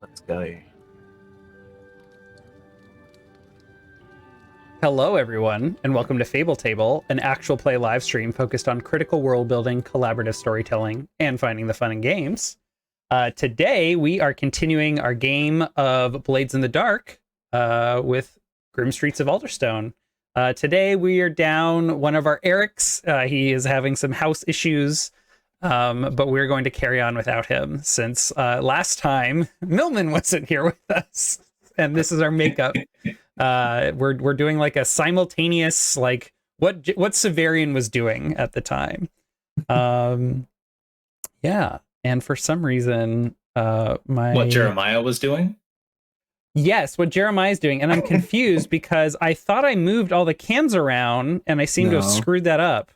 Let's go. Hello, everyone, and welcome to Fable Table, an actual play live stream focused on critical world building, collaborative storytelling, and finding the fun in games. Today, we are continuing our game of Blades in the Dark with Grim Streets of Alderstone. Today, we are down one of our Erics. He is having some house issues, but we're going to carry on without him since last time Millman wasn't here with us, and this is our makeup. We're doing like a simultaneous, like what Severian was doing at the time. Yeah, and for some reason what Jeremiah was doing. Yes, what Jeremiah is doing, and I'm confused because I thought I moved all the cams around and I seem to have screwed that up.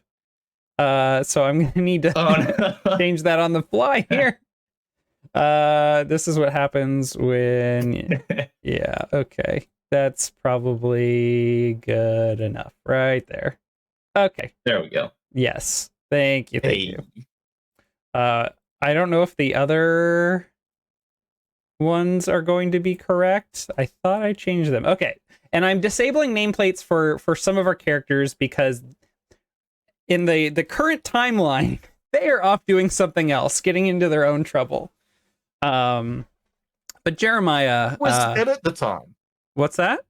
So I'm gonna need to change that on the fly here. This is what happens when yeah, okay. That's probably good enough right there. Okay. There we go. Yes. Thank you. Thank you. I don't know if the other ones are going to be correct. I thought I changed them. Okay. And I'm disabling nameplates for some of our characters because in the current timeline, they are off doing something else, getting into their own trouble. But Jeremiah was dead at the time. What's that?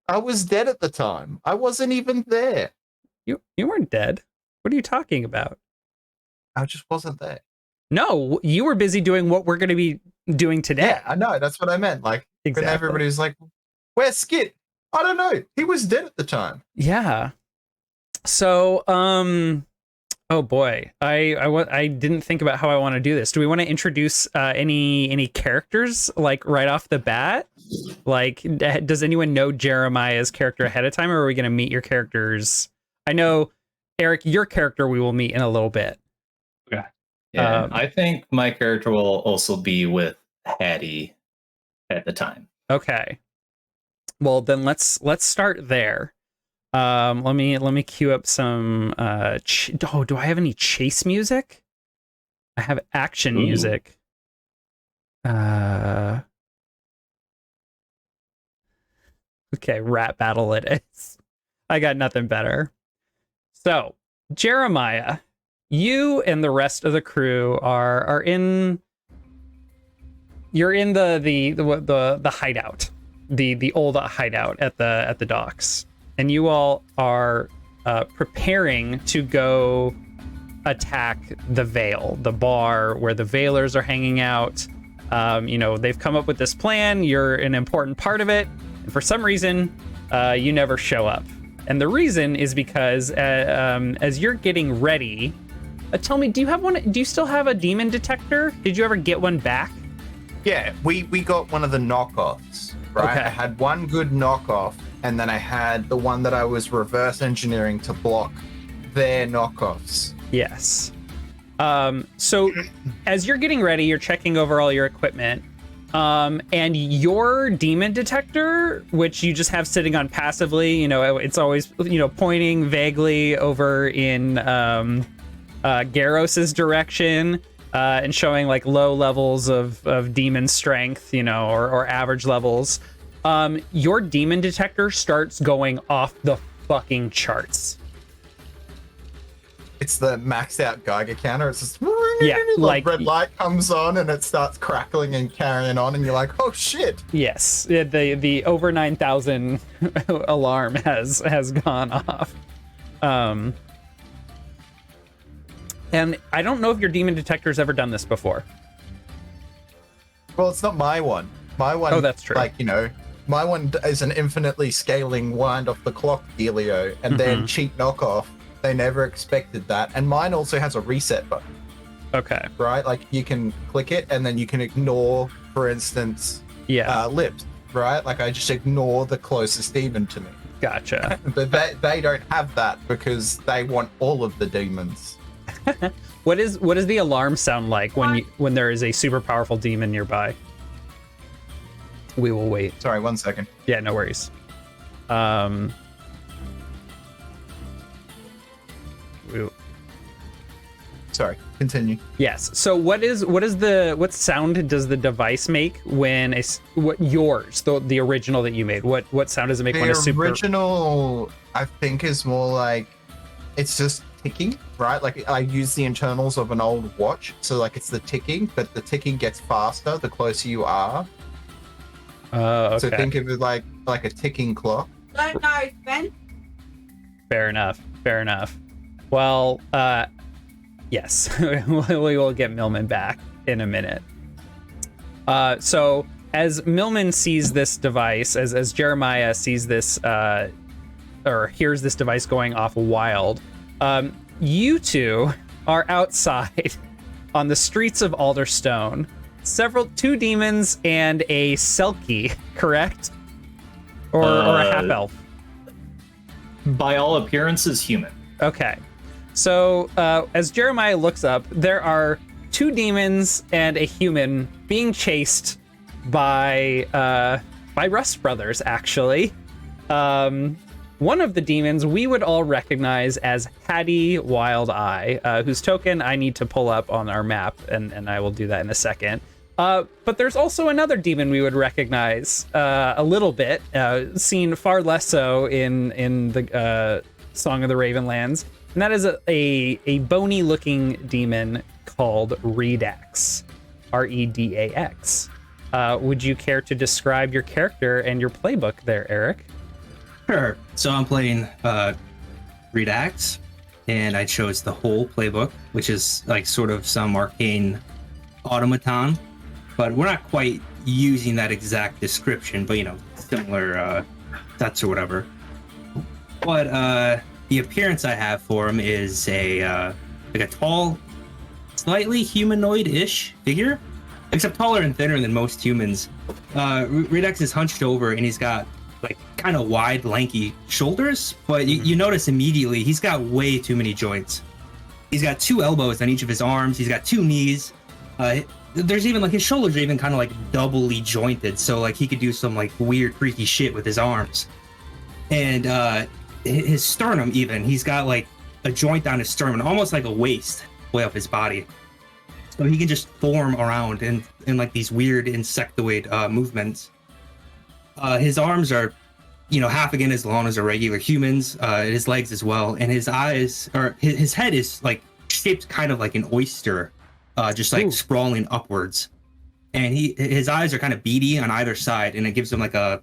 I was dead at the time. I wasn't even there. You weren't dead. What are you talking about? I just wasn't there. No, you were busy doing what we're going to be doing today. Yeah, I know. That's what I meant. Like, exactly. When everybody was like, where's Skit? I don't know. He was dead at the time. Yeah. So, oh boy, I didn't think about how I want to do this. Do we want to introduce any characters like right off the bat? Like, does anyone know Jeremiah's character ahead of time, or are we going to meet your characters? I know, Eric, your character we will meet in a little bit. Okay. Yeah, I think my character will also be with Hattie at the time. Okay. Well, then let's start there. Let me cue up some do I have any chase music? I have action music. Okay, rap battle it is. I got nothing better. So, Jeremiah, you and the rest of the crew are in. You're in the hideout, the old hideout at the docks. And you all are preparing to go attack the Vale, the bar where the Veilers are hanging out. They've come up with this plan. You're an important part of it. And for some reason, you never show up. And the reason is because as you're getting ready, tell me, do you still have a demon detector? Did you ever get one back? Yeah, we got one of the knockoffs, right? Okay. I had one good knockoff, and then I had the one that I was reverse engineering to block their knockoffs. Yes. So as you're getting ready, you're checking over all your equipment, and your demon detector, which you just have sitting on passively, it's always, pointing vaguely over in Garros's direction, and showing like low levels of demon strength, or average levels. Your demon detector starts going off the fucking charts. It's the maxed out Geiger counter. It's just like red light comes on and it starts crackling and carrying on, and you're like, oh shit. Yes, the over 9,000 alarm has gone off. And I don't know if your demon detector's ever done this before. Well, it's not my one. My one. Oh, that's true. Like, my one is an infinitely scaling wind off the clock dealio, and then cheap knockoff. They never expected that. And mine also has a reset button. Okay. Right? Like, you can click it and then you can ignore, for instance, lips, right? Like, I just ignore the closest demon to me. Gotcha. But they don't have that because they want all of the demons. What does the alarm sound like when there is a super powerful demon nearby? We will wait. Sorry, 1 second. Yeah, no worries. Sorry, continue. Yes. So what sound does the device make when the original that you made? What sound does it make when a super... The original, I think, is more like it's just ticking, right? Like I use the internals of an old watch, so like it's the ticking, but the ticking gets faster the closer you are. Okay. So think of it like a ticking clock. Don't know, Ben. Fair enough. Well, yes, we will get Millman back in a minute. So as Millman sees this device, as Jeremiah sees this, or hears this device going off wild, you two are outside on the streets of Alderstone. Two demons and a Selkie, correct? Or a half-elf? By all appearances, human. Okay. So as Jeremiah looks up, there are two demons and a human being chased by Rust Brothers, actually. One of the demons we would all recognize as Hattie Wild Eye, whose token I need to pull up on our map, and I will do that in a second. But there's also another demon we would recognize a little bit, seen far less so in the Song of the Ravenlands, and that is a bony-looking demon called Redax, Redax. Would you care to describe your character and your playbook there, Eric? Sure. So I'm playing Redax, and I chose the whole playbook, which is like sort of some arcane automaton, but we're not quite using that exact description, but similar sets or whatever. But the appearance I have for him is a tall, slightly humanoid-ish figure, except taller and thinner than most humans. Redax is hunched over, and he's got like kind of wide, lanky shoulders, but you notice immediately he's got way too many joints. He's got 2 elbows on each of his arms. He's got 2 knees. There's even like his shoulders are even kind of like doubly jointed, so like he could do some like weird, freaky shit with his arms. And his sternum, even he's got like a joint on his sternum, almost like a waist way up his body. So he can just form around in like these weird insectoid movements. His arms are, half again as long as a regular human's. His legs as well, and his eyes, or his head is like shaped kind of like an oyster, just like sprawling upwards. And his eyes are kind of beady on either side, and it gives him like a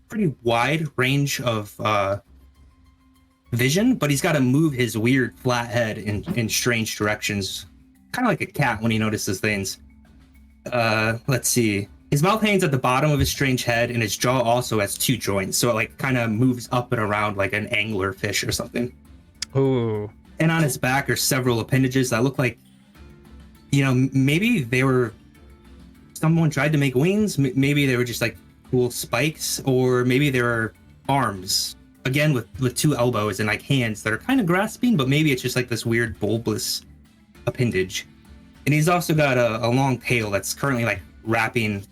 pretty wide range of vision. But he's got to move his weird flat head in strange directions, kind of like a cat when he notices things. Let's see. His mouth hangs at the bottom of his strange head, and his jaw also has 2 joints, so it like kind of moves up and around like an angler fish or something. Ooh. And on his back are several appendages that look like, maybe someone tried to make wings. Maybe they were just like cool spikes, or maybe they were arms, again with 2 elbows and like hands that are kind of grasping, but maybe it's just like this weird bulbous appendage. And he's also got a long tail that's currently like wrapping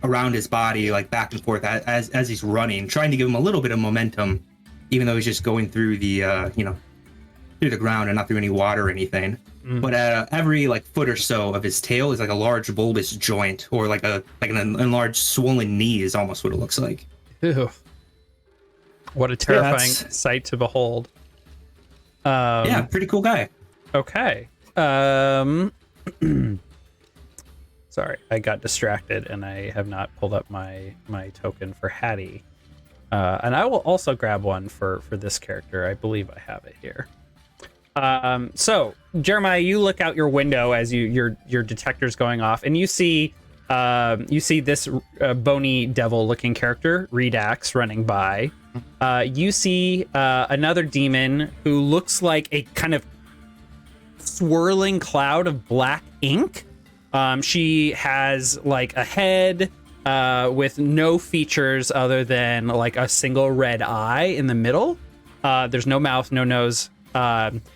around his body, like back and forth as he's running, trying to give him a little bit of momentum, even though he's just going through the through the ground and not through any water or anything. But at every like foot or so of his tail is like a large bulbous joint, or like an enlarged swollen knee is almost what it looks like. Ew. What a terrifying sight to behold. Yeah, pretty cool guy. Okay. Sorry, I got distracted and I have not pulled up my token for Hattie. And I will also grab one for this character. I believe I have it here. So Jeremiah, you look out your window as your detector's going off, and you see this bony devil-looking character, Redax, running by. You see another demon who looks like a kind of swirling cloud of black ink. She has like a head with no features other than like a single red eye in the middle. There's no mouth, no nose. The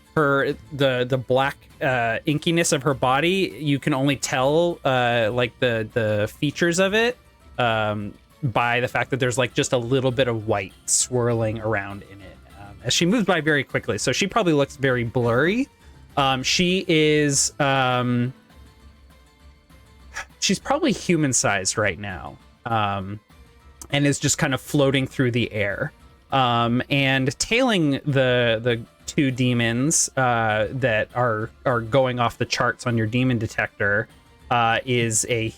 black inkiness of her body, you can only tell like the features of it by the fact that there's like just a little bit of white swirling around in it as she moves by very quickly. So she probably looks very blurry. She is she's probably human-sized right now, and is just kind of floating through the air. And tailing the two demons that are going off the charts on your demon detector is a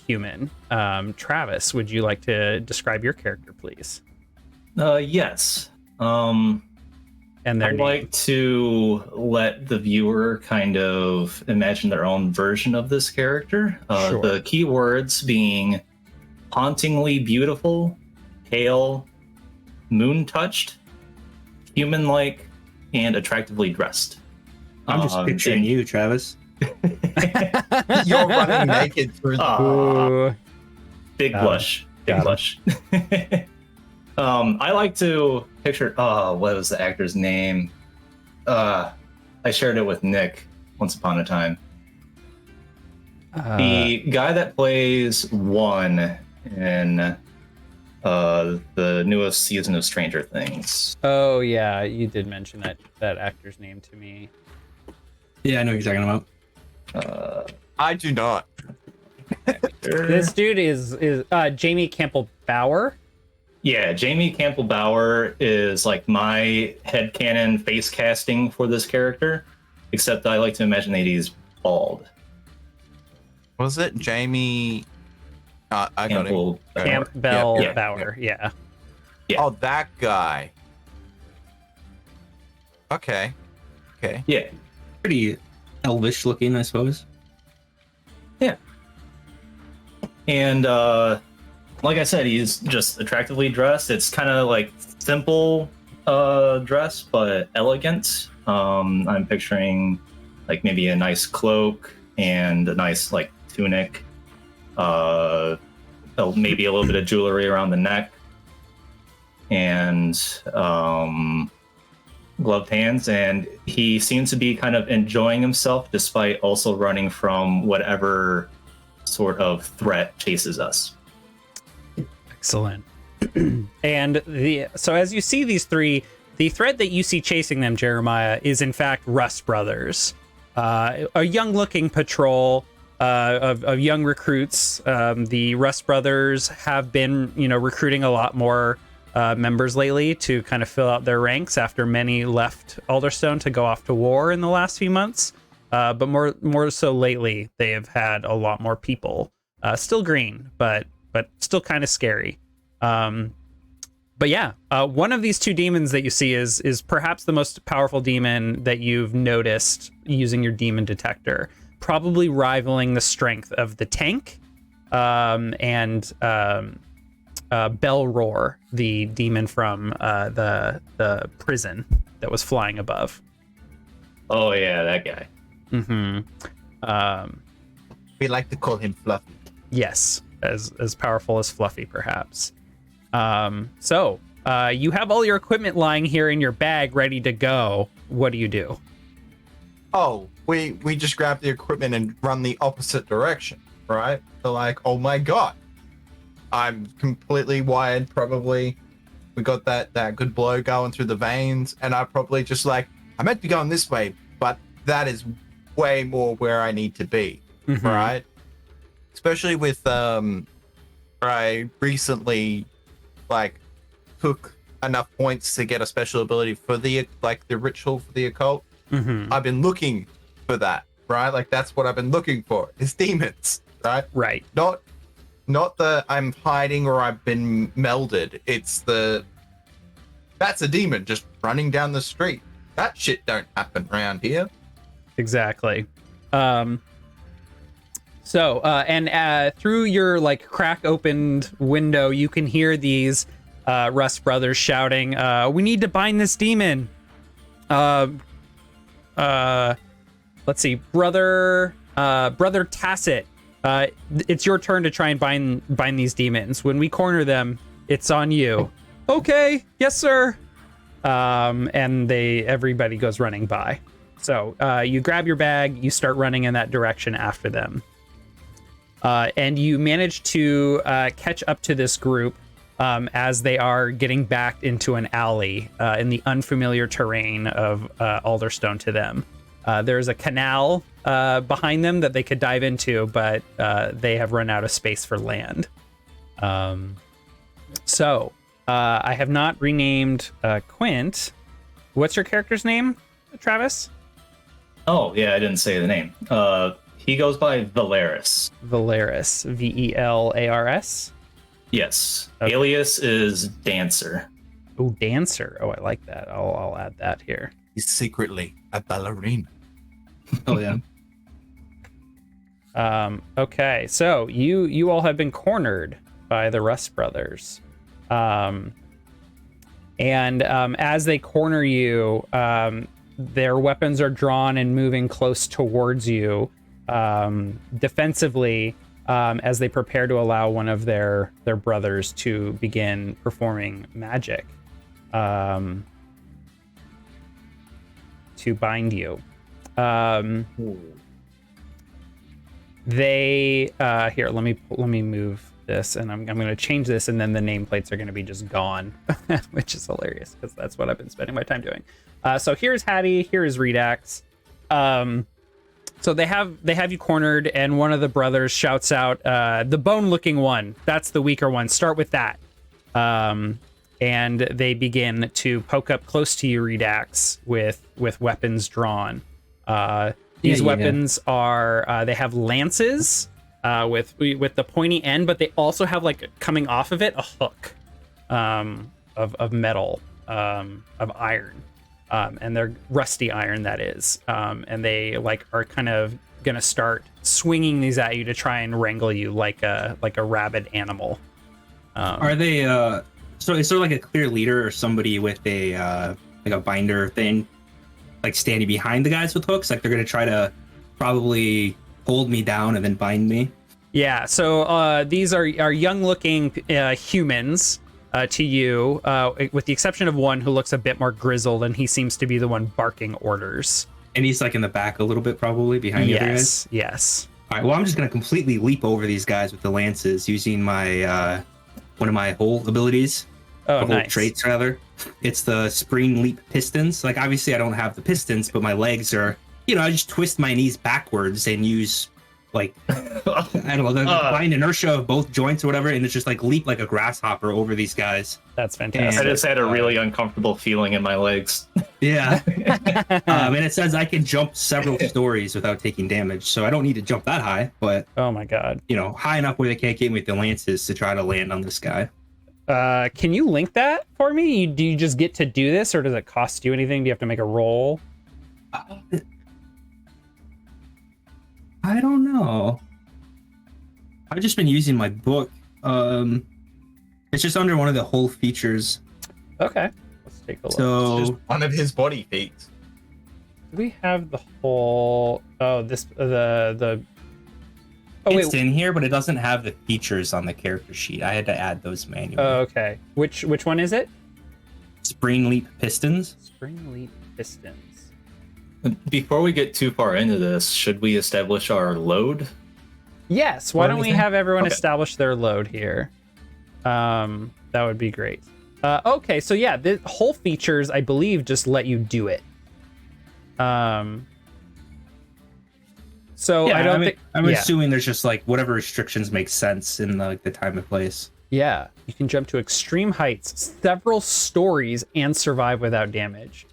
human. Travis, would you like to describe your character, please? Yes. And their I'd name. like to let the viewer kind of imagine their own version of this character. Sure. The key words being hauntingly beautiful, pale, moon-touched, human-like, and attractively dressed. I'm just picturing you, Travis. You're running naked through the Ooh. Big blush. Big blush. I like to picture, what was the actor's name? I shared it with Nick once upon a time. The guy that plays One in the newest season of Stranger Things. Oh yeah, you did mention that actor's name to me. Yeah, I know what you're talking about. I do not. This dude is Jamie Campbell Bower. Yeah, Jamie Campbell Bower is like my headcanon face casting for this character, except I like to imagine that he's bald. Was it Jamie? I got him. Campbell Yeah. Bower, yeah. Yeah. Oh, that guy. Okay. Yeah. Pretty elvish looking, I suppose. Yeah. And like I said, he's just attractively dressed. It's kind of like simple dress, but elegant. I'm picturing like maybe a nice cloak and a nice like tunic. Maybe a little bit of jewelry around the neck, and gloved hands. And he seems to be kind of enjoying himself despite also running from whatever sort of threat chases us. Excellent. And so as you see these three, the threat that you see chasing them, Jeremiah, is in fact Rust Brothers, a young-looking patrol of young recruits. The Rust Brothers have been, recruiting a lot more members lately to kind of fill out their ranks after many left Alderstone to go off to war in the last few months. But more so lately, they have had a lot more people. Still green, but still kind of scary. But yeah, one of these two demons that you see is perhaps the most powerful demon that you've noticed using your demon detector, probably rivaling the strength of the tank and Bell Roar, the demon from the prison that was flying above. Oh yeah, that guy. Mm-hmm. We like to call him Fluffy. Yes, as powerful as Fluffy, perhaps. So you have all your equipment lying here in your bag, ready to go. What do you do? Oh, we just grab the equipment and run the opposite direction, right? So like, oh my god, I'm completely wired. Probably, we got that good blow going through the veins, and I probably just like, I meant to be going this way, but that is way more where I need to be, right? Especially with I recently like took enough points to get a special ability for the ritual for the occult. I've been looking for that, right? Like that's what I've been looking for is demons, right? Right. Not the I'm hiding or I've been melded. It's that's a demon just running down the street. That shit don't happen around here. Exactly. So, and through your like crack opened window, you can hear these Rust Brothers shouting, "We need to bind this demon." Let's see, brother Tacit. It's your turn to try and bind these demons. When we corner them, it's on you. Okay, yes, sir. And everybody goes running by. So you grab your bag, you start running in that direction after them. And you manage to catch up to this group as they are getting backed into an alley in the unfamiliar terrain of Alderstone to them. There's a canal behind them that they could dive into, but they have run out of space for land. So I have not renamed Quint. What's your character's name, Travis? Oh, yeah, I didn't say the name. He goes by Valeris. Valeris. Velars? Yes. Okay. Alias is Dancer. Oh, Dancer. Oh, I like that. I'll add that here. He's secretly a ballerina. Oh yeah. Okay, so you all have been cornered by the Rust brothers. And as they corner you, their weapons are drawn and moving close towards you defensively, as they prepare to allow one of their brothers to begin performing magic to bind you. They here, let me move this, and I'm going to change this, and then the nameplates are going to be just gone, which is hilarious because that's what I've been spending my time doing. So here's Hattie, here is Redax. So they have you cornered, and one of the brothers shouts out, "The bone-looking one, that's the weaker one. Start with that." And they begin to poke up close to you, Redax, with weapons drawn. These weapons are they have lances with the pointy end, but they also have, like, coming off of it, a hook of metal, of iron, and they're rusty iron, that is. And they, like, are kind of gonna start swinging these at you to try and wrangle you like a rabid animal. Are they so is there like a clear leader or somebody with a like a binder thing, like standing behind the guys with hooks? Like they're gonna try to probably hold me down and then bind me? Yeah, so these are young-looking humans to you, with the exception of one who looks a bit more grizzled, and he seems to be the one barking orders. And he's like in the back a little bit, probably behind the other guys? Yes. All right, well, I'm just going to completely leap over these guys with the lances using my one of my whole abilities. Oh, whole nice. traits, rather. It's the spring leap pistons. Like, obviously, I don't have the pistons, but my legs are, I just twist my knees backwards and use, like, I don't know, the blind inertia of both joints or whatever, and it's just, like, leap like a grasshopper over these guys. That's fantastic. I just had a really uncomfortable feeling in my legs. Yeah. And it says I can jump several stories without taking damage, so I don't need to jump that high, but, Oh my god. High enough where they can't get me with the lances to try to land on this guy. Can you link that for me? Do you just get to do this, or does it cost you anything? Do you have to make a roll? I don't know. I've just been using my book. It's just under one of the whole features. Okay. Let's take a look. So Just one of his body feats. Do we have the whole... Oh, this... the... Oh, it's wait. in here, but it doesn't have the features on the character sheet. I had to add those manually. Oh, okay. Which one is it? Spring leap pistons. Spring leap pistons. Before we get too far into this, should we establish our load? Yes. Why Or don't we anything? have everyone Okay. establish their load here? That would be great. Okay, so yeah, the whole features, I believe, just let you do it. So Yeah, I don't think I'm assuming there's just like whatever restrictions make sense in the time and place. Yeah, you can jump to extreme heights, several stories, and survive without damage.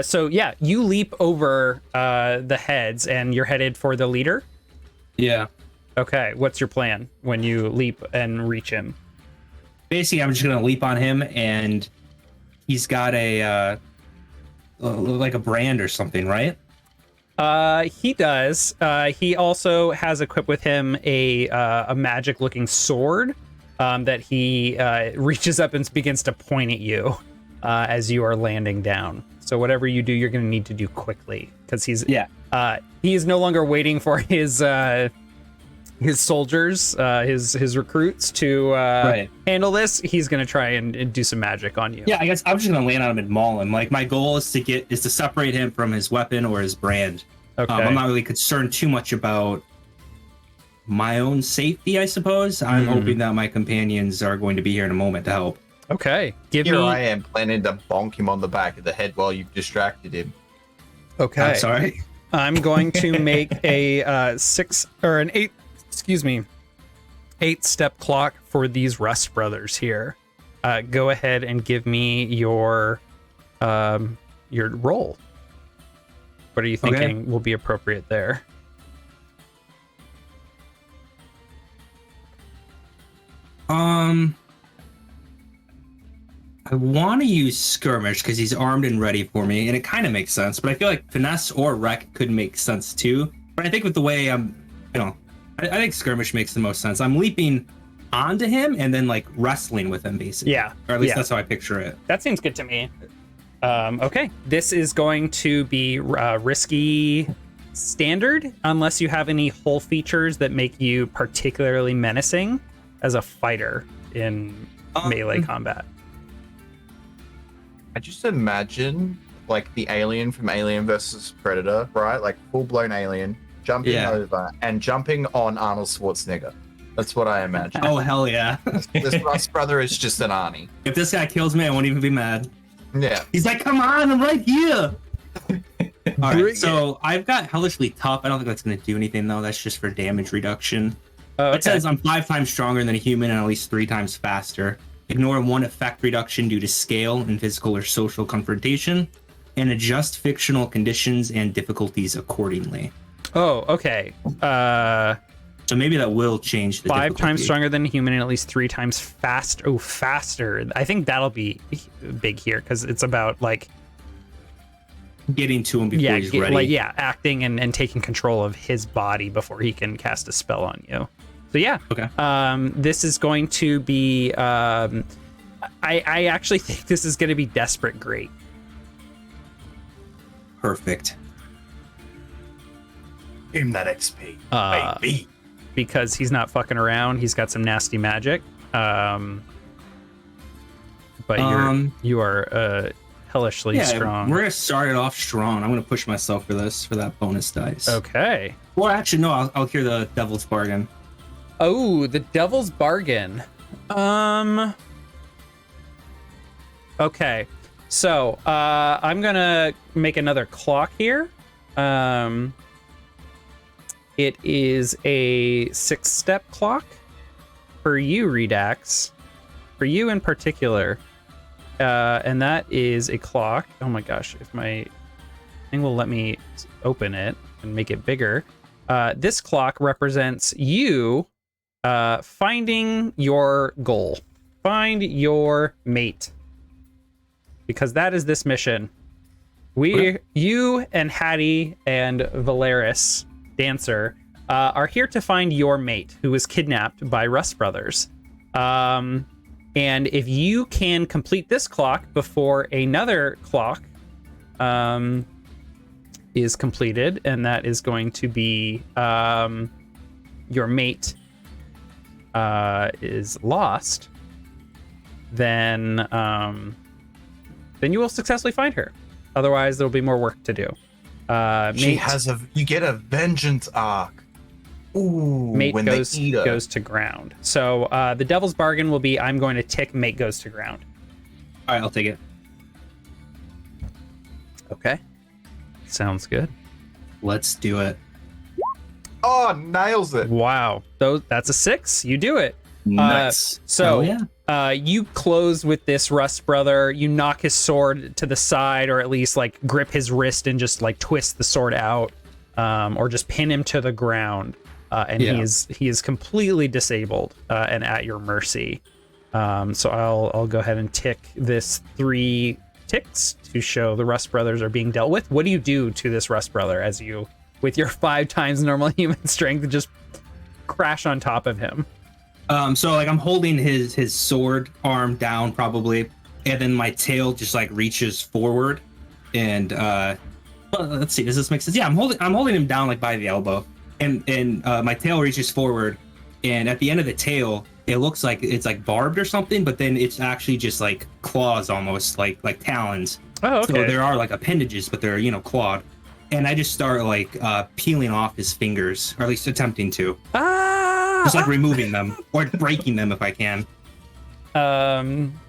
So yeah, you leap over the heads, and you're headed for the leader. Yeah. Okay, what's your plan when you leap and reach him? Basically, I'm just gonna leap on him, and he's got a like a brand or something, right? He does. He also has equipped with him a magic-looking sword that he reaches up and begins to point at you as you are landing down. So whatever you do, you're going to need to do quickly, because he is no longer waiting for his soldiers, his recruits to handle this. He's going to try and do some magic on you. Yeah, I guess I'm just gonna land on him and maul him. Like, my goal is to separate him from his weapon or his brand. Okay. I'm not really concerned too much about my own safety, I suppose. I'm hoping that my companions are going to be here in a moment to help. Okay. Here I am planning to bonk him on the back of the head while you've distracted him. Okay. I'm sorry. I'm going to make a 8-step clock for these Rust brothers here. Go ahead and give me your roll. What are you thinking will be appropriate there? I want to use skirmish because he's armed and ready for me, and it kind of makes sense. But I feel like finesse or wreck could make sense too. But I think with the way I think skirmish makes the most sense. I'm leaping onto him and then like wrestling with him, basically. Yeah. Or at least that's how I picture it. That seems good to me. Okay, this is going to be risky standard unless you have any hull features that make you particularly menacing as a fighter in melee combat. I just imagine like the alien from Alien versus Predator, right? Like full-blown alien jumping over and jumping on Arnold Schwarzenegger. That's what I imagine. Oh, hell yeah. This Rust brother is just an Arnie. If this guy kills me, I won't even be mad. Yeah. He's like, come on, I'm right here. All right, so I've got hellishly tough. I don't think that's going to do anything, though. That's just for damage reduction. It says I'm 5 times stronger than a human and at least 3 times faster. Ignore 1 effect reduction due to scale and physical or social confrontation, and adjust fictional conditions and difficulties accordingly. Oh, okay. So maybe that will change the 5 difficulty. times stronger than a human and at least 3 times fast. Oh, faster. I think that'll be big here because it's about like getting to him before he's ready. Acting and taking control of his body before he can cast a spell on you. So yeah. Okay. This is going to be. I actually think this is going to be desperate great. Perfect. Give him that XP, baby. Because he's not fucking around. He's got some nasty magic. But you are hellishly strong. We're gonna start it off strong. I'm gonna push myself for that bonus dice. Okay. Well, actually, no. I'll hear the Devil's Bargain. Oh, the Devil's Bargain. Okay. So, I'm gonna make another clock here. It is a 6-step clock for you, Redax. For you in particular. And that is a clock. Oh my gosh, if my thing will let me open it and make it bigger. This clock represents you finding your goal. Find your mate. Because that is this mission. You and Hattie and Valeris, Dancer, are here to find your mate who was kidnapped by Rust Brothers. And if you can complete this clock before another clock is completed, and that is going to be your mate is lost, then you will successfully find her. Otherwise, there will be more work to do. You get a vengeance arc. Ooh, mate when goes they eat her. to ground. So the Devil's Bargain will be I'm going to tick mate goes to ground. All right, I'll take it. Okay. Sounds good. Let's do it. Oh, nails it. Wow. That's a 6. You do it. Nice. You close with this Rust brother. You knock his sword to the side, or at least like grip his wrist and just like twist the sword out, or just pin him to the ground. He is completely disabled and at your mercy. So I'll go ahead and tick this 3 ticks to show the Rust brothers are being dealt with. What do you do to this Rust brother as you, with your 5 times normal human strength, just crash on top of him? So like I'm holding his sword arm down probably, and then my tail just like reaches forward, and let's see, does this make sense? Yeah, I'm holding him down like by the elbow, and my tail reaches forward, and at the end of the tail, it looks like it's like barbed or something, but then it's actually just like claws, almost like talons. Oh, okay. So there are like appendages, but they're clawed, and I just start like peeling off his fingers, or at least attempting to. Just like removing them or breaking them if I can.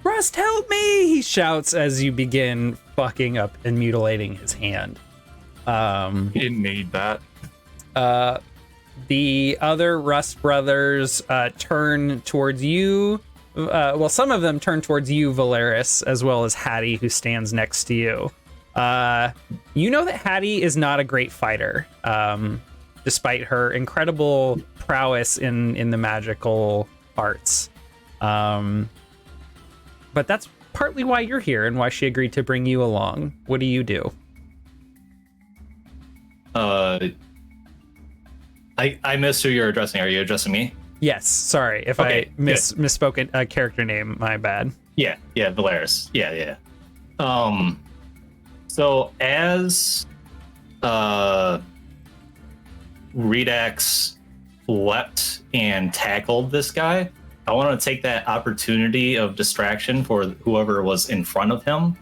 Rust, help me! He shouts as you begin fucking up and mutilating his hand. You didn't need that. The other Rust brothers turn towards you. Well, some of them turn towards you, Valeris, as well as Hattie, who stands next to you. You know that Hattie is not a great fighter, despite her incredible prowess in the magical arts. But that's partly why you're here and why she agreed to bring you along. What do you do? I missed who you're addressing. Are you addressing me? Yes, sorry if Okay, I misspoke a character name. My bad. Yeah, Valeris. Yeah. So as Redax leapt and tackled this guy, I want to take that opportunity of distraction for whoever was in front of him.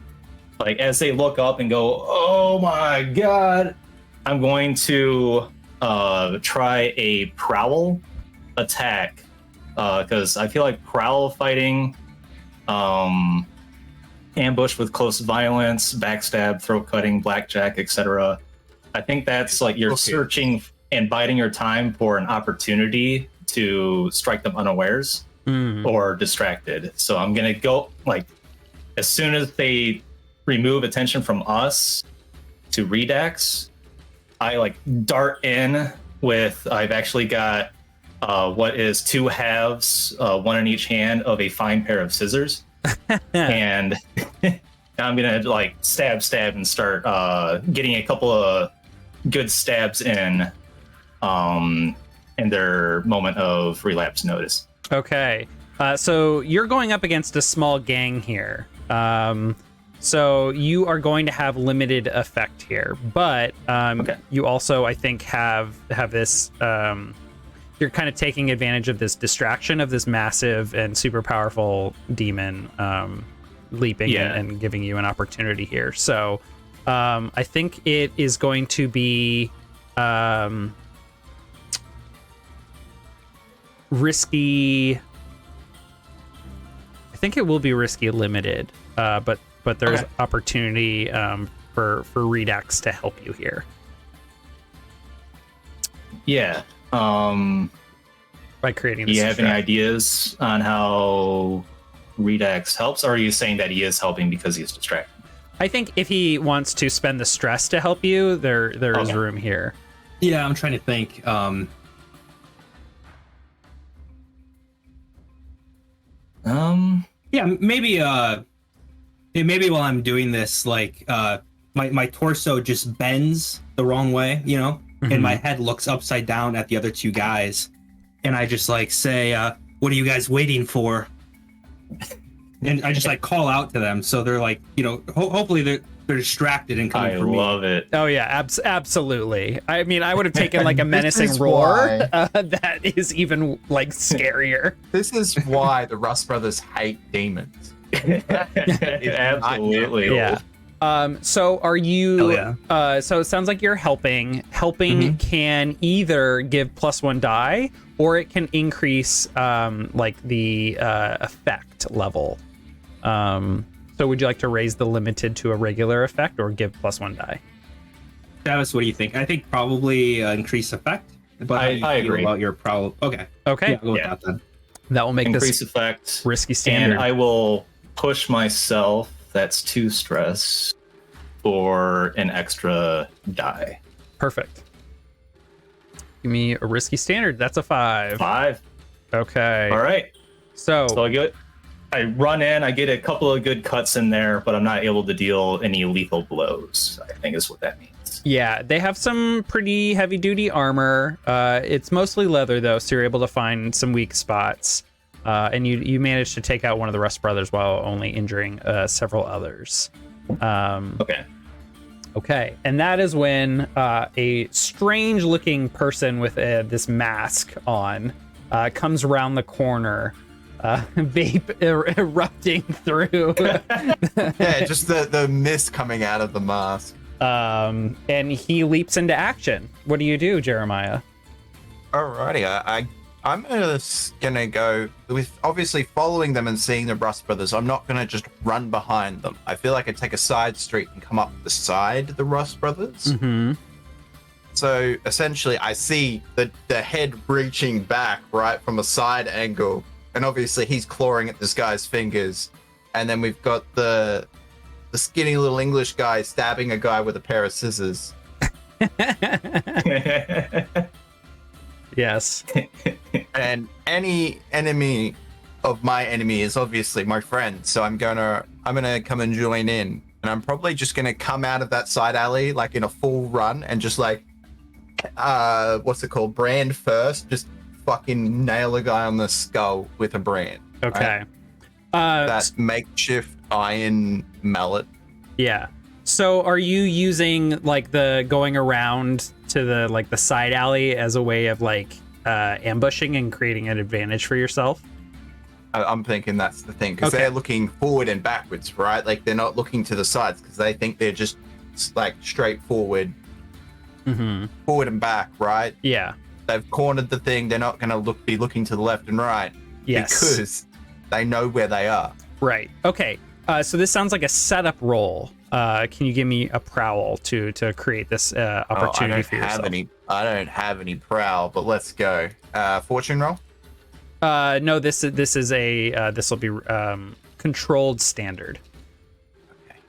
Like as they look up and go, "Oh my god!" I'm going to try a prowl attack because I feel like prowl fighting, ambush with close violence, backstab, throat cutting, blackjack, etc. I think that's like you're searching and biding your time for an opportunity to strike them unawares or distracted. So I'm gonna go like as soon as they remove attention from us to Redax, I like dart in with I've actually got what is 2 halves, one in each hand of a fine pair of scissors. And I'm gonna like stab and start getting a couple of good stabs in their moment of relapse notice. Okay, so you're going up against a small gang here. So you are going to have limited effect here, but you also, I think, have this. You're kind of taking advantage of this distraction of this massive and super powerful demon leaping and giving you an opportunity here. So I think it is going to be risky. I think it will be risky limited, but there's opportunity for Redax to help you here. Yeah. By creating this. Do you have any ideas on how Redax helps, or are you saying that he is helping because he's distracted? I think if he wants to spend the stress to help you, there is room here. Yeah, I'm trying to think. Yeah, maybe while I'm doing this, like my torso just bends the wrong way, you know, and my head looks upside down at the other 2 guys, and I just like say, "What are you guys waiting for?" And I just like call out to them, so they're like, you know, hopefully they're distracted and coming for me. I love it. Oh yeah, absolutely. I mean, I would have taken like a menacing roar that is even like scarier. This is why the Rust Brothers hate demons. Absolutely. Yeah. So are you? Hell yeah. So it sounds like you're helping. Helping can either give +1 die, or it can increase like the effect level. So would you like to raise the limited to a regular effect, or give +1 die? Travis, what do you think? I think probably increase effect. But I agree about your problem. Okay. Okay. Yeah, I'll go with that then. That will make increase this effect, risky standard. and I will push myself. That's 2 stress for an extra die. Perfect. Give me a risky standard. That's a 5. 5. Okay. All right. So I run in, I get a couple of good cuts in there, but I'm not able to deal any lethal blows, I think is what that means. yeah, they have some pretty heavy duty armor. It's mostly leather though, so you're able to find some weak spots. And you managed to take out one of the Rust brothers while only injuring several others. Okay, and that is when a strange-looking person with this mask on comes around the corner, vape erupting through. Yeah, just the mist coming out of the mask. And he leaps into action. What do you do, Jeremiah? Alrighty, I I'm gonna go with obviously following them and seeing the Rust Brothers. I'm not gonna just run behind them. I feel like I'd take a side street and come up beside the Rust Brothers. Mm-hmm. So essentially, I see the head reaching back right from a side angle, and obviously he's clawing at this guy's fingers, and then we've got the skinny little English guy stabbing a guy with a pair of scissors. Yes. And any enemy of my enemy is obviously my friend, so I'm gonna come and join in, and I'm probably just gonna come out of that side alley like in a full run and just like what's it called, brand first, just fucking nail a guy on the skull with a brand. Okay. Right? That makeshift iron mallet. Yeah. So are you using like the going around to the side alley as a way of like ambushing and creating an advantage for yourself? I'm thinking that's the thing, because Okay. they're looking forward and backwards, right? Like they're not looking to the sides because they think they're just like straightforward, forward and back, right? Yeah. They've cornered the thing. They're not going to be looking to the left and right Yes. because they know where they are. Right. Okay. So this sounds like a setup roll. Can you give me a prowl to create this opportunity for yourself? I don't have any prowl, but let's go. Fortune roll. No, this is a this will be controlled standard. Okay.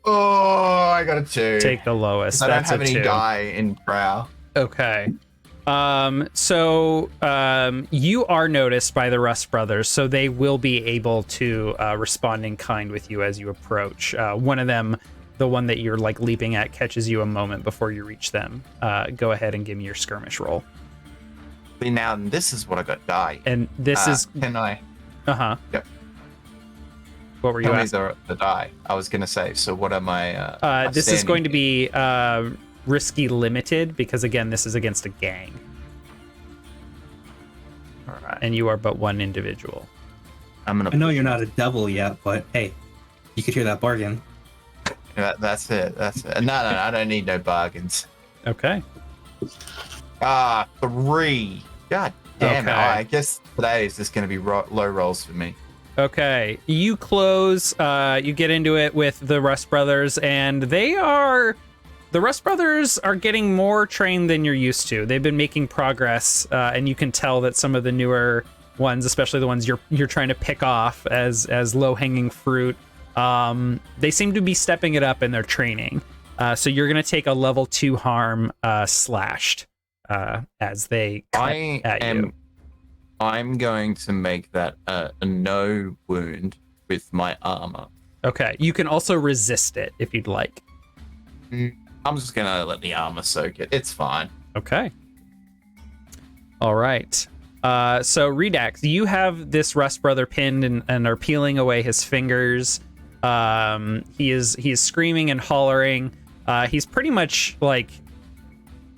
Oh, I got a 2. Take the lowest. I don't That's have a any 2. die in prowl. Okay. So you are noticed by the Rust Brothers, so they will be able to respond in kind with you as you approach. One of them, the one that you're like leaping at, catches you a moment before you reach them. Go ahead and give me your skirmish roll. See, now this is what I got die. And this is Can I? uh-huh. Yep. What were you Tell me asking? the die. I was gonna say. So what am I? This is going to be risky limited because again, this is against a gang, All right. and you are but one individual. I'm gonna. I know you're not a devil yet, but hey, you could hear that bargain. That's it. No, I don't need no bargains. Okay. 3. God damn it! Okay. I guess today is just gonna be low rolls for me. Okay, you close, you get into it with the Rust Brothers, and the Rust Brothers are getting more trained than you're used to. They've been making progress, and you can tell that some of the newer ones, especially the ones you're trying to pick off as low-hanging fruit, they seem to be stepping it up in their training. So you're going to take a level 2 harm slashed as they cut at you. I'm going to make that a no wound with my armor. Okay, you can also resist it if you'd like. I'm just gonna let the armor soak it. It's fine. Okay. All right. So Redax, you have this Rust Brother pinned and are peeling away his fingers. He is screaming and hollering. He's pretty much like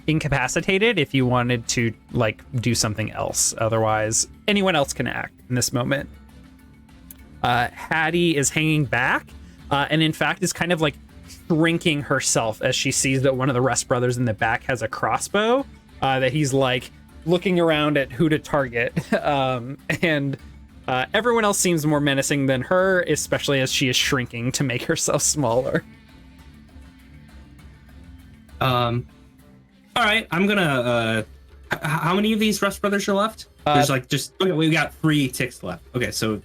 incapacitated if you wanted to like do something else. Otherwise, anyone else can act in this moment. Hattie is hanging back, and in fact is kind of like shrinking herself as she sees that one of the Rust Brothers in the back has a crossbow. That he's like looking around at who to target, and everyone else seems more menacing than her, especially as she is shrinking to make herself smaller. All right, I'm gonna. How many of these Rust Brothers are left? There's like just okay. We got 3 ticks left. Okay, so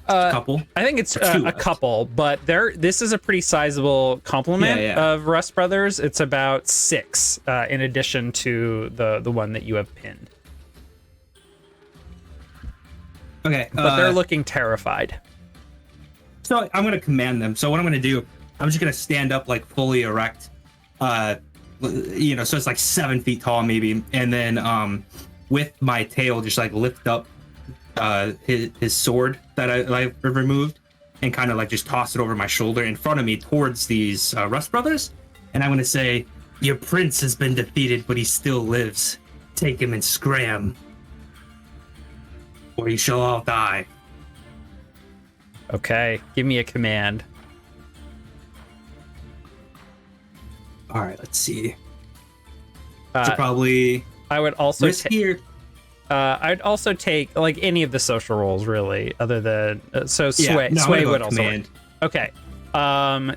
a couple. I think it's Two a left. couple, but this is a pretty sizable complement Yeah. of Rust Brothers. It's about 6 in addition to the one that you have pinned. Okay, But they're looking terrified. So I'm gonna command them. So what I'm gonna do, I'm just gonna stand up like fully erect. So it's like 7 feet tall maybe, and then with my tail just like lift up his sword that I've removed and kind of like just toss it over my shoulder in front of me towards these Rust Brothers, and I'm gonna say, "Your prince has been defeated, but he still lives. Take him and scram, or you shall all die." Okay, give me a command. All right, let's see. So probably I would also riskier. I'd also take like any of the social roles really, other than sway. No, Sway I'm gonna would go also command. work. Okay.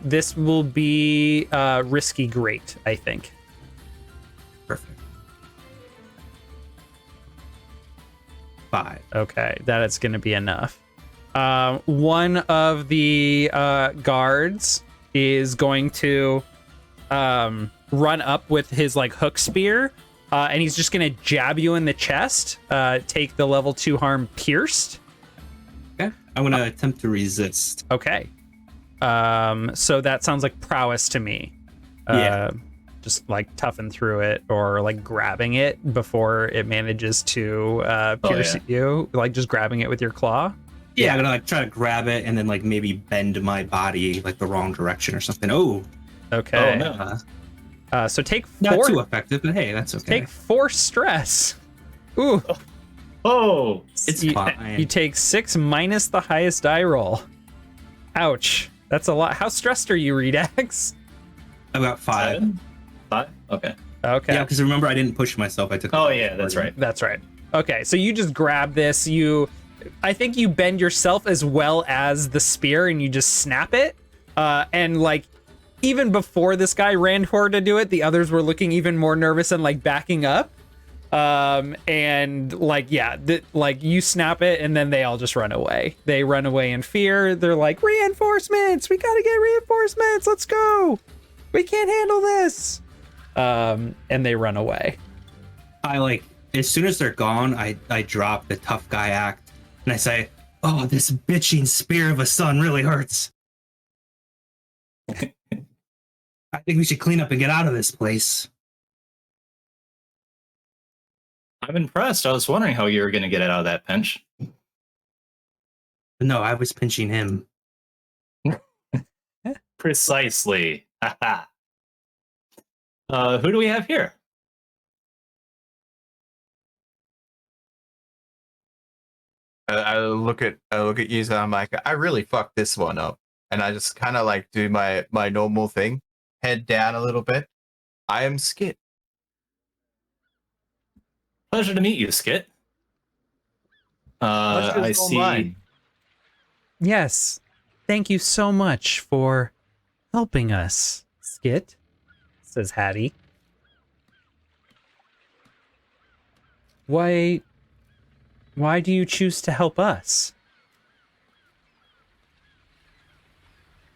This will be risky great, I think. Perfect. 5. Okay, that is going to be enough. One of the guards is going to run up with his like hook spear, and he's just going to jab you in the chest. Take the level 2 harm pierced. Okay. I'm gonna attempt to resist. Okay. So that sounds like prowess to me. Yeah. Just like toughen through it or like grabbing it before it manages to pierce you, like just grabbing it with your claw. Yeah, I'm gonna like try to grab it and then like maybe bend my body like the wrong direction or something. Oh, Okay. Oh, no. So take not 4. too effective, but hey, that's okay. Take 4 stress. Ooh. Oh, It's you, fine. you take 6 minus the highest die roll. Ouch. That's a lot. How stressed are you, Redax? About 5. 7? 5? Okay. Okay. Yeah, because remember I didn't push myself. I took. Oh, yeah, that's right. That's right. Okay, so you just grab this. I think you bend yourself as well as the spear, and you just snap it. And like, even before this guy ran toward to do it, the others were looking even more nervous and like backing up. And like, yeah, like you snap it, and then they all just run away. They run away in fear. They're like, reinforcements! We gotta get reinforcements! Let's go! We can't handle this! And they run away. I like as soon as they're gone, I drop the tough guy act and I say, "Oh, this bitching spear of a son really hurts. I think we should clean up and get out of this place." I'm impressed. I was wondering how you were going to get out of that pinch. No, I was pinching him. Precisely. Haha. Who do we have here? I look at you, and I'm like, I really fucked this one up, and I just kind of like do my normal thing, head down a little bit. I am Skit. Pleasure to meet you, Skit. Pleasure's I all see. mine. Yes. Thank you so much for helping us, Skit, says Hattie. Why do you choose to help us?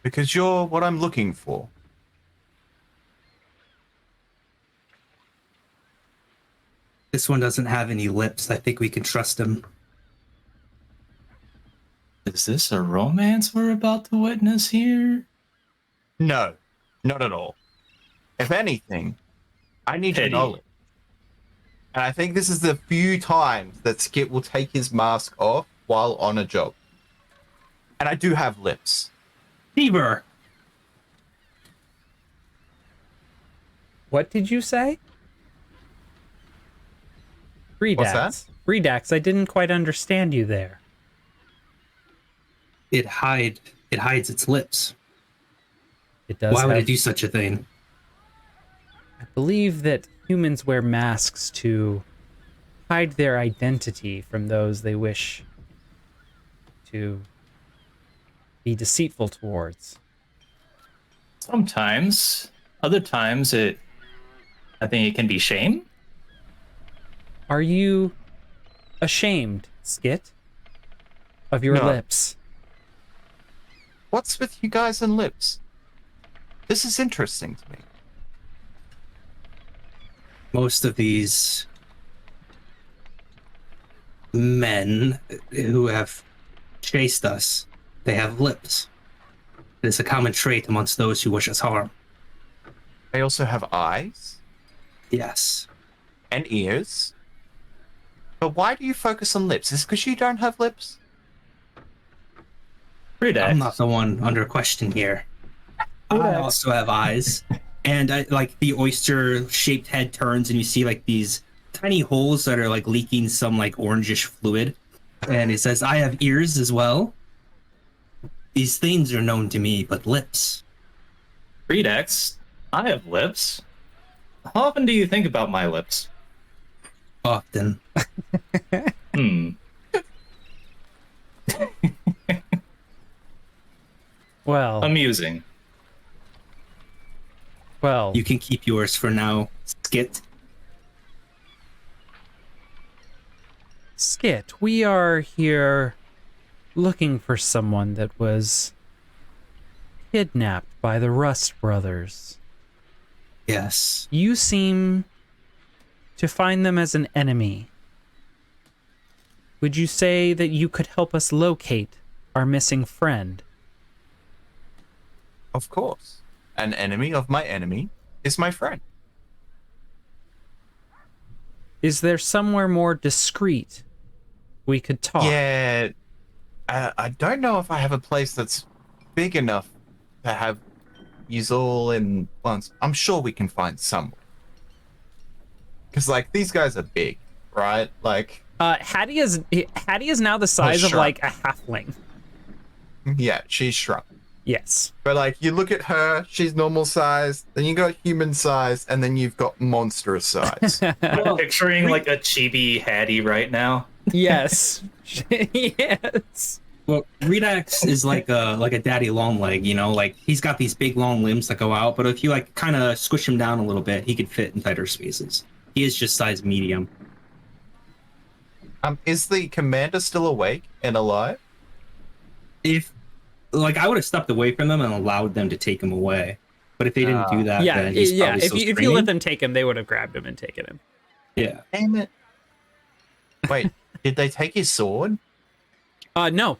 Because you're what I'm looking for. This one doesn't have any lips. I think we can trust him. Is this a romance we're about to witness here? No, not at all. If anything, I need your Pity. knowledge. And I think this is the few times that Skit will take his mask off while on a job. And I do have lips. Fever. What did you say? Redax. What's that? Redax, I didn't quite understand you there. It hides its lips. It does Why would have- it do such a thing? I believe that humans wear masks to hide their identity from those they wish to be deceitful towards. Sometimes. Other times, I think it can be shame. Are you ashamed, Skit, of your No. lips? What's with you guys and lips? This is interesting to me. Most of these men who have chased us, they have lips. It is a common trait amongst those who wish us harm. They also have eyes Yes. and ears. But why do you focus on lips? Is it because you don't have lips? Redax. I'm not the one under question here. I also have eyes. And like the oyster-shaped head turns and you see like these tiny holes that are like leaking some like orangish fluid. And it says, "I have ears as well. These things are known to me, but lips." Redax. I have lips. How often do you think about my lips? Often. Hmm. Well, Amusing. well, You can keep yours for now, Skit. Skit, we are here looking for someone that was kidnapped by the Rust brothers. Yes. You seem to find them as an enemy. Would you say that you could help us locate our missing friend? Of course. An enemy of my enemy is my friend. Is there somewhere more discreet we could talk? Yeah, I don't know if I have a place that's big enough to have use all in once. I'm sure we can find somewhere. Because, like, these guys are big, right? Like, Hattie is now the size of shrunk. like a halfling. yeah, she's shrunk. Yes. But, like, you look at her, she's normal size, then you got human size, and then you've got monstrous size. I'm picturing like a chibi Hattie right now. Yes. Yes. Well, Redax is like a daddy long leg, you know, like he's got these big long limbs that go out, but if you like kind of squish him down a little bit, he could fit in tighter spaces. He is just size medium. Is the commander still awake and alive? If like I would have stepped away from them and allowed them to take him away, but if they didn't do that, Yeah, then he's yeah. probably If still you screaming. let them take him, they would have grabbed him and taken him. Yeah. Damn it. Wait, did they take his sword? No.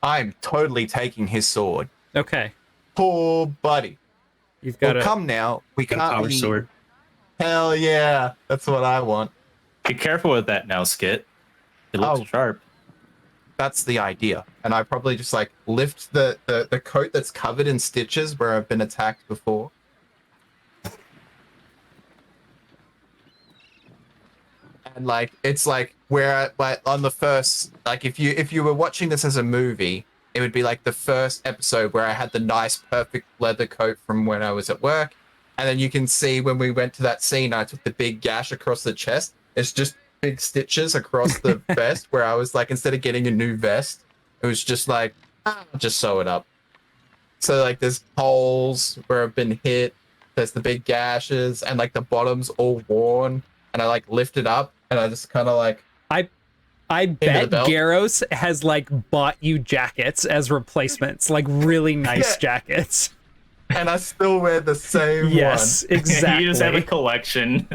I'm totally taking his sword. Okay. Poor buddy. You've got Well, to come now. We Got a can't power be... sword. Hell yeah. That's what I want. Be careful with that now, Skit. It looks Oh. sharp. That's the idea. And I probably just like lift the coat that's covered in stitches where I've been attacked before. And like it's like where like on the first like if you were watching this as a movie, it would be like the first episode where I had the nice perfect leather coat from when I was at work. And then you can see when we went to that scene, I took the big gash across the chest. It's just big stitches across the vest where I was like, instead of getting a new vest, it was just like, I'll just sew it up. So like there's holes where I've been hit. There's the big gashes and like the bottom's all worn. And I like lift it up and I just kind of like, I bet belt. Garros has like bought you jackets as replacements, like really nice Yeah. jackets. and I still wear the same Yes, one. exactly. You just have a collection.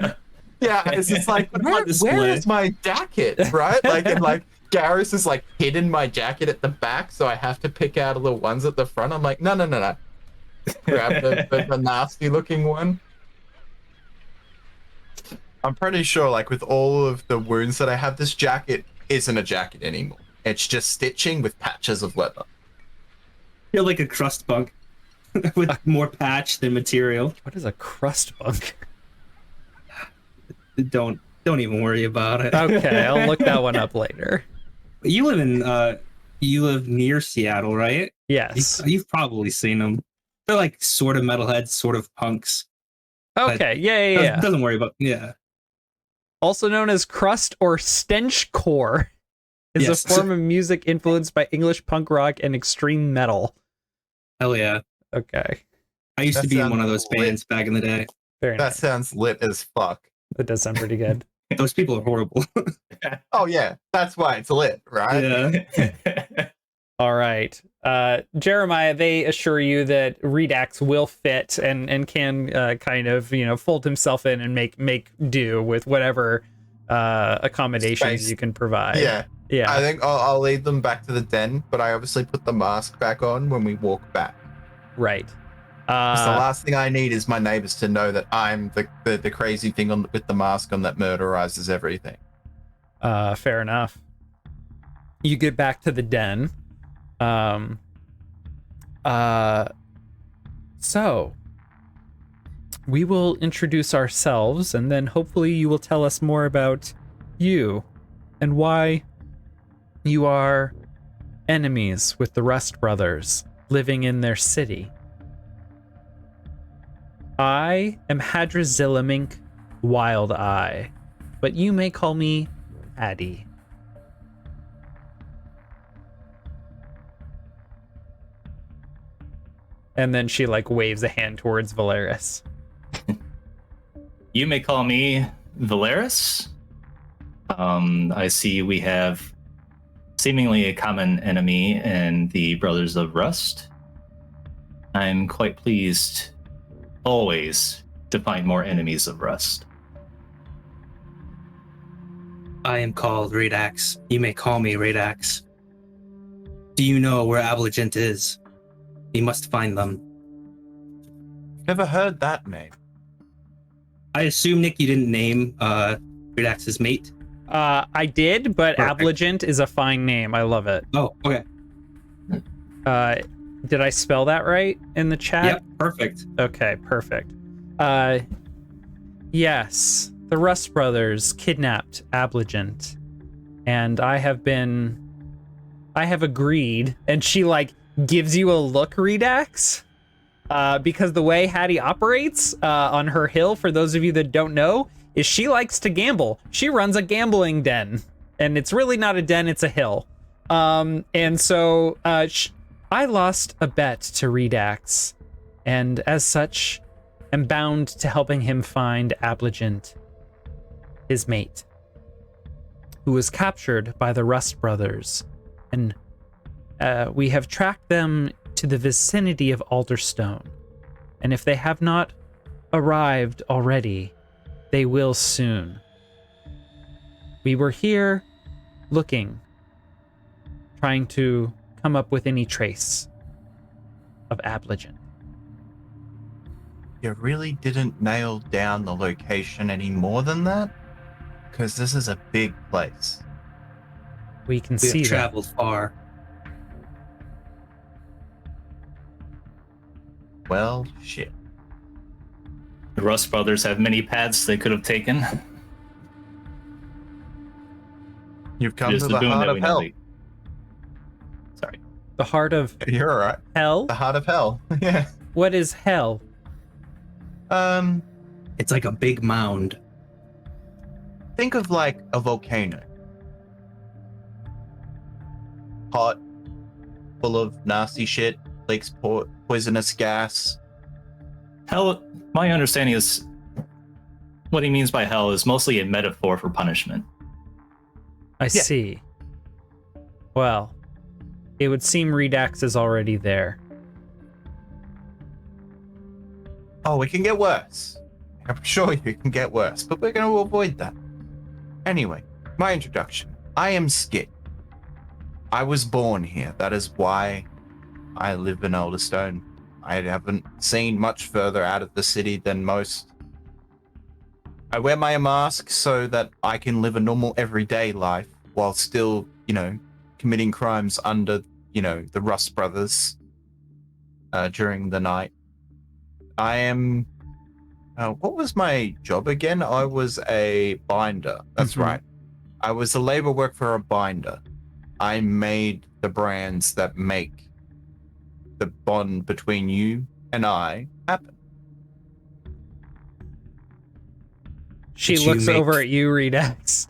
Yeah, it's just like, Put 'em on where display. is my jacket, right? Like, and like, Garrus is like hidden my jacket at the back, so I have to pick out of the ones at the front. I'm like, no. Grab the nasty looking one. I'm pretty sure, like, with all of the wounds that I have, this jacket isn't a jacket anymore. It's just stitching with patches of leather. You're like a crust bug with more patch than material. What is a crust bunk? Don't even worry about it. Okay, I'll look that one up later. You live near Seattle, right? Yes. You've probably seen them. They're like sort of metalheads, sort of punks. Okay, yeah. Doesn't worry about Also known as crust or stenchcore, is Yes. a form of music influenced by English punk rock and extreme metal. Hell yeah. Okay, I used to That be in sounds one of those lit. bands back in the day. very That nice. sounds lit as fuck. That does sound pretty good. Those people are horrible. Oh yeah, that's why it's lit, right? Yeah. All right. Jeremiah, they assure you that Redax will fit and can kind of, fold himself in and make do with whatever accommodations Space. you can provide. Yeah. Yeah. I think I'll lead them back to the den, but I obviously put the mask back on when we walk back. Right. 'Cause the last thing I need is my neighbors to know that I'm the crazy thing with the mask on that murderizes everything. Fair enough. You get back to the den. So we will introduce ourselves, and then hopefully you will tell us more about you and why you are enemies with the Rust brothers living in their city. I am Hadrazilamink Wild Eye, but you may call me Addy. And then she like waves a hand towards Valeris. You may call me Valeris. I see we have seemingly a common enemy in the Brothers of Rust. I'm quite pleased always to find more enemies of Rust. I am called Redax. You may call me Redax. Do you know where Ablagent is? We must find them. Never heard that name. I assume, Nick, you didn't name Redax's mate? I did, but Perfect. Ablagent is a fine name. I love it. Oh, okay. Did I spell that right in the chat? Yep, perfect. Okay, perfect. Yes, the Rust brothers kidnapped Ablagent, and I have agreed, and she like gives you a look, Redax, because the way Hattie operates on her hill, for those of you that don't know, is she likes to gamble. She runs a gambling den, and it's really not a den, it's a hill. And so I lost a bet to Redax, and as such, am bound to helping him find Ablagent, his mate, who was captured by the Rust brothers, and we have tracked them to the vicinity of Alderstone, and if they have not arrived already, they will soon. We were here looking, trying to come up with any trace of Ablagent. You really didn't nail down the location any more than that? Because this is a big place. We can We see have that. traveled far. Well, shit. The Rust brothers have many paths they could have taken. You've It come is to the the boon heart that of we know hell. they- Sorry. The heart of You're alright. hell? The heart of hell. Yeah. What is hell? It's like a big mound. Think of like a volcano. Hot, full of nasty shit, leaks poisonous gas. Hell, my understanding is what he means by hell is mostly a metaphor for punishment. I see. Well, it would seem Redax is already there. Oh, it can get worse. I'm sure you can get worse, but we're going to avoid that. Anyway, my introduction. I am Skit. I was born here. That is why I live in Alderstone. I haven't seen much further out of the city than most. I wear my mask so that I can live a normal everyday life while still, committing crimes under, the Rust brothers during the night. I am... what was my job again? I was a binder. That's Mhm. right. I was a labor work for a binder. I made the brands that make the bond between you and I happen. She Did you looks make- over at you, Redax.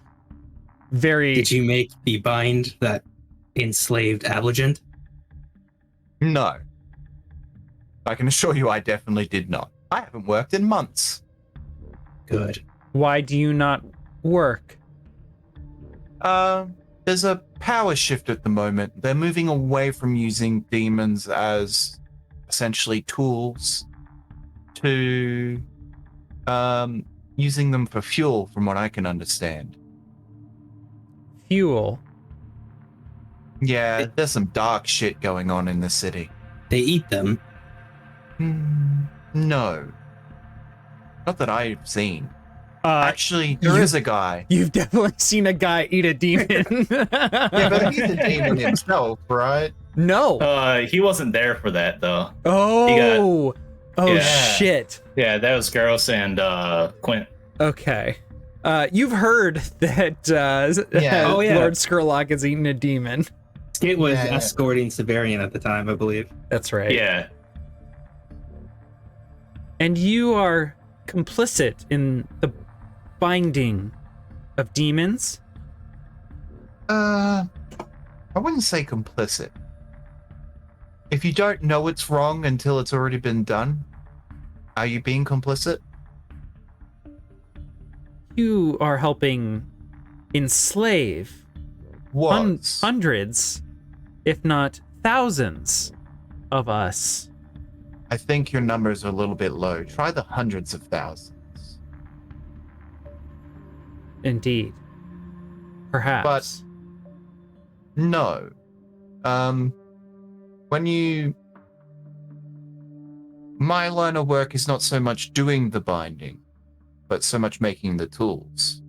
Very. Did you make the bind that enslaved Ablagent? No. I can assure you I definitely did not. I haven't worked in months. Good. Why do you not work? There's a power shift at the moment. They're moving away from using demons as essentially tools to using them for fuel, from what I can understand. Fuel. Yeah, there's some dark shit going on in the city. They eat them. No. Not that I've seen. Actually, you- there is a guy. You've definitely seen a guy eat a demon. Yeah, but he's a demon himself, right? No. He wasn't there for that though. Oh. Oh Yeah. shit. Yeah, that was Garros and Quint. Okay. You've heard that Yeah. Oh, yeah. Lord Skurlock has eaten a demon. Skit was Yeah. escorting Severian at the time, I believe. That's right. Yeah. And you are complicit in the binding of demons? I wouldn't say complicit. If you don't know it's wrong until it's already been done, are you being complicit? You are helping enslave Was. hundreds, if not thousands, of us. I think your numbers are a little bit low. Try the hundreds of thousands. Indeed. Perhaps. No. My line of work is not so much doing the binding, but so much making the tools.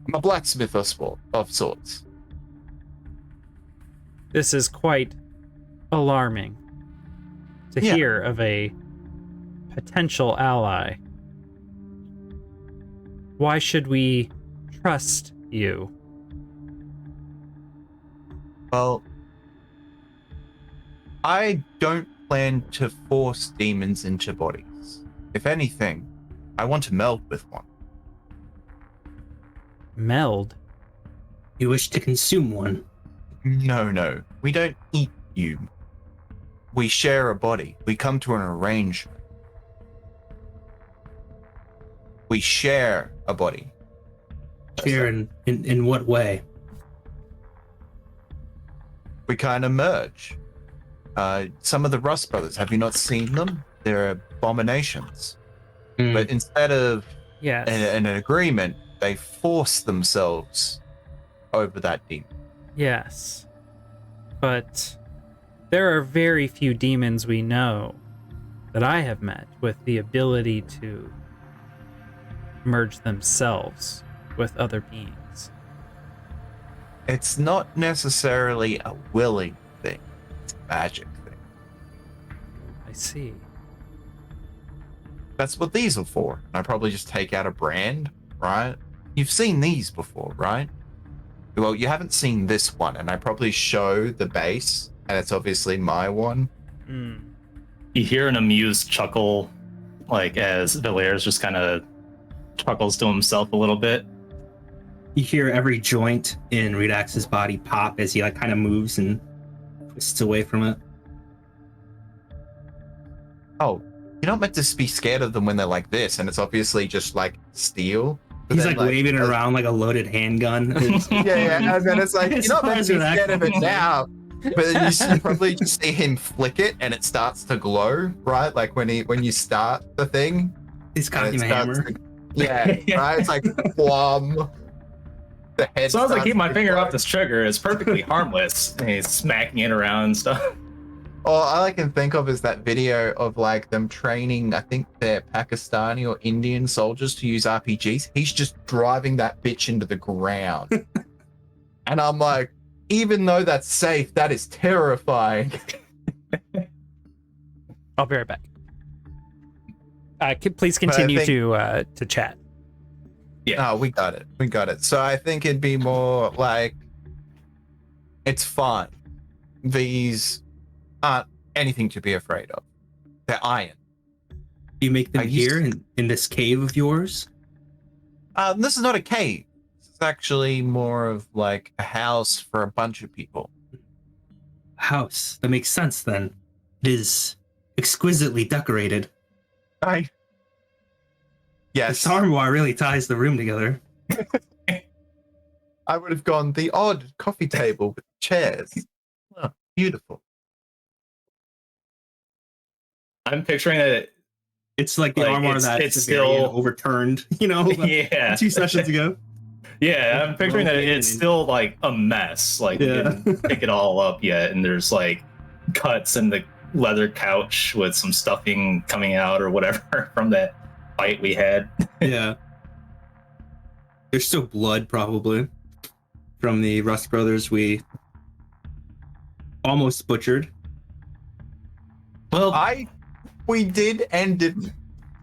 I'm a blacksmith of sorts. This is quite alarming to Yeah. hear of a potential ally. Why should we trust you? Well, I don't plan to force demons into bodies. If anything, I want to meld with one. Meld? You wish to consume one. No. We don't eat you. We share a body. We come to an arrangement. We share a body. Share in what way? We kind of merge. Some of the Rust Brothers, have you not seen them? They're abominations. Hmm. But instead of Yes. an agreement, they force themselves over that demon. Yes. But there are very few demons we know that I have met with the ability to merge themselves with other beings. It's not necessarily a willing thing. It's a magic thing. I see. That's what these are for. I probably just take out a brand, right? You've seen these before, right? Well, you haven't seen this one, and I probably show the base, and it's obviously my one. You hear an amused chuckle, like as Valaire's just kind of chuckles to himself a little bit. You hear every joint in Redax's body pop as he like kind of moves and twists away from it. Oh, you're not meant to be scared of them when they're like this, and it's obviously just like steel. But He's then, like waving it around like a loaded handgun. Yeah, and then it's like, you're not meant to be scared of it now. But then you probably just see him flick it and it starts to glow, right? Like when you start the thing. He's and cocking it the starts hammer. yeah, right? It's like plum. The head As long as I starts keep my to finger glow. off this trigger, it's perfectly harmless. And he's smacking it around and stuff. All I can think of is that video of like them training, I think they're Pakistani or Indian soldiers to use RPGs. He's just driving that bitch into the ground. And I'm like, even though that's safe, that is terrifying. I'll be right back. Please continue to chat. Oh, we got it. We got it. So I think it'd be more like, it's fine. These aren't anything to be afraid of. They're iron. You make them I used here in this cave of yours? This is not a cave. This is actually more of like a house for a bunch of people. House. That makes sense then. It is exquisitely decorated. Yes. This armoire really ties the room together. I would have gone the odd coffee table with chairs. Oh, beautiful. I'm picturing that. It's like the Like, armoire it's that still- overturned, you know, like Yeah. 2 sessions ago. Yeah, I'm picturing that it's Broken. still like a mess. Like, we Yeah. didn't pick it all up yet, and there's like cuts in the leather couch with some stuffing coming out or whatever from that fight we had. Yeah. There's still blood, probably, from the Rust Brothers we almost butchered. Well, We did and didn't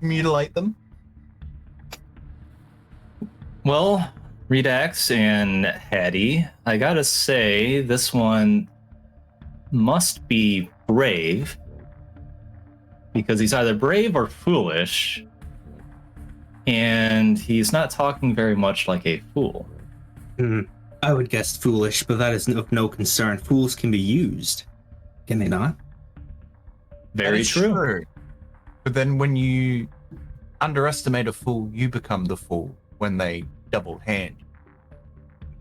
mutilate them. Well, Redax and Hattie, I gotta say, this one must be brave because he's either brave or foolish, and he's not talking very much like a fool. I would guess foolish, but that is of no concern. Fools can be used, can they not? Very That is true. But then when you underestimate a fool, you become the fool when they double hand.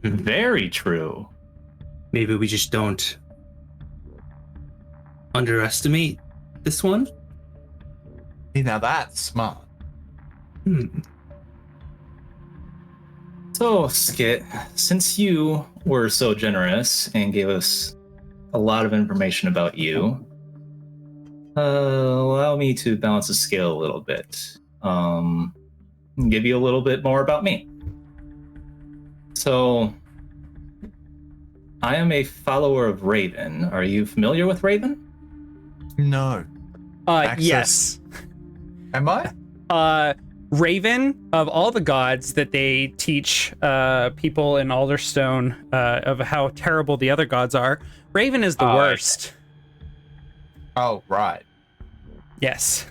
Very true. Maybe we just don't underestimate this one. See, now that's smart. So, Skit, since you were so generous and gave us a lot of information about you, allow me to balance the scale a little bit. Give you a little bit more about me. So, I am a follower of Raven. Are you familiar with Raven? No. Yes. Am I? Raven, of all the gods that they teach people in Alderstone of how terrible the other gods are, Raven is the worst. Oh, right. Yes.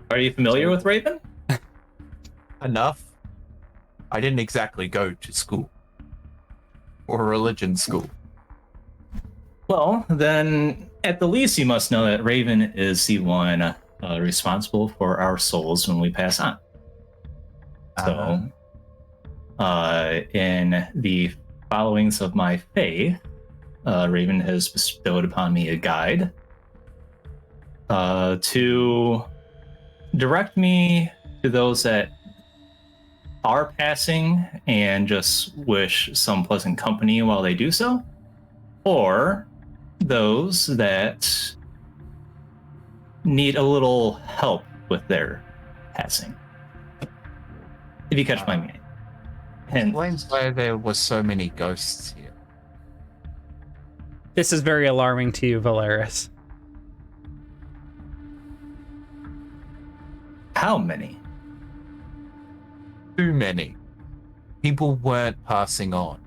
Are you familiar with Raven? Enough. I didn't exactly go to school. Or religion school. Well, then, at the least, you must know that Raven is the one responsible for our souls when we pass on. So, in the followings of my faith, Raven has bestowed upon me a guide to direct me to those that are passing and just wish some pleasant company while they do so, or those that need a little help with their passing. If you catch my meaning. And Explains why there was so many ghosts here. This is very alarming to you, Valeris. how many? Too many. People weren't passing on.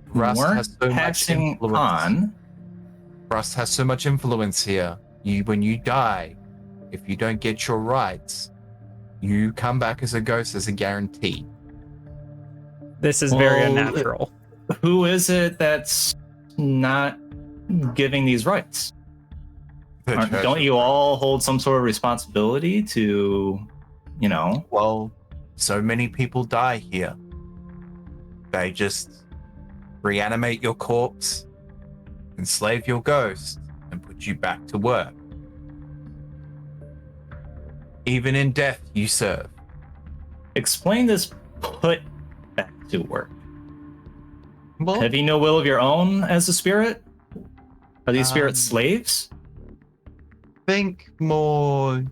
Rust Weren't has so much passing influence. on. Rust has so much influence here. When you die, if you don't get your rights, you come back as a ghost as a guarantee. This is very Well, unnatural. Who is it that's not giving these rights? Don't you all hold some sort of responsibility to, you know? Well, so many people die here. They just reanimate your corpse, enslave your ghost, and put you back to work. Even in death, you serve. Explain this put back to work. Well, Have you no will of your own as a spirit? Are these spirits slaves? think more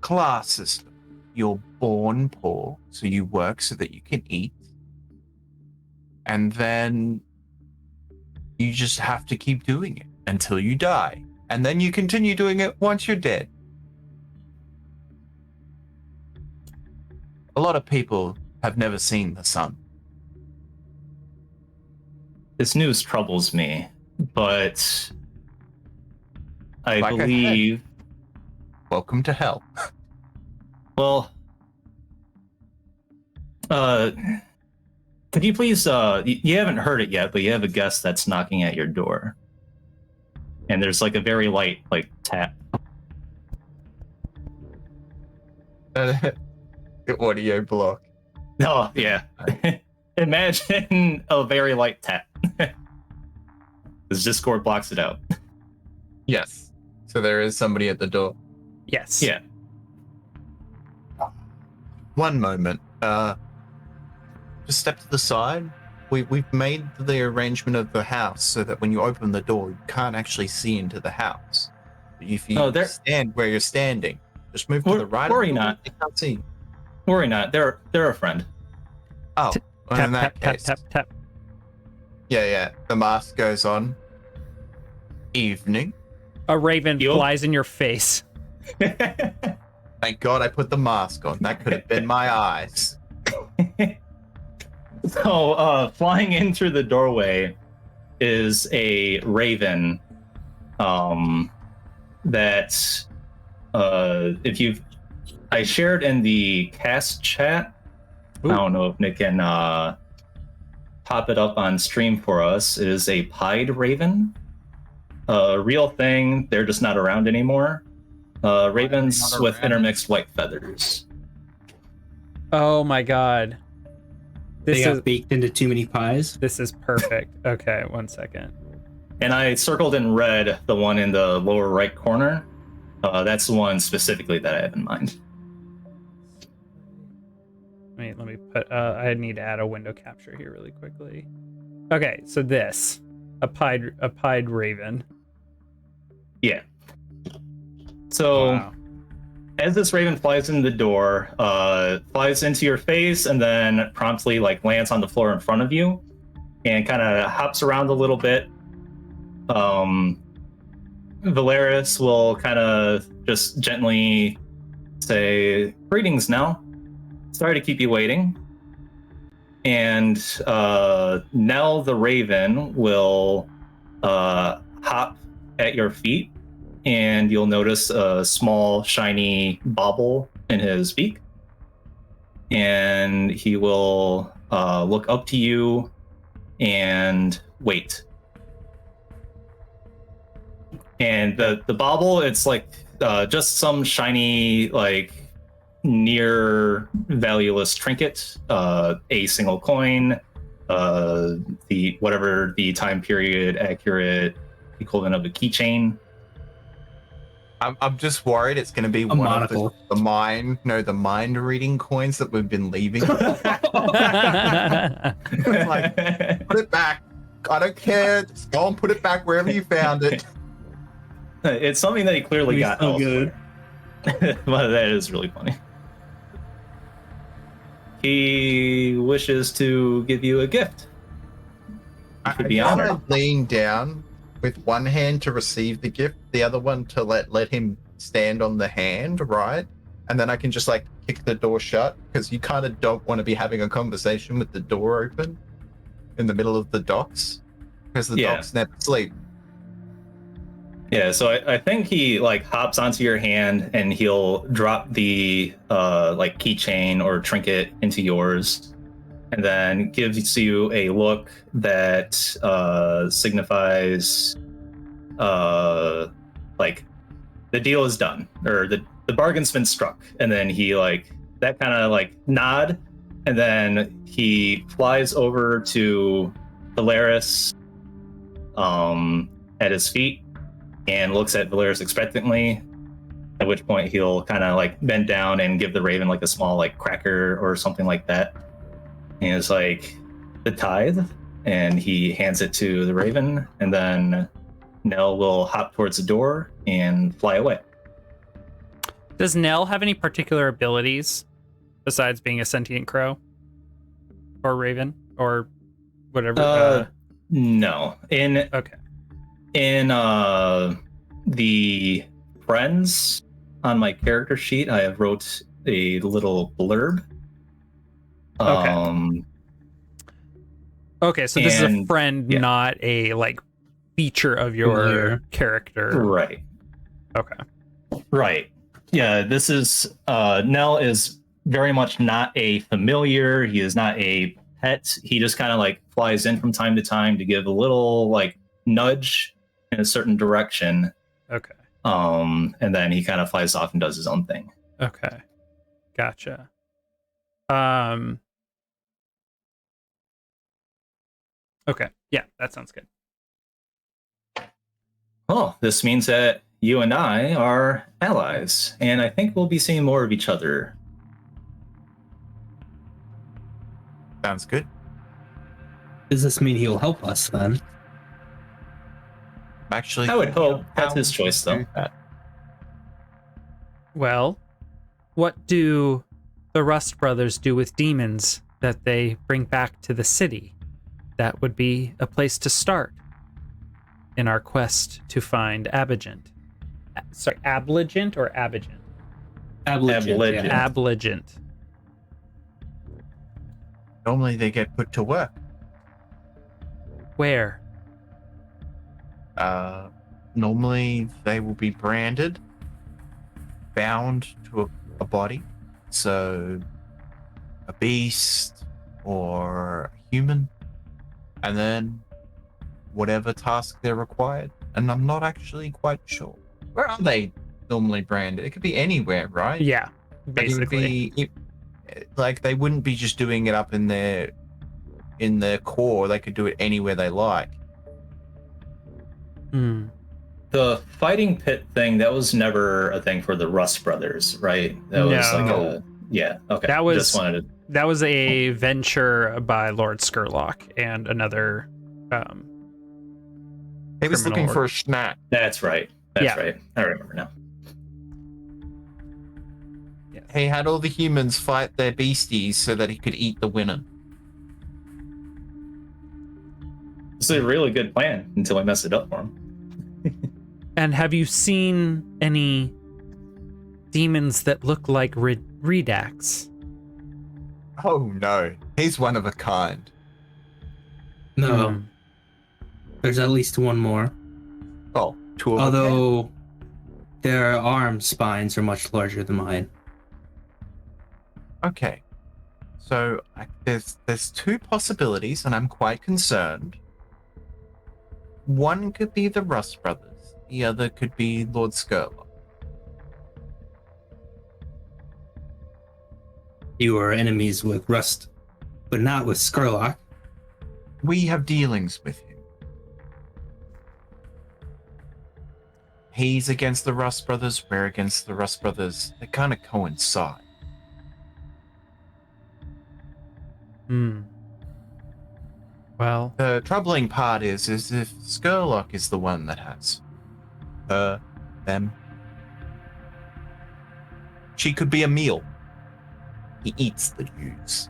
class system. You're born poor, so you work so that you can eat. And then you just have to keep doing it until you die. And then you continue doing it once you're dead. A lot of people have never seen the sun. This news troubles me, but I Like I said. believe. Welcome to hell. Well, could you please? You haven't heard it yet, but you have a guest that's knocking at your door, and there's like a very light, like tap. Audio block. Oh yeah. Imagine a very light tap. This Discord blocks it out. Yes. So there is somebody at the door. Yes. Yeah. One moment. Just step to the side. We've made the arrangement of the house so that when you open the door, you can't actually see into the house. If you stand where you're standing, just move to the right. Worry not. You can't see. Worry not. They're a friend. Oh, well, Tap, in that tap, case. tap, tap, tap. Yeah. The mask goes on. Evening. A raven Yo. flies in your face. Thank God I put the mask on. That could have been my eyes. So, flying in through the doorway is a raven that if you've I shared in the cast chat. Ooh. I don't know if Nick can pop it up on stream for us. It is a pied raven. A real thing. They're just not around anymore. Ravens not with around? intermixed white feathers. Oh my god. They This got is baked into too many pies. this is perfect. Okay, 1 second. And I circled in red the one in the lower right corner. That's the one specifically that I have in mind. Let me put I need to add a window capture here really quickly. Okay, so this a pied raven. Yeah. So Wow. as this raven flies in the door, flies into your face and then promptly like lands on the floor in front of you and kind of hops around a little bit. Valeris will kind of just gently say, "Greetings, Nell. Sorry to keep you waiting." And Nell the raven will hop at your feet, and you'll notice a small shiny bauble in his beak. And he will look up to you and wait. And the bauble, it's like just some shiny, like near valueless trinket, a single coin, the whatever the time period accurate equivalent of a keychain. I'm just worried it's going to be A one monocle. of the mind reading coins that we've been leaving. Like, put it back. I don't care. Just go and put it back wherever you found it. It's something that he clearly He's got so elsewhere. But that is really funny. He wishes to give you a gift. I should be honored. want to lean down with one hand to receive the gift, the other one to let him stand on the hand, right? And then I can just like kick the door shut, because you kind of don't want to be having a conversation with the door open in the middle of the docks, because the docks never sleep. Yeah, so I think he like hops onto your hand and he'll drop the like keychain or trinket into yours, and then gives you a look that signifies like the deal is done, or the bargain's been struck. And then he like that kind of like nod, and then he flies over to Valeris at his feet and looks at Valeris expectantly, at which point he'll kind of like bend down and give the raven like a small like cracker or something like that. And it's like, the tithe, and he hands it to the raven, and then Nell will hop towards the door and fly away. Does Nell have any particular abilities besides being a sentient crow or raven or whatever? No. Okay. In the friends on my character sheet, I have wrote a little blurb. Okay. Okay, so this is a friend, yeah. not a like feature of your Familiar. character. Right. Okay. Right. Yeah, this is Nell is very much not a familiar. He is not a pet. He just kind of like flies in from time to time to give a little like nudge in a certain direction. Okay. And then he kind of flies off and does his own thing. Okay. Gotcha. Okay. Yeah, that sounds good. Oh, this means that you and I are allies, and I think we'll be seeing more of each other. Sounds good. Does this mean he'll help us then? Actually, I would hope. That's how his would choice, you though. do that? Well, what do the Rust brothers do with demons that they bring back to the city? That would be a place to start in our quest to find Abigent. Sorry, Abligent or Abigent? Abligent. Yeah. Abligent. Normally they get put to work. Where? Normally they will be branded, bound to a body. So a beast or a human, and then whatever task they're required. And I'm not actually quite sure. Where are they normally branded? It could be anywhere, right? Yeah, But it would basically. be like they wouldn't be just doing it up in their core. They could do it anywhere they like. Hmm. The fighting pit thing, that was never a thing for the Rust brothers, right? That was like No. a yeah, okay. That was- just wanted to That was a venture by Lord Skurlock and another. He was Criminal looking for a snack. That's right. That's Yeah. right. I remember now. He had all the humans fight their beasties so that he could eat the winner. It's a really good plan until I messed it up for him. And have you seen any demons that look like Redax? Oh no, he's one of a kind. No, Hmm. there's at least one more. Oh, two of a Although their arm spines are much larger than mine. kind. Okay, so there's two possibilities, and I'm quite concerned. One could be the Rust brothers. The other could be Lord Skurlock. You are enemies with Rust, but not with Skurlock. We have dealings with him. He's against the Rust brothers. We're against the Rust brothers. They kind of coincide. Hmm. Well, The troubling part is if Skurlock is the one that has her, them. She could be a meal. He eats the Jews.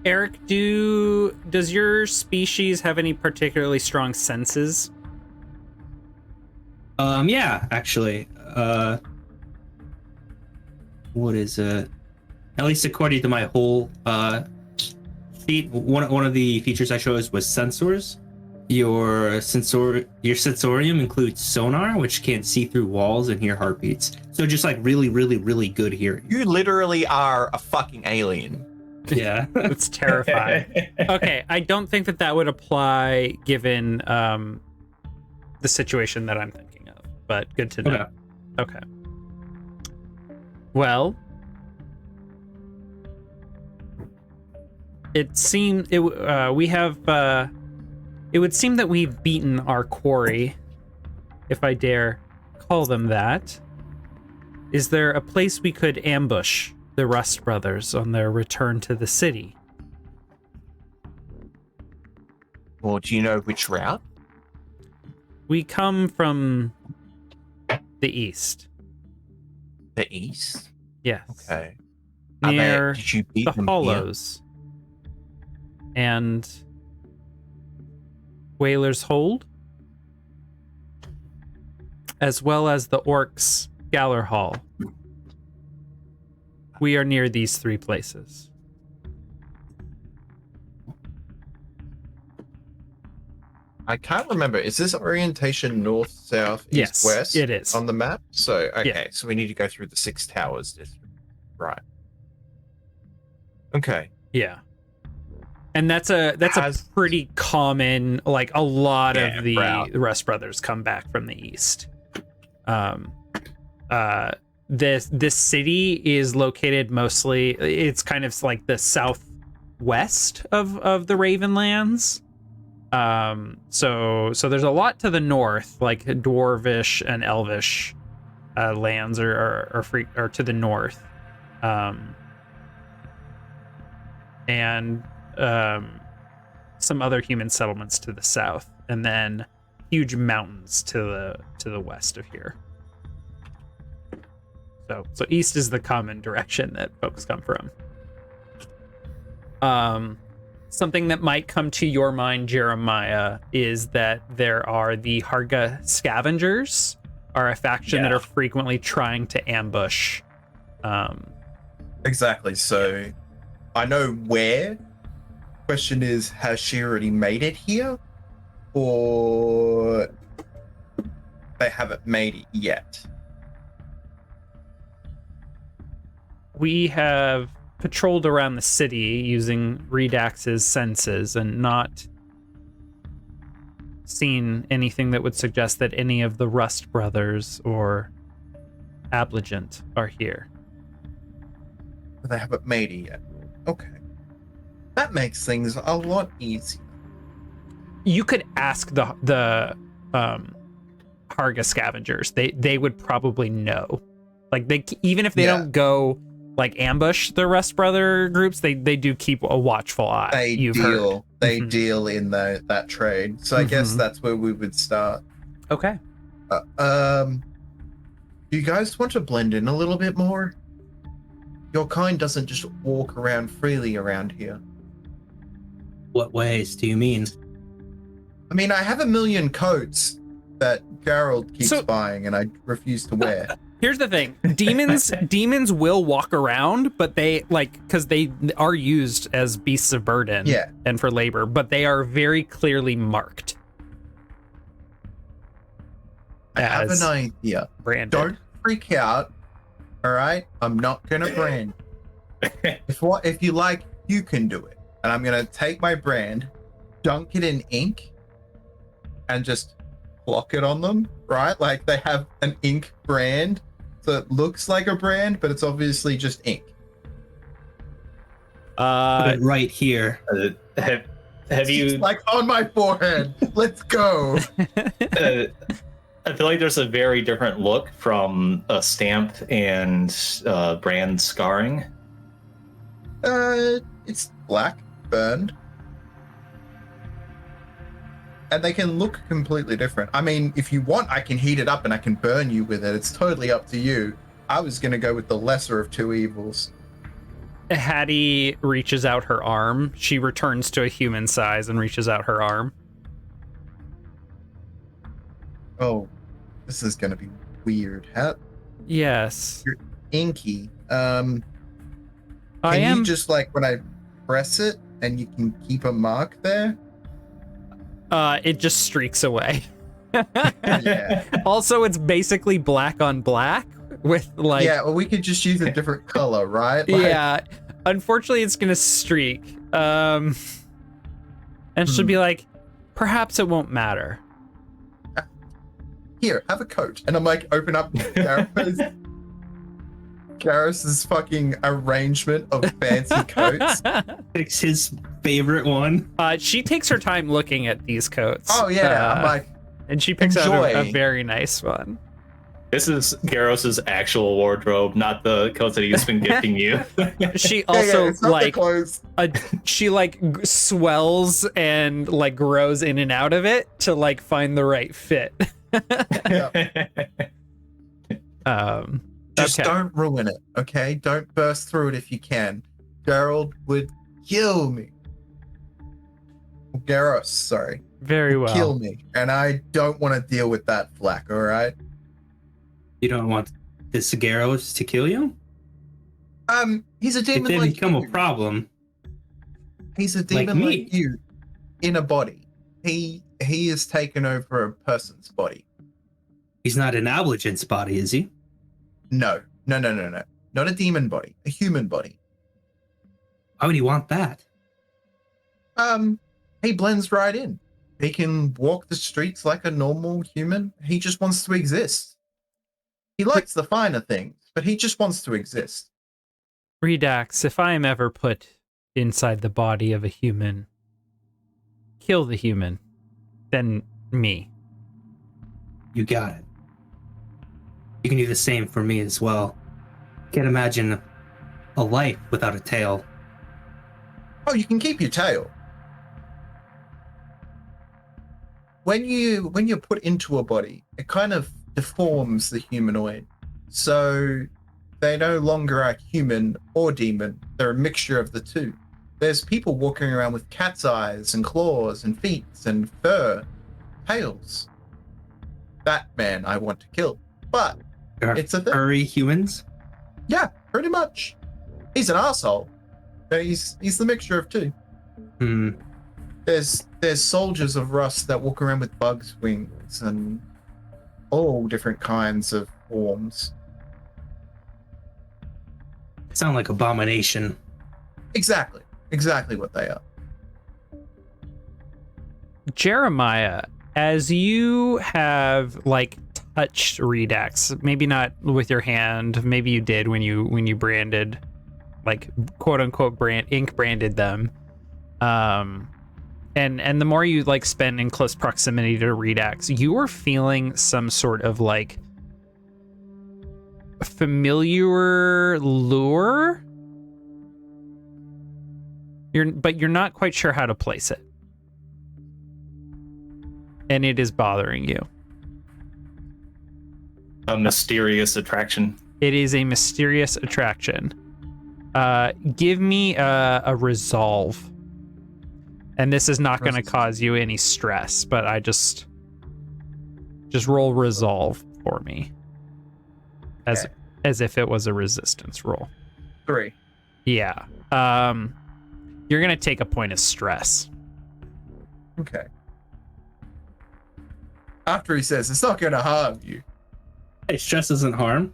Eric, does your species have any particularly strong senses? Yeah, actually. What is it? At least according to my whole sheet, one of the features I chose was sensors. Your sensorium includes sonar, which can see through walls and hear heartbeats. So just like really, really, really good hearing. You literally are a fucking alien. Yeah. It's terrifying. Okay, I don't think that would apply given the situation that I'm thinking of, but good to know. Okay. Well, it seems we have. It would seem that we've beaten our quarry, if I dare call them that. Is there a place we could ambush the Rust brothers on their return to the city? Or do you know which route? We come from the east. The east? Yes. Okay. Near Did you beat the them here? Hollows. And Whaler's Hold, as well as the Orcs' Galler Hall. We are near these three places. I can't remember. Is this orientation north, south, east, Yes, west? it is. On the map? So, okay. Yeah. So we need to go through the Six Towers district. Right. Okay. Yeah. And that's a pretty common, like a lot of the route. Rust brothers come back from the east. This city is located mostly, it's kind of like the southwest of the Ravenlands. So there's a lot to the north, like dwarvish and elvish lands are to the north. And some other human settlements to the south, and then huge mountains to the west of here. So east is the common direction that folks come from. Something that might come to your mind, Jeremiah, is that there are the Harga Scavengers, are a faction that are frequently trying to ambush. Exactly. So I know where. Question is, has she already made it here? Or they haven't made it yet? We have patrolled around the city using Redax's senses and not seen anything that would suggest that any of the Rust brothers or Abligent are here. But they haven't made it yet. Okay. That makes things a lot easier. You could ask the Harga scavengers. They would probably know. Like they, even if they don't go like ambush the Rust brother groups, they do keep a watchful eye. They deal in that trade. So I guess that's where we would start. Okay. Do you guys want to blend in a little bit more? Your kind doesn't just walk around freely around here. What ways do you mean? I mean, I have a million coats that Gerald keeps buying and I refuse to wear. Here's the thing. Demons will walk around, but they because they are used as beasts of burden and for labor, but they are very clearly marked. I have an idea. Branded. Don't freak out. All right? I'm not going to brand. If you like, you can do it. And I'm going to take my brand, dunk it in ink, and just block it on them, right? Like they have an ink brand, so it looks like a brand, but it's obviously just ink. Put it right here. Have you It's like on my forehead? Let's go. I feel like there's a very different look from a stamp and brand scarring. It's black, burned. And they can look completely different. I mean, if you want, I can heat it up and I can burn you with it. It's totally up to you. I was going to go with the lesser of two evils. Hattie reaches out her arm. She returns to a human size and reaches out her arm. Oh, this is going to be weird. Yes. You're inky. I Can am you just like when I press it and you can keep a mark there? it just streaks away. Yeah. Also, it's basically black on black with like Yeah, well, we could just use a different color, right? Like, yeah. Unfortunately, it's gonna streak. And she'll be like, perhaps it won't matter. Here, have a coat. And I'm like, open up Garrus's fucking arrangement of fancy coats. It's his favorite one. She takes her time looking at these coats. Oh yeah, I'm like, and she picks out a enjoy. very nice one. This is Garros's actual wardrobe, not the coats that he's been gifting you. She also it's not the like clothes. she like swells and like grows in and out of it to like find the right fit. Just okay. don't ruin it, okay? Don't burst through it if you can. Gerald would kill me. Garrus, sorry. Very well. Kill me. And I don't want to deal with that flack, all right? You don't want the Cigaros to kill you? He's a If demon they like become you. a problem, He's a demon me. like you in a body. He has taken over a person's body. he's not an Abligent's body, is he? No. Not a demon body. A human body. Why would he want that? He blends right in. He can walk the streets like a normal human. He just wants to exist. He likes the finer things, but he just wants to exist. Redax, if I am ever put inside the body of a human, kill the human, then me. You got it. You can do the same for me as well. Can't imagine a life without a tail. Oh, you can keep your tail. When you're put into a body, it kind of deforms the humanoid. So they no longer are human or demon. They're a mixture of the two. There's people walking around with cat's eyes and claws and feet and fur, tails. That man I want to kill. But Are it's a thing. furry humans? Yeah, pretty much. He's an asshole. He's the mixture of two. Hmm. There's soldiers of Rust that walk around with bugs' wings and all different kinds of forms. Sound like abomination. Exactly what they are. Jeremiah, as you have like touched Redux, maybe not with your hand, maybe you did when you branded, like quote unquote ink branded them. And the more you like spend in close proximity to Redux, you are feeling some sort of like familiar lure. But you're not quite sure how to place it. And it is bothering you. A mysterious attraction. It is a mysterious attraction. Give me a resolve. And this is not going to cause you any stress, but I just roll resolve for me. As if it was a resistance roll. 3. Yeah. You're going to take a point of stress. Okay. After he says, it's not going to harm you. Hey, stress doesn't harm.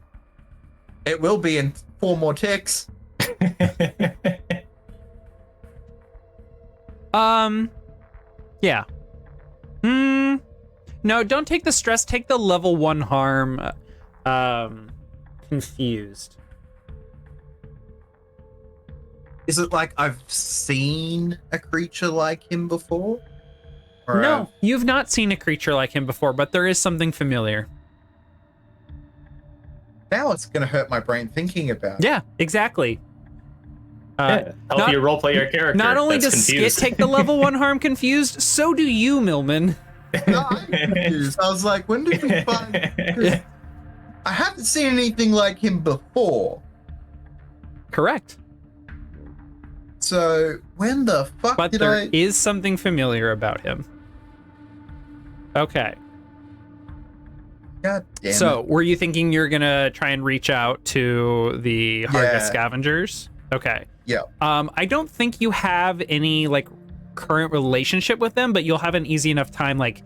It will be in 4 more ticks. Yeah. No, don't take the stress. Take the level 1 harm. Confused. Is it like I've seen a creature like him before? Or No, you've not seen a creature like him before, but there is something familiar. Now it's going to hurt my brain thinking about it. Yeah, exactly. Help not- you roleplay your character. Not only that's does Skit confused. take the level 1 harm confused, so do you, Millman. No, I'm confused. I was like, when did we find... 'cause I haven't seen anything like him before. Correct. So when the fuck But did there is something familiar about him. Okay. God damn So, it. were you thinking you're gonna try and reach out to the Harga Yeah. scavengers? Okay. Yeah. I don't think you have any like current relationship with them, but you'll have an easy enough time like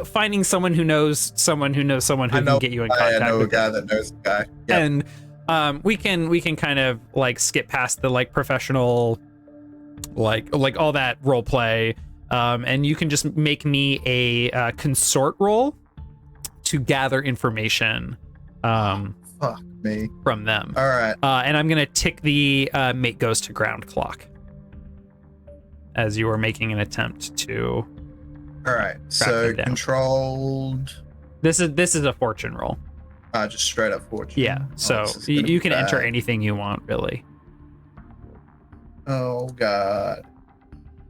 finding someone who knows someone who knows someone who I can know, get you in I contact know a with them. guy that knows a guy. Yeah. And we can kind of like skip past the like professional like all that role play, and you can just make me a consort roll to gather information Fuck me. from them. All right. And I'm gonna tick the mate goes to ground clock as you are making an attempt to. All right. So them down. controlled. This is a fortune roll. Just straight up fortune. Yeah, Oh, so this is gonna you be can enter bad. anything you want, really. Oh god.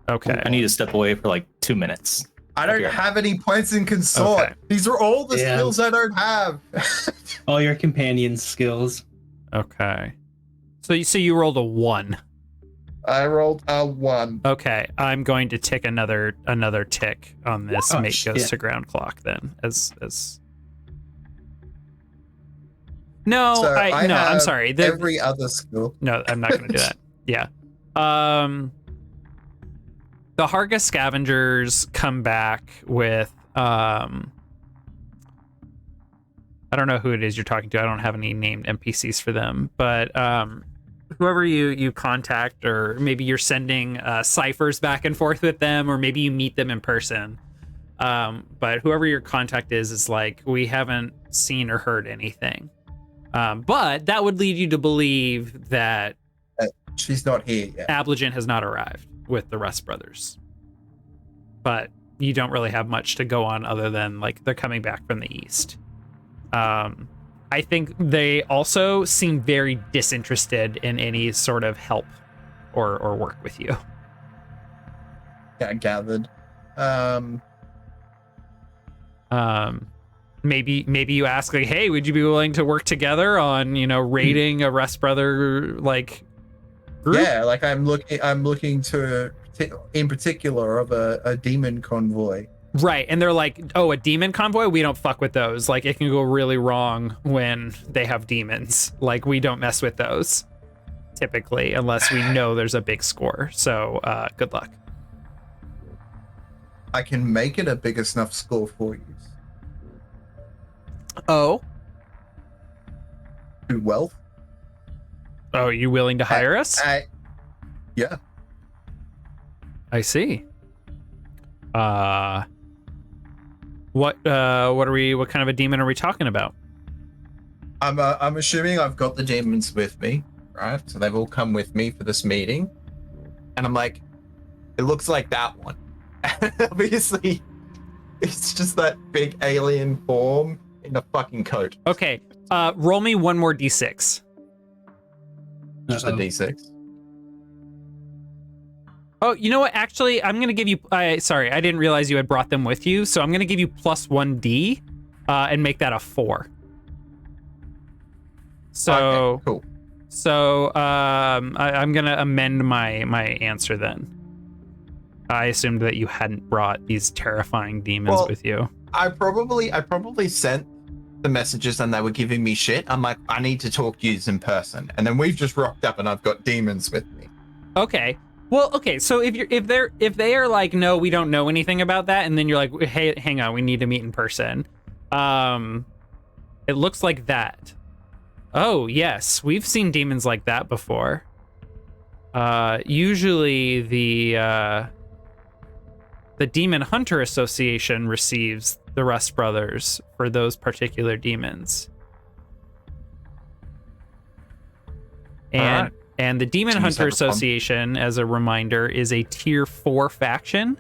Okay. I need to step away for like 2 minutes. I don't Okay. have any points in consort. Okay. These are all the Yeah. skills I don't have. All your companion skills. Okay. So you rolled a 1. I rolled a 1. Okay, I'm going to tick another tick on this Oh, mate goes shit. to ground clock then. As No, So I I'm have sorry. Every other skill. No, I'm not going to do that. Yeah. The Harga scavengers come back with I don't know who it is you're talking to. I don't have any named NPCs for them, but whoever you contact, or maybe you're sending ciphers back and forth with them, or maybe you meet them in person. But whoever your contact is like, we haven't seen or heard anything. But that would lead you to believe that She's not here yet. Abligent has not arrived with the Rust brothers. But you don't really have much to go on other than like they're coming back from the east. I think they also seem very disinterested in any sort of help or work with you. Yeah, gathered. Maybe you ask like, hey, would you be willing to work together on, raiding a Rust brother like group? Yeah, like I'm looking to, in particular, of a demon convoy. Right, and they're like, oh, a demon convoy? We don't fuck with those. Like, it can go really wrong when they have demons. Like, we don't mess with those. typically, unless we know there's a big score. So good luck. I can make it a big enough score for you. Oh. 2 wealth. Oh, are you willing to hire us? Yeah. I see. What kind of a demon are we talking about? I'm assuming I've got the demons with me, right? So they've all come with me for this meeting. And I'm like, it looks like that one. Obviously, it's just that big alien form in a fucking coat. Okay. Roll me one more d6. Just a D6. Oh, you know what? Actually, I'm gonna give you. Sorry, I didn't realize you had brought them with you. So I'm gonna give you plus 1d, and make that a 4. So Okay, cool. So I'm gonna amend my answer then. I assumed that you hadn't brought these terrifying demons with you. I probably sent the messages and they were giving me shit. I'm like, I need to talk to you in person. And then we've just rocked up and I've got demons with me. Okay. Well, okay. So if they are like, no, we don't know anything about that, and then you're like, hey, hang on, we need to meet in person. It looks like that. Oh yes, we've seen demons like that before. Usually the Demon Hunter Association receives the Rust Brothers for those particular demons. And and the Demon Hunter Association, as a reminder, is a tier 4 faction.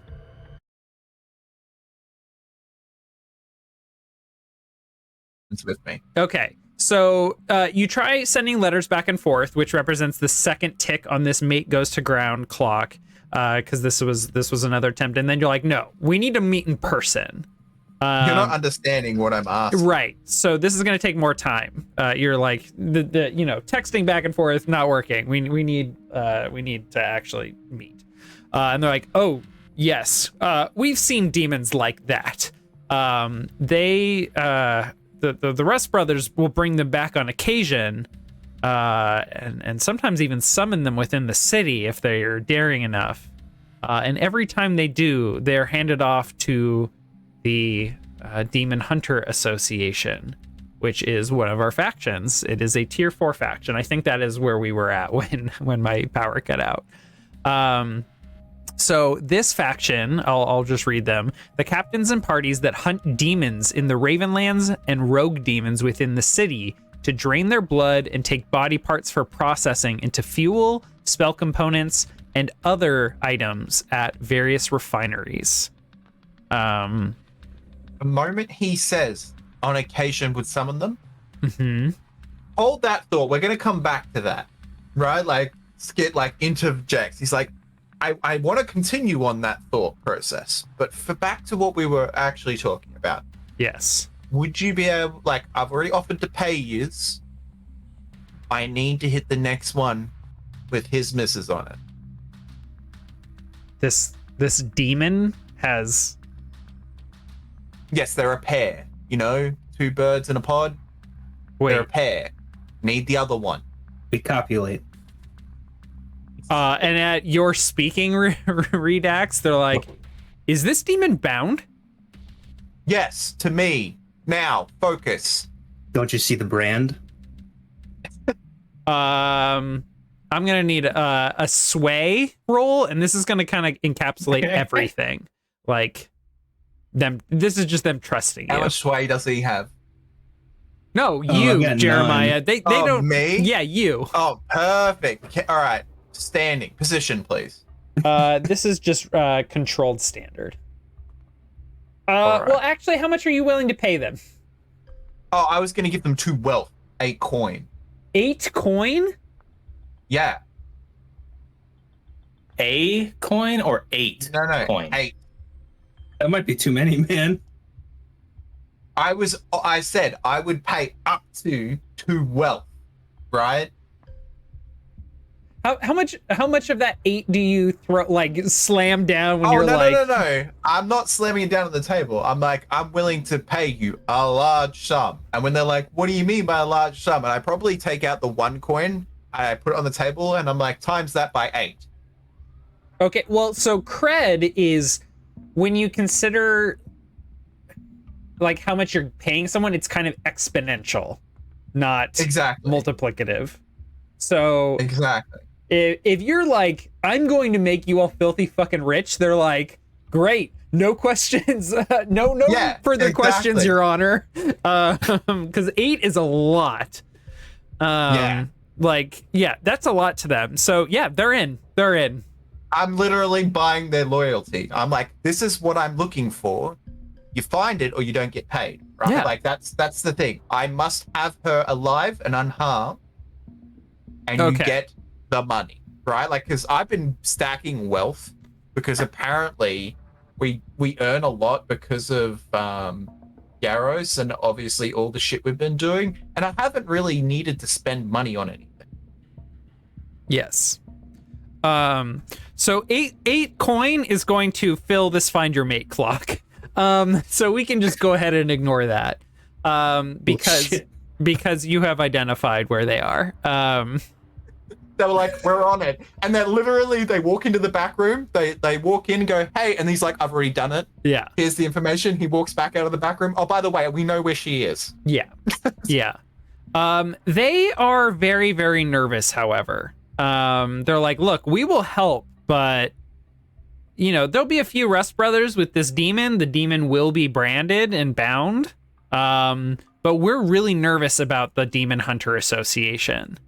It's with me. Okay. So you try sending letters back and forth, which represents the second tick on this mate goes to ground clock, because this was another attempt, and then you're like, no, we need to meet in person. You're not understanding what I'm asking. Right. So this is going to take more time. You're like the texting back and forth not working. We need to actually meet. And they're like, oh yes, we've seen demons like that. The Rust Brothers will bring them back on occasion, and sometimes even summon them within the city if they are daring enough. And every time they do, they're handed off to the Demon Hunter Association, which is one of our factions. It is a tier 4 faction. I think that is where we were at when my power cut out. So this faction, I'll just read them. The captains and parties that hunt demons in the Ravenlands and rogue demons within the city to drain their blood and take body parts for processing into fuel, spell components, and other items at various refineries. The moment he says on occasion would summon them, hold that thought. We're going to come back to that, right? Like, Skit interjects. He's like, I want to continue on that thought process, but for back to what we were actually talking about. Yes. Would you be able, I've already offered to pay yous. I need to hit the next one with his misses on it. This demon has... Yes, they're a pair. 2 birds in a pod. Wait. They're a pair. Need the other one. We copulate. And at your speaking redax, they're like, is this demon bound? Yes, to me. Now, focus. Don't you see the brand? I'm gonna need a sway roll, and this is gonna kind of encapsulate everything. Like them. This is just them trusting you. How much sway does he have? No, you, Jeremiah. None. They Oh, don't. me? Yeah, you. Oh, perfect. Okay, all right. Standing position, please. This is just controlled standard. All right. Well, actually, how much are you willing to pay them? Oh, I was going to give them 2 wealth, 8 coin. 8 coin? Yeah. A coin or 8 No, coin? 8. That might be too many, man. I said I would pay up to 2 wealth, right? How much of that 8 do you slam down when you're No. I'm not slamming it down on the table. I'm like, I'm willing to pay you a large sum. And when they're like, what do you mean by a large sum? And I probably take out the 1 coin I put it on the table and I'm like, times that by 8. Okay, well, so cred is when you consider like how much you're paying someone, it's kind of exponential, not Exactly. multiplicative. So Exactly. if you're like, I'm going to make you all filthy fucking rich, they're like, great, no questions, no Yeah, further questions, exactly. Your Honor, because 8 is a lot. Yeah. Like, yeah, that's a lot to them. So yeah, they're in. I'm literally buying their loyalty. I'm like, this is what I'm looking for. You find it or you don't get paid, right? Yeah. Like that's the thing. I must have her alive and unharmed, and Okay. you get the money, right? Like, because I've been stacking wealth because apparently we earn a lot because of Garros and obviously all the shit we've been doing, and I haven't really needed to spend money on anything. Yes. So eight coin is going to fill this find your mate clock. So we can just go ahead and ignore that. Because you have identified where they are. They were like, we're on it. And then literally they walk into the back room, they walk in and go, hey, and he's like, I've already done it. Yeah. Here's the information. He walks back out of the back room. Oh, by the way, we know where she is. Yeah. Yeah. They are very, very nervous, however. They're like, look, we will help, but there'll be a few Rust Brothers with this demon. The demon will be branded and bound. But we're really nervous about the Demon Hunter Association.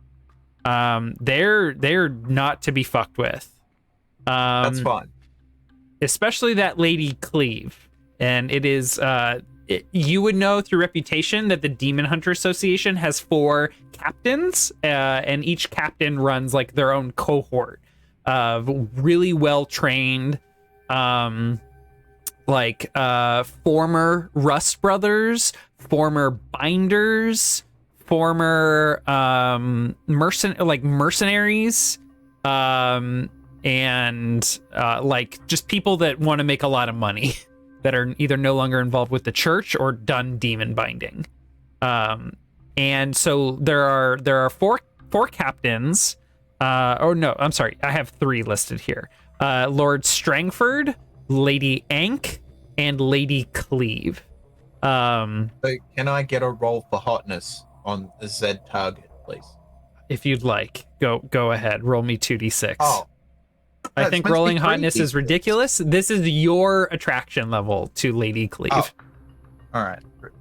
They're not to be fucked with. That's fine. Especially that Lady Cleave. And it is you would know through reputation that the Demon Hunter Association has 4 captains, and each captain runs like their own cohort of really well trained former Rust Brothers, former binders, former mercenaries, and just people that want to make a lot of money that are either no longer involved with the church or done demon binding. And so there are four captains. Oh no, I'm sorry. I have 3 listed here. Lord Strangford, Lady Ank, and Lady Cleave. So can I get a roll for hotness on the Z target, please? If you'd like, go ahead. Roll me 2d6. Oh. I No, think it's meant to be rolling hotness is 3d6. ridiculous. This is your attraction level to Lady Cleave. Oh. All right.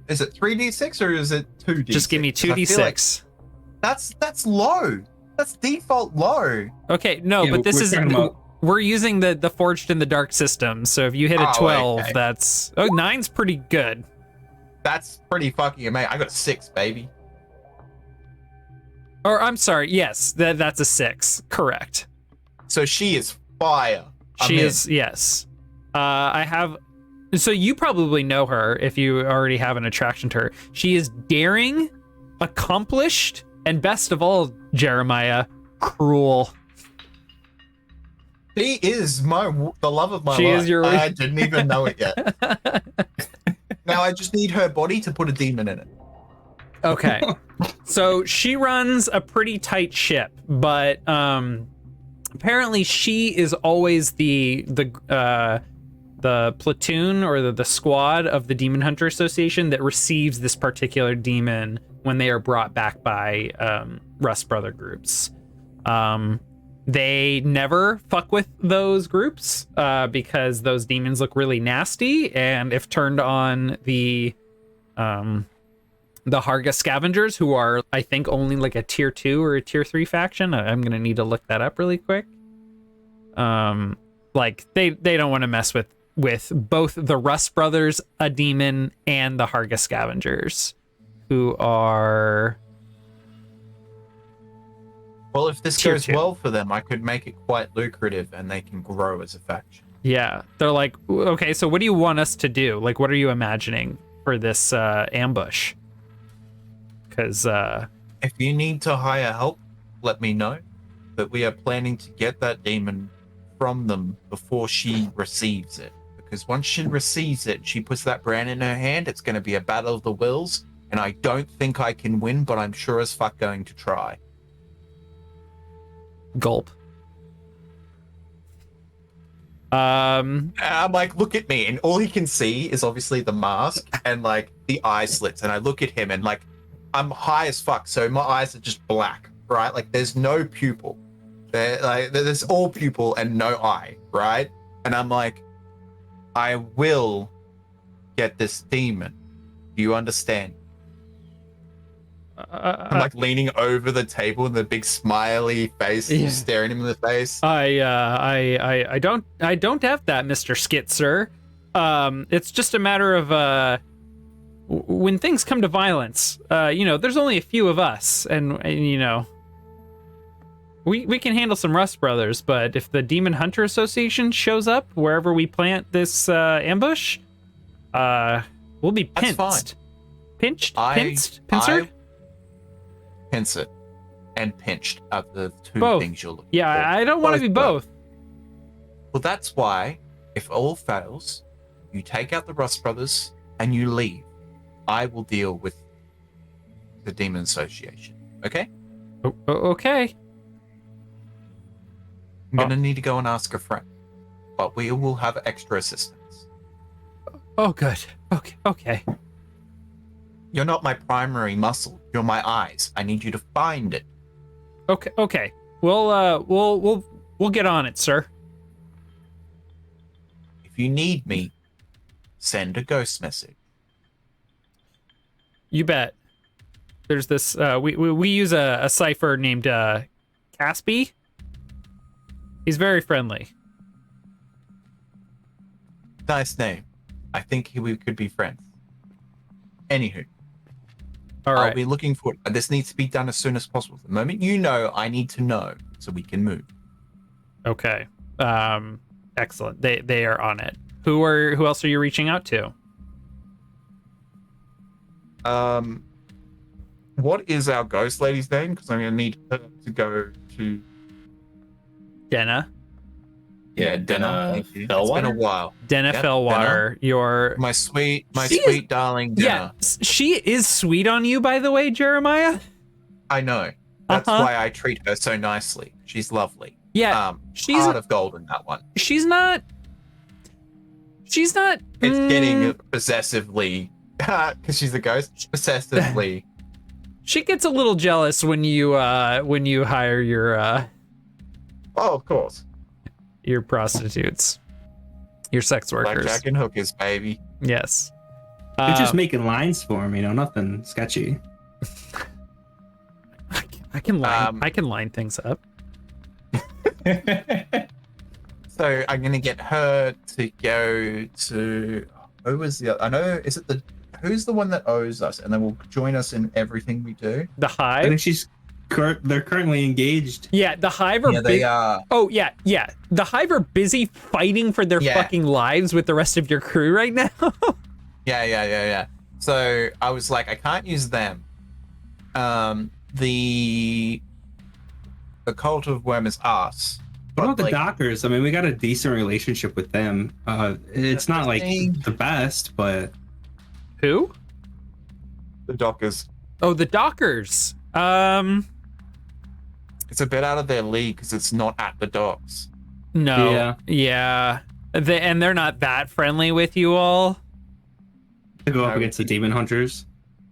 Is it 3d6 or is it 2d6? Just give me 2d6. 2d6. That's low. That's default low. Okay, no, Yeah, but this we're is talking about- we're using the Forged in the Dark system. So if you hit a Oh, 12, okay. that's 9's pretty good. That's pretty fucking amazing. I got a 6, baby. Or I'm sorry, yes, that's a 6. Correct. So she is fire. She is, yes. I have. So you probably know her if you already have an attraction to her. She is daring, accomplished, and best of all, Jeremiah, cruel. She is the love of my She life. is your- I didn't even know it yet. Now I just need her body to put a demon in it. Okay. So she runs a pretty tight ship, but apparently she is always the platoon or the squad of the Demon Hunter Association that receives this particular demon when they are brought back by Rust Brother groups. They never fuck with those groups because those demons look really nasty, and if turned on the Harga Scavengers, who are, I think, only like a tier 2 or a tier 3 faction. I'm gonna need to look that up really quick. They don't want to mess with both the Rust Brothers, a demon, and the Harga Scavengers, who are. Well, if this Tier goes 2. well for them, I could make it quite lucrative and they can grow as a faction. Yeah, they're like, okay, so what do you want us to do? Like, what are you imagining for this ambush? Because If you need to hire help, let me know. But we are planning to get that demon from them before she receives it. Because once she receives it, she puts that brand in her hand, it's going to be a battle of the wills. And I don't think I can win, but I'm sure as fuck going to try. Gulp. I'm like, look at me, and all he can see is obviously the mask and like the eye slits. And I look at him, and like, I'm high as fuck, so my eyes are just black, right? Like, there's no pupil. There's all pupil and no eye, right? And I'm like, I will get this demon. Do you understand? I'm like leaning over the table and the big smiley face, just staring him in the face. I don't have that, Mr. Skitzer. It's just a matter of when things come to violence, there's only a few of us, and we can handle some Rust Brothers, but if the Demon Hunter Association shows up wherever we plant this ambush, we'll be pinced. That's fine. Pincered? Pincered and pinched are the two things you're looking for. Yeah, I don't want to be both. Well, that's why, if all fails, you take out the Rust Brothers and you leave. I will deal with the Demon Association. Okay? Okay. I'm gonna need to go and ask a friend, but we will have extra assistance. Oh, good. Okay. You're not my primary muscle. You're my eyes. I need you to find it. Okay. We'll get on it, sir. If you need me, send a ghost message. You bet. There's this. We use a cipher named Caspy. He's very friendly. Nice name. I think we could be friends. Anywho. All right. I'll be looking for it. This needs to be done as soon as possible. The moment you know, I need to know so we can move. Okay. Excellent. They are on it. Who else are you reaching out to? What is our ghost lady's name? Because I'm gonna need her to go to Denna. Yeah, Denna It's been a Fellwater. while. Denna Yep, Fellwater. Your My sweet She darling Denna. yeah. She is sweet on you, by the way, Jeremiah. I know. That's Uh-huh. why I treat her so nicely. She's lovely. Yeah. she's Heart of gold in that one. she's not. It's getting possessively because she's a ghost. Possessively. She gets a little jealous when you hire your Oh, of course. prostitutes, your sex workers. Blackjack and hookers, baby. Yes. You're just making lines for him, nothing sketchy. I can line things up. So I'm gonna get her to go to who was the other? I know who's the one that owes us and then will join us in everything we do. The I Hive. think they're currently engaged. Yeah, the Hive are Yeah, big. they are. Oh yeah. The Hive are busy fighting for their fucking lives with the rest of your crew right now. Yeah. So I was like, I can't use them. The cult of worm is us. What about the like, Dockers? I mean, we got a decent relationship with them. It's not like the best, but Who? the Dockers. Oh, the Dockers. It's a bit out of their league because it's not at the docks. No. Yeah. They're not that friendly with you all. to go up against the demon hunters.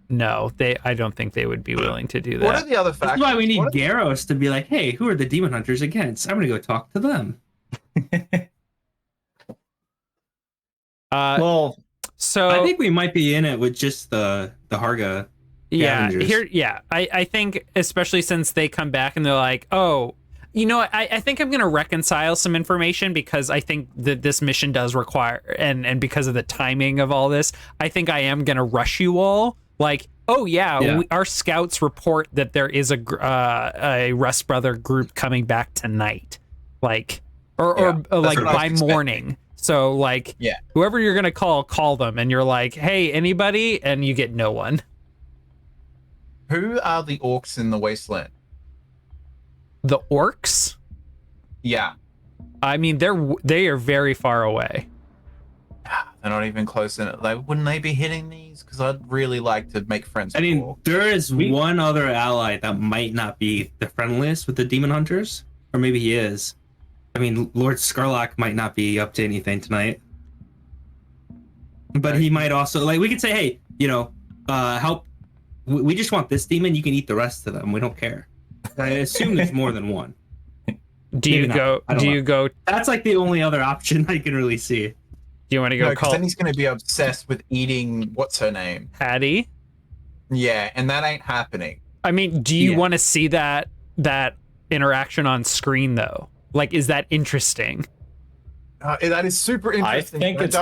No, I don't think they would be willing to do that. What are the other That's factors? why we need Garros to be like, hey, who are the demon hunters against? I'm gonna go talk to them. So I think we might be in it with just the Harga. Yeah, I think especially since they come back and they're like, oh, I think I'm gonna reconcile some information because I think that this mission does require, and because of the timing of all this, I think I am gonna rush you all. Like, oh yeah. Our scouts report that there is a Rust Brother group coming back tonight, like, or like by morning. So like, whoever you're gonna call them, and you're like, hey, anybody, and you get no one. Who are the orcs in the wasteland? The orcs? Yeah. I mean, they are very far away. They're not even close in it. Like, wouldn't they be hitting these? Because I'd really like to make friends with orcs. There is one other ally that might not be the friendliest with the demon hunters. or maybe he is. I mean, Lord Skurlock might not be up to anything tonight, but he might also like. We could say, hey, help. We just want this demon. You can eat the rest of them. We don't care. I assume there's more than one. Do you go? Do you go? That's like the only other option I can really see. Do you want to go? No, because then he's going to be obsessed with eating. What's her name? Hattie. Yeah, and that ain't happening. I mean, do you want to see that interaction on screen though? Like, is that interesting? That is super interesting. I think it's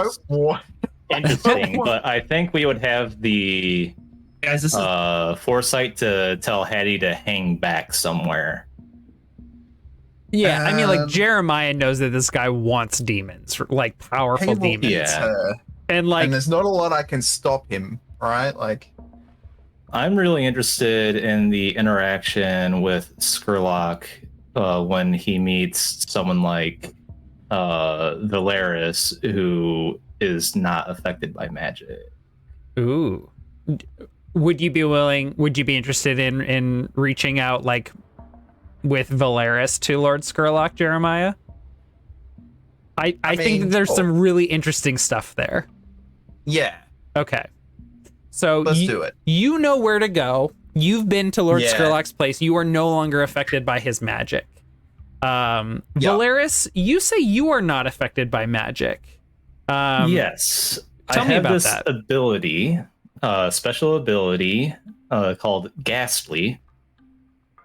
interesting, but I think we would have the foresight to tell Hattie to hang back somewhere. Yeah, I mean, like Jeremiah knows that this guy wants demons, like powerful demons. Yeah, and there's not a lot I can stop him, right? Like, I'm really interested in the interaction with Skurlock when he meets someone like Valeris, who is not affected by magic. Ooh, would you be interested in reaching out like with Valeris to Lord Skurlock, Jeremiah? I think there's some really interesting stuff there. Yeah. Okay. So let's do it. You know where to go. You've been to Lord Skurlock's place. You are no longer affected by his magic. Valeris, you say you are not affected by magic. Yes. Tell me about this that. ability, special ability called Ghastly.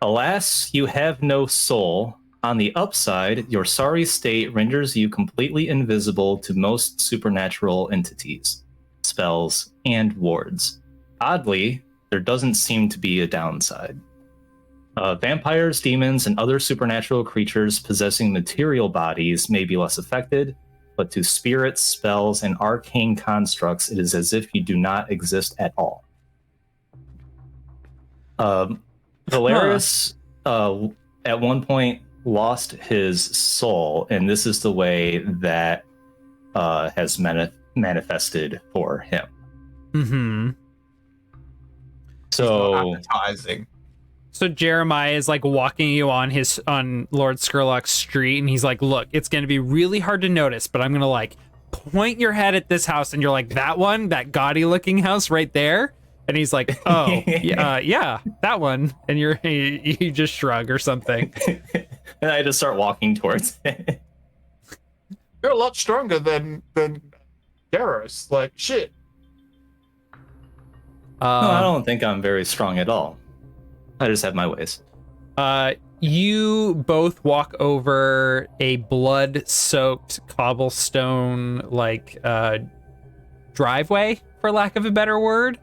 Alas, you have no soul. On the upside, your sorry state renders you completely invisible to most supernatural entities, spells, and wards. Oddly, there doesn't seem to be a downside. Vampires, demons, and other supernatural creatures possessing material bodies may be less affected, but to spirits, spells, and arcane constructs, it is as if you do not exist at all. Valeris, at one point, lost his soul, and this is the way that has manifested for him. Mm-hmm. So appetizing. So Jeremiah is like walking you on Lord Skurlock's street, and he's like, "Look, it's going to be really hard to notice, but I'm going to like point your head at this house," and you're like, "That one, that gaudy looking house right there." And he's like, "Oh, yeah, that one." And you just shrug or something. And I just start walking towards it. You're a lot stronger than Garrus. Like, shit. No, I don't think I'm very strong at all. I just have my ways. You both walk over a blood-soaked cobblestone driveway, for lack of a better word.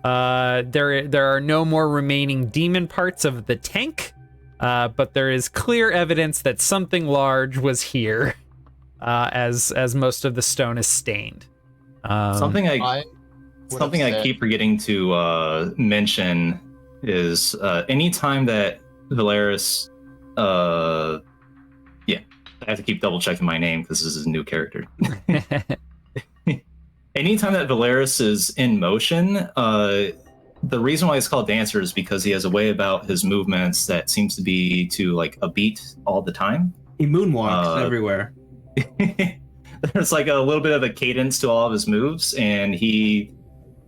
There are no more remaining demon parts of the tank, but there is clear evidence that something large was here, as most of the stone is stained. Something I keep forgetting to mention is anytime that Valeris, I have to keep double checking my name because this is a new character. Anytime that Valeris is in motion, the reason why he's called Dancer is because he has a way about his movements that seems to be to like a beat all the time. He moonwalks everywhere. There's like a little bit of a cadence to all of his moves, and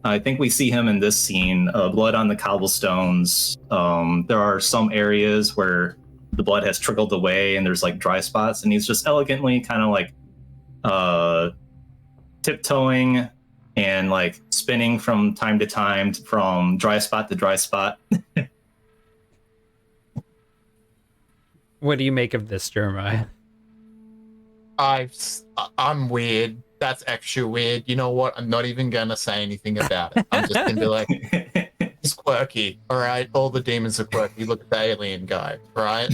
I think we see him in this scene, blood on the cobblestones. There are some areas where the blood has trickled away and there's like dry spots, and he's just elegantly kind of like tiptoeing and like spinning from time to time from dry spot to dry spot. What do you make of this, Jeremiah? I'm weird. That's extra weird. You know what? I'm not even gonna say anything about it. I'm just gonna be like, it's quirky. All right, all the demons are quirky. Look at the alien guy, right?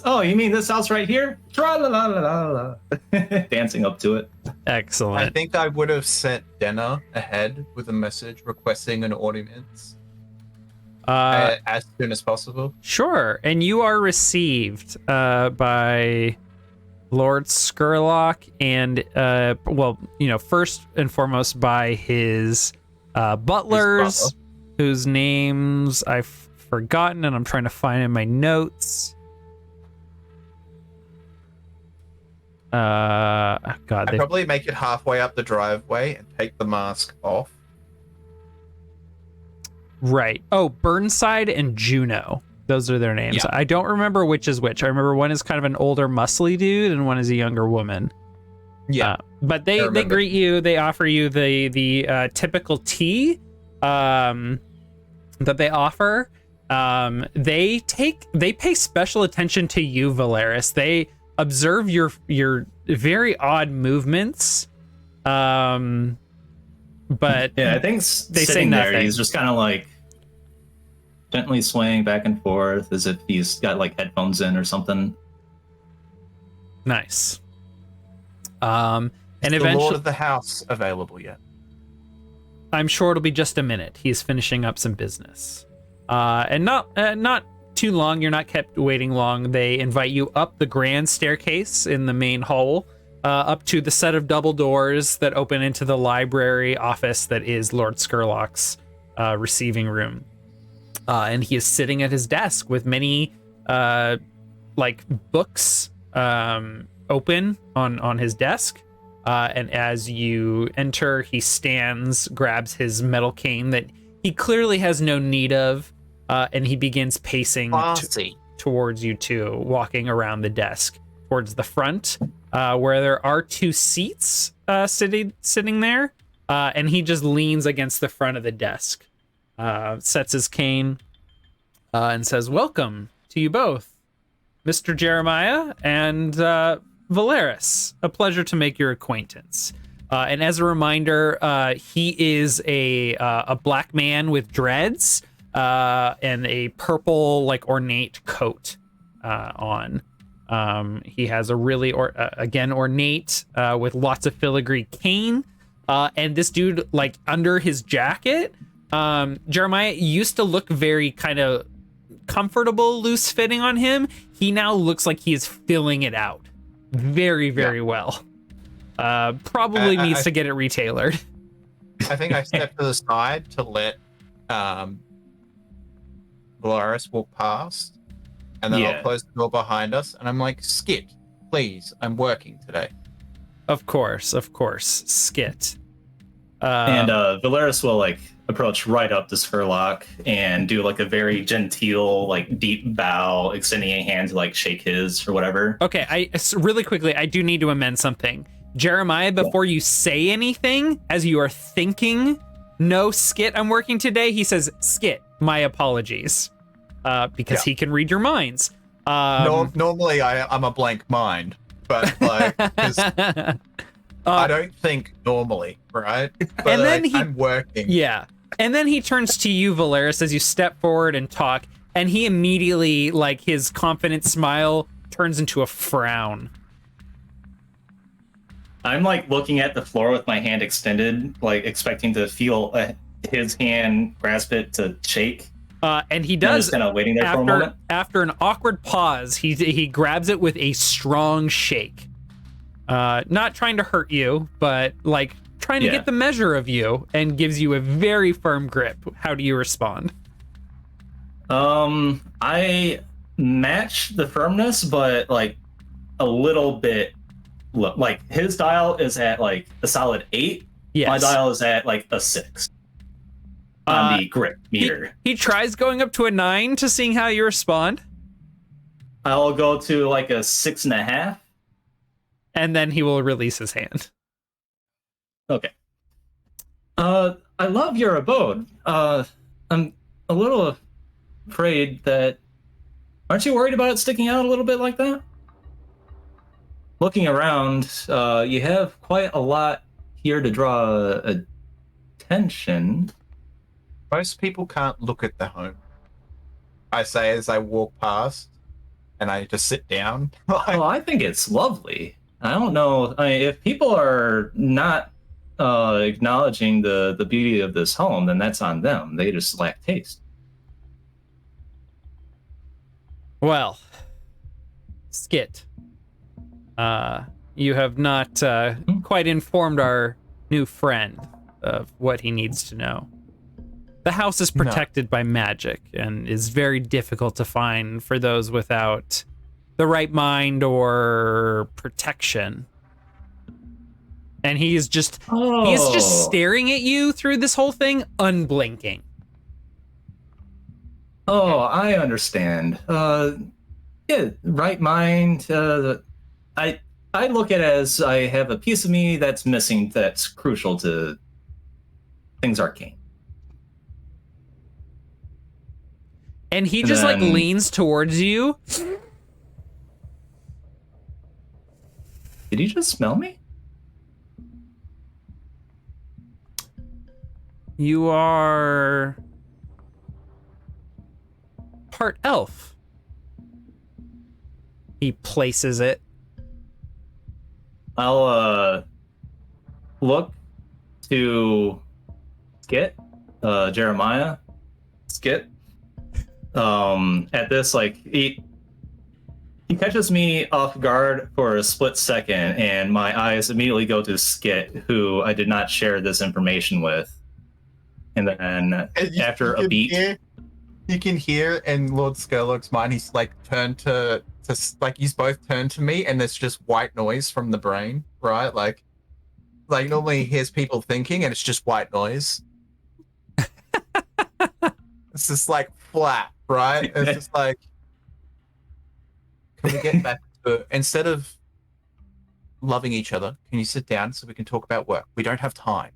Oh, you mean this house right here? Tra-la-la-la-la-la. Dancing up to it. Excellent. I think I would have sent Denna ahead with a message requesting an audience as soon as possible. Sure, and you are received by Lord Skurlock and first and foremost by his butlers, whose names I've forgotten and I'm trying to find in my notes. God, I'd probably make it halfway up the driveway and take the mask off. right. Oh, Burnside and Juno. Those are their names. Yeah. I don't remember which is which. I remember one is kind of an older, muscly dude, and one is a younger woman. Yeah. But they greet you. They offer you the typical tea that they offer. They pay special attention to you, Valeris. They observe your very odd movements. But Yeah, I think they say sitting there, nothing. he's just kind of like gently swaying back and forth as if he's got like headphones in or something. Nice. And Is the eventually, Lord of the House available yet? I'm sure it'll be just a minute. He's finishing up some business. And not too long. You're not kept waiting long. They invite you up the grand staircase in the main hall, up to the set of double doors that open into the library office that is Lord Skurlock's receiving room. And he is sitting at his desk with many like books open on his desk. And as you enter, he stands, grabs his metal cane that he clearly has no need of, and he begins pacing towards you two, walking around the desk towards the front, where there are two seats sitting there, and he just leans against the front of the desk, sets his cane, and says, "Welcome to you both, Mr. Jeremiah and Valeris. A pleasure to make your acquaintance." And as a reminder, he is a black man with dreads and a purple, like, ornate coat on. He has a really, ornate with lots of filigree cane. And this dude, like, under his jacket, Jeremiah used to look very kind of comfortable, loose fitting on him. He now looks like he is filling it out very, very well. Probably needs to get it retailored. I think I stepped to the side to let Valeris walk past, and then I'll close the door behind us, and I'm like, "Skit, please, I'm working today." Of course, Skit. And Valeris will like approach right up to Skurlock and do like a very genteel, like deep bow, extending a hand to like shake his or whatever. Okay, really quickly, I do need to amend something. Jeremiah, before you say anything, as you are thinking, "No, Skit, I'm working today," he says, "Skit, my apologies," because he can read your minds. Normally I'm a blank mind, but like, 'cause I don't think normally, right? But and then I'm working. Yeah. And then he turns to you, Valeris, as you step forward and talk, and he immediately, like, his confident smile turns into a frown. I'm like looking at the floor with my hand extended, like expecting to feel his hand grasp it to shake. And he I'm does. just kind of waiting there for a moment. After an awkward pause, he grabs it with a strong shake. Not trying to hurt you, but like trying to get the measure of you, and gives you a very firm grip. How do you respond? I match the firmness, but like a little bit. Like his dial is at like a solid 8. Yes. My dial is at like a 6 on the grip meter. He tries going up to a 9 to seeing how you respond. I'll go to like a 6.5. And then he will release his hand. Okay. I love your abode. I'm a little afraid that... Aren't you worried about it sticking out a little bit like that? Looking around, you have quite a lot here to draw attention. Most people can't look at the home, I say as I walk past, and I just sit down. Oh, I think it's lovely. I don't know. If people are not acknowledging the beauty of this home, then that's on them. They just lack taste. Well, Skit, you have not quite informed our new friend of what he needs to know. The house is protected by magic and is very difficult to find for those without the right mind or protection. And he's just staring at you through this whole thing, unblinking. Oh, I understand. Yeah, right mind. I look at it as I have a piece of me that's missing that's crucial to things arcane. And he just like leans towards you. Did he just smell me? You are part elf. He places it. I'll look to Skit, Jeremiah, Skit. At this, like he catches me off guard for a split second, and my eyes immediately go to Skit, who I did not share this information with. And then after a beat, you can hear in Lord Skerlock's mind, he's like turned to like he's both turned to me, and there's just white noise from the brain, right? Like normally he hears people thinking, and it's just white noise. It's just like flat, right? It's just like, can we get back to instead of loving each other? Can you sit down so we can talk about work? We don't have time.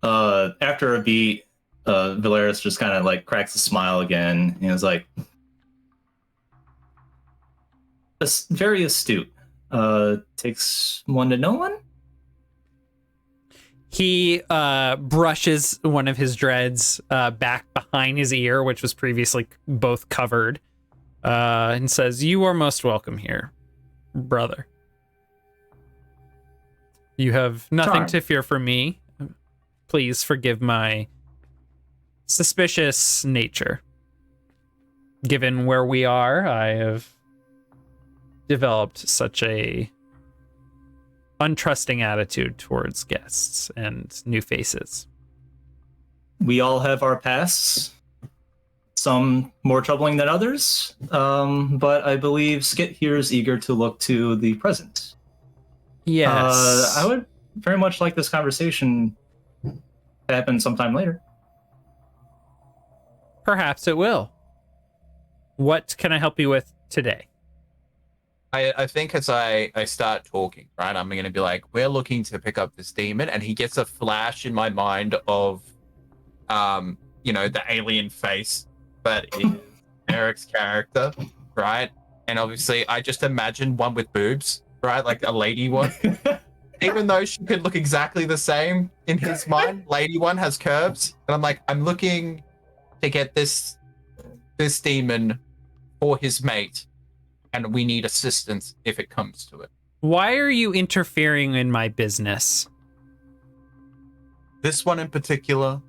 After a beat, Valeris just kind of like cracks a smile again, and is like, very astute. Takes one to know one. He brushes one of his dreads back behind his ear, which was previously both covered, and says, "You are most welcome here, brother. You have nothing to fear from me. Please forgive my suspicious nature. Given where we are, I have developed such a untrusting attitude towards guests and new faces. We all have our pasts, some more troubling than others, but I believe Skit here is eager to look to the present. Yes. I would very much like this conversation to happen sometime later. Perhaps it will. What can I help you with today? I think as I start talking, right, I'm going to be like, we're looking to pick up this demon, and he gets a flash in my mind of, the alien face, but is Eric's character, right? And obviously, I just imagine one with boobs, right, like a lady one. Even though she could look exactly the same in his mind, lady one has curves, and I'm like, I'm looking to get this demon for his mate. And we need assistance if it comes to it. Why are you interfering in my business? This one in particular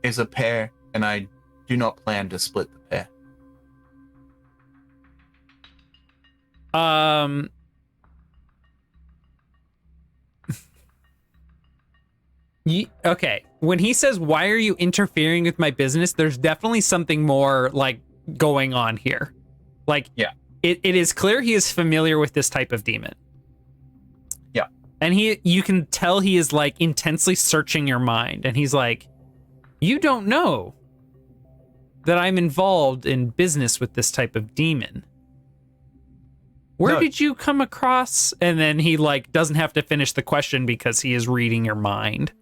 is a pair, and I do not plan to split the pair. Okay. When he says, "Why are you interfering with my business?" there's definitely something more like going on here. Like, yeah. It is clear he is familiar with this type of demon. Yeah. And you can tell he is like intensely searching your mind. And he's like, "You don't know that I'm involved in business with this type of demon. Where did you come across?" And then he like doesn't have to finish the question because he is reading your mind.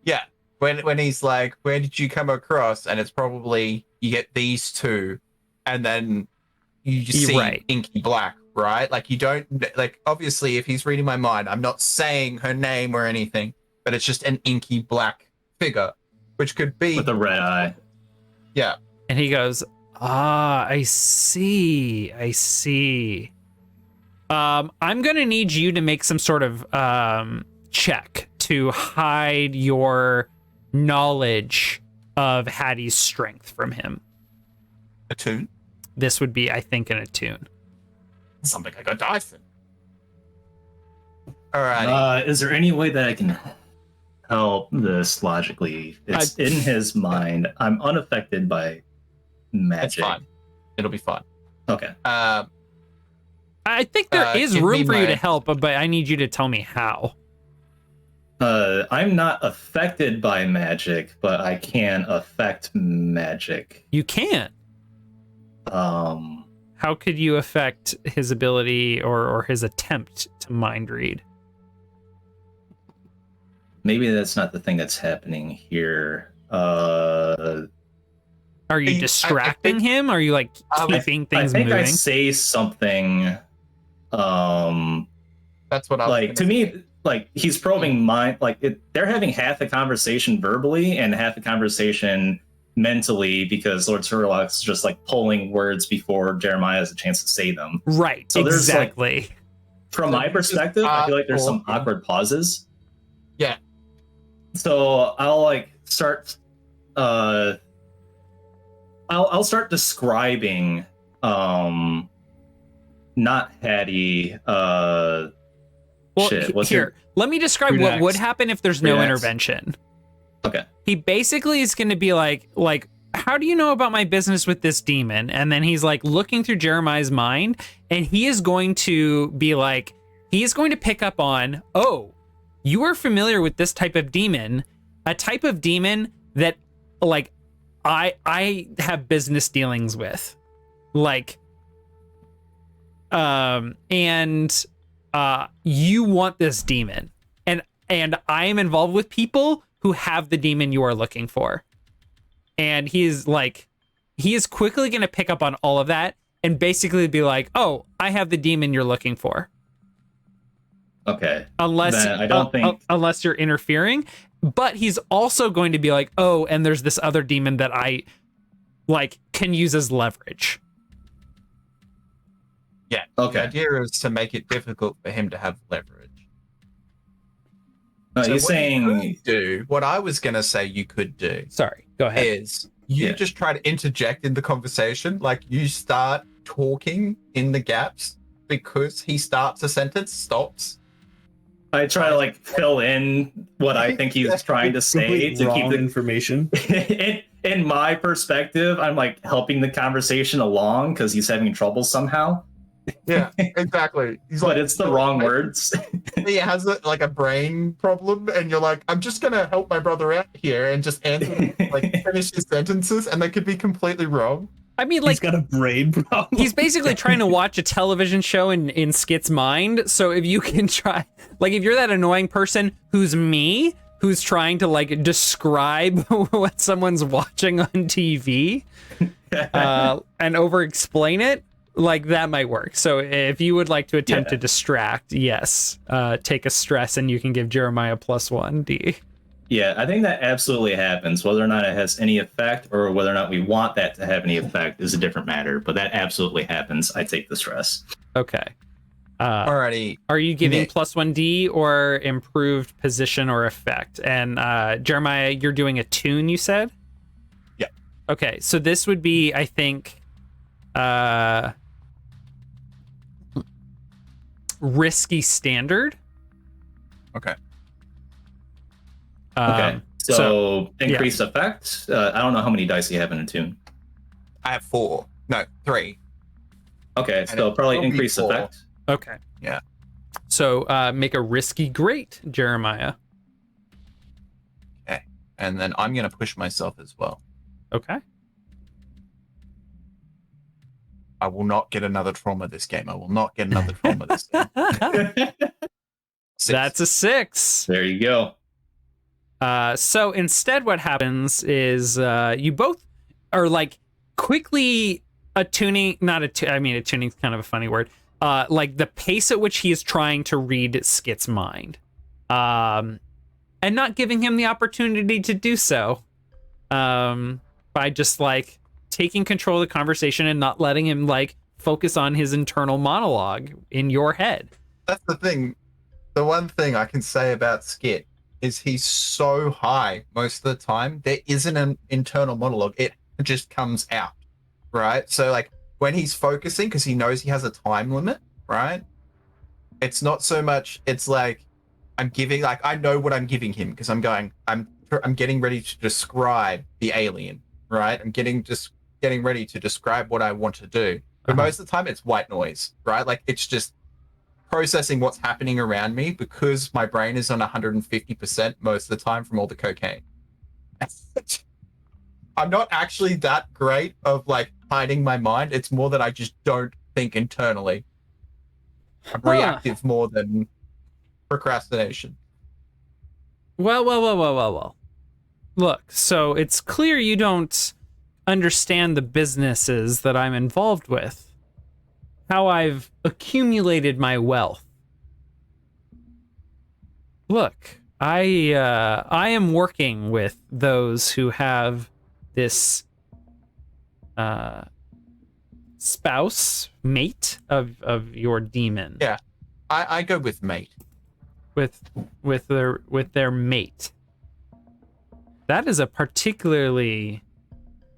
Yeah. When he's like, "Where did you come across?" And it's probably, you get these two, and then you just see inky black, right? Like, you don't, like, obviously, if he's reading my mind, I'm not saying her name or anything, but it's just an inky black figure, which could be with a red eye. Yeah. And he goes, I see. I'm gonna need you to make some sort of check to hide your knowledge of Hattie's strength from him. Attune? This would be, I think, an attune. Something I got dice in. Alright. Is there any way that I can help this logically? It's in his mind. I'm unaffected by magic. That's fine. It'll be fine. Okay. I think there is give me room for you to my- help, but I need you to tell me how. I'm not affected by magic, but I can affect magic. You can. How could you affect his ability or his attempt to mind read? Maybe that's not the thing that's happening here. Are you I distracting think- him? Are you like keeping I things think I moving? say something. That's what I was Like gonna to me, like he's probing mind. Like they're having half the conversation verbally and half the conversation mentally because Lord Surlock's just like pulling words before Jeremiah has a chance to say them. Right. So there's, like, exactly. From So my you just perspective, I feel like there's some talking. awkward pauses. Yeah. So I'll like start. I'll start describing. Not Hattie. Well, Shit. What's here, let me describe what would Redax. happen if there's no Redax. intervention. Okay. He basically is going to be like, how do you know about my business with this demon? And then he's like looking through Jeremiah's mind, and he is going to be like, he is going to pick up on, oh, you are familiar with this type of demon, a type of demon that like I have business dealings with, like, and you want this demon, and I am involved with people who have the demon you are looking for. And he is quickly going to pick up on all of that and basically be like, oh, I have the demon you're looking for. Okay. Unless Then I don't think- unless you're interfering. But he's also going to be like, oh, and there's this other demon that I like can use as leverage. Yeah. Okay. The idea is to make it difficult for him to have leverage. No, So he's what you saying. could do, what I was gonna say you could do Sorry, go ahead. is you Yeah. just try to interject in the conversation, like you start talking in the gaps because he starts a sentence, stops. I try to like fill in what I think he's trying to say Complete to keep wrong the information. in my perspective, I'm like helping the conversation along because he's having trouble somehow. Yeah, exactly. He's But it's the wrong words. He has like a brain problem, and you're like, I'm just gonna help my brother out here and just answer, like finish his sentences, and they could be completely wrong. I mean, He's like, got a brain problem. he's basically trying to watch a television show in Skit's mind. So if you can try, like, if you're that annoying person who's me, who's trying to like describe what someone's watching on TV and over explain it, like that might work. So if you would like to attempt to distract, yes, take a stress and you can give Jeremiah +1 Yeah, I think that absolutely happens. Whether or not it has any effect or whether or not we want that to have any effect is a different matter, but that absolutely happens. I take the stress. Okay. Alrighty. Are you giving Nick. +1 or improved position or effect? And Jeremiah, you're doing a tune, you said? Yeah. Okay, so this would be, I think, risky standard. Okay. Okay. So increased effect. I don't know how many dice you have in a tune. I have 4. No, 3. Okay, so it probably will be increased 4. effect. Okay. Yeah. So make a risky great, Jeremiah. And then I'm gonna push myself as well. Okay. I will not get another trauma this game. I will not get another trauma this game. 6. That's a 6. There you go. So instead what happens is you both are like quickly attuning, attuning's kind of a funny word. Like the pace at which he is trying to read Skit's mind. And not giving him the opportunity to do so. By just like taking control of the conversation and not letting him like focus on his internal monologue in your head. That's the thing. The one thing I can say about Skit is he's so high most of the time. There isn't an internal monologue. It just comes out, right? So like when he's focusing, because he knows he has a time limit, right? It's not so much. It's like I'm giving, like I know what I'm giving him because I'm getting ready to describe the alien, right? I'm getting just getting ready to describe what I want to do. But most of the time it's white noise, right? Like it's just processing what's happening around me because my brain is on 150% most of the time from all the cocaine. I'm not actually that great of like hiding my mind. It's more that I just don't think internally. I'm reactive more than procrastination. Well. Look, so it's clear you don't understand the businesses that I'm involved with. How I've accumulated my wealth. Look, I am working with those who have this mate of your demon. Yeah, I go with mate. With their mate. That is a particularly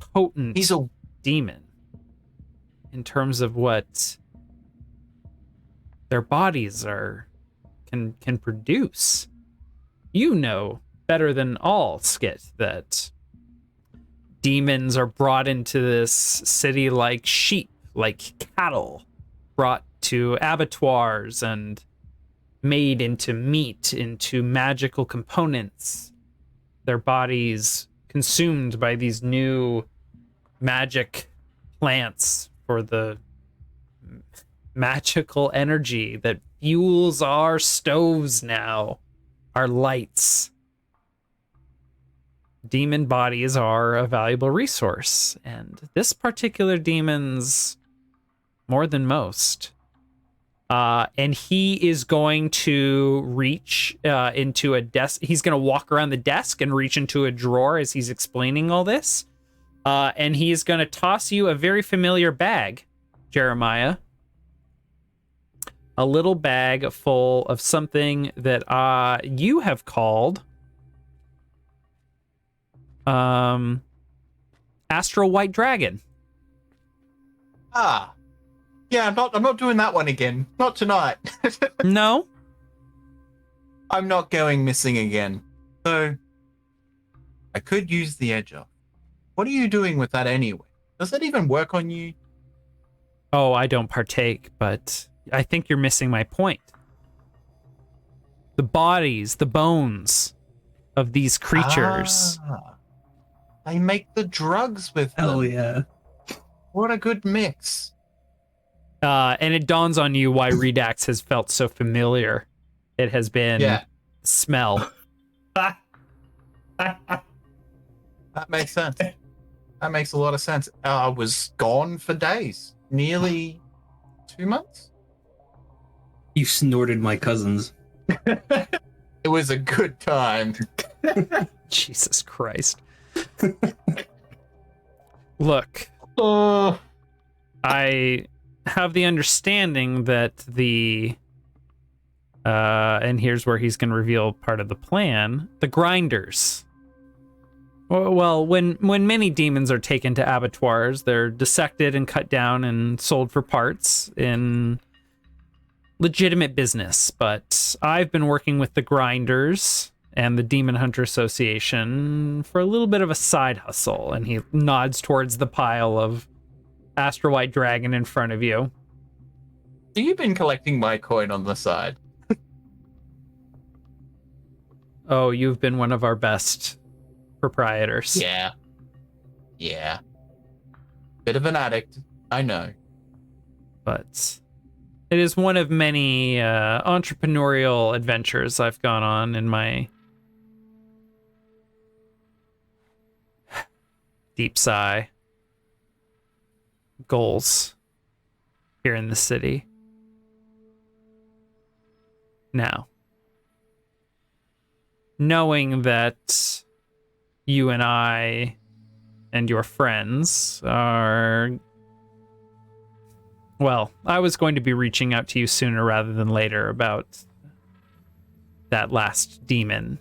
potent He's a demon in terms of what their bodies can produce. You know better than all, Skit, that demons are brought into this city like sheep, like cattle, brought to abattoirs and made into meat, into magical components. Their bodies consumed by these new magic plants for the magical energy that fuels our stoves now, our lights. Demon bodies are a valuable resource, and this particular demon's more than most. And he is going to reach into a desk. He's going to walk around the desk and reach into a drawer as he's explaining all this. And he's going to toss you a very familiar bag, Jeremiah. A little bag full of something that you have called Astral White Dragon. Ah. Yeah, I'm not doing that one again. Not tonight. No? I'm not going missing again. So I could use the edge off. What are you doing with that anyway? Does that even work on you? Oh, I don't partake, but I think you're missing my point. The bodies, the bones of these creatures. They make the drugs with them. Hell yeah. What a good mix. And it dawns on you why Redax has felt so familiar. It has been smell. That makes sense. That makes a lot of sense. I was gone for days. Nearly 2 months? You snorted my cousins. It was a good time. Jesus Christ. Look, I have the understanding that and here's where he's going to reveal part of the plan, the grinders. Well, when many demons are taken to abattoirs, they're dissected and cut down and sold for parts in legitimate business. But I've been working with the grinders and the Demon Hunter Association for a little bit of a side hustle. And he nods towards the pile of Astral White Dragon in front of you. So you've been collecting my coin on the side. Oh, you've been one of our best proprietors. Yeah. Bit of an addict, I know. But it is one of many entrepreneurial adventures I've gone on in my deep sigh goals here in the city. Now, knowing that you and I and your friends are... Well, I was going to be reaching out to you sooner rather than later about that last demon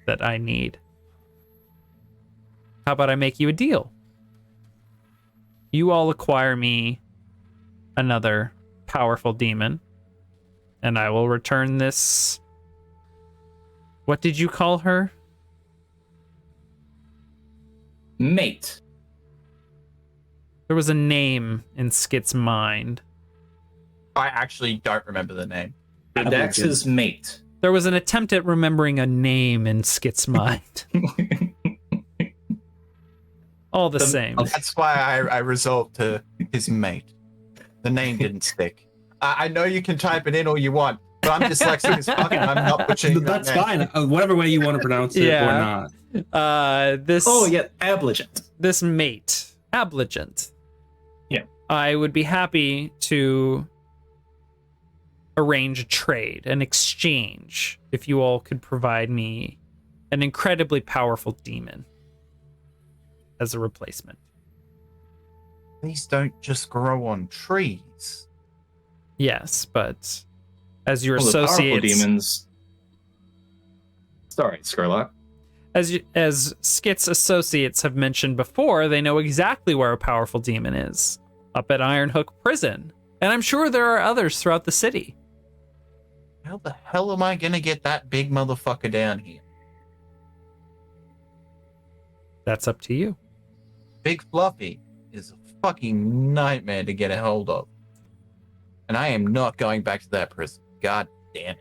that I need. How about I make you a deal? You all acquire me another powerful demon, and I will return this... What did you call her? Mate. There was a name in Skit's mind. I actually don't remember the name. Dax's mate. There was an attempt at remembering a name in Skit's mind. All the same. That's why I resolved to his mate. The name didn't stick. I know you can type it in all you want, but I'm dyslexic as fuck, and I'm not butchering that That's name. fine. Whatever way you want to pronounce it or not. Abligent. This mate, Abligent. Yeah. I would be happy to arrange a trade, an exchange, if you all could provide me an incredibly powerful demon as a replacement. These don't just grow on trees. Yes, but as your The powerful associates, demons. Sorry, Skurlock. as Skit's associates have mentioned before, they know exactly where a powerful demon is, up at Ironhook Prison, and I'm sure there are others throughout the city. How the hell am I gonna get that big motherfucker down here? That's up to you. Big Fluffy is a fucking nightmare to get a hold of. And I am not going back to that prison. God damn it.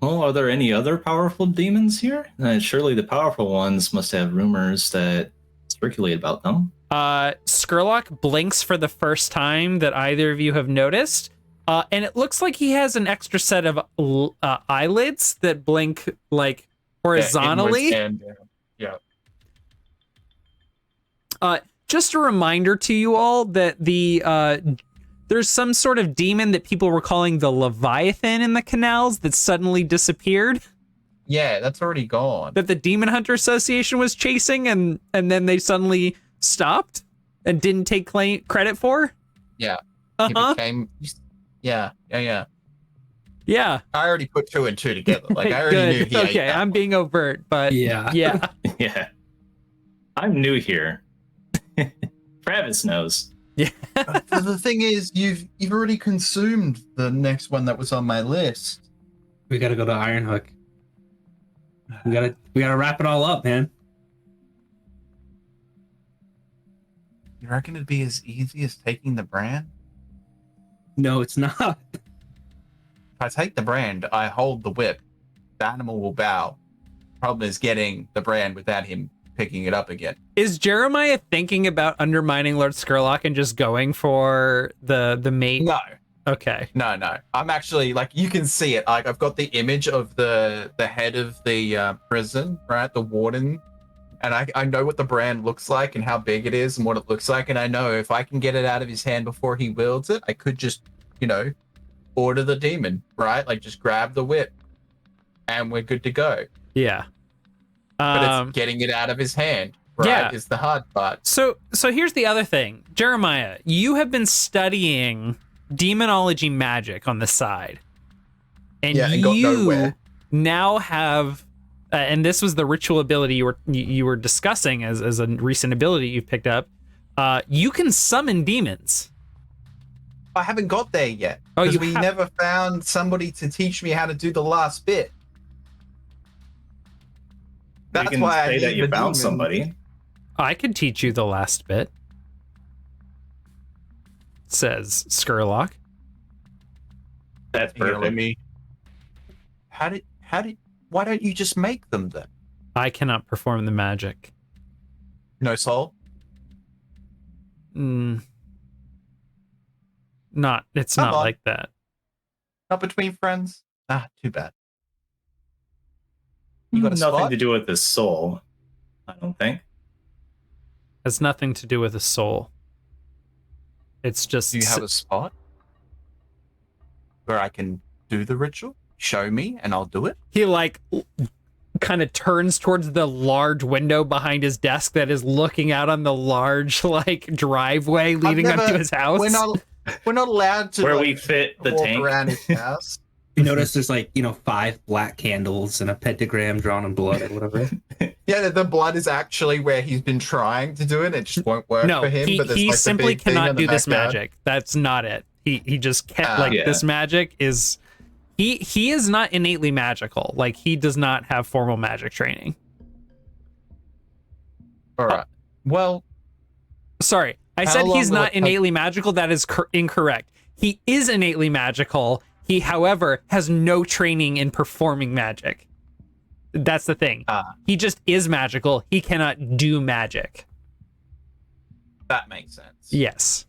Well, are there any other powerful demons here? Surely the powerful ones must have rumors that circulate about them. Skurlock blinks for the first time that either of you have noticed. And it looks like he has an extra set of eyelids that blink like horizontally. Yeah. Just a reminder to you all that there's some sort of demon that people were calling the Leviathan in the canals that suddenly disappeared. Yeah, that's already gone. That the Demon Hunter Association was chasing, and then they suddenly stopped and didn't take credit for. Yeah. Uh He huh. became. Yeah. Yeah. I already put two and two together. Like I already knew Good. he ate Okay, that I'm one. being overt, but Yeah. yeah. Yeah. I'm new here. Travis knows. But the thing is, you've already consumed the next one that was on my list. We gotta go to Ironhook. We gotta wrap it all up, man. You reckon it'd be as easy as taking the brand? No, it's not. If I take the brand, I hold the whip. The animal will bow. Problem is getting the brand without him picking it up again. Is Jeremiah thinking about undermining Lord Skurlock and just going for the mate? No. Okay. No. I'm actually, like, you can see it. Like, I've got the image of the head of the prison, right? The warden. And I know what the brand looks like and how big it is and what it looks like. And I know if I can get it out of his hand before he wields it, I could just, order the demon, right? Like, just grab the whip and we're good to go. Yeah. But it's getting it out of his hand, right? Yeah. Is the hard part. So here's the other thing. Jeremiah, you have been studying demonology magic on the side. And got nowhere. now have and this was the ritual ability you were discussing as a recent ability you've picked up. You can summon demons. I haven't got there yet. Oh, Because you we have- never found somebody to teach me how to do the last bit. You That's can why I say need that you the found demon. somebody. I could teach you the last bit, says Skurlock. That's You know, perfect. why don't you just make them then? I cannot perform the magic. No soul? It's Come not on. like that. Not between friends? Ah, too bad. You got a Nothing spot? to do with his soul, I don't think. Has nothing to do with a soul. It's just Do you have a spot? Where I can do the ritual? Show me and I'll do it? he kind of turns towards the large window behind his desk that is looking out on the large driveway leading up to his house. We're not allowed to Where we fit the walk tank. around his house. You notice there's 5 black candles and a pentagram drawn in blood or whatever. Yeah, the blood is actually where he's been trying to do it. It just won't work No, for him. he but there's, he like, the simply big thing cannot in the do this backyard. magic. That's not it. He just can't Yeah. this magic is he is not innately magical. Like he does not have formal magic training. All right. Well, Sorry, I How said long he's will not it take- innately magical. That is incorrect. He is innately magical. He, however, has no training in performing magic. That's the thing. He just is magical. He cannot do magic. That makes sense. Yes.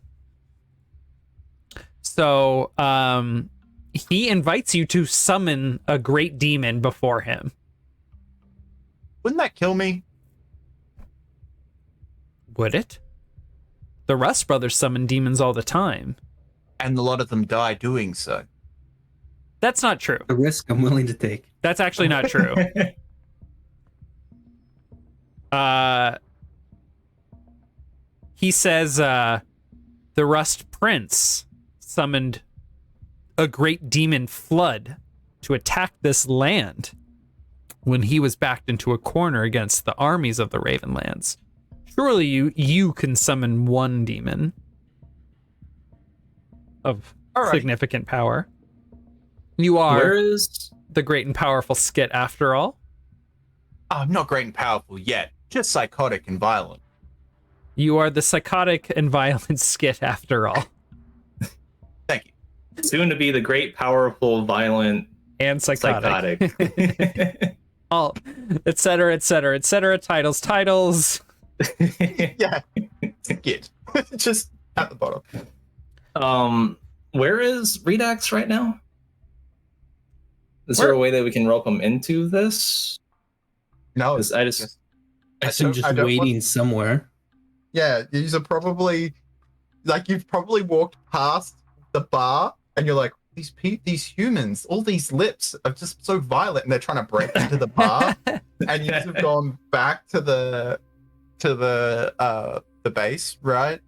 So, he invites you to summon a great demon before him. Wouldn't that kill me? Would it? The Rust brothers summon demons all the time. And a lot of them die doing so. That's not true. The risk I'm willing to take. That's actually not true. He says the Rust Prince summoned a great demon flood to attack this land when he was backed into a corner against the armies of the Ravenlands. Surely you can summon one demon of significant power. You are Where is the great and powerful Skit after all. I'm not great and powerful yet, just psychotic and violent. You are the psychotic and violent Skit after all. Thank you. soon to be the great, powerful, violent, And psychotic. psychotic? All, et cetera, et cetera, et cetera. Titles. Yeah, Skit. Just at the bottom. Where is Redux right now? Is there a way that we can rope him into this? No, 'Cause I just I assume just waiting somewhere. Yeah, these are probably like you've probably walked past the bar and you're like, these humans, all these lips are just so violent and they're trying to break into the bar, and you have gone back to the base, right?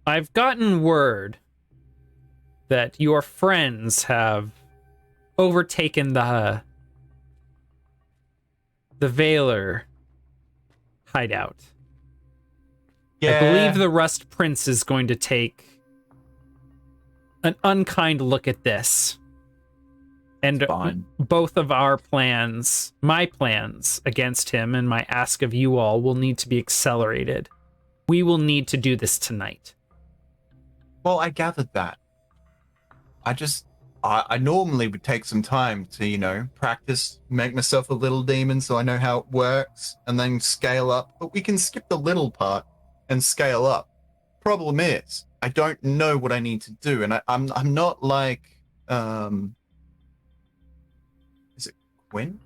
I've gotten word that your friends have overtaken the Veiler hideout. Yeah, I believe the Rust Prince is going to take an unkind look at this. And fine. both of our plans, my plans against him and my ask of you all, will need to be accelerated. We will need to do this tonight. Well, I gathered that. I normally would take some time to, practice, make myself a little demon so I know how it works, and then scale up. But we can skip the little part and scale up. Problem is, I don't know what I need to do, and I'm not like is it Quinn?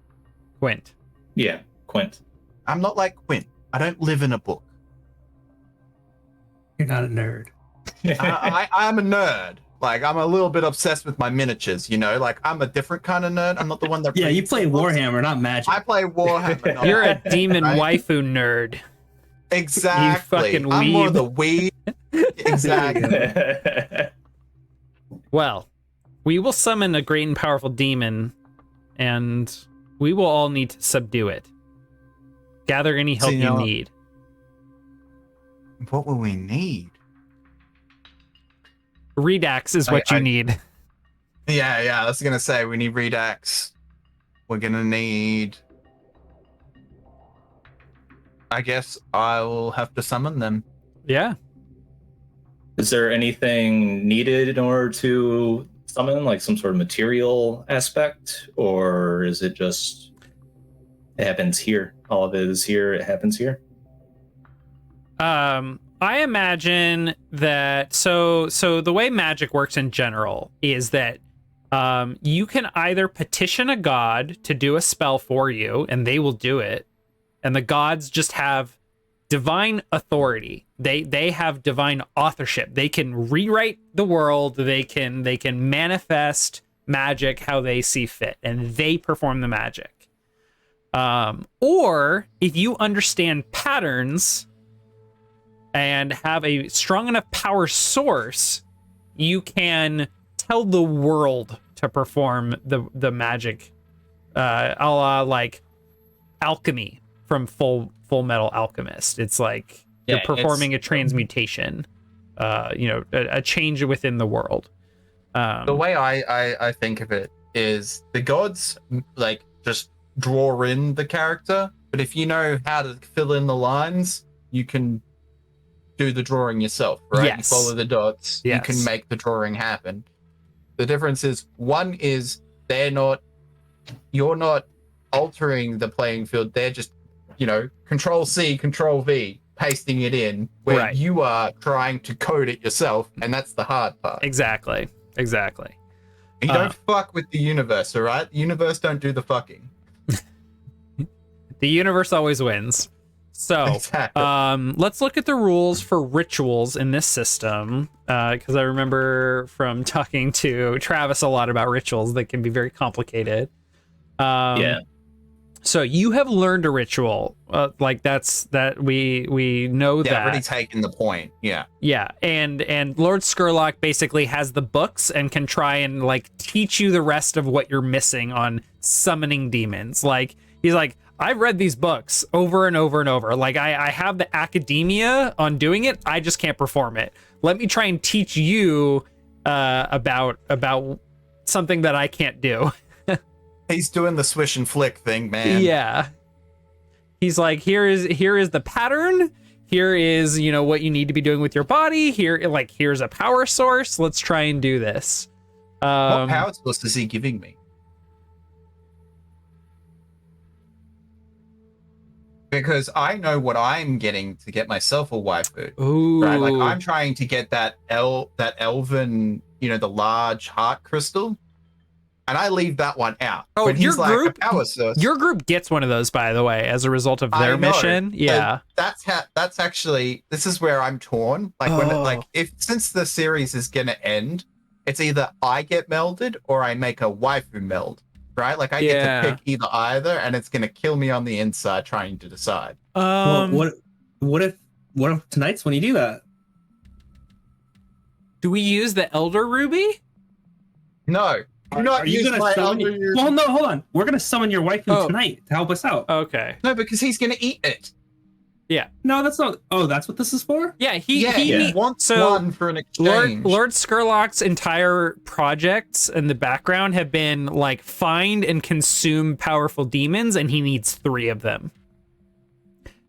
Quint. yeah, Quint. I'm not like Quinn. I don't live in a book. You're not a nerd. I'm a nerd. Like, I'm a little bit obsessed with my miniatures, Like, I'm a different kind of nerd. I'm not the one that... Yeah, you reads play the books. Warhammer, not Magic. I play Warhammer. not You're a Magic, demon right? waifu nerd. Exactly. You fucking I'm more weeb. the weed. Exactly. Well, we will summon a great and powerful demon, and we will all need to subdue it. Gather any help you need. What will we need? Redax is what you need. Yeah, I was going to say, we need Redux. We're going to need... I guess I'll have to summon them. Yeah. Is there anything needed in order to summon, like some sort of material aspect, or is it just it happens here? All of it is here. It happens here. I imagine that so the way magic works in general is that you can either petition a god to do a spell for you, and they will do it, and the gods just have divine authority. They have divine authorship. They can rewrite the world. They can manifest magic how they see fit, and they perform the magic. Or if you understand patterns and have a strong enough power source, you can tell the world to perform the magic, a la like alchemy from Full Metal Alchemist. It's like you're performing a transmutation, a change within the world. The way I think of it is the gods like just draw in the character, but if you know how to fill in the lines, you can do the drawing yourself, right? Yes. You follow the dots. Yes. You can make the drawing happen. The difference is one is you're not altering the playing field. They're just, Control C, Control V, pasting it in, where Right. you are trying to code it yourself, and that's the hard part. Exactly. You don't fuck with the universe, all right? The universe don't do the fucking. The universe always wins. So, Exactly. let's look at the rules for rituals in this system, because I remember from talking to Travis a lot about rituals that can be very complicated. Yeah. So you have learned a ritual, like that we know Yeah, that. already taken the point. Yeah. Yeah, and Lord Skurlock basically has the books and can try and like teach you the rest of what you're missing on summoning demons. Like he's like, I've read these books over and over and over. Like I have the academia on doing it. I just can't perform it. Let me try and teach you about something that I can't do. He's doing the swish and flick thing, man. Yeah. He's like, here is the pattern. Here is, what you need to be doing with your body. Here's a power source. Let's try and do this. What power source is he giving me? Because I know what I'm getting to get myself a waifu. Ooh. Right? Like I'm trying to get that elven, the large heart crystal. And I leave that one out. Oh, but he's your like group, a power source. Your group gets one of those, by the way, as a result of their mission. Yeah. That's actually, this is where I'm torn. Like since the series is gonna end, it's either I get melded or I make a waifu meld, right? Like I get to pick either, and it's gonna kill me on the inside trying to decide. Well, what if tonight's when you do that? Do we use the Elder Ruby? No. Are you gonna summon? Well, no, hold on. We're gonna summon your waifu tonight to help us out. Okay. No, because he's gonna eat it. Yeah. No, that's not. Oh, that's what this is for. Yeah. He wants one for an exchange. Lord Skurlock's entire projects in the background have been like find and consume powerful demons, and he needs 3 of them.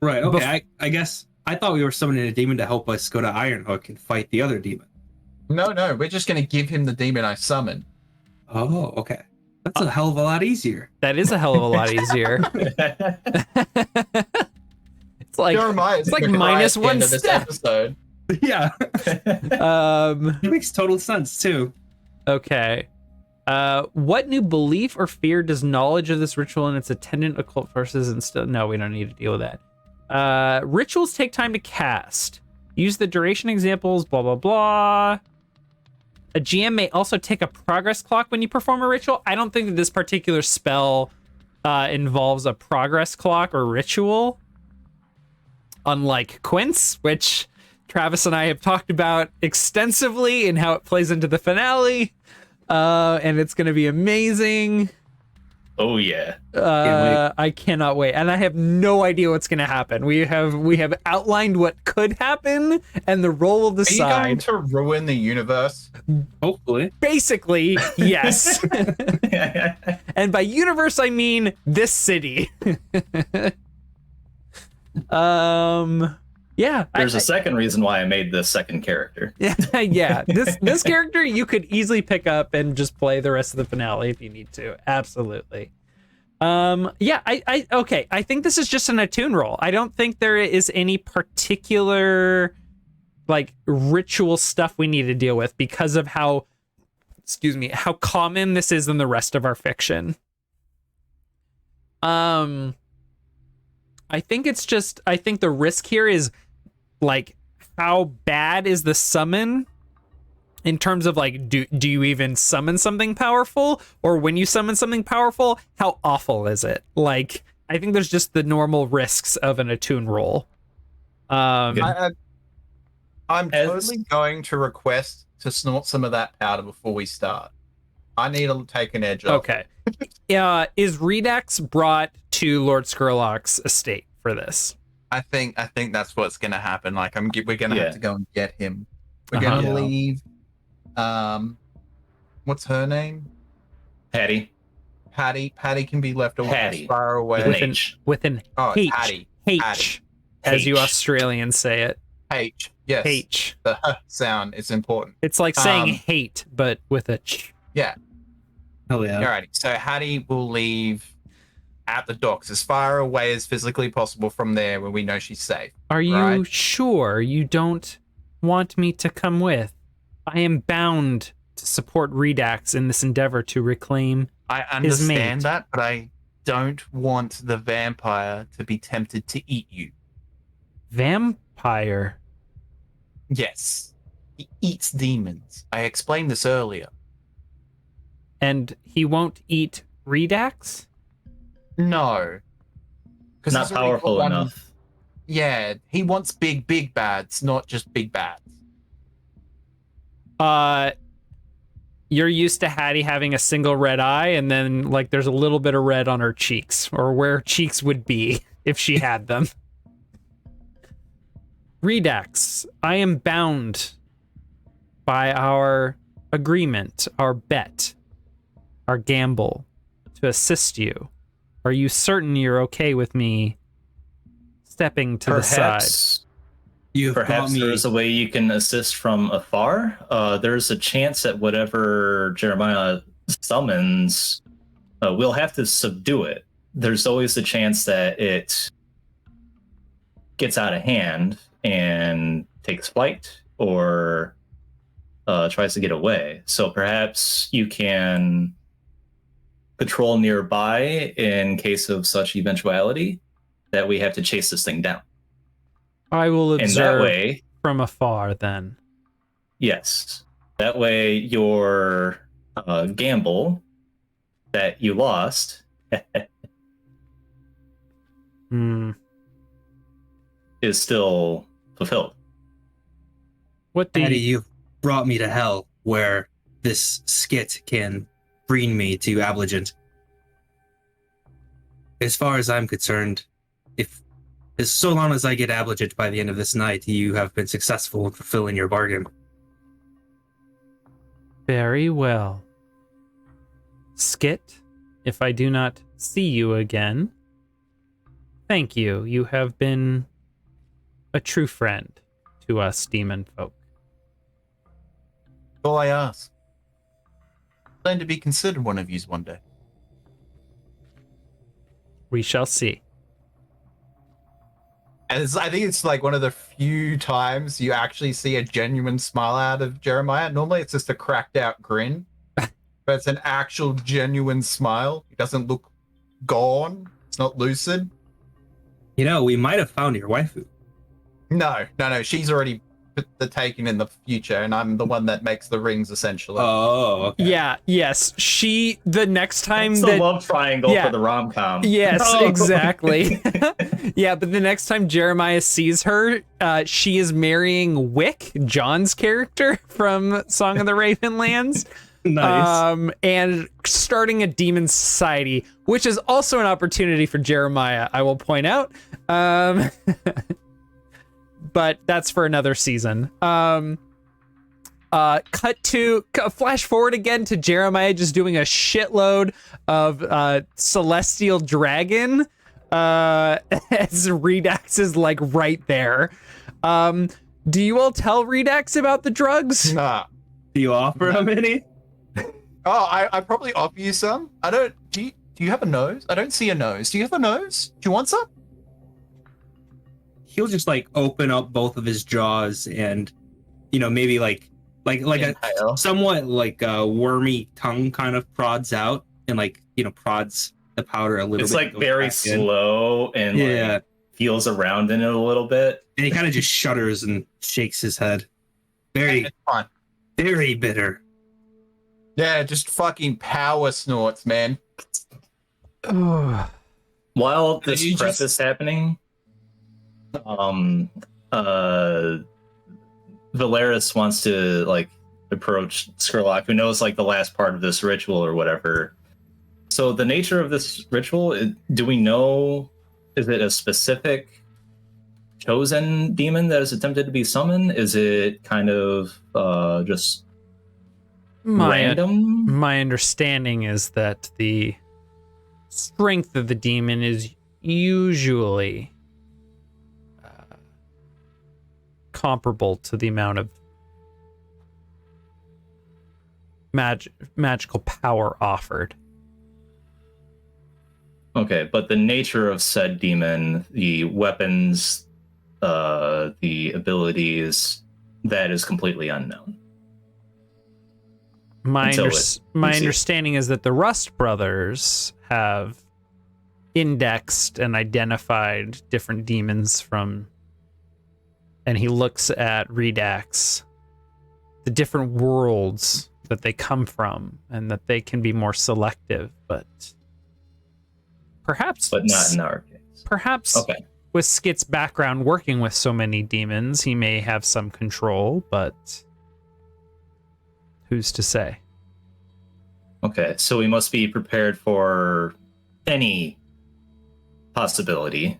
Right. Okay. I guess I thought we were summoning a demon to help us go to Ironhook and fight the other demon. No, we're just gonna give him the demon I summon. Oh, okay. That's a hell of a lot easier. That is a hell of a lot easier. It's like Jeremiah's like looking minus right at the one end of this step. episode. Yeah. It makes total sense too. Okay. What new belief or fear does knowledge of this ritual and its attendant occult forces instill? No, we don't need to deal with that. Rituals take time to cast. Use the duration examples, blah, blah, blah. A GM may also take a progress clock when you perform a ritual. I don't think that this particular spell involves a progress clock or ritual. Unlike Quince, which Travis and I have talked about extensively and how it plays into the finale. And it's going to be amazing. Oh yeah. I cannot wait. And I have no idea what's going to happen. We have outlined what could happen, and the roll will decide. Are you going to ruin the universe? Hopefully. Basically, yes. And by universe, I mean this city. Yeah. There's a second reason why I made this second character. Yeah. This character you could easily pick up and just play the rest of the finale if you need to. Absolutely. Yeah, okay. I think this is just an attune roll. I don't think there is any particular like ritual stuff we need to deal with because of how common this is in the rest of our fiction. I think the risk here is like how bad is the summon in terms of like do you even summon something powerful, or when you summon something powerful, how awful is it? Like I think there's just the normal risks of an attune roll. I'm totally going to request to snort some of that powder before we start. I need to take an edge off. Okay. Is Redux brought to Lord Skurlock's estate for this? I think that's what's gonna happen. Like we're gonna have to go and get him. We're gonna leave. What's her name? Patty. Patty can be left Patty. far away. With an H. With an Oh, H. Patty. H. as you H. Australians say it. H. Yes. H. The H sound is important. It's like saying Um, hate, but with a ch. Yeah. Hell yeah. Alrighty. So Hattie will leave at the docks as far away as physically possible from there where we know she's safe. Are you Right. sure you don't want me to come with? I am bound to support Redax in this endeavor to reclaim. I His mate. understand that, but I don't want the vampire to be tempted to eat you. Vampire? Yes. He eats demons. I explained this earlier. And he won't eat Redax? No. 'Cause Not he's already got powerful one- enough. Yeah, he wants big bads, not just big bads. You're used to Hattie having a single red eye, and then like there's a little bit of red on her cheeks, or where cheeks would be if she had them. Redax, I am bound by our agreement, our bet, our gamble to assist you. Are you certain you're okay with me stepping to the side? Perhaps there's a way you can assist from afar. There's a chance that whatever Jeremiah summons, we'll have to subdue it. There's always the chance that it gets out of hand and takes flight or tries to get away. So perhaps you can patrol nearby in case of such eventuality that we have to chase this thing down. I will And observe that way, from afar then. yes, that way your gamble that you lost is still fulfilled. What the Eddie, you've brought me to hell where this skit can bring me to Abligent. As far as I'm concerned, as so long as I get Abligent by the end of this night, you have been successful in fulfilling your bargain. Very well. Skit, if I do not see you again, thank you. You have been a true friend to us demon folk. All I ask. Plan to be considered one of yous one day. We shall see. And I think it's like one of the few times you actually see a genuine smile out of Jeremiah. Normally it's just a cracked out grin, but it's an actual genuine smile. He doesn't look gone. It's not lucid. You know, we might have found your waifu. No. She's already put the taken in the future, and I'm the one that makes the rings essentially. Oh, okay. Yeah, yes. The next time It's the love triangle Yeah. for the rom-com. Yes, Oh. exactly. Yeah, but the next time Jeremiah sees her, she is marrying Wick, John's character from Song of the Ravenlands. Nice. And starting a demon society, which is also an opportunity for Jeremiah, I will point out. But that's for another season. Flash forward again to Jeremiah just doing a shitload of Celestial Dragon as Redax is like right there. Do you all tell Redax about the drugs? Nah. Do you offer him any? Oh, I probably offer you some. I don't. Do you have a nose? I don't see a nose. Do you have a nose? Do you want some? He'll just like open up both of his jaws and, maybe like a somewhat like a wormy tongue kind of prods out and prods the powder a little It's bit. like goes very back in. slow and Yeah. like feels around in it a little bit. And he kind of just shudders and shakes his head. Very, It's fine. very bitter. Yeah, just fucking power snorts, man. While this You prep just- is happening, Valeris wants to like approach Skurlock, who knows like the last part of this ritual or whatever. So the nature of this ritual, do we know? Is it a specific chosen demon that is attempted to be summoned? Is it kind of just random? My understanding is that the strength of the demon is usually comparable to the amount of magical power offered. Okay, but the nature of said demon, the weapons, the abilities, that is completely unknown. My Until we see it. understanding is that the Rust brothers have indexed and identified different demons from, and he looks at Redax, the different worlds that they come from, and that they can be more selective, but perhaps But not in our case. perhaps Okay. with Skit's background working with so many demons, he may have some control, but who's to say? Okay, so we must be prepared for any possibility.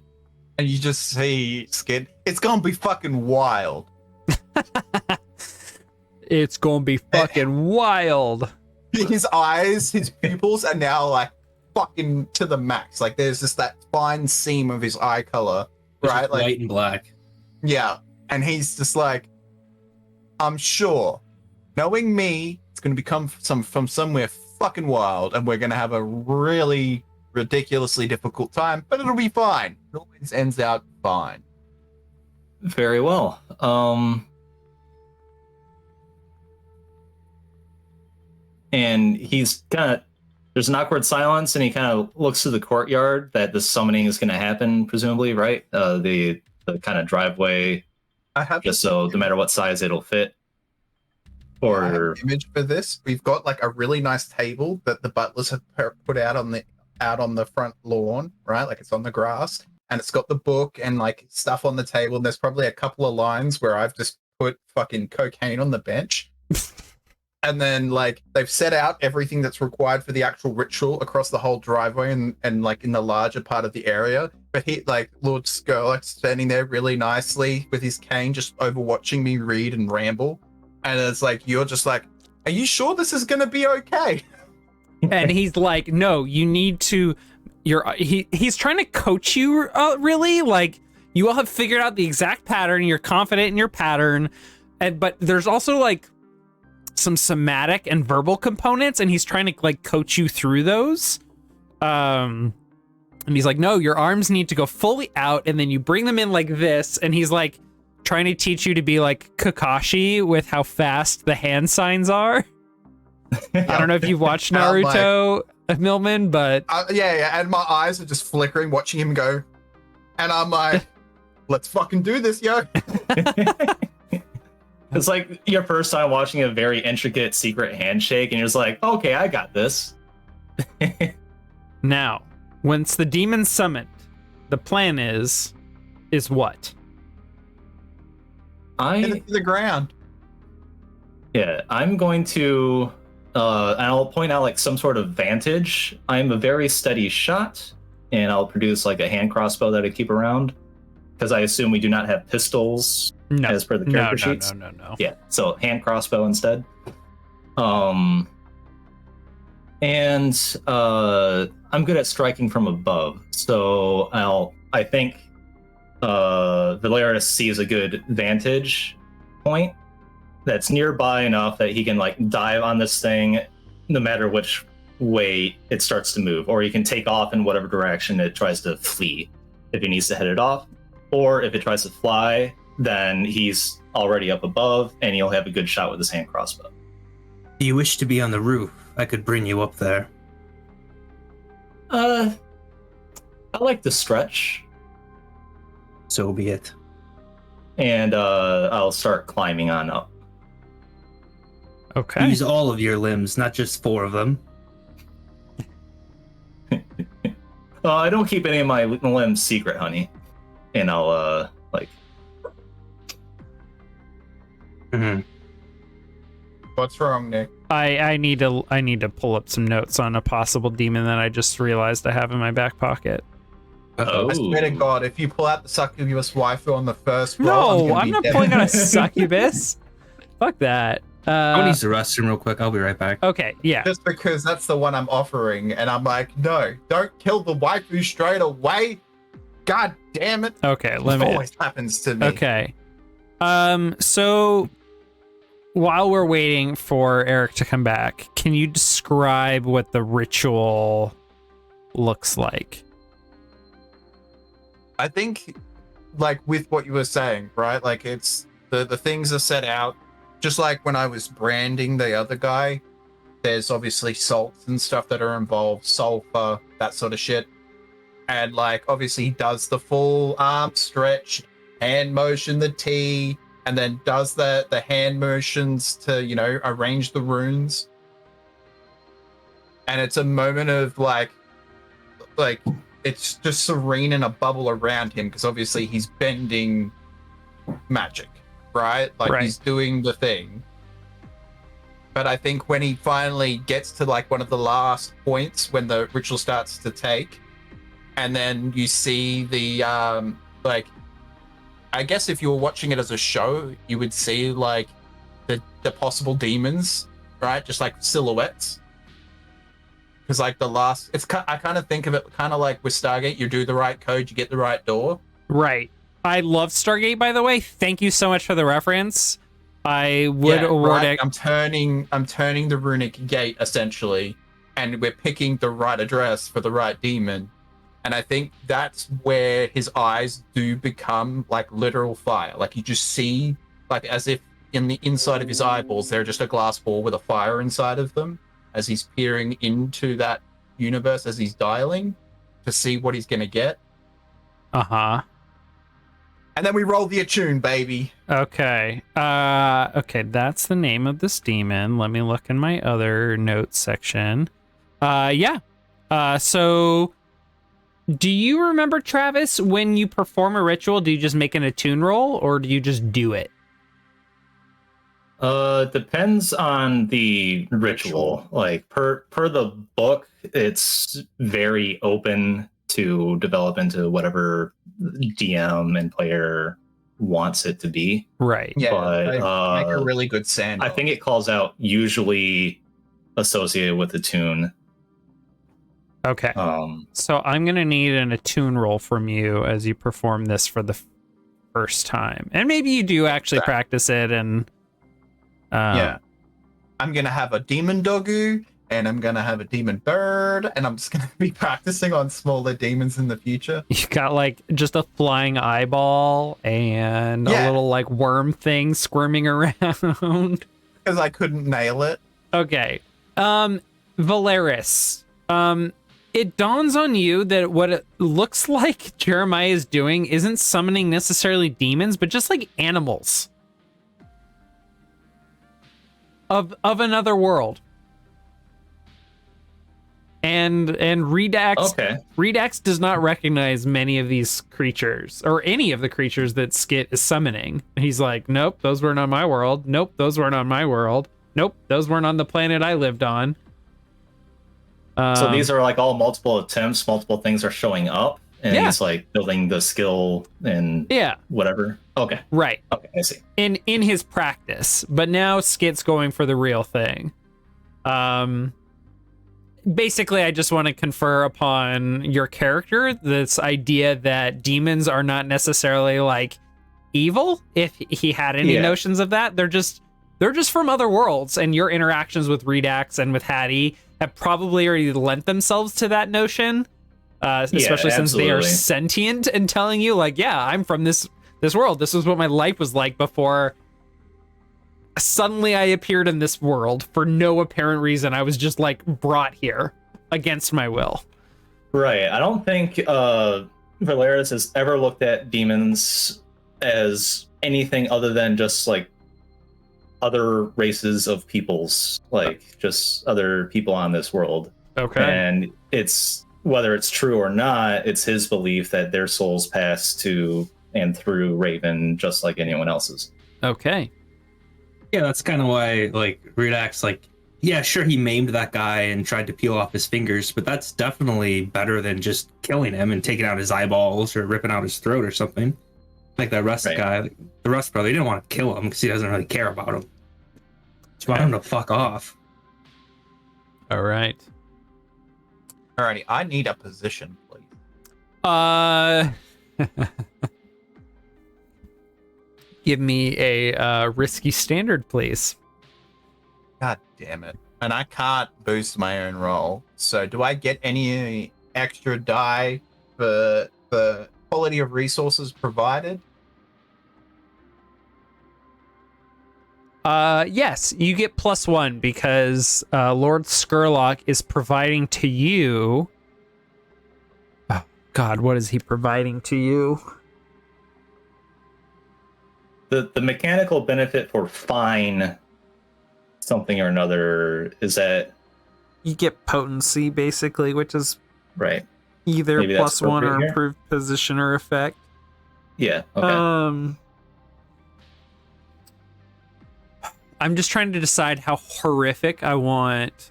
And you just see Skid. It's gonna be fucking wild. It's gonna be fucking wild. His eyes, his pupils are now like fucking to the max. Like there's just that fine seam of his eye color, right? Like white and black. yeah, and he's just like, I'm sure, knowing me, it's gonna become from somewhere fucking wild, and we're gonna have a really ridiculously difficult time, but it'll be fine. It always ends out fine. Very well. And he's kind of, there's an awkward silence, and he kind of looks to the courtyard that the summoning is going to happen, presumably, right? The kind of driveway, I have just so no matter what size it'll fit. I have Or an image for this. We've got like a really nice table that the butlers have put out on the front lawn, right? Like it's on the grass, and it's got the book and like stuff on the table. And there's probably a couple of lines where I've just put fucking cocaine on the bench. And then like they've set out everything that's required for the actual ritual across the whole driveway and like in the larger part of the area. But he, like Lord Skurlock's standing there really nicely with his cane, just overwatching me read and ramble. And it's like, you're just like, are you sure this is gonna be okay? And he's like, no, you need to, he's trying to coach you, really? Like, you all have figured out the exact pattern, you're confident in your pattern, but there's also like some somatic and verbal components, and he's trying to like coach you through those. And he's like, no, your arms need to go fully out, and then you bring them in like this, and he's like trying to teach you to be like Kakashi with how fast the hand signs are. I don't know if you've watched Naruto, Millman, but yeah, and my eyes are just flickering watching him go, and I'm like, let's fucking do this, yo. it's like your first time watching a very intricate secret handshake, and you're just like, okay, I got this. Now, once the demon's summoned, the plan is what? Hit it to the ground. Yeah, I'm going to, and I'll point out like some sort of vantage. I'm a very steady shot, and I'll produce like a hand crossbow that I keep around, because I assume we do not have pistols as per the character sheets. No. Yeah, so hand crossbow instead. And I'm good at striking from above, so I think Valeris sees a good vantage point that's nearby enough that he can like dive on this thing no matter which way it starts to move, or he can take off in whatever direction it tries to flee if he needs to head it off, or if it tries to fly, then he's already up above and he'll have a good shot with his hand crossbow. Do you wish to be on the roof? I could bring you up there. I like to stretch. So be it. And I'll start climbing on up. Okay. Use all of your limbs, not just 4 of them. I don't keep any of my limbs secret, honey. And I'll What's wrong, Nick? I need to pull up some notes on a possible demon that I just realized I have in my back pocket. Oh. I swear to God, if you pull out the succubus waifu on the first roll, No, I'm not pulling out a succubus. Fuck that. I'm gonna use the restroom real quick. I'll be right back. Okay, yeah. Just because that's the one I'm offering, and I'm like, no, don't kill the waifu straight away. God damn it. Okay, It let me. always happens to me. Okay. So while we're waiting for Eric to come back, can you describe what the ritual looks like? I think, like with what you were saying, right? Like it's the things are set out, just like when I was branding the other guy. There's obviously salts and stuff that are involved, sulfur, that sort of shit. And like obviously he does the full arm stretch, hand motion, the T, and then does the hand motions to, you know, arrange the runes. And it's a moment of like it's just serene and a bubble around him because obviously he's bending magic, right? Like Right. he's doing the thing. But I think when he finally gets to like one of the last points when the ritual starts to take, and then you see the like, I guess if you were watching it as a show, you would see like the possible demons, right? Just like silhouettes. Because like the last, I kind of think of it kind of like with Stargate. You do the right code, you get the right door. Right. I love Stargate, by the way. Thank you so much for the reference. I would award right? it. I'm turning the runic gate essentially, and we're picking the right address for the right demon. And I think that's where his eyes do become like literal fire. Like you just see, like as if in the inside of his eyeballs, they're just a glass ball with a fire inside of them as he's peering into that universe, as he's dialing to see what he's going to get. Uh-huh. And then we roll the attune, baby. Okay. Okay, that's the name of this demon. Let me look in my other notes section. Yeah. So do you remember, Travis, when you perform a ritual, do you just make an attune roll or do you just do it? Depends on the ritual. Like per the book, it's very open to develop into whatever DM and player wants it to be. Right. Yeah, But make a really good sand. I think it calls out usually associated with the tune. Okay. So I'm going to need an attune roll from you as you perform this for the first time. And maybe you do actually practice it and... yeah. I'm going to have a demon dogu, and I'm going to have a demon bird, and I'm just going to be practicing on smaller demons in the future. You got like just a flying eyeball and a little like worm thing squirming around. Because I couldn't nail it. Okay. Valeris, it dawns on you that what it looks like Jeremiah is doing isn't summoning necessarily demons, but just like animals of another world. And Redax does not recognize many of these creatures or any of the creatures that Skit is summoning. He's like, nope, those weren't on my world. Nope, those weren't on my world. Nope, those weren't on the planet I lived on. So these are like all multiple attempts, multiple things are showing up, and it's like building the skill and whatever. Okay. Right. Okay, I see. In his practice, but now Skit's going for the real thing. Basically, I just want to confer upon your character this idea that demons are not necessarily like evil. If he had any notions of that, they're just from other worlds, and your interactions with Redax and with Hattie have probably already lent themselves to that notion. Especially since they are sentient and telling you, like, yeah, I'm from this world. This is what my life was like before suddenly I appeared in this world for no apparent reason. I was just like brought here against my will. Right. I don't think Valeris has ever looked at demons as anything other than just like other races of peoples, like just other people on this world. Okay. And it's whether it's true or not, it's his belief that their souls pass to and through Raven just like anyone else's. Okay. Yeah, that's kind of why, like, Redax, like, yeah, sure, he maimed that guy and tried to peel off his fingers, but that's definitely better than just killing him and taking out his eyeballs or ripping out his throat or something. Like that Rust guy, the Rust brother, he didn't want to kill him because he doesn't really care about him. Just want him to fuck off. All right. Alrighty, I need a position, please. Give me a risky standard, please. God damn it. And I can't boost my own roll. So do I get any extra die for the quality of resources provided? Yes, you get +1 because Lord Skurlock is providing to you. Oh, God, what is he providing to you? The mechanical benefit for fine something or another is that You get potency, basically, which is right? either Maybe that's +1 or appropriate here? improved position or effect. Yeah. Okay. I'm just trying to decide how horrific I want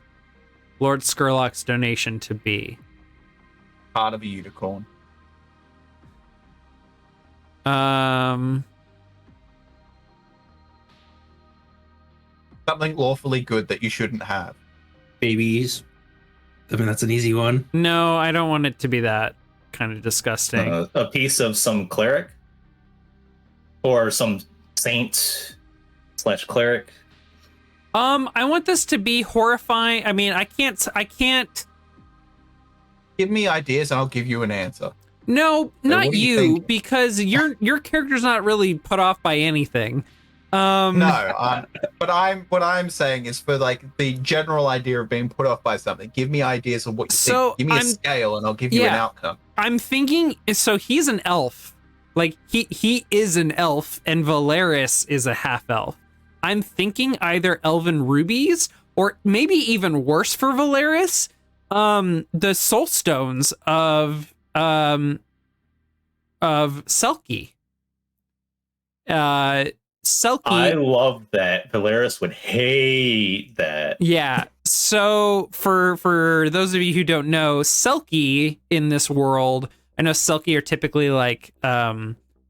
Lord Skurlock's donation to be. Part of a unicorn. Something lawfully good that you shouldn't have. Babies. I mean, that's an easy one. No, I don't want it to be that kind of disgusting. A piece of some cleric or some saint / cleric. I want this to be horrifying. I mean, I can't. Give me ideas and I'll give you an answer. No, what not do you you, think? because your character's not really put off by anything. No, but what I'm saying is for like the general idea of being put off by something. Give me ideas of what you So think. Give me a scale and I'll give you an outcome. I'm thinking. So he's an elf. Like he is an elf, and Valeris is a half elf. I'm thinking either elven rubies or maybe even worse for Valeris, the soul stones of Selkie. Selkie. I love that. Valeris would hate that. Yeah. So for those of you who don't know, Selkie in this world, I know Selkie are typically like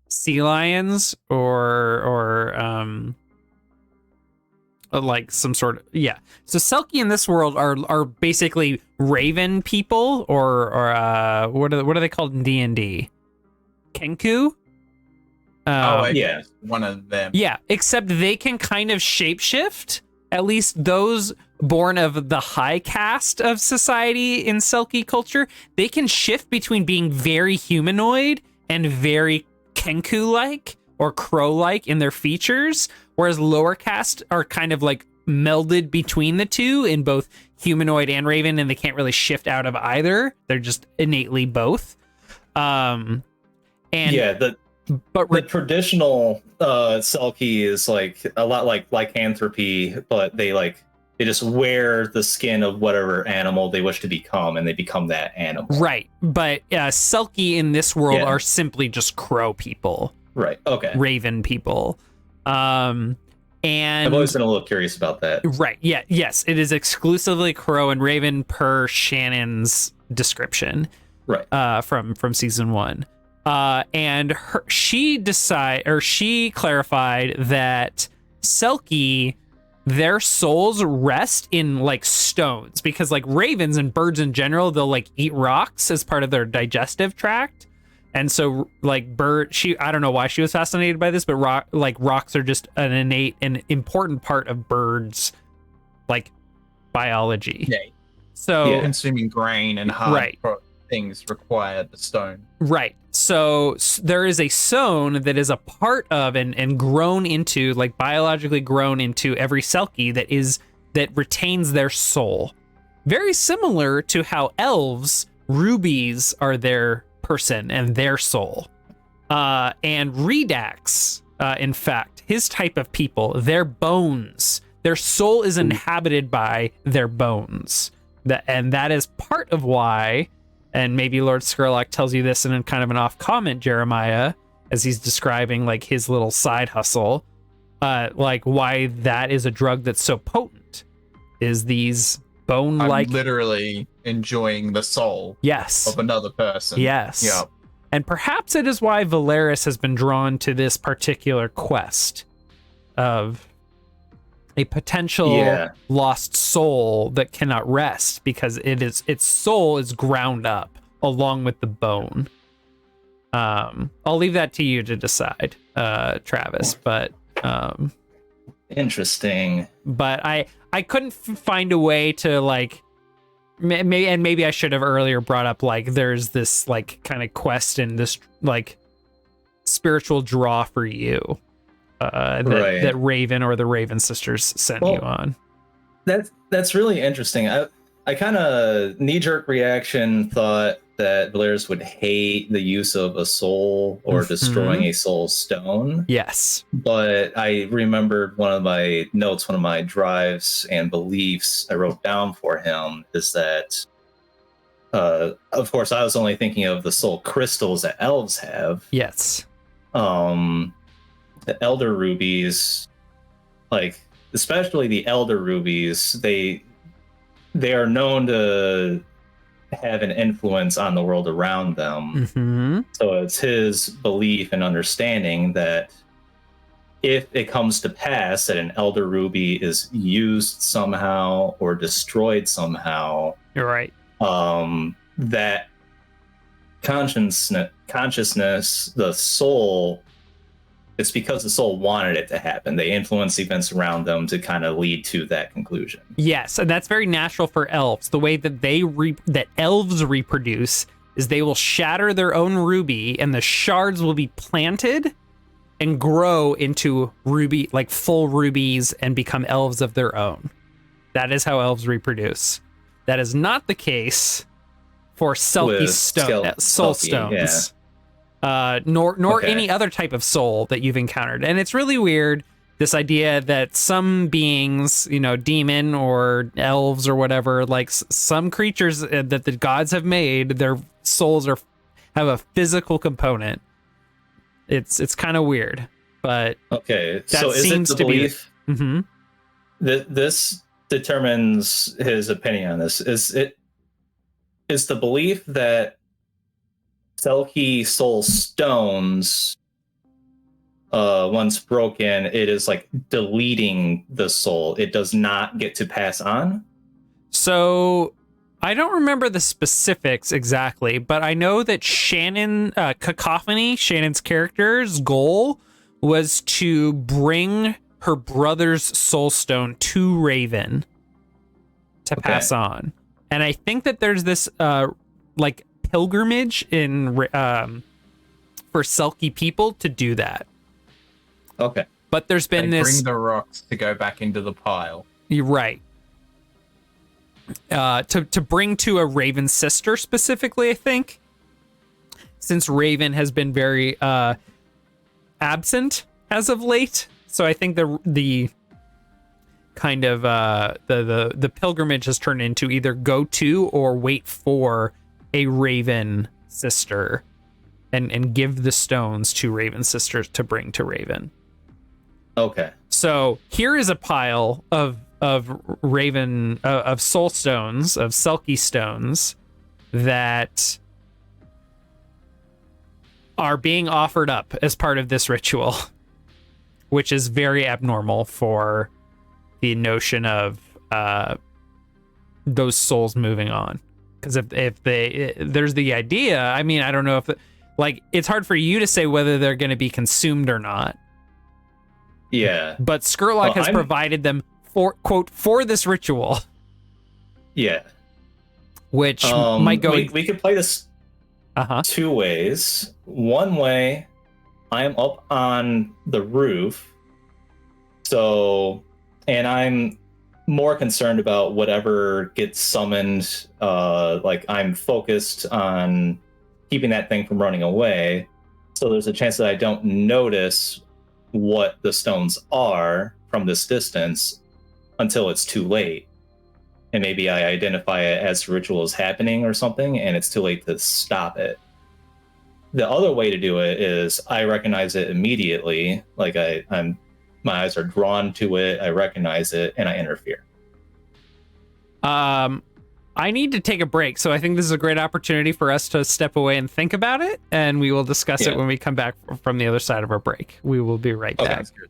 sea lions or like some sort of So Selkie in this world are basically raven people or what are they called in D&D? Kenku? Yeah. One of them. Yeah, except they can kind of shapeshift. At least those born of the high caste of society in Selkie culture, they can shift between being very humanoid and very Kenku-like or crow-like in their features, whereas lower caste are kind of like melded between the two in both humanoid and raven, and they can't really shift out of either. They're just innately both. And yeah, the traditional Selkie is like a lot like lycanthropy, but they just wear the skin of whatever animal they wish to become, and they become that animal. Right, but Selkie in this world are simply just crow people. Right. Okay. Raven people. And I've always been a little curious about that. Right. Yeah. Yes, it is exclusively crow and raven per Shannon's description. Right. From season 1. And she clarified that Selkie, their souls rest in like stones, because like ravens and birds in general, they'll like eat rocks as part of their digestive tract. And so like I don't know why she was fascinated by this, but rocks are just an innate and important part of birds, like biology. Yeah. So consuming grain and hard things require the stone. Right. So there is a stone that is a part of and grown into, like biologically grown into every Selkie that retains their soul. Very similar to how elves, rubies are their person and their soul. And Redax, in fact, his type of people, their bones, their soul is inhabited by their bones. And that is part of why, and maybe Lord Skurlock tells you this in kind of an off comment, Jeremiah, as he's describing like his little side hustle, like why that is a drug that's so potent is these bone-like. I'm literally enjoying the soul of another person. Yes. Yep. And perhaps it is why Valeris has been drawn to this particular quest of a potential lost soul that cannot rest, because its soul is ground up along with the bone. I'll leave that to you to decide, Travis. But Interesting. I couldn't find a way to like maybe I should have earlier brought up like there's this like kind of quest and this like spiritual draw for you that Raven or the Raven sisters sent you on. That's really interesting. I kind of knee-jerk reaction thought that Valeris would hate the use of a soul or destroying a soul stone. Yes. But I remembered one of my notes, one of my drives and beliefs I wrote down for him is that, of course, I was only thinking of the soul crystals that elves have. Yes. The elder rubies, like especially the elder rubies, they are known to have an influence on the world around them. So it's his belief and understanding that if it comes to pass that an elder ruby is used somehow or destroyed somehow, you're right. That consciousness, the soul, it's because the soul wanted it to happen. They influence events around them to kind of lead to that conclusion. Yes, and that's very natural for elves. The way that that elves reproduce is they will shatter their own ruby, and the shards will be planted and grow into ruby, like full rubies, and become elves of their own. That is how elves reproduce. That is not the case for soul stones. Yeah. Nor any other type of soul that you've encountered. And it's really weird, this idea that some beings, demon or elves or whatever, like some creatures that the gods have made, their souls have a physical component. It's kind of weird, but okay. That so is seems it the to be belief this determines his opinion on this? Is the belief that Selkie soul stones, once broken, it is like deleting the soul. It does not get to pass on. So I don't remember the specifics exactly, but I know that Cacophony, Shannon's character's goal was to bring her brother's soul stone to Raven to pass on. And I think that there's this like pilgrimage in for Selkie people to do that. Okay. But there's been They bring the rocks to go back into the pile. You're right. To bring to a Raven sister specifically, I think, since Raven has been very absent as of late. So I think the kind of the pilgrimage has turned into either go to or wait for a Raven sister and give the stones to Raven sisters to bring to Raven. Okay. So here is a pile of Raven of soul stones, of Selkie stones that are being offered up as part of this ritual, which is very abnormal for the notion of those souls moving on. Because if there's the idea, I mean, I don't know if it's hard for you to say whether they're going to be consumed or not. Yeah. But Skurlock has provided them for this ritual. Yeah. Which might go. We could play this two ways. One way, I am up on the roof. And I'm more concerned about whatever gets summoned. I'm focused on keeping that thing from running away. So there's a chance that I don't notice what the stones are from this distance until it's too late. And maybe I identify it as the ritual is happening or something, and it's too late to stop it. The other way to do it is I recognize it immediately. Like my eyes are drawn to it, I recognize it, and I interfere. I need to take a break, so I think this is a great opportunity for us to step away and think about it, and we will discuss it when we come back from the other side of our break. We will be right back. That's good.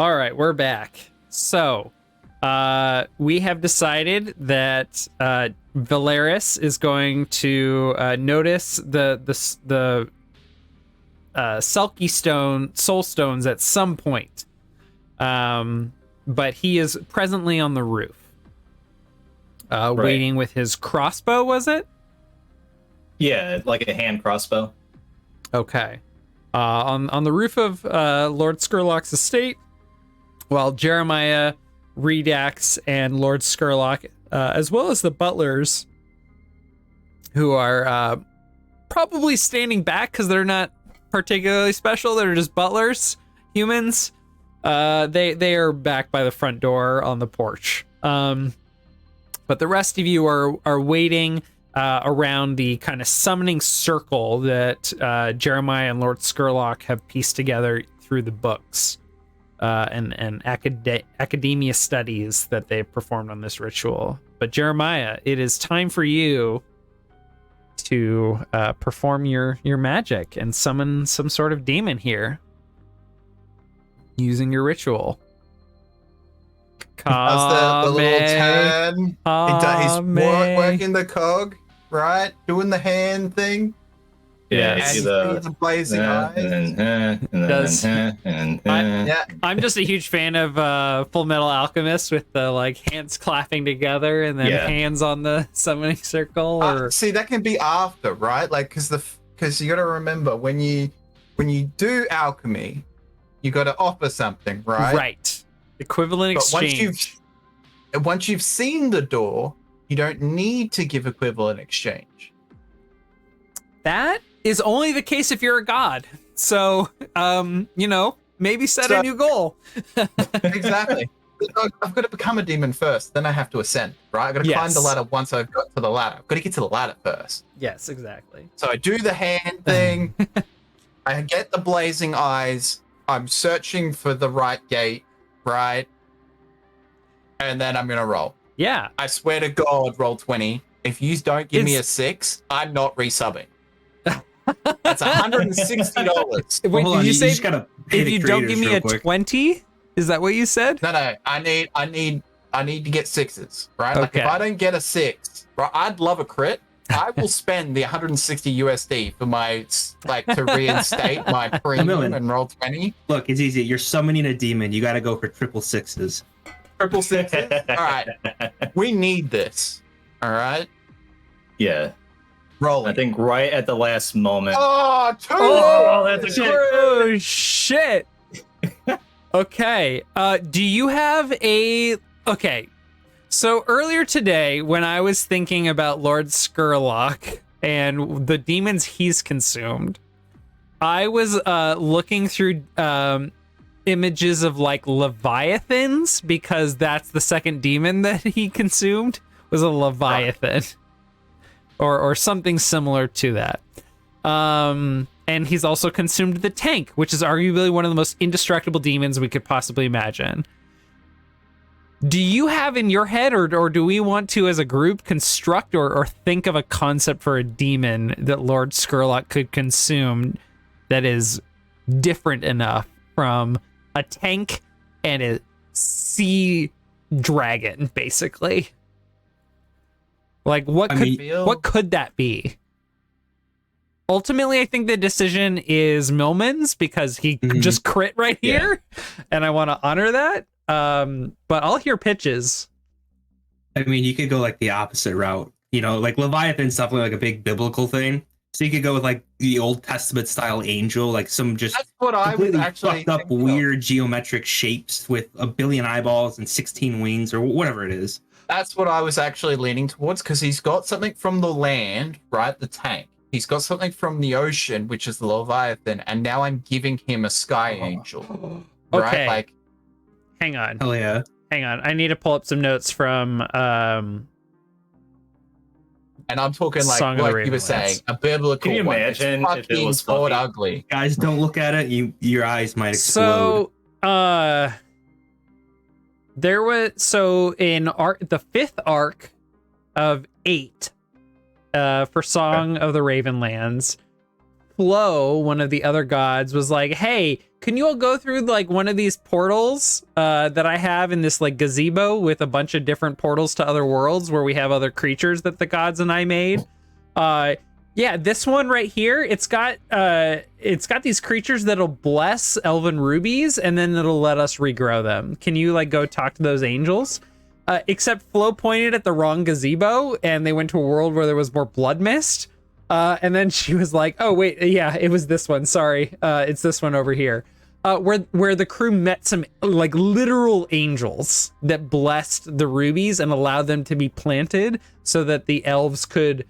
All right, we're back. So, we have decided that Valeris is going to notice the Selkie stone, soul stones at some point. But he is presently on the roof, waiting with his crossbow. Was it? Yeah, like a hand crossbow. Okay. On the roof of Lord Skurlock's estate, while Jeremiah, Redax, and Lord Skurlock, as well as the butlers, who are probably standing back because they're not particularly special, they're just butlers, humans. They are back by the front door on the porch. But the rest of you are waiting around the kind of summoning circle that Jeremiah and Lord Skurlock have pieced together through the books and academia studies that they performed on this ritual. But Jeremiah, it is time for you to perform your magic and summon some sort of demon here using your ritual. How's the little turn? He's working the cog, right? Doing the hand thing. Yeah, Yes. you see And the the blazing eyes. I'm just a huge fan of Full Metal Alchemist with the like hands clapping together and then hands on the summoning circle. Or See, that can be after, right? Like, because you got to remember when you do alchemy, you got to offer something, right? Right. Equivalent But exchange. once you've seen the door, you don't need to give equivalent exchange. That is only the case if you're a god. So, maybe set a new goal. Exactly. I've got to become a demon first, then I have to ascend, right? I've got to climb the ladder once I've got to the ladder. I've got to get to the ladder first. Yes, exactly. So I do the hand thing. I get the blazing eyes. I'm searching for the right gate, right? And then I'm going to roll. Yeah. I swear to God, roll 20. If you don't give me a 6, I'm not resubbing. That's $160. Wait, Hold on, did you say just gotta if pay the you don't give creators me real a quick. 20? Is that what you said? No, I need to get 6s, right? Like Okay. if I don't get a 6, right, I'd love a crit. I will spend the 160 USD for my to reinstate my premium Millman. and roll 20. Look, it's easy. You're summoning a demon. You got to go for triple sixes. Triple 6s. All right. We need this. All right. Yeah, Rolling. I think right at the last moment. Oh, 2. Oh, that's a shit. Oh shit. Okay. Do you have a okay. So earlier today, when I was thinking about Lord Skurlock and the demons he's consumed, I was looking through images of like leviathans because that's the second demon that he consumed was a leviathan. Or something similar to that. And he's also consumed the tank, which is arguably one of the most indestructible demons we could possibly imagine. Do you have in your head, or do we want to, as a group, construct or think of a concept for a demon that Lord Skurlock could consume that is different enough from a tank and a sea dragon, basically? Like, what could that be? Ultimately, I think the decision is Millman's because he just crit right here, and I want to honor that. But I'll hear pitches. I mean, you could go like the opposite route. You know, like Leviathan's definitely like a big biblical thing. So you could go with like the Old Testament style angel, like some just That's what I would completely actually fucked up think of. weird geometric shapes with a billion eyeballs and 16 wings or whatever it is. That's what I was actually leaning towards because he's got something from the land, right? The tank. He's got something from the ocean, which is the Leviathan, and now I'm giving him a sky angel, right? Okay. Like, Hang on. Hell yeah. Hang on. I need to pull up some notes from and I'm talking like Song of the like you were Ravenlands. saying, a biblical Can you one. imagine It's if it was fucking fluffy? ugly. Guys, don't look at it. Your eyes might explode. So there was in the fifth arc of 8 for Song of the Ravenlands, Flo, one of the other gods, was like, hey, can you all go through like one of these portals that I have in this like gazebo with a bunch of different portals to other worlds where we have other creatures that the gods and I made? Yeah, this one right here, it's got these creatures that'll bless elven rubies and then it'll let us regrow them. Can you like go talk to those angels? Except Flo pointed at the wrong gazebo and they went to a world where there was more blood mist. And then she was like, oh, wait, yeah, it was this one. Sorry. It's this one over here. Where the crew met some like literal angels that blessed the rubies and allowed them to be planted so that the elves could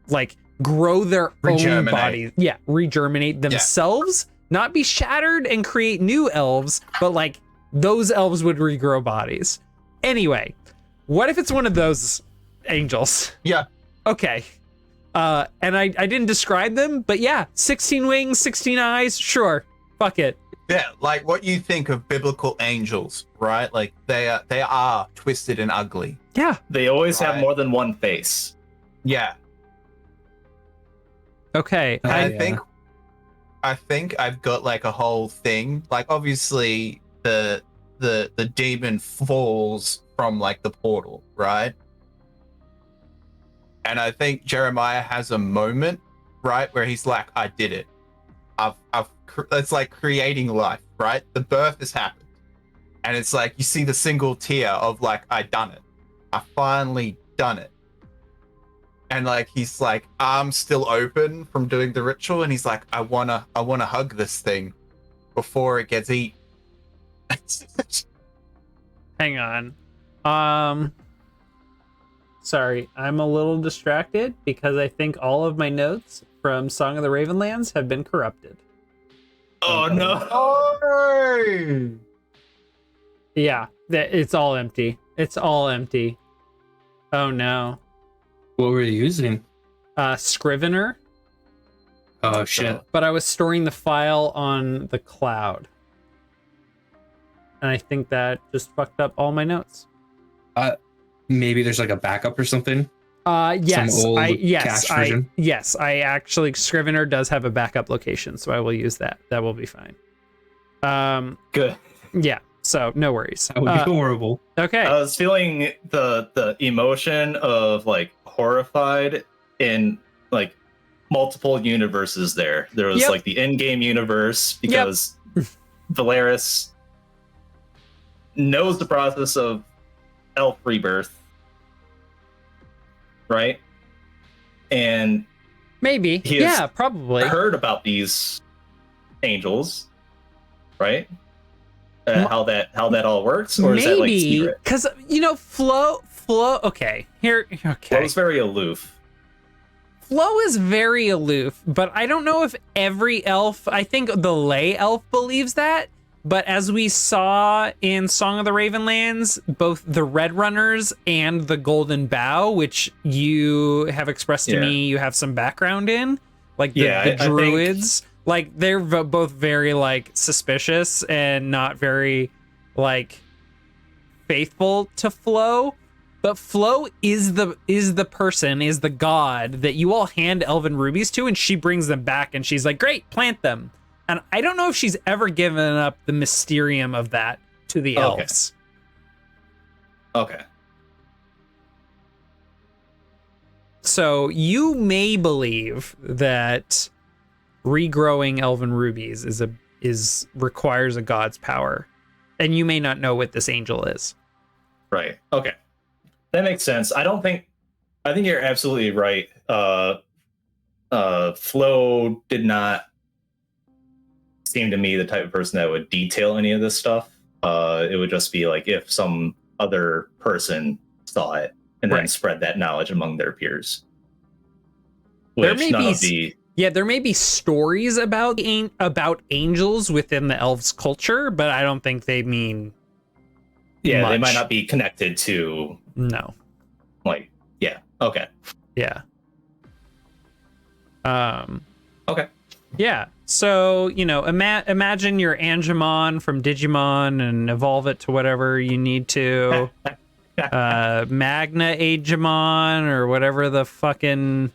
like grow their own bodies. Yeah, regerminate themselves, not be shattered and create new elves, but like those elves would regrow bodies. Anyway, what if it's one of those angels? Yeah. Okay. And I didn't describe them, but yeah, 16 wings, 16 eyes, sure. Fuck it. Yeah, like what you think of biblical angels, right? Like they are twisted and ugly. Yeah. They always have Right. more than one face. Yeah. Okay. And I think I've got like a whole thing. Like obviously the demon falls from like the portal, right? And I think Jeremiah has a moment, right, where he's like, I did it. It's like creating life, right? The birth has happened. And it's like, you see the single tear of like, I done it. I finally done it. And like, he's like, arms still open from doing the ritual. And he's like, I wanna hug this thing before it gets eaten. Hang on. Sorry, I'm a little distracted because I think all of my notes from Song of the Ravenlands have been corrupted. Oh no. Oh! Yeah, it's all empty. It's all empty. Oh no. What were you using? Scrivener, Oh shit. but I was storing the file on the cloud. And I think that just fucked up all my notes. Maybe there's like a backup or something. Yes, Some old cache version? I actually, Scrivener does have a backup location, so I will use that. That will be fine. Good. Yeah, so no worries. That would be horrible. Okay. I was feeling the emotion of like horrified in like multiple universes there. There was Yep. like the in-game universe because Valeris knows the process of elf rebirth, right? And Maybe. he has Yeah, probably. heard about these angels, right? How that all works, or is that like Maybe, secret? because Flo. Okay, here. Okay, Well, it's very aloof. Flo is very aloof, but I don't know if every elf. I think the lay elf believes that. But as we saw in Song of the Ravenlands, both the Red Runners and the Golden Bough, which you have expressed to me you have some background in, like the I think- Druids, like they're both very like suspicious and not very like faithful to Flo. But Flo is the god that you all hand elven rubies to, and she brings them back, and she's like, "Great, plant them." And I don't know if she's ever given up the mysterium of that to the elves. Okay. So you may believe that regrowing elven rubies requires a god's power, and you may not know what this angel is. Right. Okay. That makes sense. I think you're absolutely right. Flo did not seem to me the type of person that would detail any of this stuff. It would just be like if some other person saw it and then spread that knowledge among their peers. There may be stories about angels within the elves' culture, but I don't think they mean they much. might not be connected to No. like okay. Yeah. Okay. Yeah. So, imagine your Angemon from Digimon and evolve it to whatever you need to. Magna Agemon or whatever the fucking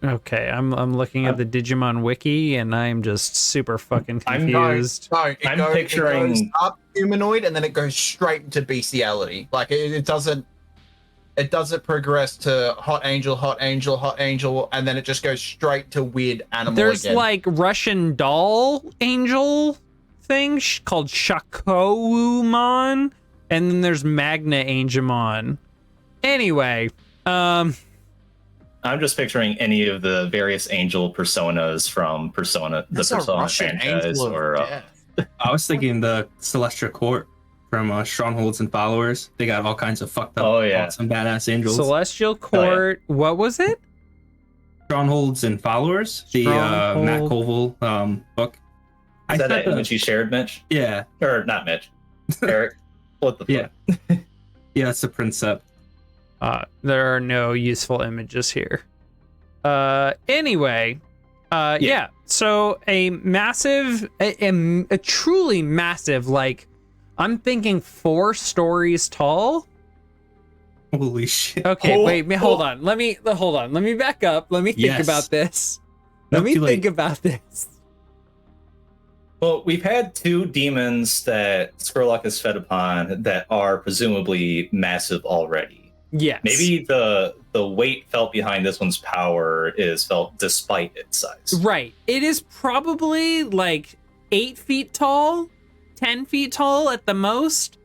Okay, I'm looking at the Digimon wiki and I'm just super fucking confused. It goes picturing up humanoid and then it goes straight into bestiality. Like it doesn't progress to hot angel, hot angel, hot angel, and then it just goes straight to weird animal There's again. like Russian doll angel thing called Shakoumon, and then there's Magna Angemon. Anyway, I'm just picturing any of the various angel personas from Persona, the That's a Persona Russian franchise, angel of or death. I was thinking the Celestial Court from Strongholds and Followers. They got all kinds of fucked up, awesome, badass angels. Celestial Court. What was it? Strongholds and Followers, the Matt Colville book. Is that an image you shared, Mitch? Yeah. Or not Mitch. Eric. What the fuck? Yeah. Yeah, it's a Princeps. There are no useful images here. Anyway, yeah. So a massive, a truly massive, like, I'm thinking 4 stories tall. Holy shit. Okay, wait, hold on. Let me back up. Let me think about this. Let me think about this. Well, we've had 2 demons that Skurlock has fed upon that are presumably massive already. Yes. Maybe the weight felt behind this one's power is felt despite its size. Right. It is probably like 8 feet tall, 10 feet tall at the most.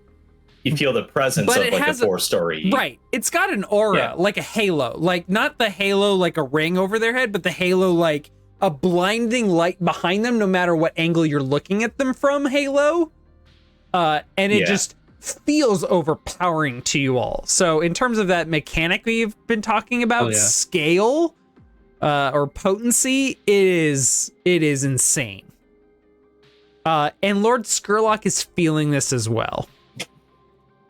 You feel the presence But of it like a has 4-story. Right. It's got an aura, like a halo. Like, not the halo like a ring over their head, but the halo like a blinding light behind them, no matter what angle you're looking at them from, halo. And it just feels overpowering to you all. So in terms of that mechanic we've been talking about, scale or potency, it is insane. And Lord Skurlock is feeling this as well.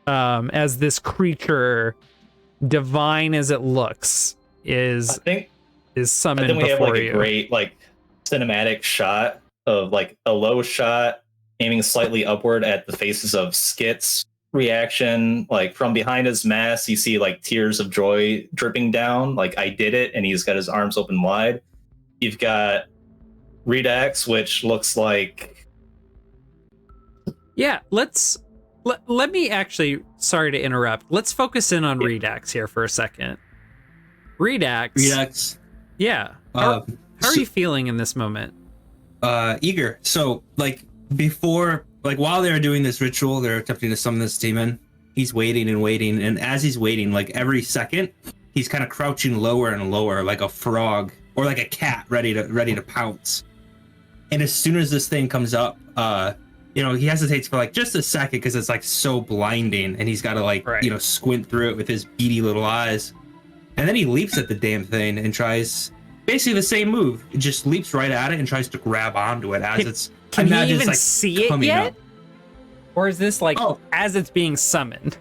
As this creature, divine as it looks, is summoned I think we have before like you. a great like cinematic shot of like a low shot aiming slightly upward at the faces of Skit's reaction. Like from behind his mask, you see like tears of joy dripping down. Like, I did it, and he's got his arms open wide. You've got Redax, which looks like Let me actually, sorry to interrupt. Let's focus in on Redax here for a second. Redax. Yeah. How are you feeling in this moment? Eager. So, like, before, like, while they're doing this ritual, they're attempting to summon this demon. He's waiting and waiting, and as he's waiting, like, every second, he's kind of crouching lower and lower, like a frog or like a cat ready to pounce. And as soon as this thing comes up, he hesitates for like just a second because it's like so blinding, and he's got to like squint through it with his beady little eyes, and then he leaps at the damn thing and tries basically the same move. It just leaps right at it and tries to grab onto it as Can you even see it yet? Up. Or is this like as it's being summoned?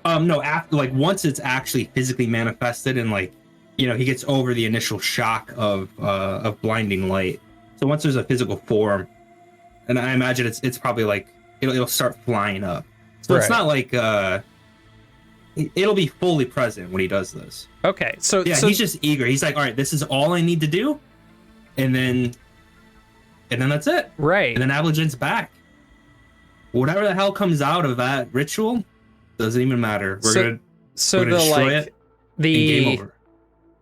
No, after, like, once it's actually physically manifested and like, he gets over the initial shock of blinding light. So once there's a physical form, and I imagine it's probably like it'll start flying up. So it's not like it'll be fully present when he does this. Okay, so he's just eager. He's like, all right, this is all I need to do, and then that's it. Right. And then Ablagen's back. Whatever the hell comes out of that ritual doesn't even matter. We're gonna destroy it. Game over.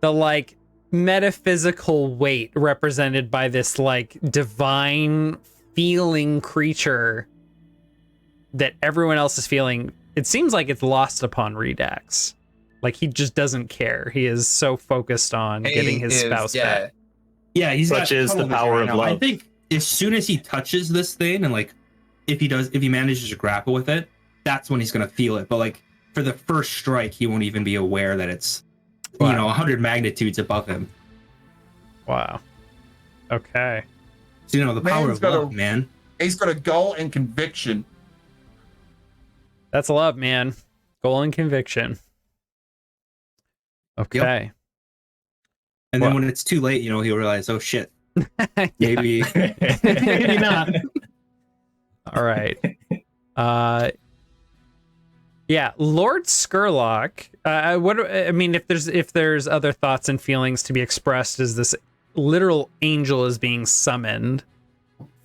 The like metaphysical weight represented by this like divine feeling creature that everyone else is feeling, it seems like it's lost upon Redax. Like, he just doesn't care. He is so focused on getting his spouse back. Yeah, he's such is the power of love. I think as soon as he touches this thing, and like if he manages to grapple with it, that's when he's gonna feel it. But like for the first strike, he won't even be aware that it's 100 magnitudes above him. Wow. Okay. So the power of love, man. He's got a goal and conviction. That's love, man. Goal and conviction. Okay. Yep. And then when it's too late, he'll realize, oh shit. Maybe maybe not. All right. Yeah, Lord Skurlock. I mean, if there's other thoughts and feelings to be expressed as this literal angel is being summoned,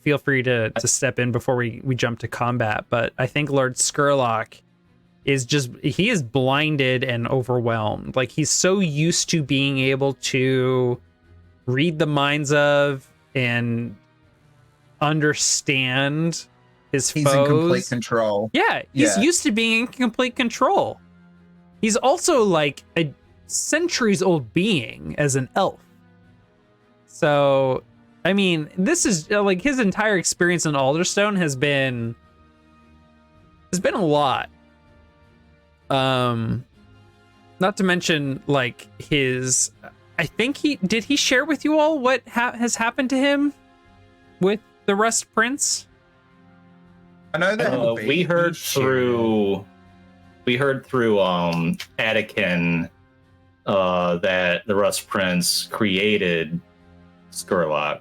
feel free to step in before we jump to combat. But I think Lord Skurlock he is blinded and overwhelmed. Like, he's so used to being able to read the minds of and understand his foes. He's in complete control. Yeah, he's used to being in complete control. He's also like a centuries-old being as an elf. So, I mean, this is like his entire experience in Alderstone has been a lot. Not to mention like I think he share with you all what has happened to him with the Rust Prince? I know that we heard through Attican that the Rust Prince created Skurlock.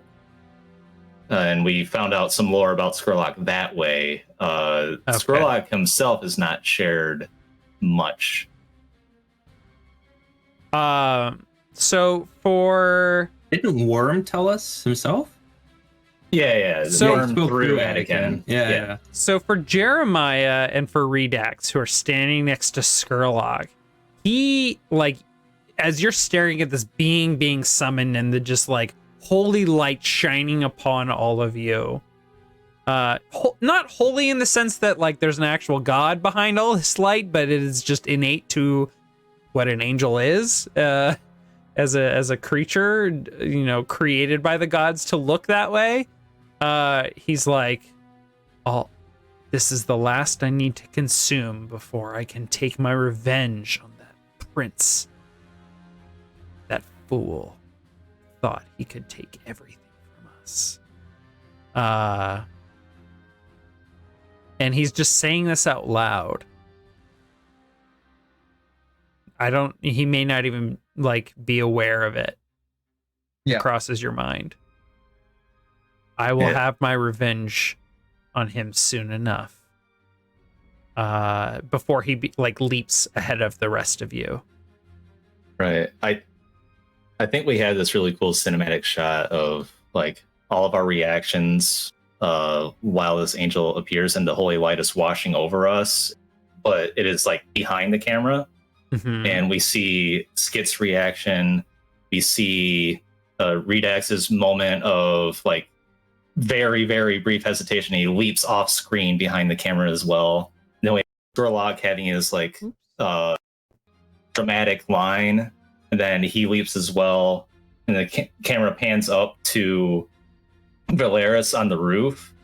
And we found out some lore about Skurlock that way. Skurlock himself has not shared much. So for... Didn't Worm tell us himself? Yeah. So Worm through Attican. Yeah. So for Jeremiah and for Redax, who are standing next to Skurlock, he, like, as you're staring at this being summoned and the just, like, holy light shining upon all of you, not holy in the sense that, like, there's an actual god behind all this light, but it is just innate to what an angel is, as a creature, you know, created by the gods to look that way. He's like, oh, this is the last I need to consume before I can take my revenge on that prince. That fool thought he could take everything from us. And he's just saying this out loud. He may not even, like, be aware of it. Yeah. It crosses your mind. I will have my revenge on him soon enough. Before he leaps ahead of the rest of you. Right. I think we had this really cool cinematic shot of like all of our reactions while this angel appears and the holy light is washing over us, but it is like behind the camera. Mm-hmm. And we see Skit's reaction. We see Redax's moment of like very, very brief hesitation. He leaps off screen behind the camera as well. And then we have Skurlock having his like dramatic line, and then he leaps as well. And the camera pans up to Valeris on the roof,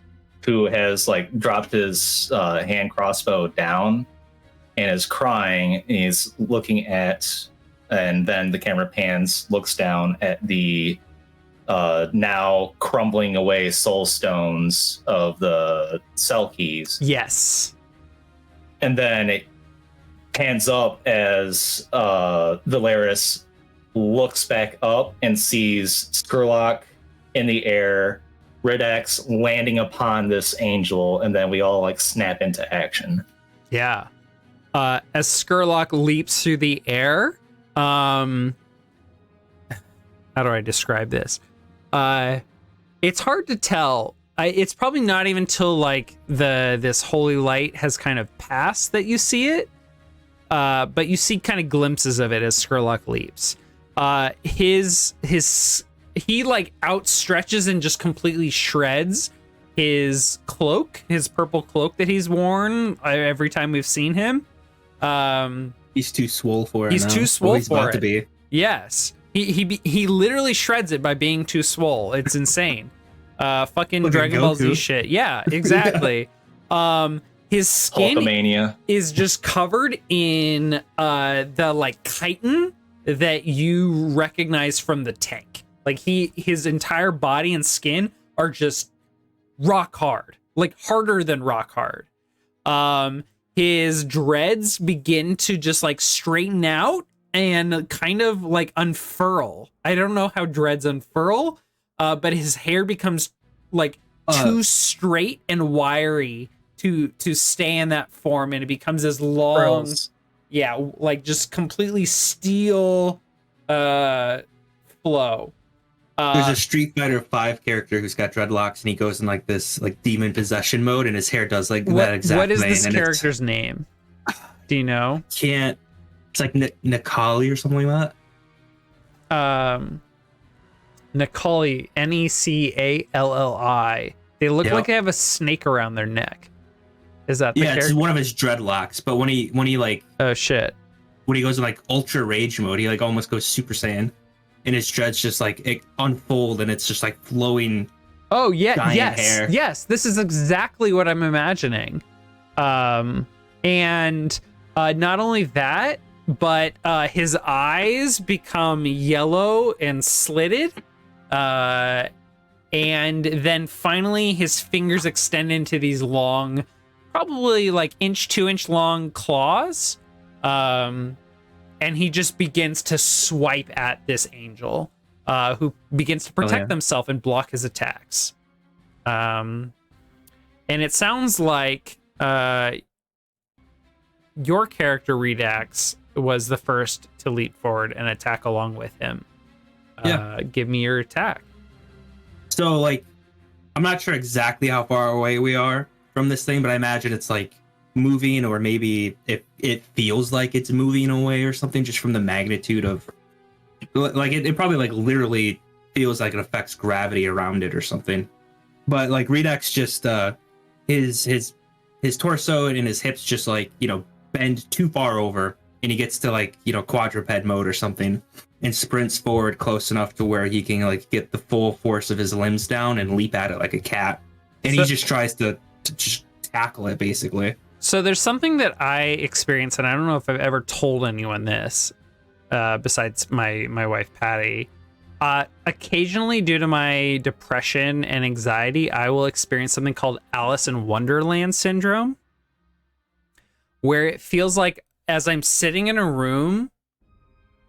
who has like dropped his hand crossbow down and is crying. And he's looking at, and then the camera pans, looks down at the now crumbling away soul stones of the cell keys. Yes. And then it pans up as Valeris looks back up and sees Skurlock in the air, Ridax landing upon this angel, and then we all like snap into action. Yeah. As Skurlock leaps through the air, how do I describe this? It's hard to tell. It's probably not even till like this holy light has kind of passed that you see it. But you see kind of glimpses of it as Skurlock leaps. He like outstretches and just completely shreds his cloak, his purple cloak that he's worn every time we've seen him. He's too swole for it. He's now. too swole he's for about it. to be. Yes. He literally shreds it by being too swole. It's insane. Fucking Look at Dragon Ball Z Goku. shit. Yeah, exactly. His skin Hulkamania. is just covered in the like chitin that you recognize from the tank. Like his entire body and skin are just rock hard, like harder than rock hard. His dreads begin to just like straighten out and kind of like unfurl. I don't know how dreads unfurl, but his hair becomes like too straight and wiry to stay in that form, and it becomes this long, Pearls. yeah, like just completely steel flow. There's a Street Fighter 5 character who's got dreadlocks, and he goes in like this like demon possession mode, and his hair does like that exact What is thing, this and character's name? Do you know? Can't. It's like Nikali or something like that. Necalli, Necalli. They look Yep. like they have a snake around their neck. Is that the Yeah, it's character? one of his dreadlocks. But when he like Oh shit. when he goes in like ultra rage mode, he like almost goes Super Saiyan, and his dreads just like it unfold, and it's just like flowing. Oh yeah, Giant yes, hair. yes. This is exactly what I'm imagining. And not only that, but his eyes become yellow and slitted. And then finally his fingers extend into these long, probably like 2-inch long claws. And he just begins to swipe at this angel, who begins to protect himself and block his attacks. And it sounds like your character Redax was the first to leap forward and attack along with him. Give me your attack. So like, I'm not sure exactly how far away we are from this thing, but I imagine it's like moving, or maybe it feels like it's moving away or something, just from the magnitude of like it probably like literally feels like it affects gravity around it or something. But like Redux just his torso and his hips just like, you know, bend too far over, and he gets to like, you know, quadruped mode or something, and sprints forward close enough to where he can like get the full force of his limbs down and leap at it like a cat. And he just tries to just tackle it basically. So there's something that I experience, and I don't know if I've ever told anyone this, besides my wife Patty. Occasionally, due to my depression and anxiety, I will experience something called Alice in Wonderland syndrome, where it feels like as I'm sitting in a room,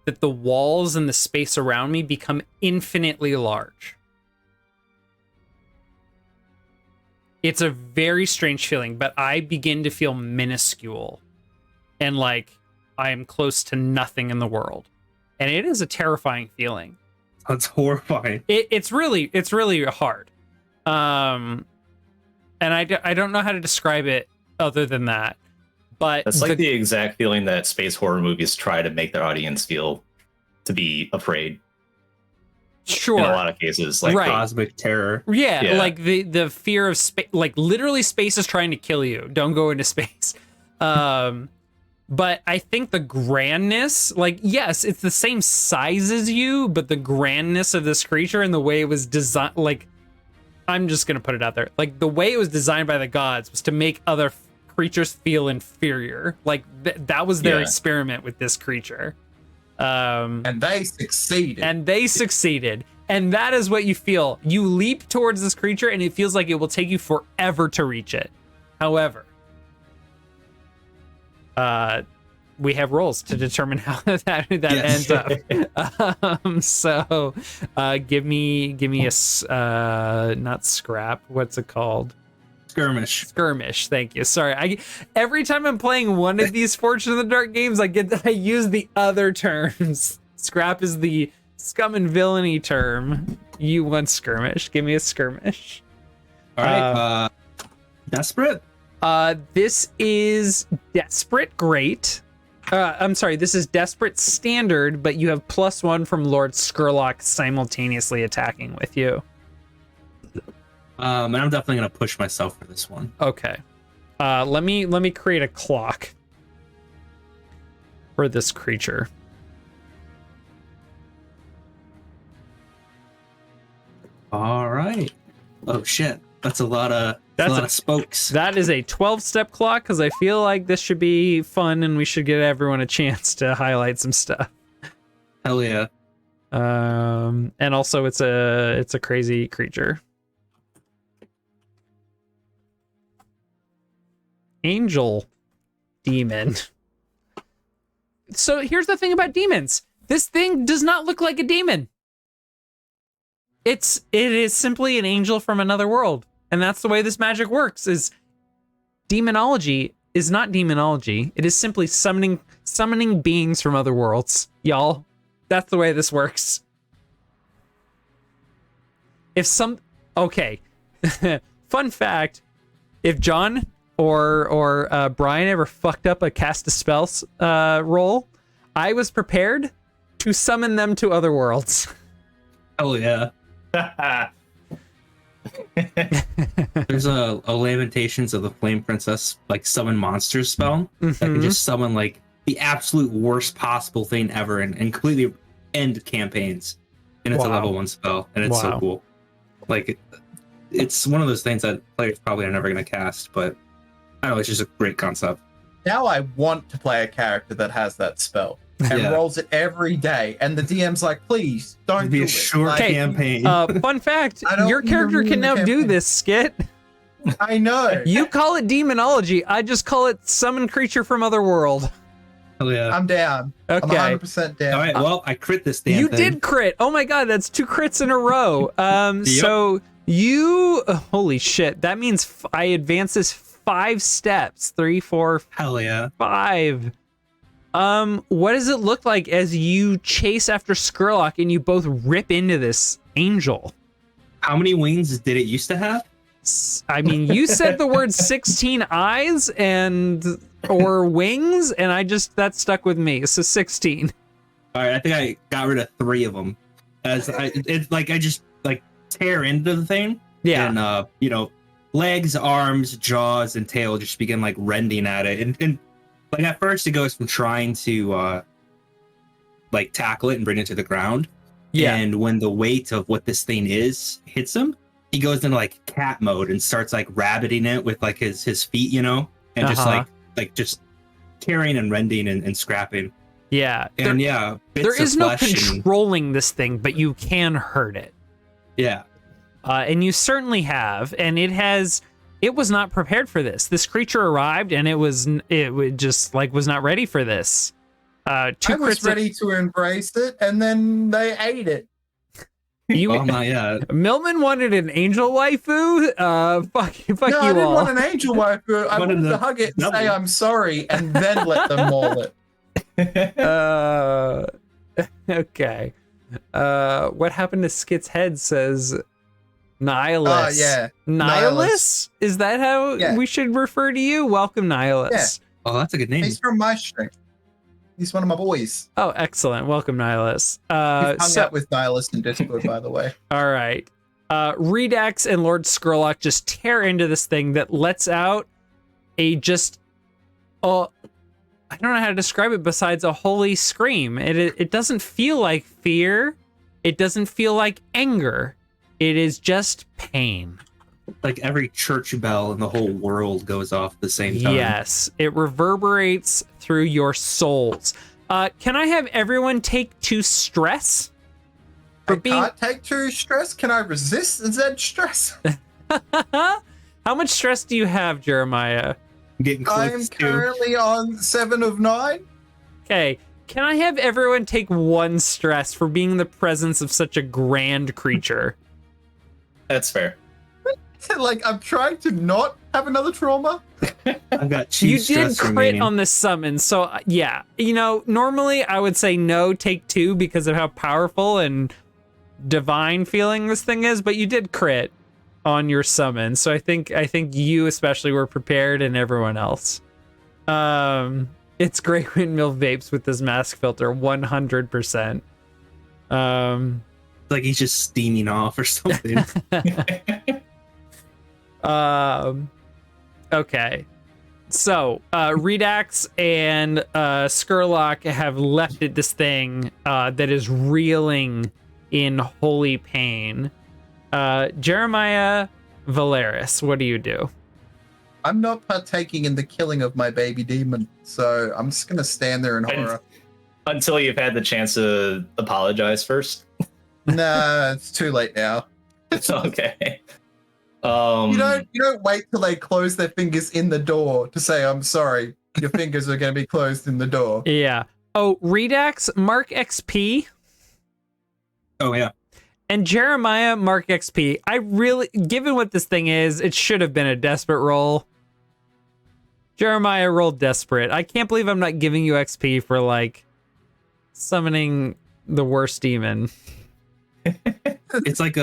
that the walls and the space around me become infinitely large. It's a very strange feeling, but I begin to feel minuscule and like I am close to nothing in the world. And it is a terrifying feeling. That's horrifying. It's really hard. And I don't know how to describe it other than that. But That's like the exact feeling that space horror movies try to make their audience feel, to be afraid. Sure. In a lot of cases, like Right. Cosmic terror. Yeah, like the fear of space, like literally space is trying to kill you. Don't go into space. But I think the grandness, like, yes, it's the same size as you, but the grandness of this creature and the way it was designed, like, I'm just gonna put it out there, like the way it was designed by the gods was to make other creatures feel inferior. Like that was their experiment with this creature. And they succeeded. And that is what you feel. You leap towards this creature and it feels like it will take you forever to reach it. However, we have rolls to determine how that ends up. So give me a not scrap. What's it called? Skirmish. Thank you. Sorry. Every time I'm playing one of these Fortune in the Dark games, I use the other terms. Scrap is the scum and villainy term. You want skirmish. Give me a skirmish. All right. Desperate? This is Desperate Great. I'm sorry, this is Desperate Standard, but you have +1 from Lord Skurlock simultaneously attacking with you. And I'm definitely gonna push myself for this one. Okay. Let me create a clock for this creature. All right. Oh shit. That's a lot of spokes. That is a 12-step clock because I feel like this should be fun and we should give everyone a chance to highlight some stuff. Hell yeah. And also it's a crazy creature. Angel demon. So here's the thing about demons. This thing does not look like a demon. It is simply an angel from another world. And that's the way this magic works, is demonology is not demonology. It is simply summoning beings from other worlds, y'all. That's the way this works. Okay. Fun fact, if John or Brian ever fucked up a cast a spells roll, I was prepared to summon them to other worlds. Oh yeah. There's a Lamentations of the Flame Princess like summon monsters spell that can just summon like the absolute worst possible thing ever and completely end campaigns. And it's a level 1 spell, and it's so cool. Like it's one of those things that players probably are never gonna cast, but I don't know, it's just a great concept. Now I want to play a character that has that spell and rolls it every day, and the DM's like, please don't be do a it. short Like, campaign. Fun fact, your character can now do this, Skit. I know. You call it demonology, I just call it summon creature from other world. Hell yeah. I'm down. Okay. I'm 100% down. All right, well, I crit this damn thing. You did crit. Oh my god, that's 2 crits in a row. So you, holy shit, that means I advance this 5 steps. 3, 4, Hell yeah. 5. What does it look like as you chase after Skurlock and you both rip into this angel? How many wings did it used to have? I mean, you said the word 16 eyes or wings, and that stuck with me. So 16. All right, I think I got rid of 3 of them. I just tear into the thing. Yeah. And legs, arms, jaws, and tail just begin like rending at it. And like at first it goes from trying to tackle it and bring it to the ground. Yeah. And when the weight of what this thing is hits him, he goes into like cat mode and starts like rabbiting it with like his feet, and just tearing and rending and scrapping. Yeah. And there is no controlling this thing, but you can hurt it. Yeah. And you certainly have, and it was not prepared for this. This creature arrived and it was not ready for this. I was ready to embrace it, and then they ate it. Not yet. Millman wanted an angel waifu. Fuck you all. I didn't want an angel waifu. I wanted to hug it and say I'm sorry, and then let them maul it. Okay. What happened to Skit's head says Nihilus. Yeah. Nihilus? Is that how we should refer to you? Welcome, Nihilus. Yeah. Oh, that's a good name. He's from my string. He's one of my boys. Oh, excellent. Welcome, Nihilus. We've hung out with Nihilus in Discord, by the way. All right. Redax and Lord Skurlock just tear into this thing that lets out I don't know how to describe it besides a holy scream. It doesn't feel like fear. It doesn't feel like anger. It is just pain. Like every church bell in the whole world goes off at the same time. Yes, it reverberates through your souls. Can I have everyone take 2 stress? Can't take 2 stress? Can I resist Z stress? How much stress do you have, Jeremiah? I'm getting close I'm currently on 7 of 9. Okay. Can I have everyone take 1 stress for being in the presence of such a grand creature? That's fair. Like, I'm trying to not have another trauma. I've got 2 You stress did crit remaining. on this summon, so yeah. Normally I would say no, take 2 because of how powerful and divine feeling this thing is, but you did crit on your summon, so I think you especially were prepared, and everyone else. It's great when Mill vapes with this mask filter, 100%. Like he's just steaming off or something. Okay. So, Redax and Skurlock have left at this thing that is reeling in holy pain. Jeremiah Valeris, what do you do? I'm not partaking in the killing of my baby demon, so I'm just gonna stand there in horror. Until you've had the chance to apologize first. Nah, it's too late now. It's okay. You don't wait till they close their fingers in the door to say I'm sorry. Your fingers are going to be closed in the door. Yeah. Oh, Redax, mark XP. Oh yeah. And Jeremiah, mark XP. I really, given what this thing is, it should have been a desperate roll. Jeremiah rolled desperate. I can't believe I'm not giving you XP for like summoning the worst demon. It's like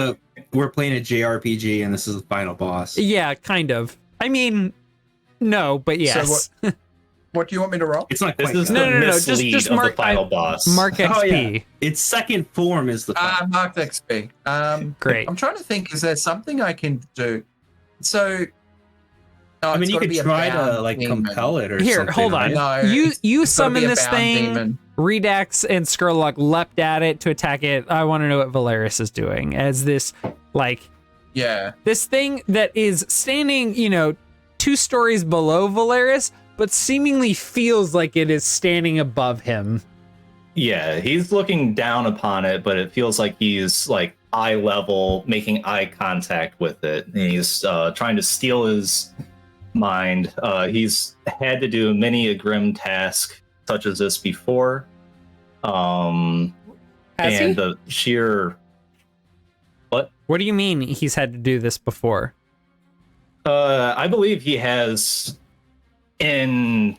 we're playing a JRPG and this is the final boss. Yeah, kind of. I mean, no, but yes. So what do you want me to roll? It's not This quite is that. the No. mislead Just of mark the final boss. Mark XP. Oh, yeah. Its second form is the final. Marked XP. Great. I'm trying to think. Is there something I can do? So, I mean, it's you gotta could be a try to bound like demon. compel it or Here, something. hold on. right? No, You it's gotta be summon a this bound thing. demon. Redax and Skurlock leapt at it to attack it. I want to know what Valeris is doing as this, like, Yeah. this thing that is standing, 2 stories below Valeris, but seemingly feels like it is standing above him. Yeah, he's looking down upon it, but it feels like he's like eye level, making eye contact with it. And he's trying to steal his mind. He's had to do many a grim task such as this before. Has and he? the sheer What do you mean he's had to do this before? I believe he has to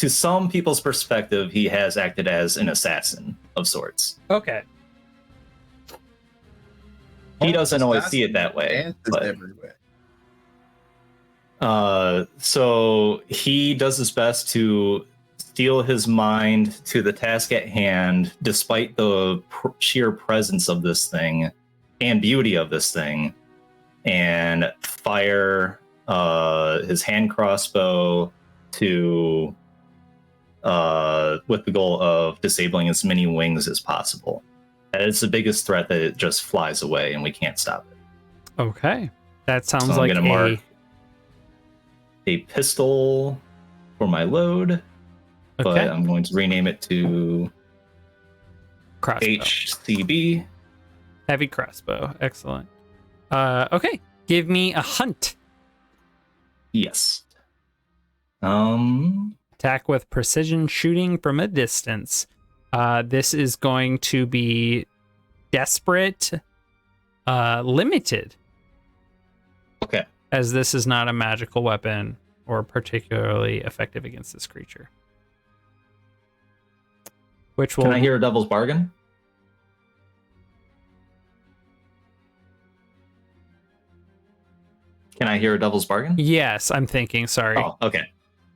some people's perspective, he has acted as an assassin of sorts. Okay. He doesn't always see it that way. Answers But, everywhere. so he does his best to steal his mind to the task at hand, despite the sheer presence of this thing and beauty of this thing, and fire his hand crossbow to with the goal of disabling as many wings as possible. And it's the biggest threat that it just flies away and we can't stop it. Okay. That sounds So I'm like gonna mark a pistol for my load, but okay. I'm going to rename it to Crossbow. HCB. Heavy crossbow. Excellent. Okay. Give me a hunt. Yes. Attack with precision shooting from a distance. This is going to be desperate, limited, Okay. as this is not a magical weapon or particularly effective against this creature. Which will Can I hear a devil's bargain? Can I hear a devil's bargain? Yes, I'm thinking. Sorry. Oh, okay.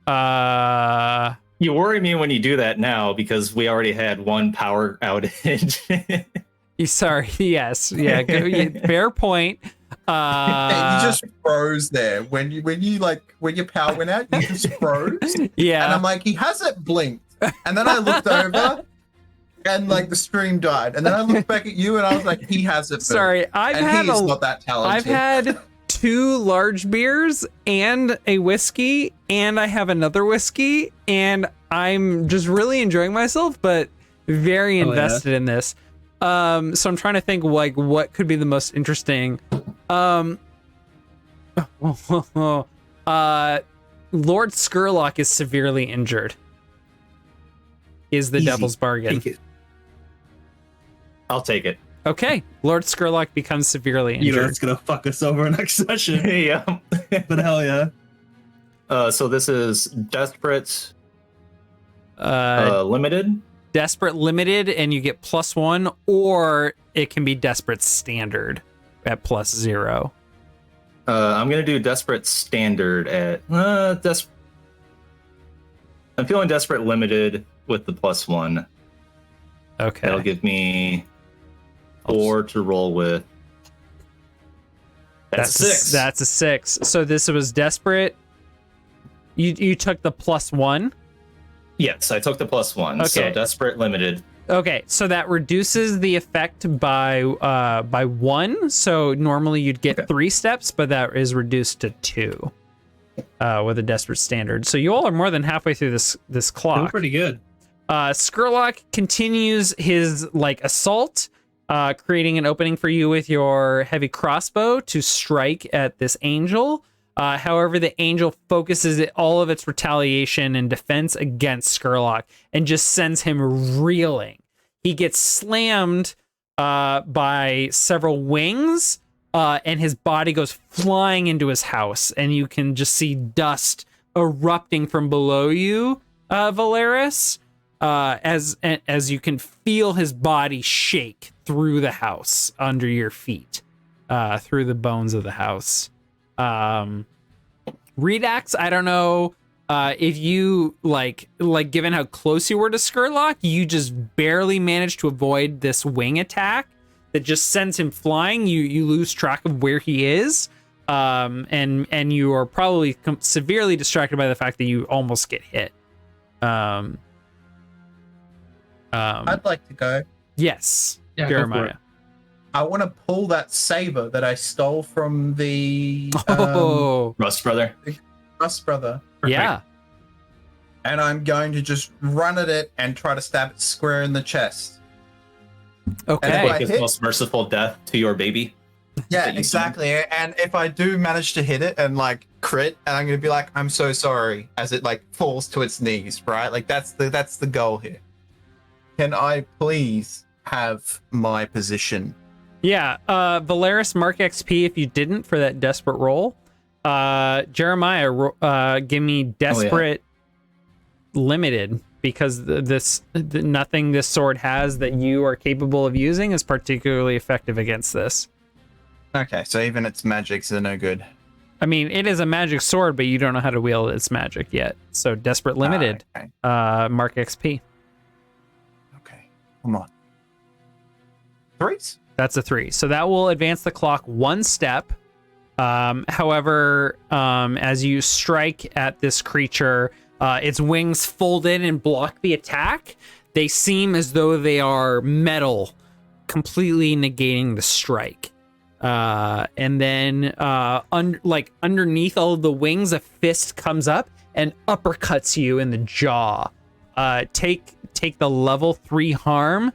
Uh, You worry me when you do that now because we already had one power outage. sorry. Yes. Yeah. Fair point. Hey, you just froze there when your power went out. You just froze, Yeah. and I'm like, he hasn't blinked. And then I looked over, and like the stream died. And then I looked back at you, and I was like, he hasn't. Sorry. I've he's not that talented. I've had 2 large beers and a whiskey, and I have another whiskey, and I'm just really enjoying myself, but very invested in this. So I'm trying to think like what could be the most interesting. Lord Skurlock is severely injured. Is the Easy. devil's bargain. Take it. I'll take it. Okay, Lord Skurlock becomes severely You know, injured. that's gonna fuck us over next session. Yeah. But hell yeah. So this is desperate Uh, limited. Desperate limited, and you get +1, or it can be desperate standard at +0. I'm gonna do desperate standard at I'm feeling desperate limited with the +1. Okay. That'll give me 4 to roll with. That's a 6. That's a 6. So this was desperate. You took the +1. Yes, I took the +1. So Okay. desperate limited. Okay, so that reduces the effect by 1. So normally you'd get 3 steps, but that is reduced to 2 with a desperate standard. So you all are more than halfway through this Doing clock. pretty good. Skurlock continues his assault, creating an opening for you with your heavy crossbow to strike at this angel. However, the angel focuses all of its retaliation and defense against Skurlock and just sends him reeling. He gets slammed by several wings, and his body goes flying into his house, and you can just see dust erupting from below you, Valeris, as you can feel his body shake through the house under your feet, through the bones of the house. Redax, I don't know if you like given how close you were to Skurlock, you just barely managed to avoid this wing attack that just sends him flying. You lose track of where he is, and you are probably severely distracted by the fact that you almost get hit. I'd like to go. Yes, Yeah, go for Jeremiah. it. I want to pull that saber that I stole from the Rust brother. Rust brother, Yeah. and I'm going to just run at it and try to stab it square in the chest. Okay. I His hit- most merciful death to your baby. Yeah, that you exactly. And if I do manage to hit it and like crit, and I'm gonna be like, I'm so sorry, as it like falls to its knees, right? Like that's the goal here. Can I please have my position? Yeah, Valeris, mark XP if you didn't for that desperate roll. Jeremiah, give me desperate limited, because nothing this sword has that you are capable of using is particularly effective against this. Okay, so even its magics are no good. I mean, it is a magic sword, but you don't know how to wield its magic yet. So desperate limited, Okay. mark XP. Okay. Come on. Threes? That's a 3. So that will advance the clock 1 step. However, as you strike at this creature, its wings fold in and block the attack. They seem as though they are metal, completely negating the strike. And then, underneath all of the wings, a fist comes up and uppercuts you in the jaw. Take the level 3 harm.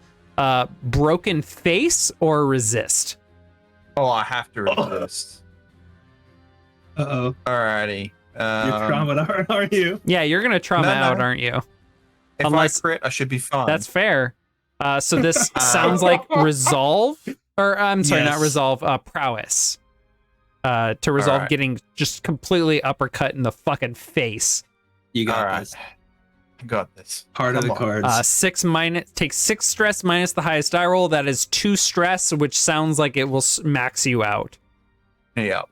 Broken face or resist. Oh, I have to resist. Uh-oh. Alrighty. You're traumatized, aren't you? Yeah, you're gonna trauma No. out, aren't you? If unless- I crit, I should be fine. That's fair. So this sounds like resolve, or I'm sorry, not Yes. resolve. Prowess. To resolve Alright. getting just completely uppercut in the fucking face. You got Alright. this. I got this. Heart of Come the on. cards. Take 6 stress minus the highest die roll. That is 2 stress, which sounds like it will max you out. Yeah.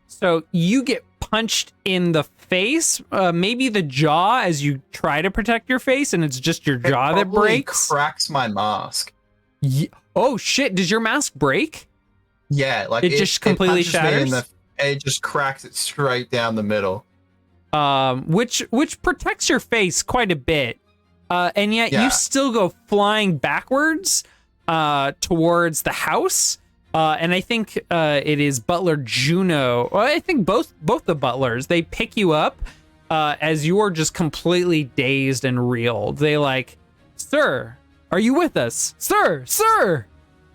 So you get punched in the face, maybe the jaw, as you try to protect your face, and it's just your jaw It that probably breaks. cracks my mask. Oh shit! Does your mask break? Yeah, like It just completely punches me in shatters? it just cracks it straight down the middle. Which protects your face quite a bit, and yet Yeah. you still go flying backwards towards the house. And I think it is Butler Juno. Well, I think both the butlers, they pick you up as you are just completely dazed and reeled. They like, sir, are you with us, sir?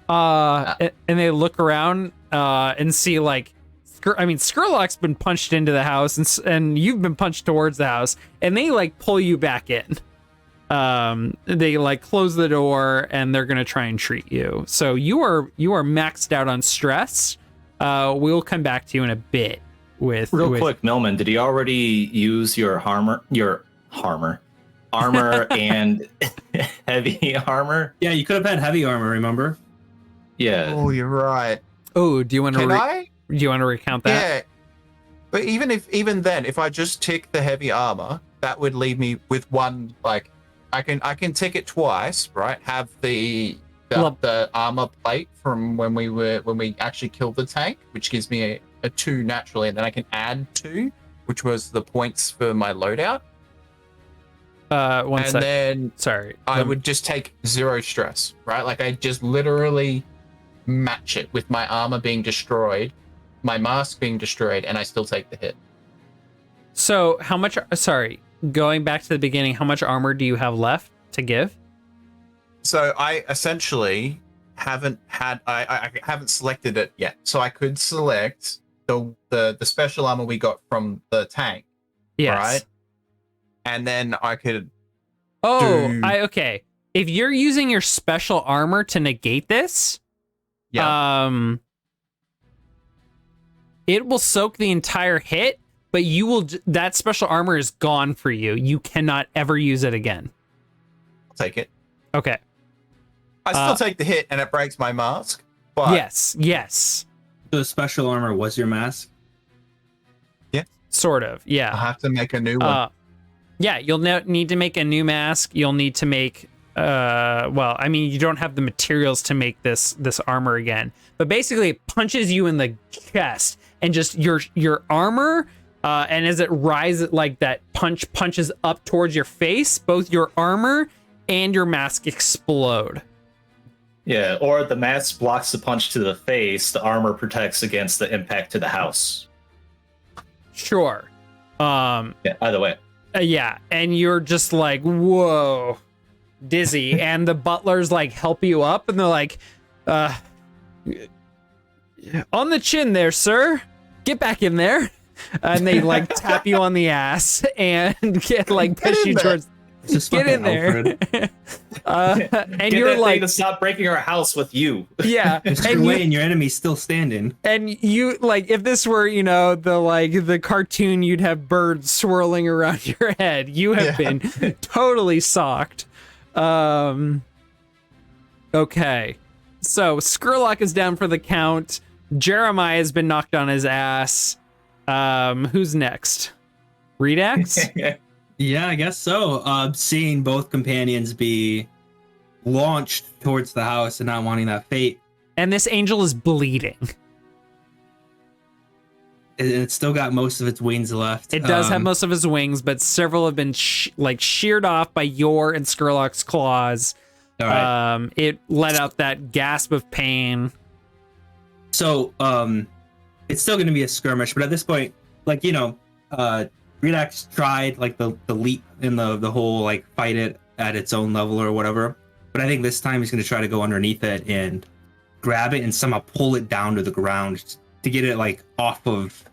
And they look around and see like, Skurlock's been punched into the house, and you've been punched towards the house, and they like pull you back in. They like close the door, and they're gonna try and treat you. So you are maxed out on stress. We'll come back to you in a bit with Real quick, Millman, did he already use your armor and heavy armor? Yeah, you could have had heavy armor, remember? Yeah. Oh, you're right. Oh, do you want Can to I? do you want to recount that? Yeah. But even then, if I just tick the heavy armor, that would leave me with one. Like, I can tick it twice, right? Have the armor plate from when we actually killed the tank, which gives me a 2 naturally, and then I can add 2, which was the points for my loadout. One And sec. then Sorry. I would just take 0 stress, right? Like I just literally match it with my armor being destroyed, my mask being destroyed, and I still take the hit. So how much? Sorry, going back to the beginning. How much armor do you have left to give? So I essentially haven't had I haven't selected it yet. So I could select the special armor we got from the tank, Yes. right? And then I could Oh, do- okay. If you're using your special armor to negate this, Yeah. It will soak the entire hit, but you will that special armor is gone for you. You cannot ever use it again. I'll take it. Okay. I still take the hit, and it breaks my mask. But Yes. The special armor was your mask? Sort of. I Yeah. have to make a new one. Yeah. You'll need to make a new mask. You'll need to make. Well, I mean, you don't have the materials to make this armor again. But basically, it punches you in the chest, and just your armor. And as it rises, like that punches up towards your face, both your armor and your mask explode. Yeah, or the mask blocks the punch to the face. The armor protects against the impact to the house. Sure. Yeah, either way. Yeah, and you're just like, whoa, dizzy, and the butlers like help you up, and they're like, on the chin there, sir. Get back in there. And they like tap you on the ass and push you towards. Just Get in fucking there. Alfred. And Get you're that like, thing to stop breaking our house with you. yeah, Just and away you, and your enemy's still standing. and you like if this were the cartoon, you'd have birds swirling around your head. You have been totally socked. Okay, so Skurlock is down for the count. Jeremiah has been knocked on his ass. Who's next? Redax? Yeah, I guess so. Seeing both companions be launched towards the house and not wanting that fate. And this angel is bleeding. It's still got most of its wings left. It does have most of his wings, but several have been sheared off by your and Skurlock's claws. All right. It let out that gasp of pain. So, it's still going to be a skirmish, but at this point, Redax tried the leap in the whole fight it at its own level or whatever. But I think this time he's going to try to go underneath it and grab it and somehow pull it down to the ground to get it off of,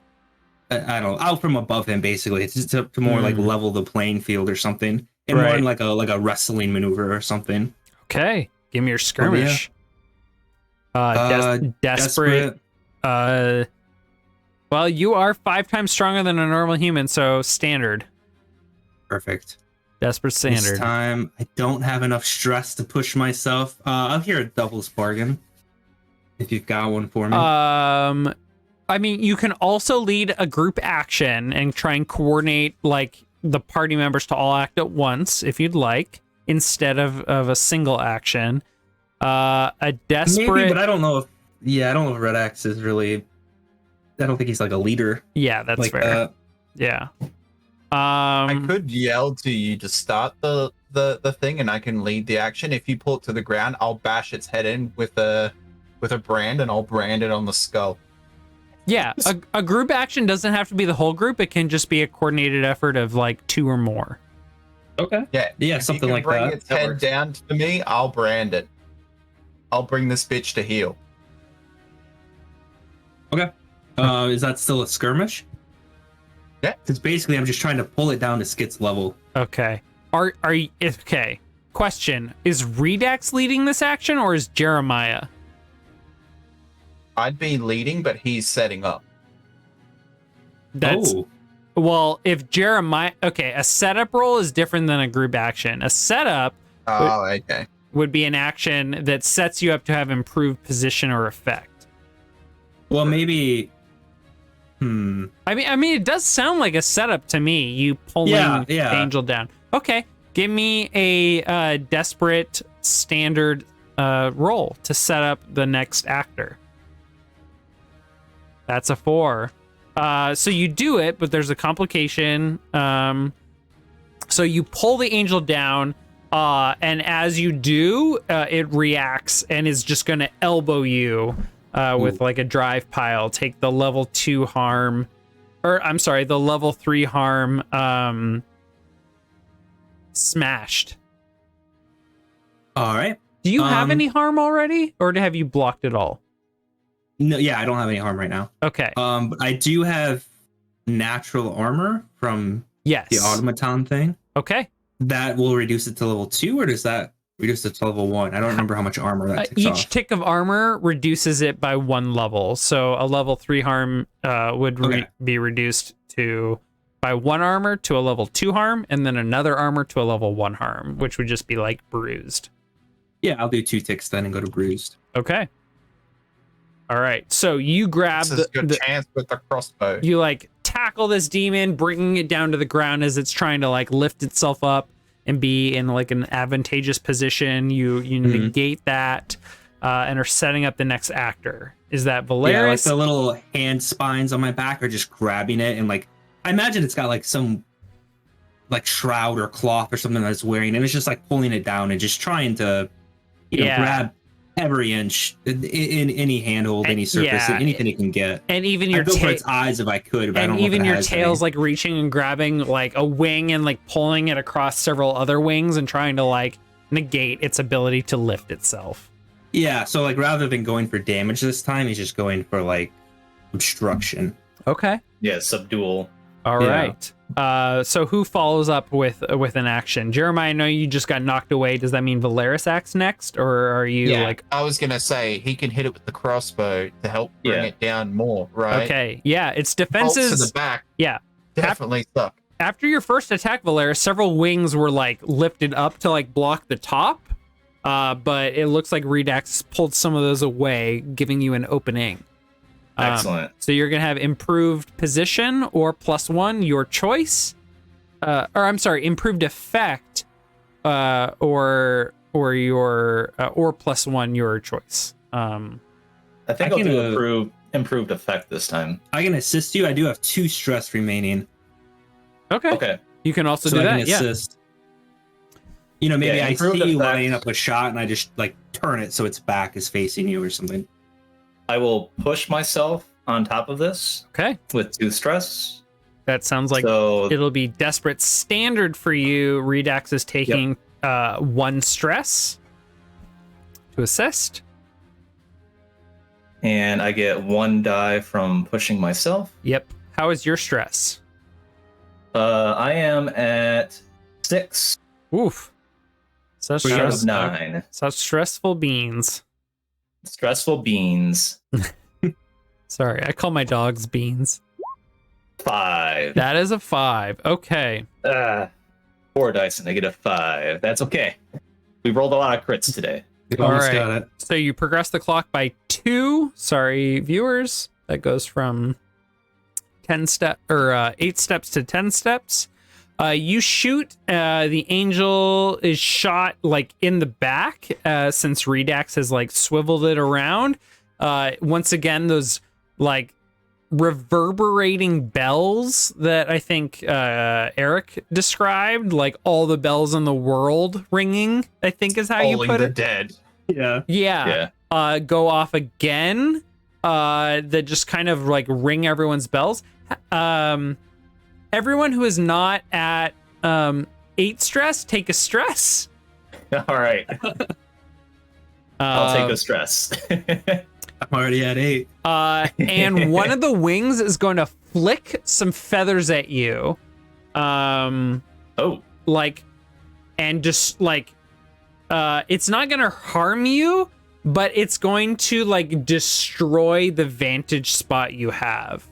I don't know, out from above him basically. It's just to more level the playing field or something, and more in like a wrestling maneuver or something. Okay, give me your skirmish. Desperate. Well, you are 5 times stronger than a normal human, so standard. Perfect. Desperate standard. This time, I don't have enough stress to push myself. I'll hear a doubles bargain if you've got one for me. I mean, you can also lead a group action and try and coordinate the party members to all act at once, if you'd like, instead of a single action. A desperate. Maybe, but I don't know if. Yeah, I don't know if Red Axe is really. I don't think he's a leader. Yeah, that's fair. That. Yeah. I could yell to you to start the thing, and I can lead the action. If you pull it to the ground, I'll bash its head in with a brand, and I'll brand it on the skull. Yeah, a group action doesn't have to be the whole group. It can just be a coordinated effort of 2 or more. Okay. Yeah, something like bring that. Its head down to me, I'll brand it. I'll bring this bitch to heel. Okay. Is that still a skirmish? Yeah. Because basically, I'm just trying to pull it down to Skit's level. Okay. Are you okay? Question: is Redax leading this action, or is Jeremiah? I'd be leading, but he's setting up. That's well. If Jeremiah, a setup roll is different than a group action. A setup would be an action that sets you up to have improved position or effect. Well, maybe. I mean, it does sound like a setup to me. You pulling the angel down. Okay, give me a desperate standard roll to set up the next actor. That's a 4. So you do it, but there's a complication. So you pull the angel down, and as you do, it reacts and is just going to elbow you. With a drive pile, take the level 2 harm, the level 3 harm, smashed. All right. Do you have any harm already, or have you blocked it all? No, yeah, I don't have any harm right now. Okay. But I do have natural armor from the automaton thing. Okay. That will reduce it to level 2, or does that Reduced it to level 1. I don't remember how much armor that takes Each off. tick of armor reduces it by 1 level. So a level 3 harm would be reduced to by 1 armor to a level 2 harm, and then another armor to a level 1 harm, which would just be like bruised. Yeah, I'll do 2 ticks then and go to bruised. Okay. All right. So you grab This is a good chance with the crossbow. You like tackle this demon, bringing it down to the ground as it's trying to like lift itself up and be in like an advantageous position. You negate that and are setting up the next actor. Is that Valeris? Yeah, like the little hand spines on my back are just grabbing it, and like I imagine it's got like some like shroud or cloth or something that it's wearing, and it's just like pulling it down and just trying to grab every inch in any handhold, any surface, anything it can get. And even your I'd go for its eyes if I could, but I don't know. Even if it your has tail's any. like reaching and grabbing like a wing and like pulling it across several other wings and trying to like negate its ability to lift itself. Yeah, so like rather than going for damage this time, he's just going for like obstruction. Okay. Yeah, subdual. All right. So who follows up with an action? Jeremiah, I know you just got knocked away. Does that mean Valeris acts next, or are you like? I was gonna say he can hit it with the crossbow to help bring it down more, right? Okay. Yeah, its defenses Bolts to the back. Yeah. Definitely suck. After your first attack, Valeris, several wings were like lifted up to like block the top. But it looks like Redax pulled some of those away, giving you an opening. Excellent. So you're going to have improved position or +1, your choice. Or I'm sorry, improved effect or +1, your choice. I think I'll do improved effect this time. I can assist you. I do have 2 stress remaining. Okay. You can also So do I that. can assist. You know, maybe I see improved you effect. lining up a shot and I just like turn it so its back is facing you or something. I will push myself on top of this Okay. with 2 stress. That sounds like So it'll be desperate standard for you. Redax is taking 1 stress to assist. and I get 1 die from pushing myself. Yep. How is your stress? I am at 6. Oof. Such, Out stress, of 9. such stressful beans. Stressful beans. Sorry, I call my dogs beans. 5. That is a 5. Okay. 4 dice and I get a 5. That's okay. We rolled a lot of crits today. You All almost right. got it. So you progress the clock by 2. Sorry, viewers. That goes from 8 steps to 10 steps. You shoot. The angel is shot like in the back since Redax has like swiveled it around. Once again, those like reverberating bells that I think Eric described, like all the bells in the world ringing, I think is how you Calling put the it. dead. Yeah. Go off again. That just kind of like ring everyone's bells. Everyone who is not at 8 stress, take a stress. All right. I'll take a stress. I'm already at 8. And one of the wings is going to flick some feathers at you. Like, and just like, it's not going to harm you, but it's going to like destroy the vantage spot you have.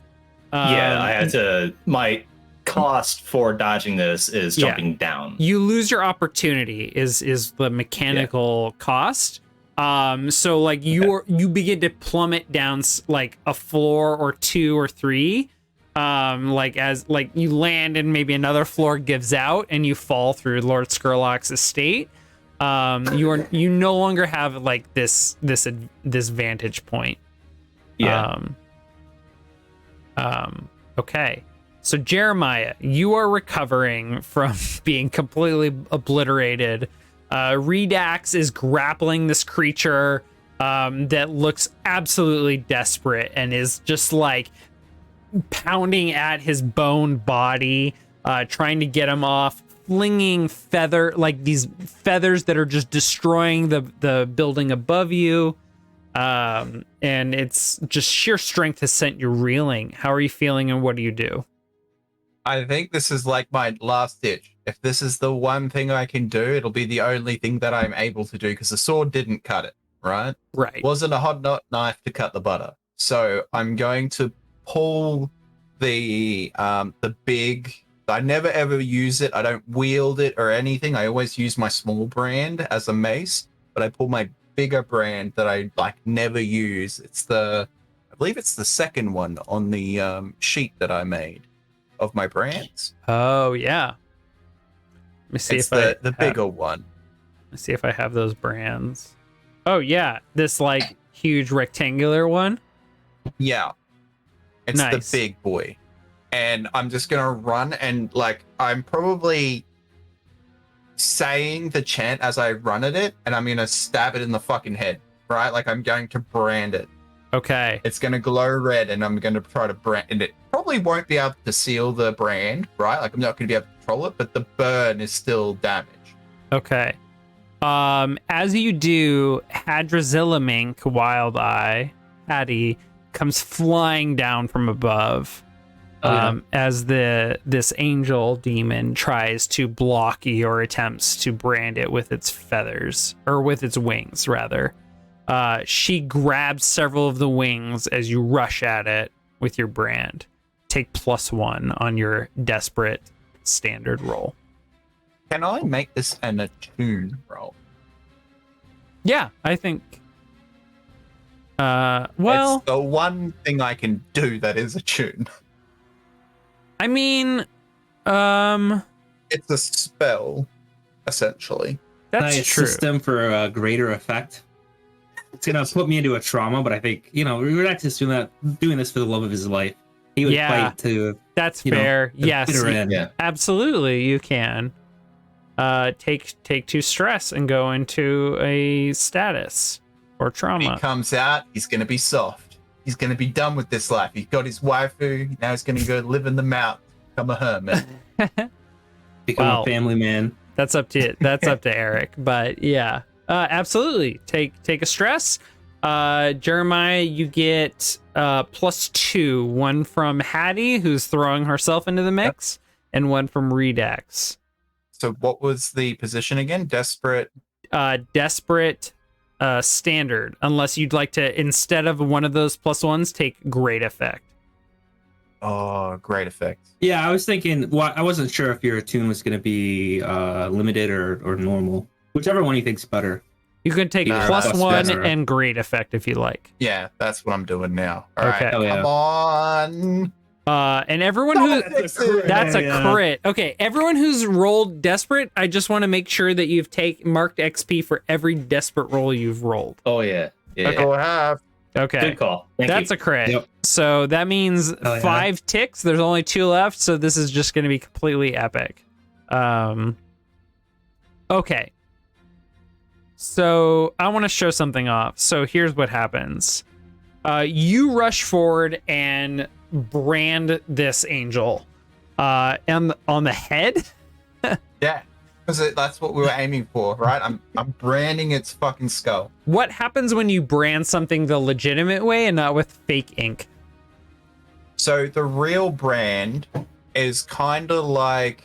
I had to. My cost for dodging this is jumping down. You lose your opportunity is the mechanical cost. So like you begin to plummet down like a floor or 2 or 3. Like as like you land and maybe another floor gives out and you fall through Lord Skurlock's estate. You no longer have like this vantage point. Okay. So Jeremiah, you are recovering from being completely obliterated. Redax is grappling this creature that looks absolutely desperate and is just like pounding at his bone body, trying to get him off, flinging these feathers that are just destroying the building above you. And it's just sheer strength has sent you reeling. How are you feeling and what do you do? I think this is like my last ditch. If this is the one thing I can do, it'll be the only thing that I'm able to do because the sword didn't cut it, right? Right. Wasn't a hot knife to cut the butter. So I'm going to pull the big. I never ever use it. I don't wield it or anything. I always use my small brand as a mace, but I pull my bigger brand that I like never use. I believe it's the second one on the sheet that I made of my brands. Oh yeah. Let me see It's if the bigger one. Let's see if I have those brands. Oh yeah, this like huge rectangular one. Yeah. It's Nice. the big boy. And I'm just gonna run and like I'm probably saying the chant as I run at it, and I'm gonna stab it in the fucking head. Right? Like I'm going to brand it. Okay. It's gonna glow red, and I'm gonna try to brand it. Probably won't be able to seal the brand, right? Like I'm not gonna be able to control it, but the burn is still damage. Okay. As you do, Hadrazilamink, Wild Eye, Hattie, comes flying down from above. As this angel demon tries to block your attempts to brand it with its feathers, or with its wings, rather. She grabs several of the wings as you rush at it with your brand. Take +1 on your desperate standard roll. Can I make this an attune roll? Yeah, I think. Well, it's the one thing I can do that is attune. I mean, It's a spell, essentially. that's Nice true. system for a greater effect. It's gonna put me into a trauma, but I think Redax is doing this for the love of his life. He would Yeah. fight to That's you know, fair. the Yes, bitter end. Yeah. absolutely, you can. Take 2 stress and go into a status or When trauma. he comes out, he's going to be soft. He's going to be done with this life. He's got his waifu. Now he's going to go live in the mountains, become a hermit. become Wow. a family man. That's up to Eric, but yeah, absolutely. Take a stress. Jeremiah, you get +2, one from Hattie, who's throwing herself into the mix, and one from Redax. So what was the position again? Desperate. Desperate standard, unless you'd like to, instead of one of those +1s, take great effect. Oh, great effect. Yeah, I was thinking. Well, I wasn't sure if your attune was going to be limited or normal, whichever one you think's better. You can take Nah, +1 better. and great effect if you like. Yeah, that's what I'm doing now. All right, Okay. Oh, yeah. come on. And everyone who That's a crit. that's a Yeah. crit. Okay, everyone who's rolled desperate, I just want to make sure that you've marked XP for every desperate roll you've rolled. Oh yeah. Yeah. Go have. Okay. Good call. Thank That's you. a crit. Yep. So that means Oh, yeah. 5 ticks. There's only 2 left, so this is just going to be completely epic. Okay. So I want to show something off. So here's what happens. You rush forward and brand this angel. And on the head? Yeah, because that's what we were aiming for, right? I'm branding its fucking skull. What happens when you brand something the legitimate way and not with fake ink? So the real brand is kind of like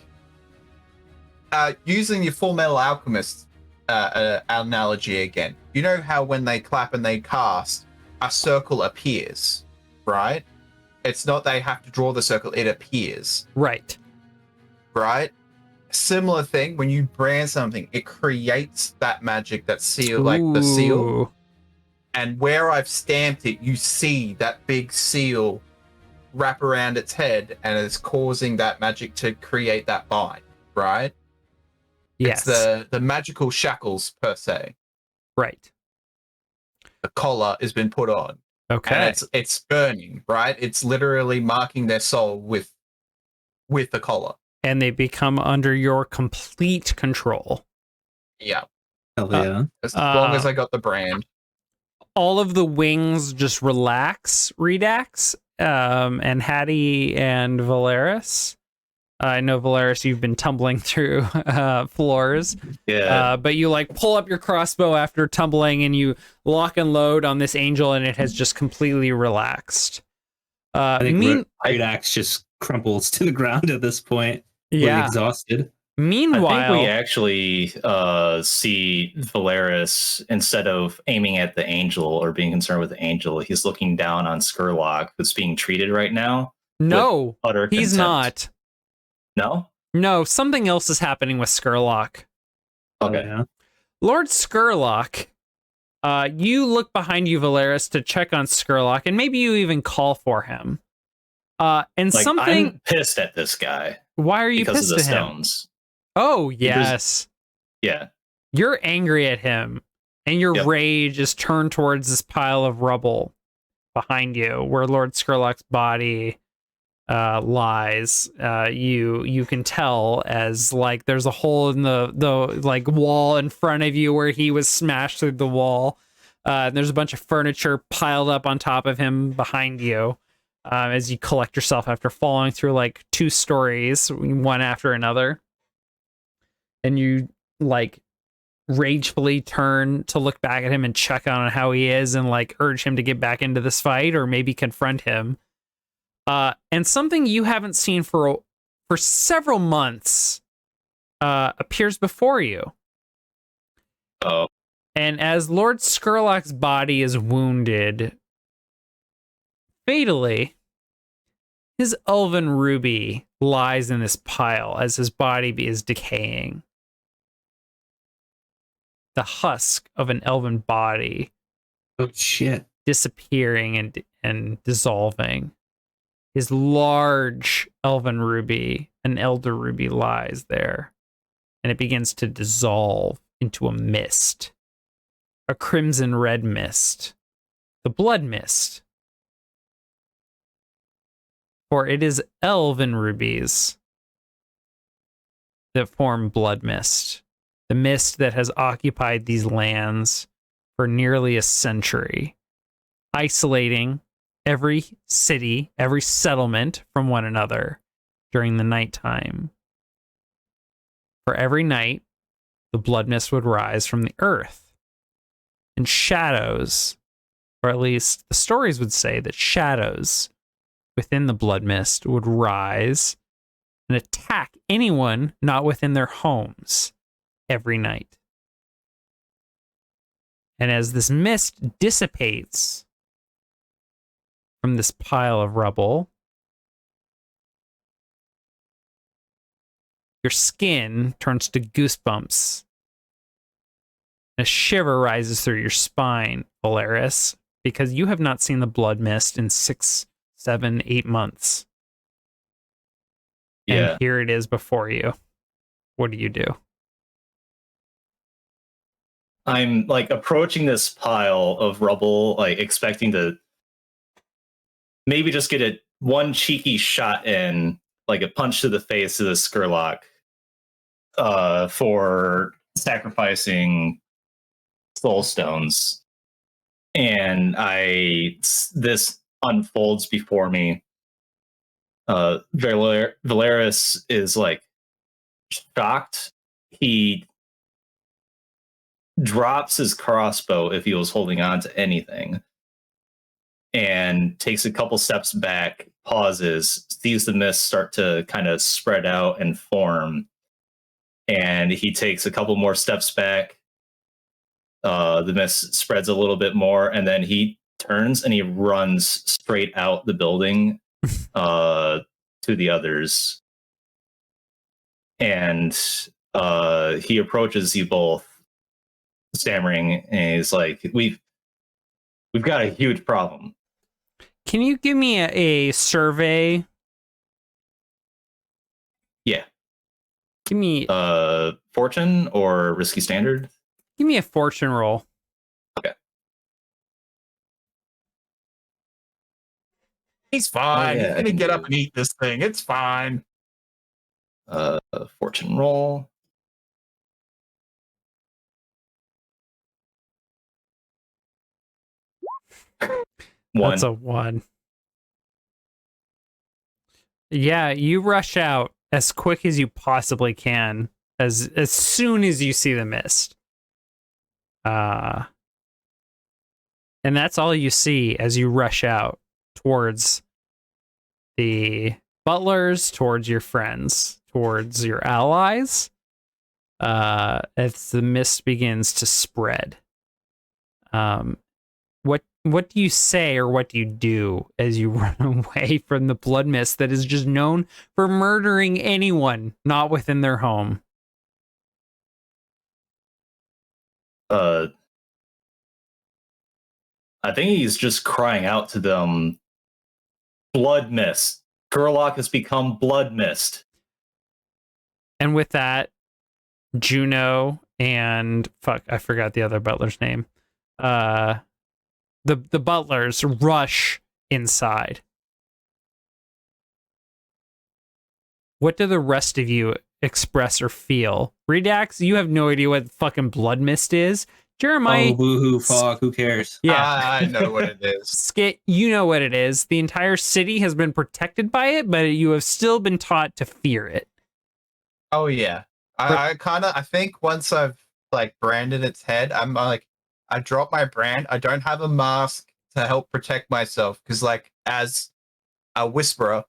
using your Full Metal Alchemist analogy again. You know how when they clap and they cast, a circle appears, right? It's not they have to draw the circle, it appears, Right. right? Similar thing, when you brand something, it creates that magic, that seal, like the seal. Ooh. And where I've stamped it, you see that big seal wrap around its head, and it's causing that magic to create that bind, right? Yes. It's the magical shackles per se. Right. The collar has been put on, Okay. and it's burning, right? It's literally marking their soul with the collar. And they become under your complete control. Yeah, Hell yeah. as long as I got the brand. All of the wings just relax, Redax, and Hattie and Valeris. I know, Valeris, you've been tumbling through floors, Yeah. but you like pull up your crossbow after tumbling and you lock and load on this angel and it has just completely relaxed. I think Mean- Redax just crumples to the ground at this point, really Yeah. exhausted. I think Meanwhile, we actually see Valeris, instead of aiming at the angel or being concerned with the angel, he's looking down on Skurlock, who's being treated right now. no, Utter he's contempt. not. No? No, something else is happening with Skurlock. Okay. Yeah. Lord Skurlock, you look behind you, Valeris, to check on Skurlock, and maybe you even call for him. And Like, something. I'm pissed at this guy Why are you because pissed of the at him? stones. Oh, yes. Yeah. You're angry at him, and your Yep. rage is turned towards this pile of rubble behind you, where Lord Skurlock's body lies. You can tell as like there's a hole in the like wall in front of you where he was smashed through the wall. And there's a bunch of furniture piled up on top of him behind you. As you collect yourself after falling through like 2 stories, one after another. And you like ragefully turn to look back at him and check on how he is and like urge him to get back into this fight or maybe confront him. And something you haven't seen for several months appears before you. Oh. And as Lord Skurlock's body is wounded fatally, his elven ruby lies in this pile as his body is decaying. The husk of an elven body Oh shit. disappearing and dissolving. His large elven ruby, an elder ruby, lies there, and it begins to dissolve into a mist, a crimson red mist, the blood mist. For it is elven rubies that form blood mist, the mist that has occupied these lands for nearly a century, isolating every city, every settlement from one another during the nighttime. For every night, the blood mist would rise from the earth, and shadows, or at least the stories would say that shadows within the blood mist would rise and attack anyone not within their homes every night. And as this mist dissipates from this pile of rubble, your skin turns to goosebumps. A shiver rises through your spine, Valeris, because you have not seen the blood mist in 6, 7, 8 months. Yeah. And here it is before you. What do you do? I'm like approaching this pile of rubble, like expecting to maybe just get one cheeky shot in, like a punch to the face of the Skurlock, for sacrificing soul stones. And this unfolds before me. Valeris is like shocked. He drops his crossbow if he was holding on to anything, and takes a couple steps back, pauses, sees the mist start to kind of spread out and form, and he takes a couple more steps back. The mist spreads a little bit more, and then he turns and he runs straight out the building to the others. And he approaches you both, stammering, and he's like, we've got a huge problem. Can you give me a survey? Yeah. Give me Fortune or risky standard? give me a fortune roll. Okay. He's fine. Oh, yeah, He's I gonna can get do- up and eat this thing. It's fine. Fortune roll. One. That's a 1. Yeah, you rush out as quick as you possibly can, as soon as you see the mist. And that's all you see as you rush out towards the butlers, towards your friends, towards your allies, as the mist begins to spread. What do you say or what do you do as you run away from the blood mist that is just known for murdering anyone not within their home? I think he's just crying out to them. Blood mist. Gerlach has become blood mist. And with that, Juno and I forgot the other butler's name. The butlers rush inside. What do the rest of you express or feel? Redax, you have no idea what fucking blood mist is. Jeremiah, Oh, boo-hoo, fuck, who cares? yeah, I know what it is. Skit, you know what it is. The entire city has been protected by it, but you have still been taught to fear it. Oh yeah. I think once I've like branded its head, I'm like, I drop my brand. I don't have a mask to help protect myself because, like, as a whisperer,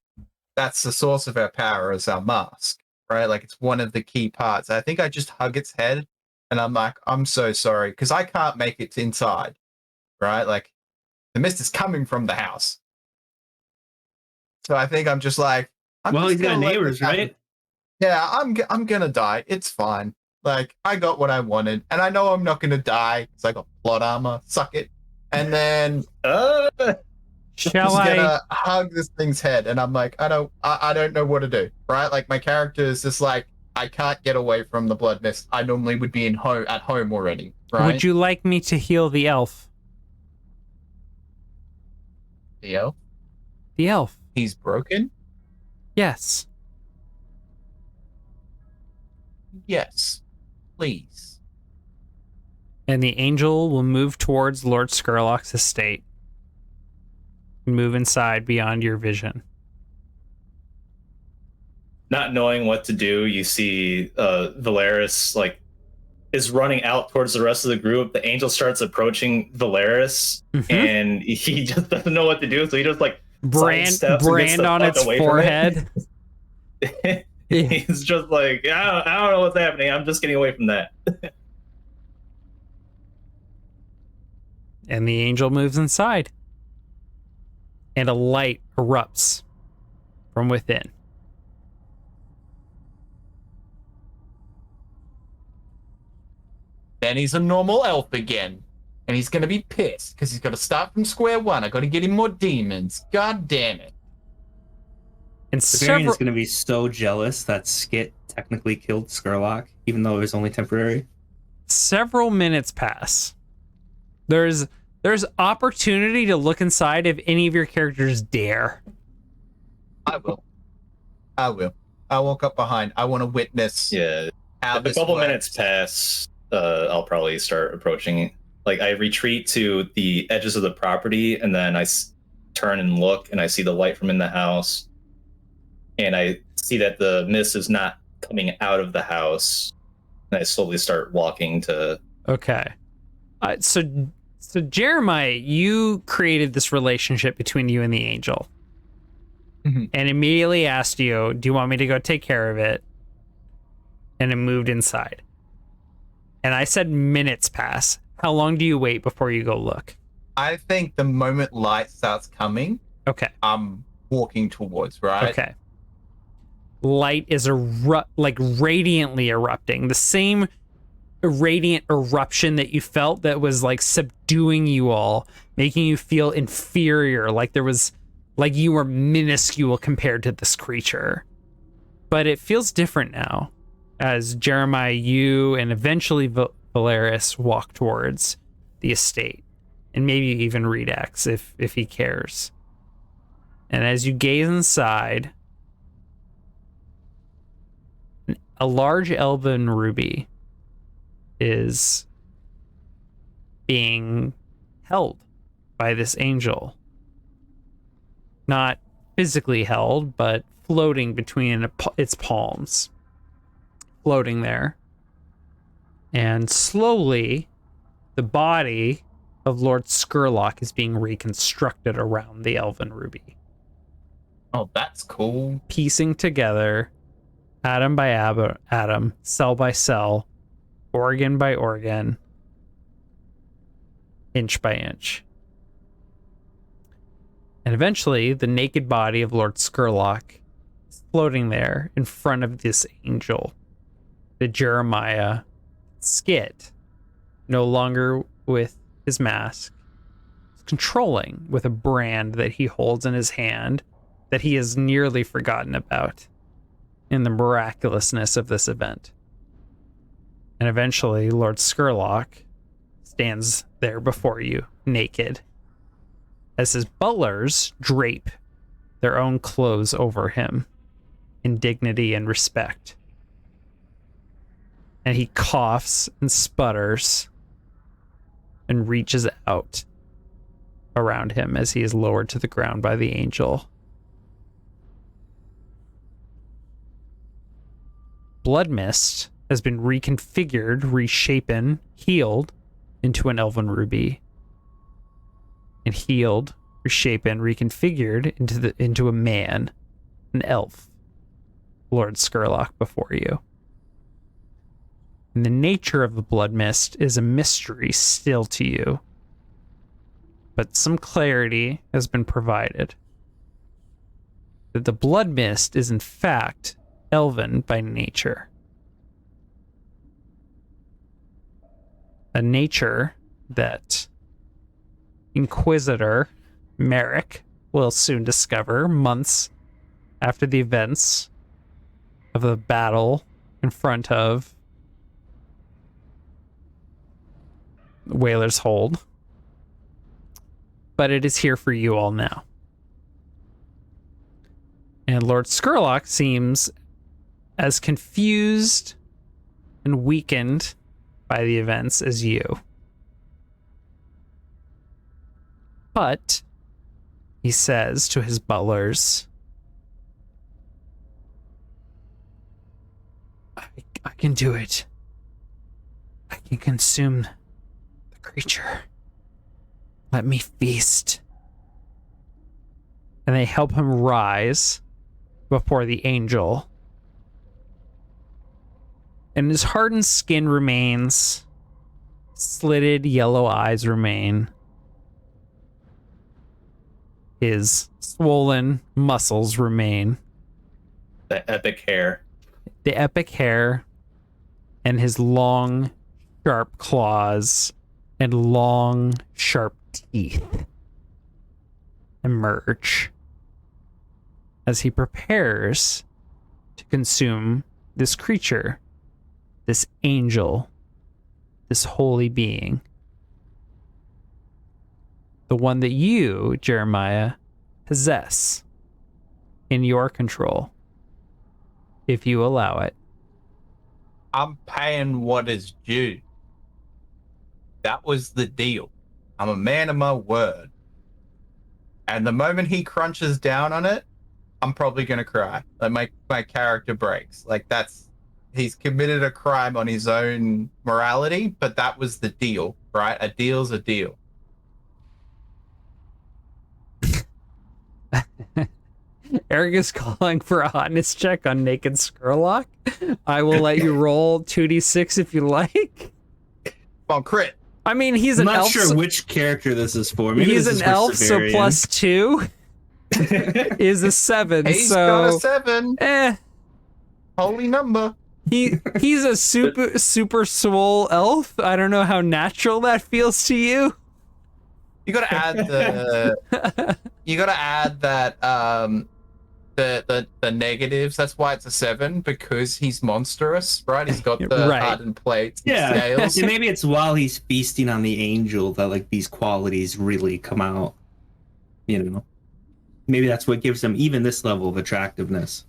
that's the source of our power is our mask, right? Like, it's one of the key parts. I think I just hug its head, and I'm like, I'm so sorry because I can't make it inside, right? Like, the mist is coming from the house, so I think I'm just like, He's got neighbors, right? Yeah, I'm gonna die. It's fine. Like, I got what I wanted, and I know I'm not gonna die because I got plot armor. Suck it. And then Shall just I? gonna hug this thing's head, and I'm like, I don't know what to do, right? Like, my character is just like, I can't get away from the blood mist. I normally would be at home already, right? Would you like me to heal the elf? Theo? The elf. He's broken? Yes. Yes. Please. And the angel will move towards Lord Skurlock's estate. Move inside beyond your vision. Not knowing what to do, you see Valeris like is running out towards the rest of the group. The angel starts approaching Valeris, and he just doesn't know what to do, so he just like Brand sidesteps on its forehead. He's just like, I don't know what's happening. I'm just getting away from that. And the angel moves inside. And a light erupts from within. Then he's a normal elf again. And he's gonna be pissed because he's gotta start from square one. I gotta get him more demons. God damn it. And Bavarian is going to be so jealous that Skit technically killed Skurlock, even though it was only temporary. several minutes pass. There's opportunity to look inside if any of your characters dare. I will. I'll walk up behind. I want to witness. Yeah. How If a this couple works. minutes pass, I'll probably start approaching. Like, I retreat to the edges of the property, and then I turn and look, and I see the light from in the house, and I see that the mist is not coming out of the house. And I slowly start walking to. Okay. So Jeremiah, you created this relationship between you and the angel. Mm-hmm. And immediately asked you, do you want me to go take care of it? And it moved inside. And I said minutes pass. How long do you wait before you go look? I think the moment light starts coming, Okay. I'm walking towards, right? Okay. Light is radiantly erupting. The same radiant eruption that you felt that was like subduing you all, making you feel inferior, like you were minuscule compared to this creature. But it feels different now as Jeremiah, you, and eventually Valeris walk towards the estate, and maybe even Redax if he cares. And as you gaze inside, a large elven ruby is being held by this angel. Not physically held, but floating between its palms. Floating there. And slowly, the body of Lord Skurlock is being reconstructed around the elven ruby. Oh, that's cool. piecing together atom by atom, cell by cell, organ by organ, inch by inch. And eventually, the naked body of Lord Skurlock is floating there in front of this angel, the Jeremiah skit, no longer with his mask, controlling with a brand that he holds in his hand that he has nearly forgotten about in the miraculousness of this event. And eventually, Lord Skurlock stands there before you, naked, as his butlers drape their own clothes over him in dignity and respect. And he coughs and sputters and reaches out around him as he is lowered to the ground by the angel. Blood Mist has been reconfigured, reshapen, healed into an elven ruby. And healed, reshapen, reconfigured into a man, an elf, Lord Skurlock before you. And the nature of the Blood Mist is a mystery still to you, but some clarity has been provided. That the Blood Mist is in fact elven by nature. A nature that Inquisitor Merrick will soon discover months after the events of the battle in front of Whaler's Hold. But it is here for you all now. And Lord Skurlock seems as confused and weakened by the events as you. But he says to his butlers, I can do it. I can consume the creature. Let me feast. And they help him rise before the angel. And his hardened skin remains. Slitted yellow eyes remain. His swollen muscles remain. The epic hair. The epic hair and his long, sharp claws and long, sharp teeth emerge as he prepares to consume this creature, this angel, this holy being. The one that you, Jeremiah, possess in your control, if you allow it. I'm paying what is due. That was the deal. I'm a man of my word. And the moment he crunches down on it, I'm probably going to cry. Like my character breaks. Like he's committed a crime on his own morality, but that was the deal, right? A deal's a deal. Eric is calling for a hotness check on Naked Skurlock. I will let you roll 2d6 if you like. On crit. I mean, he's I'm an not elf. sure which character this is for. Maybe He's this is an for elf, so Severian. +2 is a 7. He's so got a 7. Holy number. he's a super swole elf. I don't know how natural that feels to you. You gotta add that the negatives. That's why it's a 7, because he's monstrous, right? He's got the Right. hardened plates and Yeah, scales. and maybe it's while he's feasting on the angel that like these qualities really come out. You know, maybe that's what gives him even this level of attractiveness.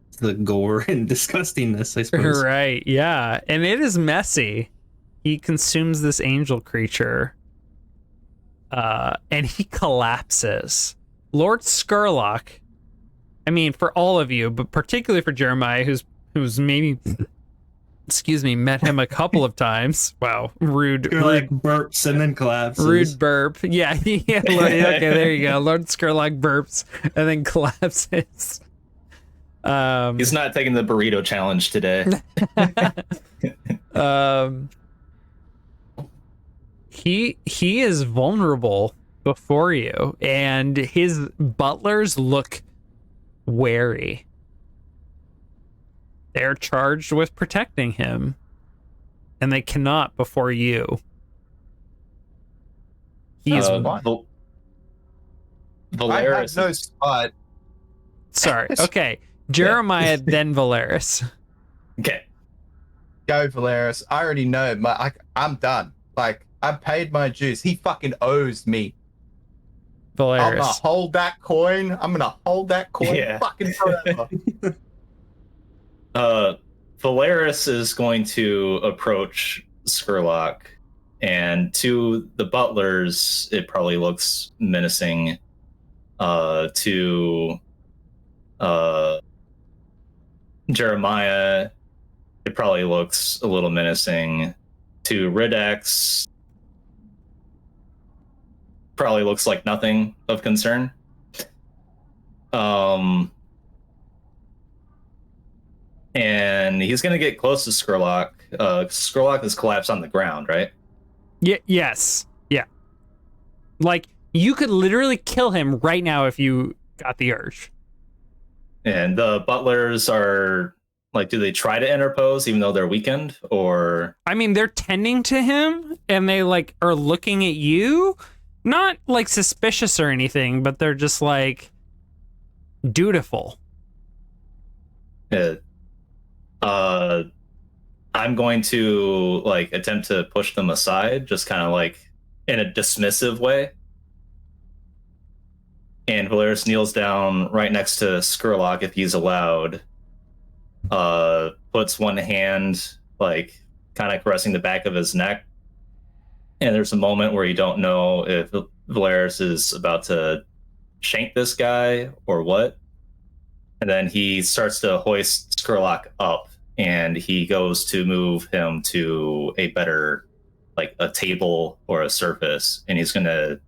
It's the gore and disgustingness, I suppose. Right, yeah. And it is messy. He consumes this angel creature. And he collapses. Lord Skurlock, I mean, for all of you, but particularly for Jeremiah, who's maybe excuse me, met him a couple of times. Wow, rude. You're rude like burps and then collapses. Rude burp. Yeah, yeah. Okay, there you go. Lord Skurlock burps and then collapses. He's not taking the burrito challenge today. He is vulnerable before you, and his butlers look wary. They're charged with protecting him, and they cannot before you. He's I Valeris. have no spot. sorry. Okay, Jeremiah, then Valeris. Okay. Go, Valeris. I already know. I'm done. Like, I paid my dues. He fucking owes me. I'm gonna Valeris. hold that coin. I'm gonna hold that coin Yeah. fucking forever. Valeris is going to approach Skurlock, and to the butlers, it probably looks menacing. To Jeremiah, it probably looks a little menacing. To Ridax, probably looks like nothing of concern. And he's gonna get close to Skurlock. Skurlock is collapsed on the ground, right? Yes. Yeah. Like, you could literally kill him right now if you got the urge. And the butlers are like, do they try to interpose even though they're weakened, or? I mean, they're tending to him and they like are looking at you, not like suspicious or anything, but they're just like dutiful. I'm going to like attempt to push them aside, just kind of like in a dismissive way. And Valeris kneels down right next to Skurlock if he's allowed. Puts one hand like kind of caressing the back of his neck. And there's a moment where you don't know if Valeris is about to shank this guy or what. And then he starts to hoist Skurlock up, and he goes to move him to a better, like a table or a surface, and he's going to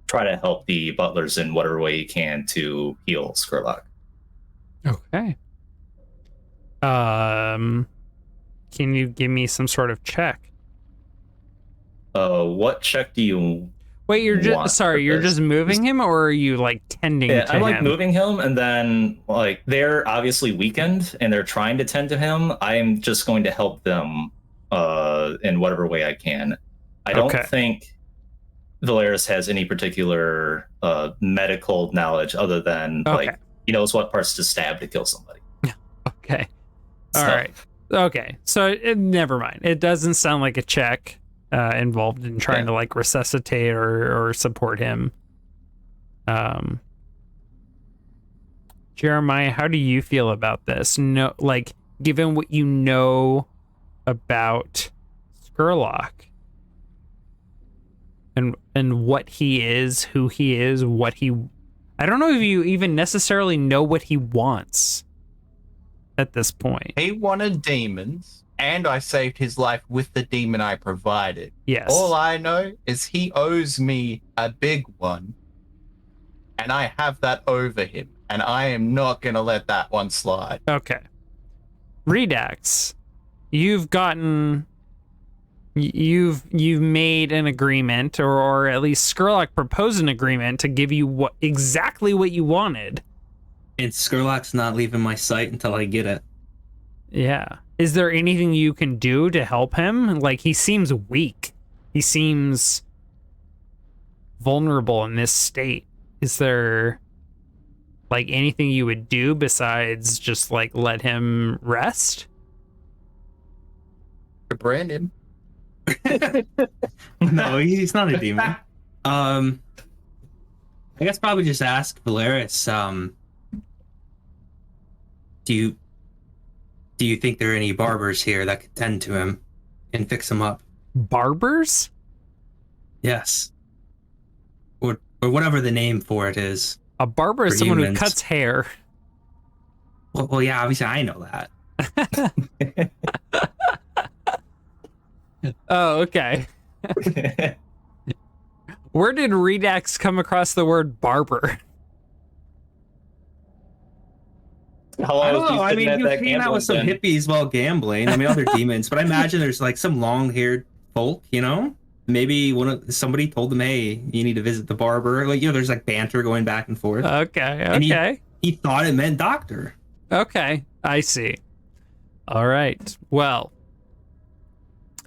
try to help the butlers in whatever way he can to heal Skurlock. Okay. Can you give me some sort of check? What check do you Wait, you're want just sorry, for you're this? just moving him, or are you like tending Yeah, to I'm like him? moving him, and then like they're obviously weakened and they're trying to tend to him. I'm just going to help them in whatever way I can. I don't Okay. think Valeris has any particular medical knowledge other than Okay. like he knows what parts to stab to kill somebody. Okay. All So, right. Okay. So never mind. It doesn't sound like a check involved in trying Yeah. to like resuscitate or support him. Jeremiah, how do you feel about this? No, like given what you know about Skurlock and what he is, who he is, what he I don't know if you even necessarily know what he wants at this point. He wanted demons, and I saved his life with the demon I provided. Yes. All I know is he owes me a big one, and I have that over him, and I am not going to let that one slide. Okay. Redax, you've made an agreement, or at least Skurlock proposed an agreement to give you exactly what you wanted. And Skurlock's not leaving my sight until I get it. Yeah. Is there anything you can do to help him? Like, he seems weak. He seems vulnerable in this state. Is there like anything you would do besides just like let him rest? Brandon. No, he's not a demon. I guess probably just ask Valeris, do you think there are any barbers here that could tend to him and fix him up? Barbers? Yes. Or whatever the name for it is. A barber is For someone humans. who cuts hair. Well, yeah, obviously I know that. Oh, okay. Where did Redax come across the word barber? How long I don't was he know. I sitting mean, at he was that hanging out with gambling some den? hippies while gambling. I mean, other demons, but I imagine there's like some long-haired folk, you know? Maybe somebody told him, "Hey, you need to visit the barber." Like, there's like banter going back and forth, Okay, and okay. he thought it meant doctor. Okay, I see. All right. Well,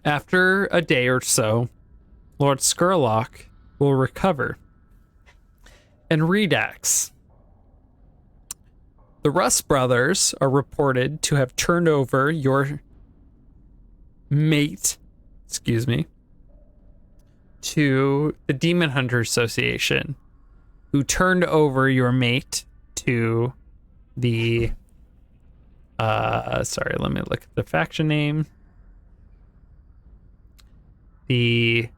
after a day or so, Lord Skurlock will recover. And Redax. The Rust brothers are reported to have turned over your mate, to the Demon Hunter Association, who turned over your mate to the sorry, let me look at the faction name. The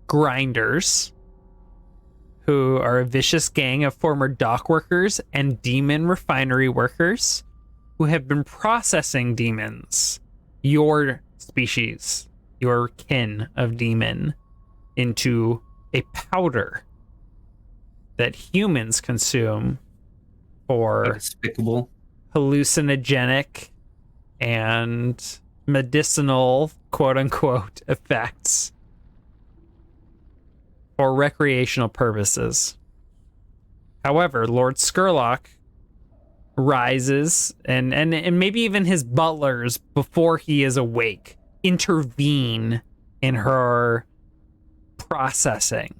Grinders, who are a vicious gang of former dock workers and demon refinery workers who have been processing demons, your species, your kin of demon, into a powder that humans consume for Despicable. hallucinogenic and medicinal, quote unquote, effects for recreational purposes. However, Lord Skurlock rises and maybe even his butlers, before he is awake, intervene in her processing.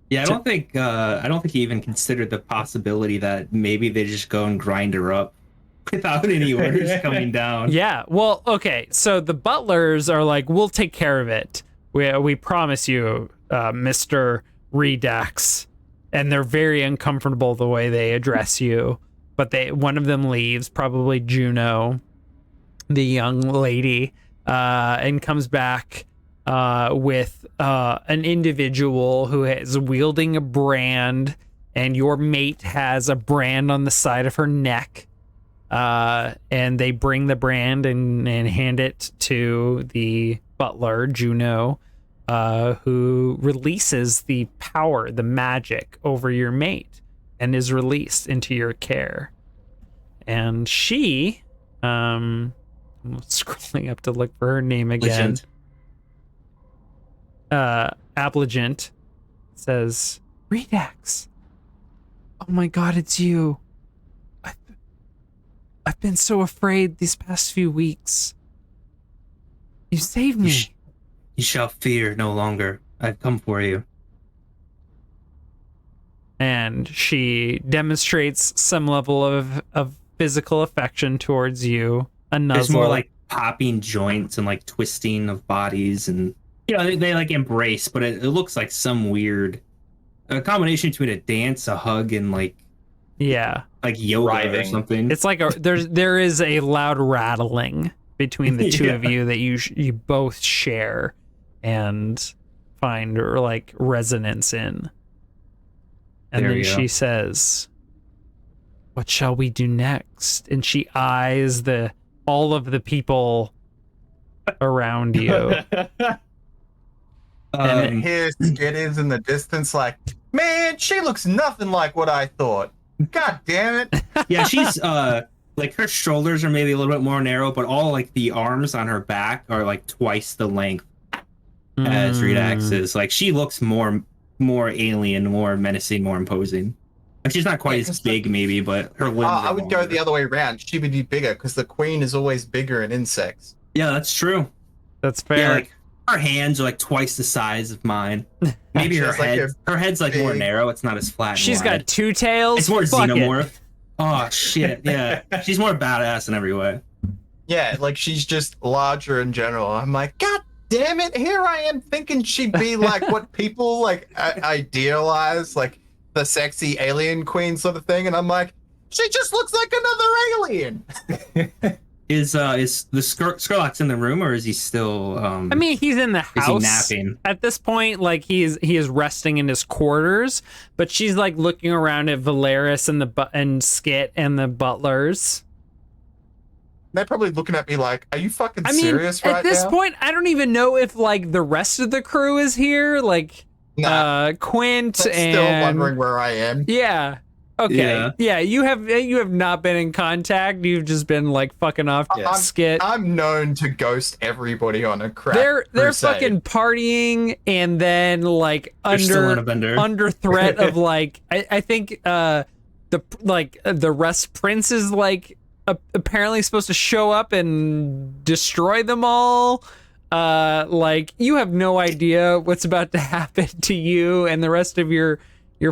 Yeah, I don't think he even considered the possibility that maybe they just go and grind her up without any orders coming down. Yeah, well, okay, so the butlers are like, we'll take care of it. We promise you, Mr. Redax. And they're very uncomfortable the way they address you. But one of them leaves, probably Juno, the young lady, and comes back with an individual who is wielding a brand, and your mate has a brand on the side of her neck. And they bring the brand and hand it to the butler, Juno, who releases the power, the magic over your mate, and is released into your care. And she, I'm scrolling up to look for her name again. Applegent says, Redax, oh my god, it's you. I've been so afraid these past few weeks. You saved me. You shall fear no longer. I've come for you. And she demonstrates some level of physical affection towards you. A nuzzle. There's more like popping joints and like twisting of bodies, and they like embrace, but it looks like some weird combination between a dance, a hug, and like yoga writhing or something. It's like there is a loud rattling between the two of you that you both share and find like resonance in. And then she says, what shall we do next? And she eyes all of the people around you. And here Skid is in the distance like, man, she looks nothing like what I thought. God damn it. Yeah, she's like her shoulders are maybe a little bit more narrow, but all like the arms on her back are like twice the length as Redax is. Like she looks more alien, more menacing, more imposing. Like she's not quite as big maybe, but her limbs I would go the other way around. She would be bigger because the queen is always bigger in insects. Yeah, that's true. That's fair. Yeah, like her hands are like twice the size of mine. Maybe her head's like more narrow. It's not as flat. She's got two tails. It's more xenomorph. Oh shit! Yeah, she's more badass in every way. Yeah, like she's just larger in general. I'm like, God damn it! Here I am thinking she'd be like what people like idealize, like the sexy alien queen sort of thing, and I'm like, she just looks like another alien. Is the Skurlock's in the room, or is he still? I mean, he's in the house. Is he napping at this point? Like he is resting in his quarters, but she's like looking around at Valeris and Skit and the butlers. They're probably looking at me like, "Are you fucking I mean, serious right at this now?" point, I don't even know if like the rest of the crew is here. Like, Nah, Quint I'm and still wondering where I am. yeah. Okay. Yeah. Yeah, you have not been in contact. You've just been like fucking off skit. I'm known to ghost everybody on a crack. They're crusade. fucking partying, and then like They're still on a under bender. under threat of like I think the Rust Prince is like apparently supposed to show up and destroy them all. Like you have no idea what's about to happen to you and the rest of your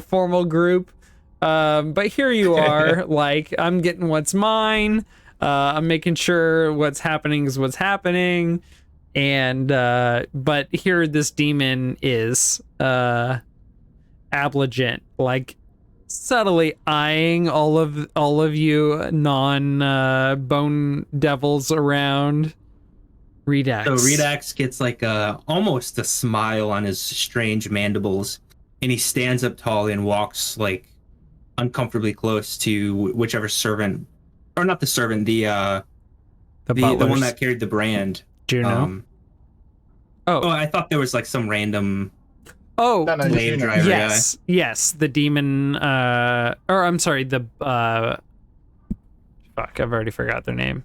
formal group. But here you are, like I'm getting what's mine. I'm making sure what's happening is what's happening. And but here this demon is Abligent, like subtly eyeing all of you non bone devils around. Redax. So Redax gets like almost a smile on his strange mandibles, and he stands up tall and walks like uncomfortably close to whichever servant, or not the servant, the one butlers. that carried the brand. Juno. Oh, I thought there was like some random Oh, No, slave driver yes, the demon. Or I'm sorry, the fuck, I've already forgot their name.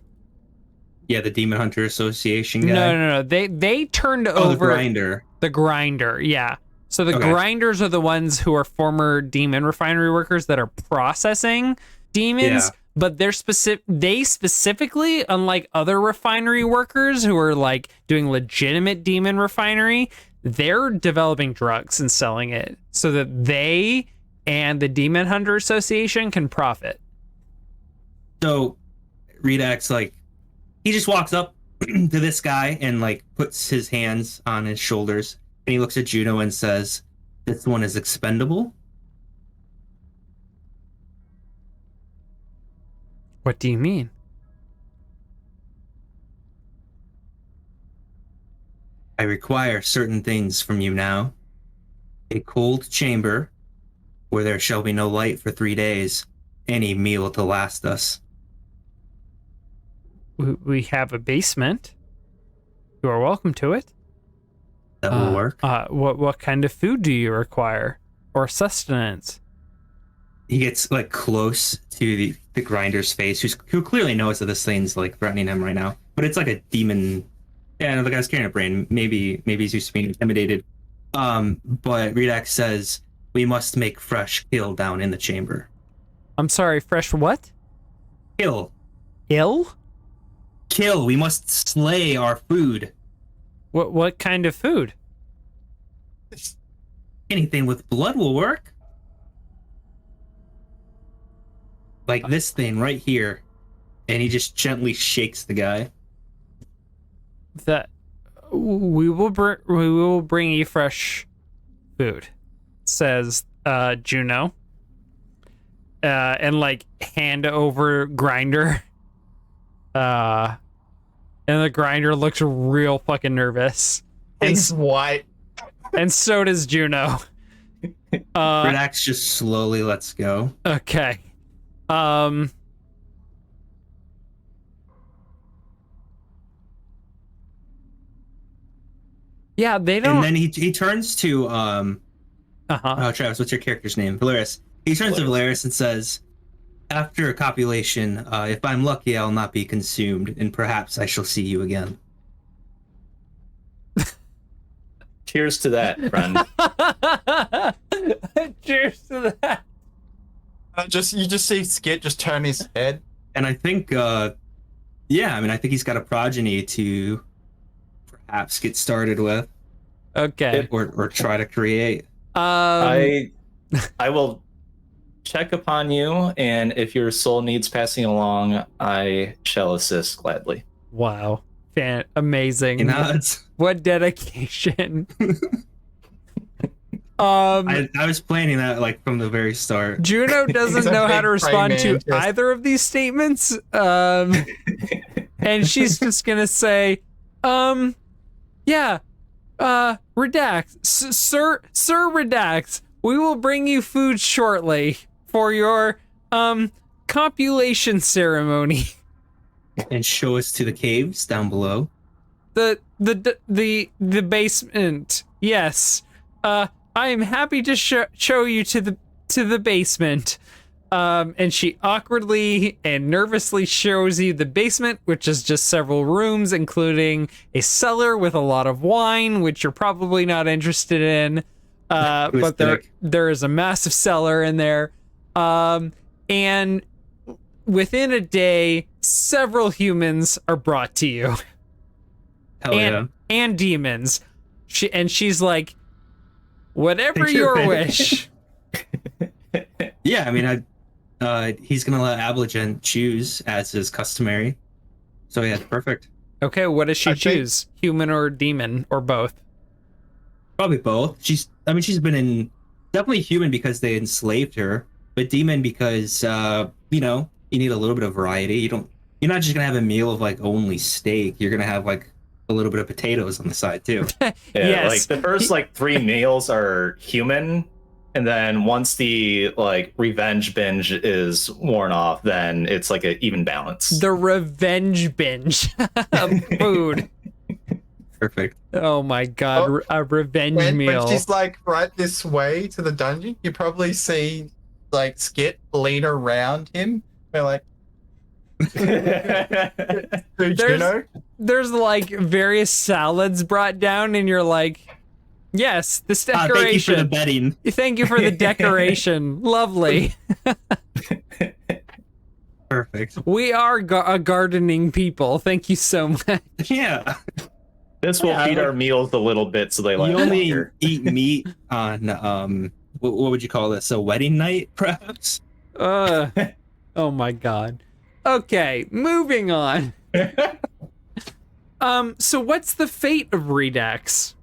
Yeah, the Demon Hunter Association guy. No. They turned The over grinder. the grinder. Yeah. So the Okay. grinders are the ones who are former demon refinery workers that are processing demons. Yeah. But they specifically, unlike other refinery workers who are like doing legitimate demon refinery, they're developing drugs and selling it so that they and the Demon Hunter Association can profit. So Redax, like, he just walks up to this guy and like puts his hands on his shoulders, and he looks at Juno and says, "This one is expendable." What do you mean? I require certain things from you now. A cold chamber where there shall be no light for 3 days, any meal to last us. We have a basement. You are welcome to it. That will work. What kind of food do you require, or sustenance? He gets like close to the grinder's face, who clearly knows that this thing's like threatening him right now. But it's like a demon. Yeah, no, the guy's carrying a brain. Maybe he's used to being intimidated. But Redax says we must make fresh kill down in the chamber. I'm sorry, fresh what? Kill. Ill? Kill. We must slay our food. What kind of food? Anything with blood will work. Like this thing right here. And he just gently shakes the guy. That we will bring you fresh food, says Juno. And like hand over grinder. And the grinder looks real fucking nervous. He's white. And so does Juno. Redax just slowly lets go. Okay. Yeah, they don't. And then he turns to Travis, what's your character's name? Valeris. He turns to Valeris and says, "After a copulation, if I'm lucky, I'll not be consumed, and perhaps I shall see you again." Cheers to that, friend. Cheers to that. You just see Skit just turn his head. And I think, I think he's got a progeny to perhaps get started with, Okay. or try to create. I will check upon you, and if your soul needs passing along, I shall assist gladly. Wow. Amazing. You know, What dedication. I was planning that like from the very start. Juno doesn't He's a know how big to respond praying to mantis. either of these statements. And she's just gonna say, Redax, Sir Redax, we will bring you food shortly for your copulation ceremony. and show us to the caves down below. The basement. Yes. I am happy to show you to the basement. And she awkwardly and nervously shows you the basement, which is just several rooms, including a cellar with a lot of wine, which you're probably not interested in. But there is a massive cellar in there. And within a day, several humans are brought to you. Hell yeah. And demons. She's like, whatever your wish. Yeah, I mean, he's gonna let Aboligen choose as is customary. So yeah, perfect. Okay, what does she choose? Human or demon or both? Probably both. She's been definitely human because they enslaved her, but demon because you need a little bit of variety. You're not just gonna have a meal of like only steak. You're gonna have like a little bit of potatoes on the side too. Yes. Like the first like 3 meals are human, and then once the like revenge binge is worn off, then it's like an even balance. The revenge binge of food. Perfect. Oh my god, a revenge meal. When she's like right this way to the dungeon, you probably see like Skit lean around him. We're like, there's like various salads brought down, and you're like, yes, this decoration. Thank you for the bedding. Thank you for the decoration. Lovely. Perfect. We are a gardening people. Thank you so much. Yeah. This will feed our meals a little bit, so they like. You only eat meat on what would you call this? A wedding night, perhaps? Oh my god. Okay, moving on. So what's the fate of Redux?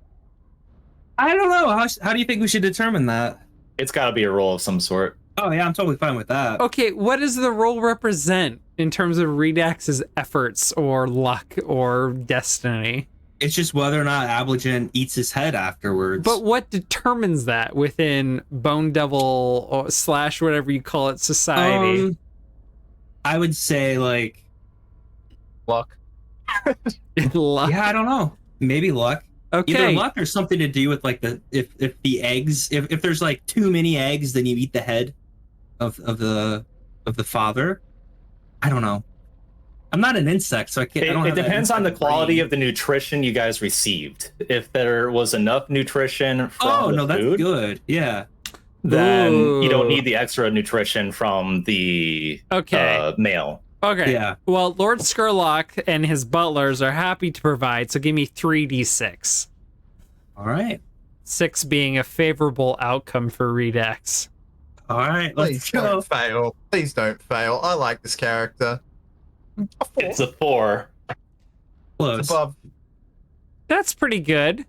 I don't know. How do you think we should determine that? It's got to be a roll of some sort. Oh yeah, I'm totally fine with that. Okay, what does the role represent in terms of Redux's efforts or luck or destiny? It's just whether or not Aboligen eats his head afterwards. But what determines that within Bone Devil or / whatever you call it society? I would say like luck. Luck. Yeah, I don't know. Maybe luck. Okay. Either luck or something to do with like if the eggs, if there's like too many eggs, then you eat the head of the father. I don't know. I'm not an insect, so I can't. It depends on the quality of the nutrition you guys received. If there was enough nutrition from the that's food, good. Yeah. Then you don't need the extra nutrition from the male. Okay. Yeah. Well, Lord Skurlock and his butlers are happy to provide, so give me 3d6. All right. 6 being a favorable outcome for Redux. All right. Please don't fail. Please don't fail. I like this character. A 4. It's a 4. Close. It's above. That's pretty good.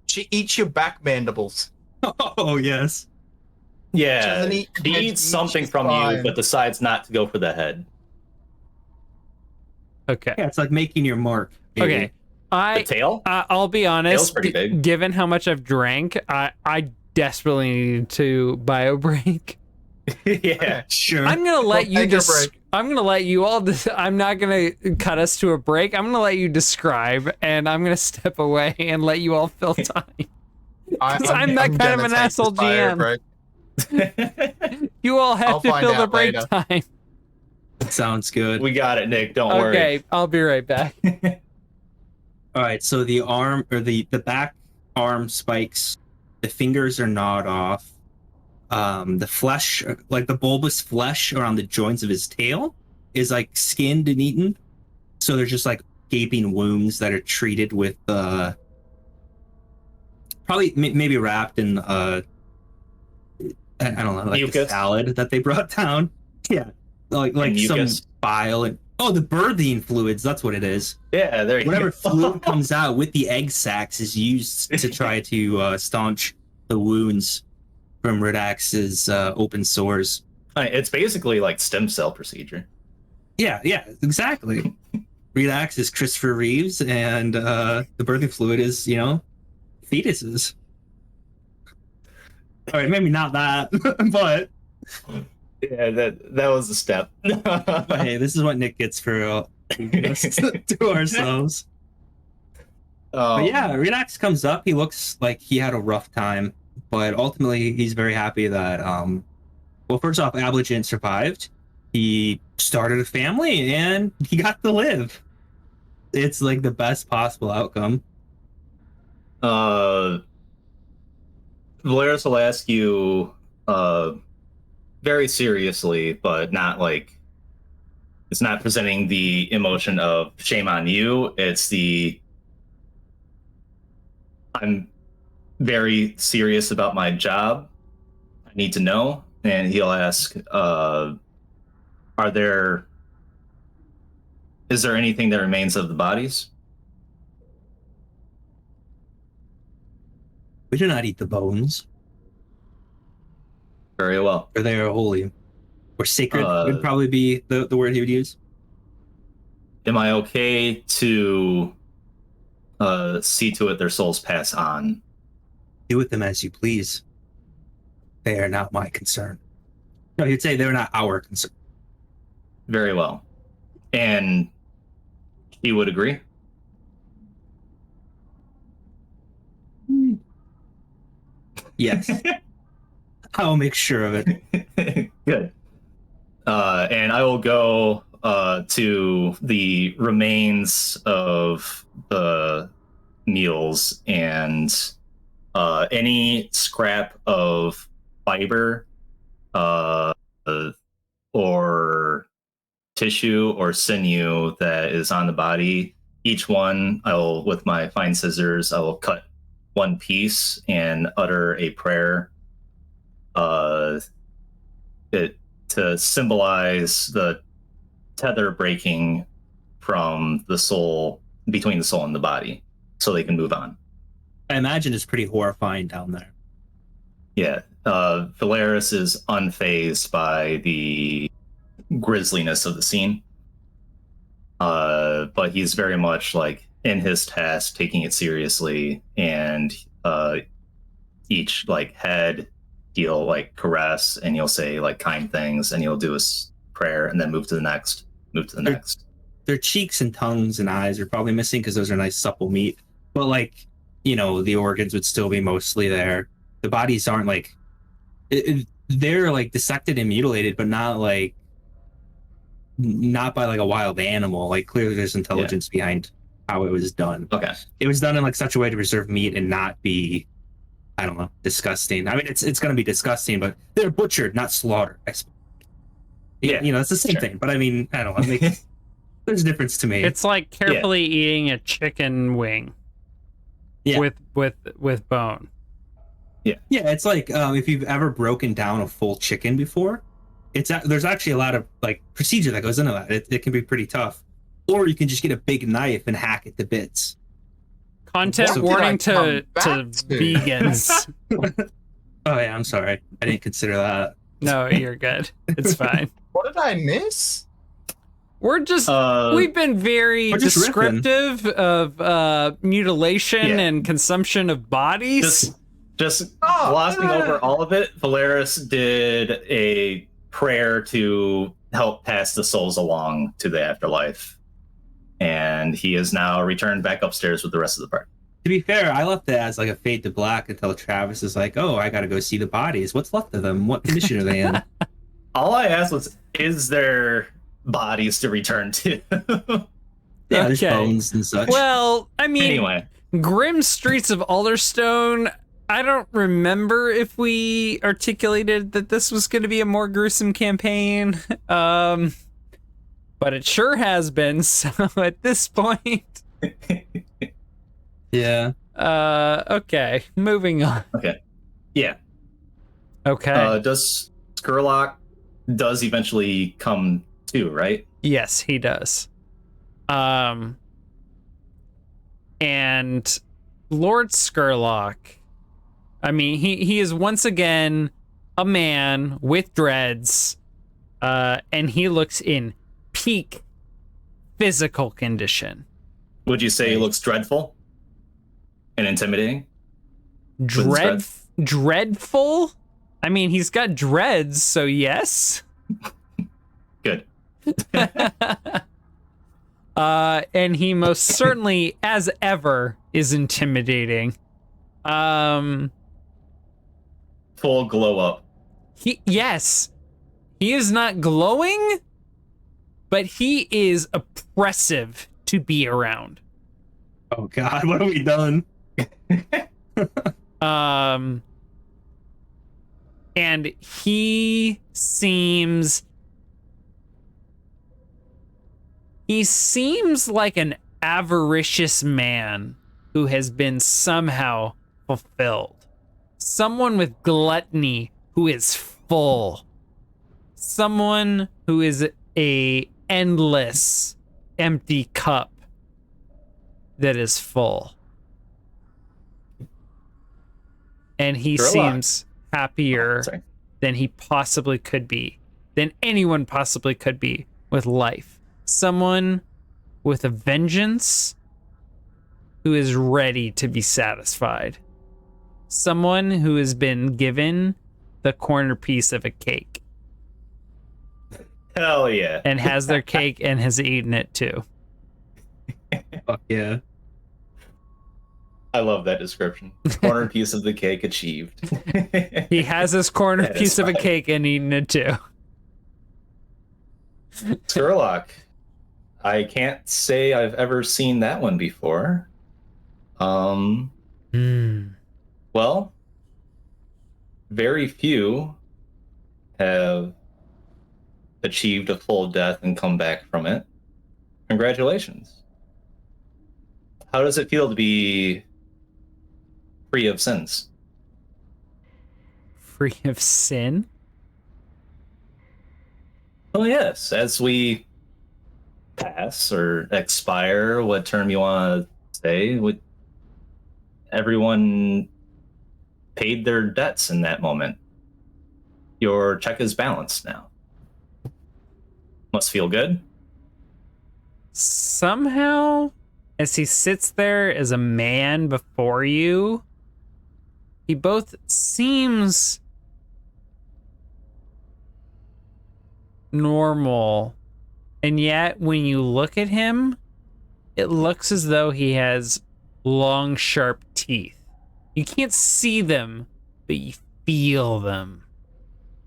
She eats your back mandibles. Oh yes. Yeah, She he eats something from fine. you, but decides not to go for the head. Okay. Yeah, it's like making your mark. Maybe. Okay. The tail? I'll be honest. Tail's pretty big. Given how much I've drank, I desperately need to bio break. Yeah, sure. I'm gonna let you take a break. I'm gonna let you all. I'm not gonna cut us to a break. I'm gonna let you describe, and I'm gonna step away and let you all fill time. I'm that kind of an asshole GM. Break. You all have I'll to find fill the out break later. time. Sounds good. we got it, Nick. Don't worry. Okay, I'll be right back. All right. So the arm or the back arm spikes, the fingers are gnawed off. The flesh, like the bulbous flesh around the joints of his tail, is like skinned and eaten. So they're just like gaping wounds that are treated with probably maybe wrapped in I don't know, like a Mucus. salad that they brought down. Yeah, like some mucus. bile and the birthing fluids. That's what it is. Yeah, there you Whatever go. fluid comes out with the egg sacs is used to try to staunch the wounds from Redax's open sores. It's basically like stem cell procedure. Yeah, exactly. Redax is Christopher Reeves, and the birthing fluid is, fetuses. All right, maybe not that, but Yeah, that was a step. But hey, this is what Nick gets for leaving us to ourselves. But yeah, Redax comes up. He looks like he had a rough time, but ultimately he's very happy that well, first off, Abligent survived. He started a family and he got to live. It's like the best possible outcome. Valeris will ask you very seriously, but not like it's not presenting the emotion of shame on you. It's the I'm very serious about my job. I need to know. And he'll ask, is there anything that remains of the bodies? We do not eat the bones, Very well. for they are holy. Or sacred would probably be the word he would use. Am I okay to see to it their souls pass on? Do with them as you please. They are not my concern. No, he'd say they're not our concern. Very well. And he would agree? Yes. I'll make sure of it. Good. And I will go to the remains of the meals and any scrap of fiber or tissue or sinew that is on the body. Each one, with my fine scissors, I will cut one piece and utter a prayer to symbolize the tether breaking from the soul, between the soul and the body, so they can move on. I imagine it's pretty horrifying down there. Yeah. Valeris is unfazed by the grisliness of the scene. But he's very much like in his task, taking it seriously, and each like head he'll like caress and he'll say like kind things and he'll do his prayer and then move to the next. Their cheeks and tongues and eyes are probably missing because those are nice supple meat. But like, the organs would still be mostly there. The bodies aren't like they're like dissected and mutilated, but not by like a wild animal. Like clearly there's intelligence behind how it was done. Okay. It was done in like such a way to preserve meat and not be, I don't know, disgusting. I mean, it's going to be disgusting, but they're butchered, not slaughtered. Yeah, it's the same thing. But I mean, I don't know. There's a difference to me. It's like carefully eating a chicken wing. Yeah. With bone. Yeah, it's like if you've ever broken down a full chicken before, there's actually a lot of like procedure that goes into that. It can be pretty tough. Or you can just get a big knife and hack it to bits. Content warning to vegans. Oh yeah, I'm sorry. I didn't consider that. No, you're good. It's fine. What did I miss? We're just we've been very descriptive of mutilation and consumption of bodies. Just glossing over all of it, Valeris did a prayer to help pass the souls along to the afterlife. And he is now returned back upstairs with the rest of the party. To be fair, I left it as like a fade to black until Travis is like, oh, I gotta go see the bodies. What's left of them? What condition are they in? All I asked was, is there bodies to return to? Yeah, there's bones and such. Well, I mean, anyway. Grim Streets of Alderstone, I don't remember if we articulated that this was going to be a more gruesome campaign, but it sure has been, so at this point... Yeah. Okay, moving on. Okay. Yeah. Okay. Does Skurlock eventually come too, right? Yes, he does. And Lord Skurlock, I mean, he is once again a man with dreads, and he looks in peak physical condition. Would you say he looks dreadful and intimidating? Dreadful? I mean, he's got dreads, so yes. Good. And he most certainly, as ever, is intimidating. Full glow up. Yes, he is not glowing, but he is oppressive to be around. Oh God, what have we done? And he seems like an avaricious man who has been somehow fulfilled. Someone with gluttony who is full. Someone who is a endless empty cup that is full. And he seems happier than he possibly could be, than anyone possibly could be with life. Someone with a vengeance who is ready to be satisfied. Someone who has been given the corner piece of a cake. Hell yeah. And has their cake and has eaten it too. Fuck yeah. I love that description. Corner piece of the cake achieved. He has his corner piece of a cake and eaten it too. Skurlock. I can't say I've ever seen that one before. Well, very few have achieved a full death and come back from it. Congratulations. How does it feel to be free of sins? Free of sin? Well, yes. As we pass or expire, what term you want to say, with everyone paid their debts in that moment. Your check is balanced now. Must feel good. Somehow, as he sits there as a man before you, he both seems normal, and yet when you look at him, it looks as though he has long, sharp teeth. You can't see them, but you feel them.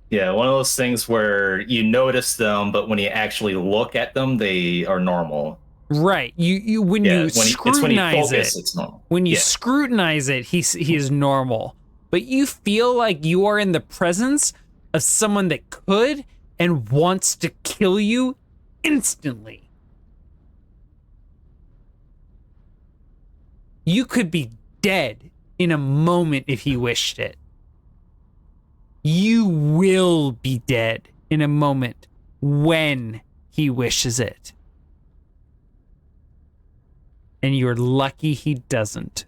Yeah, one of those things where you notice them, but when you actually look at them, they are normal. Right. When you scrutinize it, it's normal. When you scrutinize it, he is normal. But you feel like you are in the presence of someone that could and wants to kill you instantly. You could be dead in a moment if he wished it. You will be dead in a moment when he wishes it. And you're lucky he doesn't.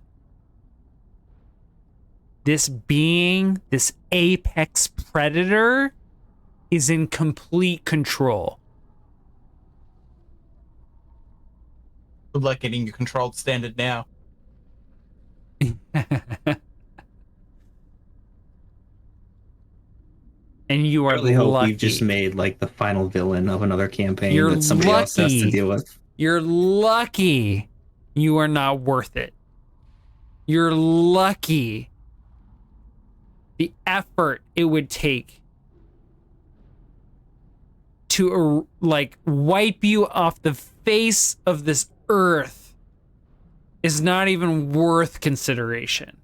This being, this apex predator, is in complete control. Good luck getting your controlled standard now. And you are I really hope lucky. we've just made like the final villain of another campaign You're that somebody else has lucky. to deal with. You're lucky you are not worth it. You're lucky the effort it would take to like wipe you off the face of this earth is not even worth consideration.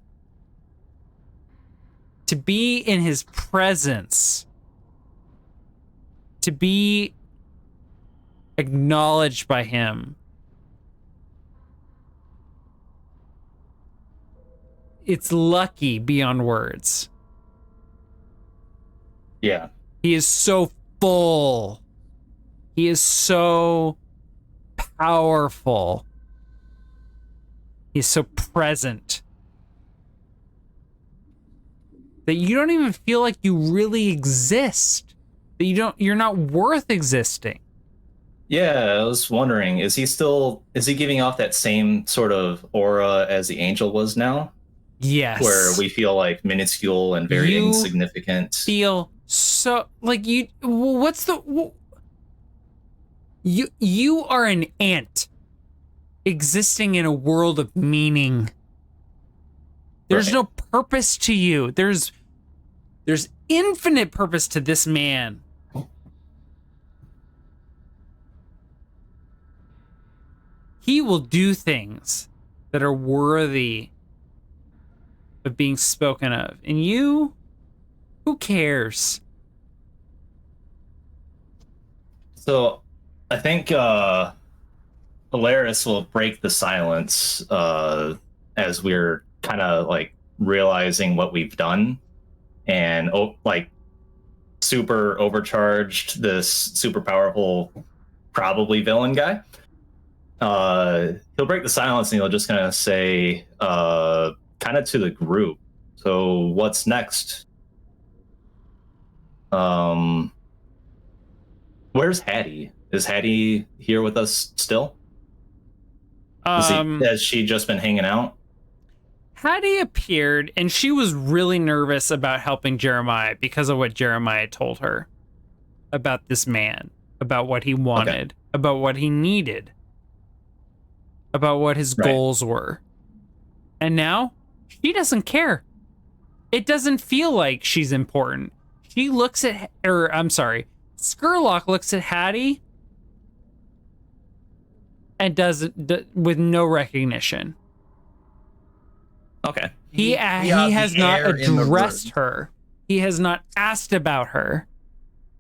To be in his presence, to be acknowledged by him, it's lucky beyond words. Yeah. He is so full. He is so powerful. He's so present that you don't even feel like you really exist. That you're not worth existing. Yeah, I was wondering, is he giving off that same sort of aura as the angel was now? Yes. Where we feel like minuscule and very insignificant. Feel so like you. You are an ant existing in a world of meaning. There's Right. no purpose to you. There's infinite purpose to this man. He will do things that are worthy of being spoken of. And you, who cares? So I think Alaris will break the silence as we're kind of like realizing what we've done and like super overcharged this super powerful, probably villain guy. He'll break the silence and he'll just kind of say, kind of to the group. So what's next? Where's Hattie? Is Hattie here with us still? Has she just been hanging out? Hattie appeared, and she was really nervous about helping Jeremiah because of what Jeremiah told her about this man, about what he wanted, about what he needed, about what his goals were. And now, she doesn't care. It doesn't feel like she's important. She looks at, Skurlock looks at Hattie and with no recognition. Okay. He has not addressed her. He has not asked about her.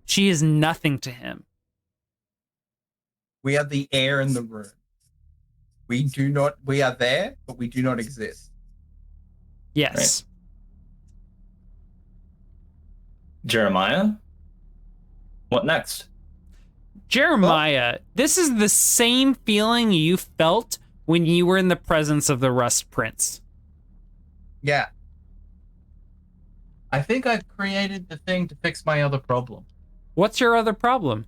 She is nothing to him. We are the air in the room. We are there, but we do not exist. Yes. Right. Jeremiah? What next? Jeremiah, this is the same feeling you felt when you were in the presence of the Rust Prince. Yeah. I think I've created the thing to fix my other problem. What's your other problem?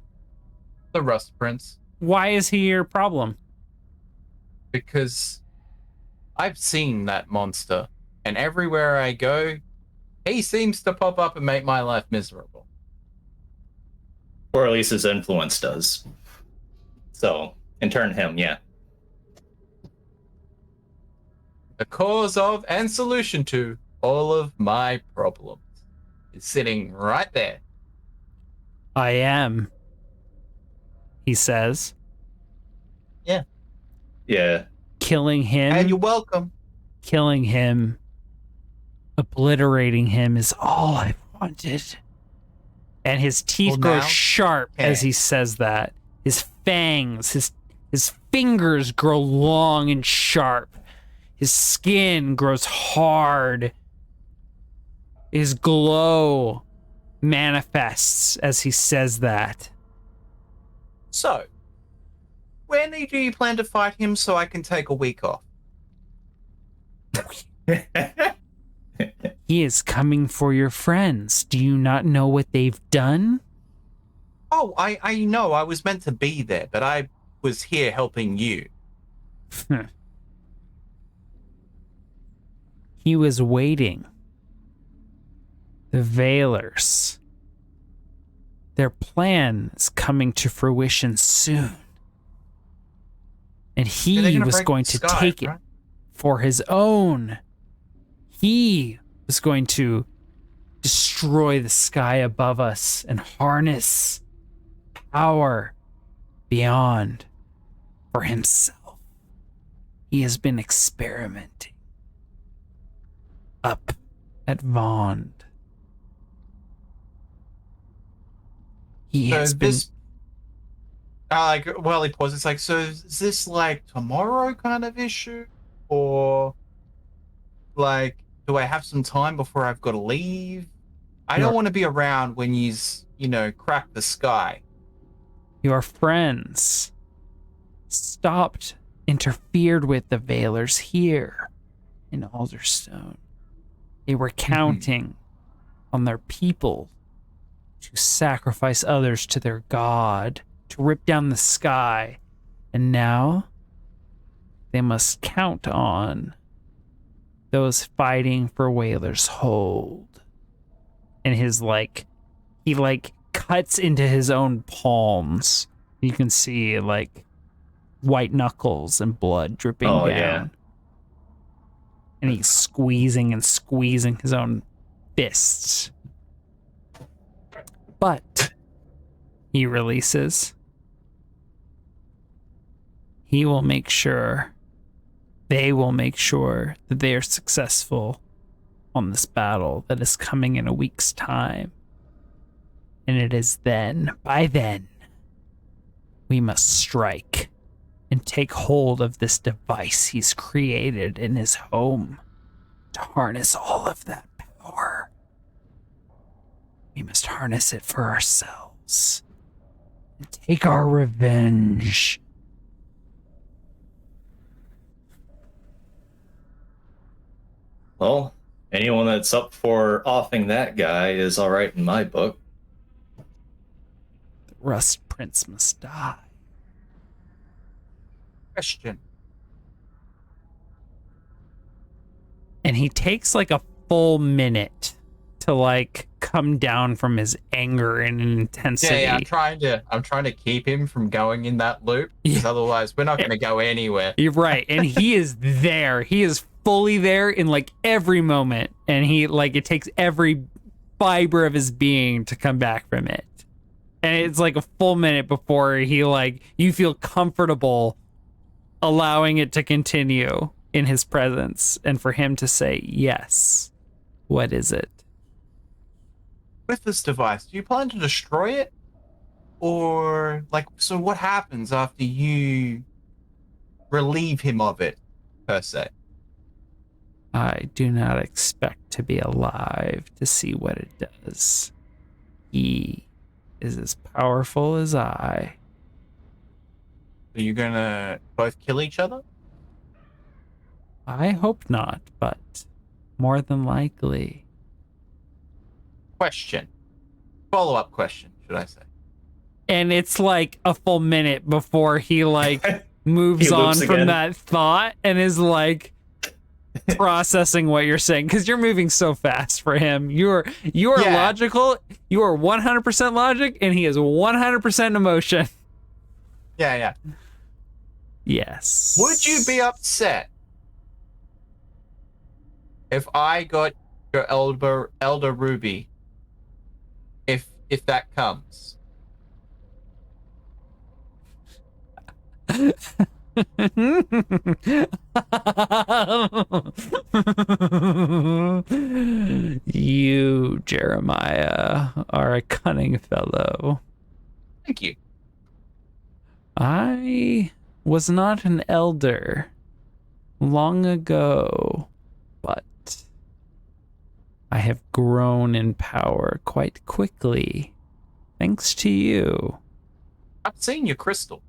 The Rust Prince. Why is he your problem? Because I've seen that monster, and everywhere I go, he seems to pop up and make my life miserable. Or at least his influence does. So, in turn, him, yeah. The cause of and solution to all of my problems is sitting right there. I am, he says. Yeah. Yeah. Killing him. And you're welcome. Killing him. Obliterating him is all I wanted. And his teeth grow sharp as he says that. His fangs, his fingers grow long and sharp. His skin grows hard. His glow manifests as he says that. So, when do you plan to fight him so I can take a week off? He is coming for your friends. Do you not know what they've done? Oh, I know. I was meant to be there, but I was here helping you. He was waiting. The Veilers. Their plan is coming to fruition soon. And he was going to take it for his own. He was going to destroy the sky above us and harness power beyond for himself. He has been experimenting up at Vond. He has been... Well, he pauses. It's like, so is this like tomorrow kind of issue? Or like, do I have some time before I've got to leave? I don't want to be around when he's, crack the sky. Your friends interfered with the Veilers here in Alderstone. They were counting on their people to sacrifice others to their god, to rip down the sky. And now they must count on those fighting for Whaler's hold. And he cuts into his own palms You can see like white knuckles and blood dripping Oh, down. yeah. And he's squeezing and squeezing his own fists. But he releases. He will make sure, they will make sure that they are successful on this battle that is coming in a week's time. And it is then, by then, we must strike and take hold of this device he's created in his home to harness all of that power. We must harness it for ourselves and take our revenge. Well, anyone that's up for offing that guy is all right in my book. The Rust Prince must die. Question. And he takes like a full minute to like come down from his anger and intensity. Yeah, I'm trying to keep him from going in that loop, because otherwise we're not going to go anywhere. You're right. And he is there. He is fully there in like every moment. And he like, it takes every fiber of his being to come back from it. And it's like a full minute before he like, you feel comfortable allowing it to continue in his presence and for him to say, yes. What is it? With this device, do you plan to destroy it? Or, like, so what happens after you relieve him of it, per se? I do not expect to be alive to see what it does. He is as powerful as I. Are you gonna both kill each other? I hope not, but more than likely. Question. Follow-up question, should I say? And it's like a full minute before he like moves He on loops from again. that thought and is like processing what you're saying, because you're moving so fast for him. You are Yeah. logical. You are 100% logic, and he is 100% emotion. Yeah. Yes. Would you be upset if I got your elder ruby? If that comes. You, Jeremiah, are a cunning fellow. Thank you. I was not an elder long ago, but I have grown in power quite quickly, thanks to you. I've seen your crystal.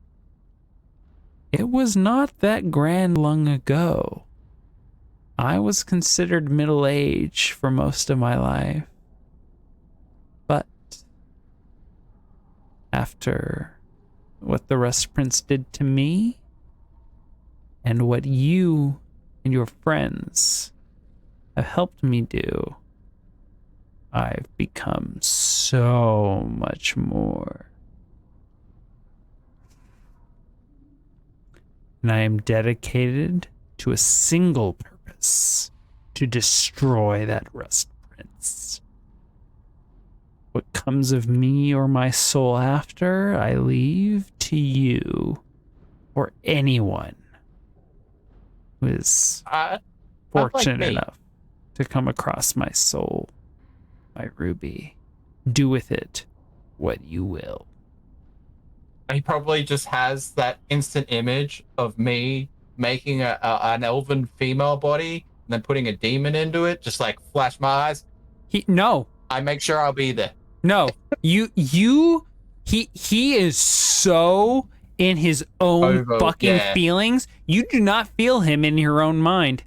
It was not that grand long ago. I was considered middle-aged for most of my life. But after what the Rust Prince did to me, and what you and your friends have helped me do, I've become so much more. And I am dedicated to a single purpose: to destroy that Rust Prince. What comes of me or my soul after, I leave to you or anyone who is fortunate me. enough to come across my soul, my ruby. Do with it what you will. He probably just has that instant image of me making an elven female body and then putting a demon into it, just like flash my eyes. No, I make sure I'll be there. no, he is so in his own fucking feelings. You do not feel him in your own mind.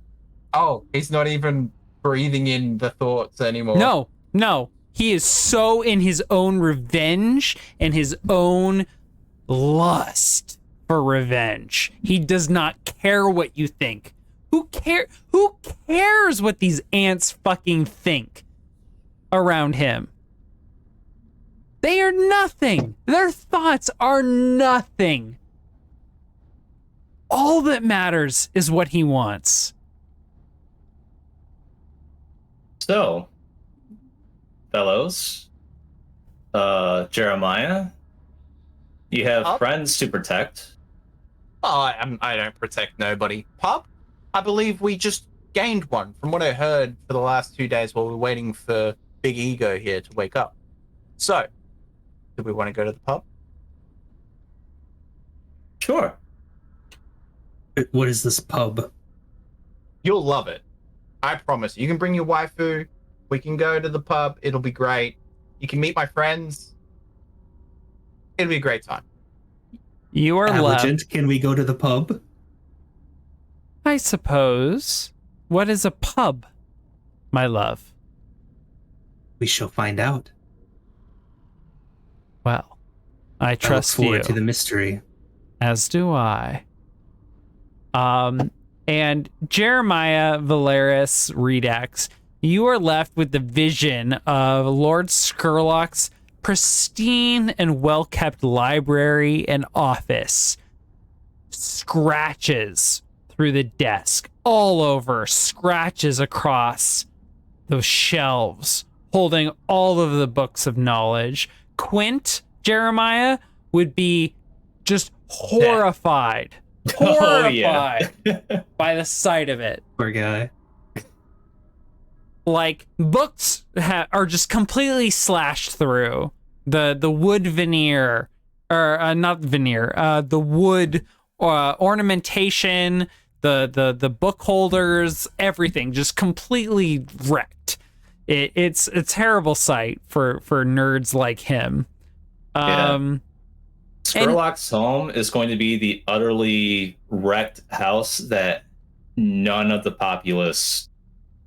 Oh, he's not even breathing in the thoughts anymore. No, he is so in his own revenge and his own lust for revenge. He does not care what you think. Who cares what these ants fucking think around him? They are nothing. Their thoughts are nothing. All that matters is what he wants. So, fellows, Jeremiah, you have friends to protect. Oh, I don't protect nobody. Pub? I believe we just gained one, from what I heard for the last 2 days while we were waiting for Big Ego here to wake up. So, do we want to go to the pub? Sure. What is this pub? You'll love it. I promise. You can bring your waifu. We can go to the pub. It'll be great. You can meet my friends. It'll be a great time. You are left. Allegent, can we go to the pub? I suppose. What is a pub, my love? We shall find out. Well, I trust I look forward you. to the mystery. As do I. And Jeremiah Valeris Redax, you are left with the vision of Lord Skurlock's pristine and well-kept library and office. Scratches through the desk, all over, scratches across those shelves, holding all of the books of knowledge. Quint, Jeremiah, would be just horrified. Horrified by the sight of it. Poor guy. Like, books are just completely slashed through. The wood veneer, or not veneer, the wood ornamentation, the book holders, everything just completely wrecked. It's a terrible sight for nerds like him. Skurlock's home is going to be the utterly wrecked house that none of the populace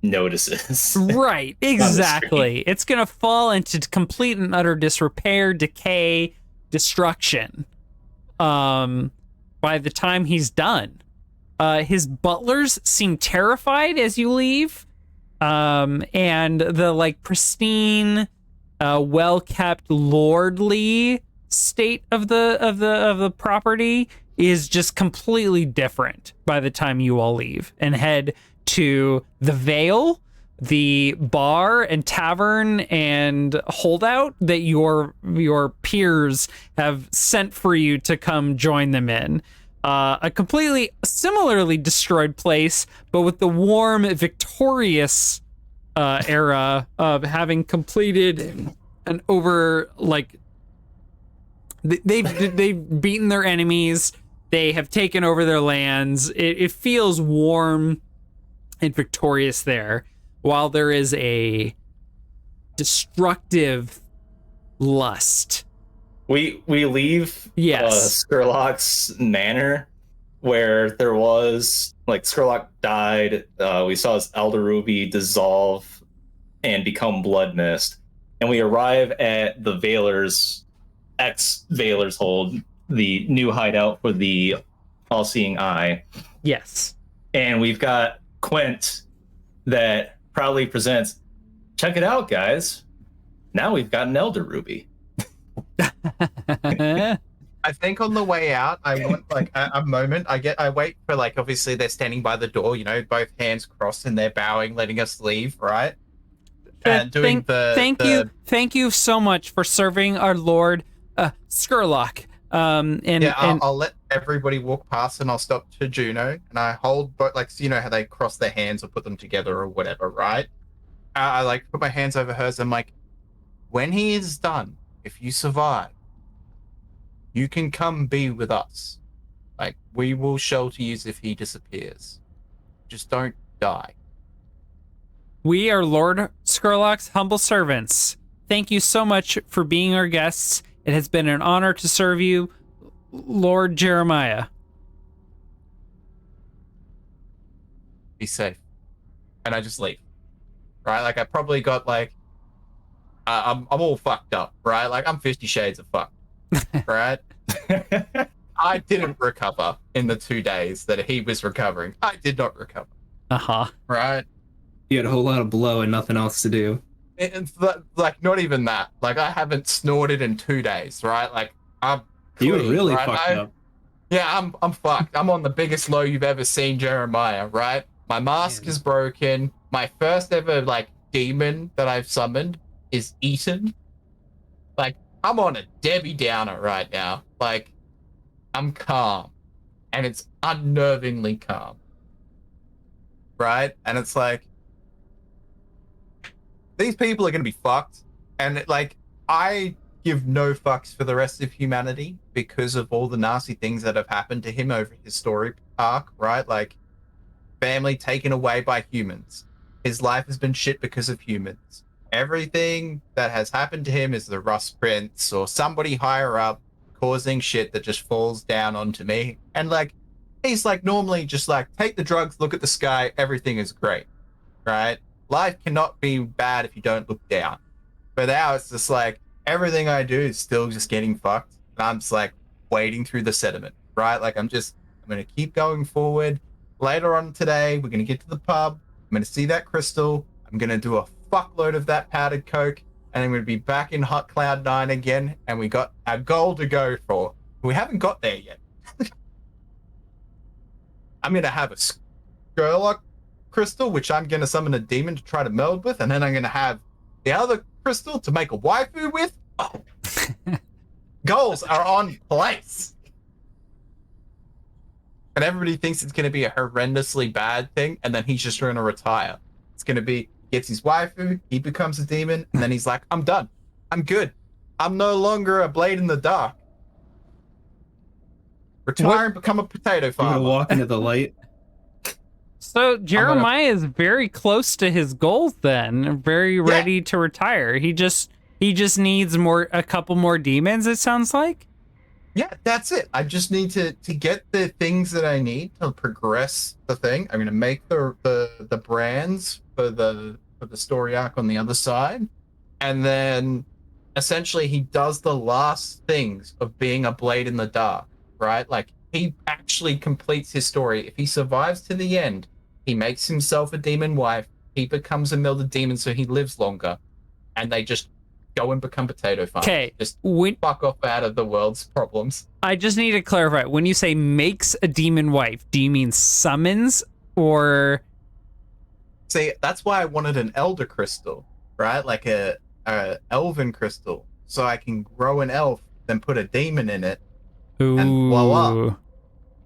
notices. Right, exactly. It's going to fall into complete and utter disrepair, decay, destruction by the time he's done. His butlers seem terrified as you leave. And the like pristine, well-kept, lordly state of the property is just completely different by the time you all leave and head to the Vale, the bar and tavern and holdout that your peers have sent for you to come join them in. A completely similarly destroyed place, but with the warm, victorious era of having completed an over, like, they've beaten their enemies. They have taken over their lands. It feels warm and victorious there, while there is a destructive lust. We leave Yes. Skurlock's manor, where there was, like, Skurlock died. We saw his Elder Ruby dissolve and become blood mist, and we arrive at the Valor's ex-Valor's Hold, the new hideout for the All-Seeing Eye. Yes. And we've got Quint that proudly presents, check it out, guys. Now we've got an Elder Ruby. I think on the way out, I want like a moment. I wait for, like, obviously they're standing by the door, you know, both hands crossed and they're bowing, letting us leave, right? And doing Thank you so much for serving our Lord Skurlock. I'll let everybody walk past and I'll stop to Juno and I hold, but like, so you know how they cross their hands or put them together or whatever, right? I like put my hands over hers. I'm like, when he is done, if you survive, you can come be with us. Like, we will shelter you if he disappears. Just don't die. We are Lord Skurlock's humble servants. Thank you so much for being our guests. It has been an honor to serve you, Lord Jeremiah. Be safe. And I just leave. Right? Like, I probably got, like, I'm all fucked up, right? Like, I'm 50 shades of fucked, right? I didn't recover in the 2 days that he was recovering. I did not recover. Uh-huh. Right? You had a whole lot of blow and nothing else to do. like not even that. Like I haven't snorted in 2 days, right? Like I'm You were clean, really right? fucked up. Yeah, I'm fucked. I'm on the biggest low you've ever seen, Jeremiah, right? My mask Man. is broken. My first ever like demon that I've summoned is E10. Like I'm on a Debbie Downer right now. Like I'm calm. And it's unnervingly calm. Right? And it's like these people are gonna be fucked. And like I give no fucks for the rest of humanity because of all the nasty things that have happened to him over his story arc, right? Like family taken away by humans. His life has been shit because of humans. Everything that has happened to him is the Rust Prince or somebody higher up causing shit that just falls down onto me. And like, he's like normally just like, take the drugs, look at the sky, everything is great, right? Life cannot be bad if you don't look down. But now it's just like, everything I do is still just getting fucked. And I'm just like wading through the sediment, right? Like I'm going to keep going forward. Later on today, we're going to get to the pub. I'm going to see that crystal. I'm going to do a fuckload of that powdered coke. And I'm going to be back in Hot Cloud 9 again. And we got our goal to go for. We haven't got there yet. I'm going to have a Sherlock crystal, which I'm going to summon a demon to try to meld with. And then I'm going to have the other crystal to make a waifu with. Oh. Goals are on place. And everybody thinks it's going to be a horrendously bad thing, and then he's just going to retire. It's going to be, gets his waifu, he becomes a demon, and then he's like, I'm done. I'm good. I'm no longer a blade in the dark. Retire and become a potato You're farmer. gonna walk into the light. So Jeremiah is very close to his goals then, very ready to retire. He just needs a couple more demons, it sounds like. Yeah, that's it. I just need to get the things that I need to progress the thing. I'm gonna make the brands for the story arc on the other side, and then essentially he does the last things of being a blade in the dark, right? Like he actually completes his story. If he survives to the end, he makes himself a demon wife. He becomes a mildred demon, so he lives longer, and they just go and become potato farmers. Okay, just fuck off out of the world's problems. I just need to clarify. When you say makes a demon wife, do you mean summons or? See, that's why I wanted an elder crystal, right? Like a elven crystal, so I can grow an elf, then put a demon in it, and voila,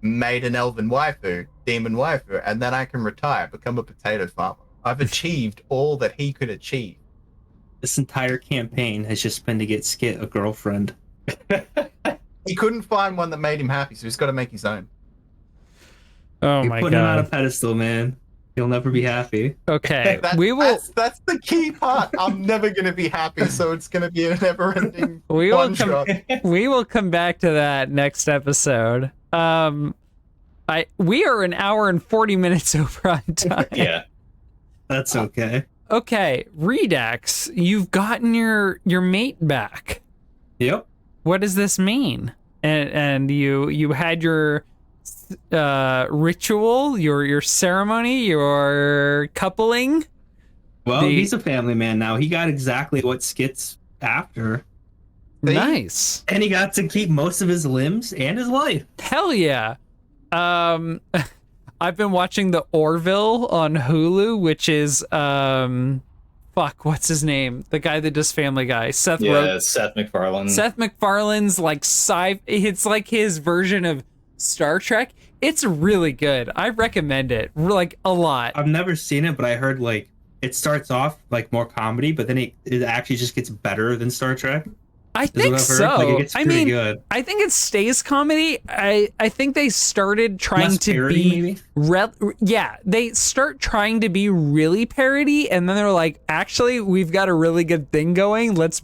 made an elven waifu, demon waifu, and then I can retire, become a potato farmer. I've achieved all that he could achieve. This entire campaign has just been to get Skit a girlfriend. He couldn't find one that made him happy, so he's got to make his own. Oh You're my putting him on a god. pedestal, man. He'll never be happy. Okay, we will. That's the key part. I'm never going to be happy, so it's going to be a never-ending We will one shot. We will come back to that next episode. We are an hour and 40 minutes over on time. Yeah. That's okay. Okay, Redux, you've gotten your mate back. Yep. What does this mean? And you had your ritual, your ceremony, your coupling. Well, he's a family man now. He got exactly what Skit's after. Nice. And he got to keep most of his limbs and his life. Hell yeah. I've been watching the Orville on Hulu, which is what's his name? The guy that does Family Guy, Seth MacFarlane. Seth MacFarlane's like it's like his version of Star Trek. It's really good. I recommend it like a lot. I've never seen it, but I heard like it starts off like more comedy, but then it actually just gets better than Star Trek. I think so. Like, it gets pretty good. I think it stays comedy. I think they started trying Less to parody, be they start trying to be really parody, and then they're like, actually, we've got a really good thing going. Let's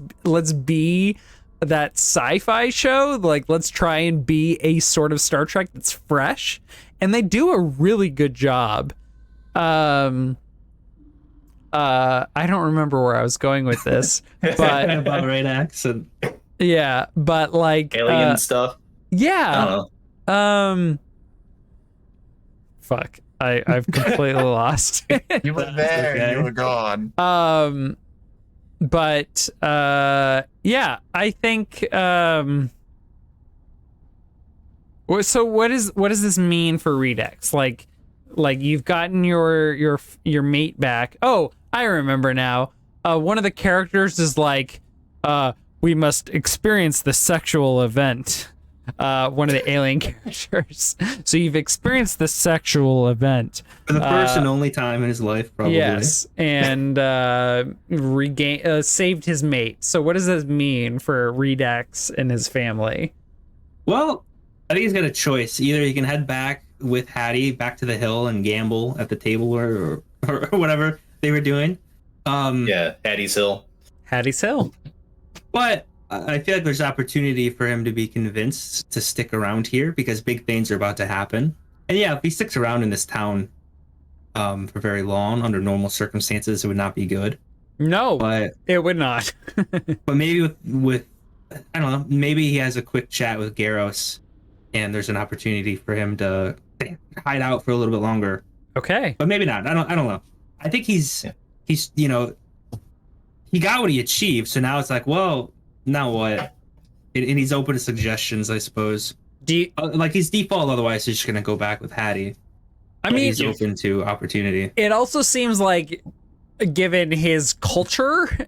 be that sci-fi show. Like, let's try and be a sort of Star Trek that's fresh, and they do a really good job. I don't remember where I was going with this, but about right accent. Yeah, but like alien stuff. Yeah. Fuck. I've completely lost. You were there, you were gone. But yeah, I think so what does this mean for Redux? Like you've gotten your mate back. Oh, I remember now. One of the characters is like, we must experience the sexual event. One of the alien characters. So you've experienced the sexual event For the first and only time in his life, probably. Yes, and saved his mate. So what does this mean for Redux and his family? Well, I think he's got a choice. Either he can head back with Hattie back to the hill and gamble at the table or whatever they were doing. Yeah, Hattie's Hill. Hattie's Hill. But I feel like there's opportunity for him to be convinced to stick around here because big things are about to happen. And yeah, if he sticks around in this town for very long, under normal circumstances, it would not be good. No, but it would not. But maybe with I don't know, maybe he has a quick chat with Garros, and there's an opportunity for him to hide out for a little bit longer. Okay, but maybe not. I don't know. I think he's he got what he achieved, so now it's like, well, now what? And he's open to suggestions, I suppose. Like his default, otherwise he's just gonna go back with Hattie. I mean, he's open to opportunity. It also seems like, given his culture,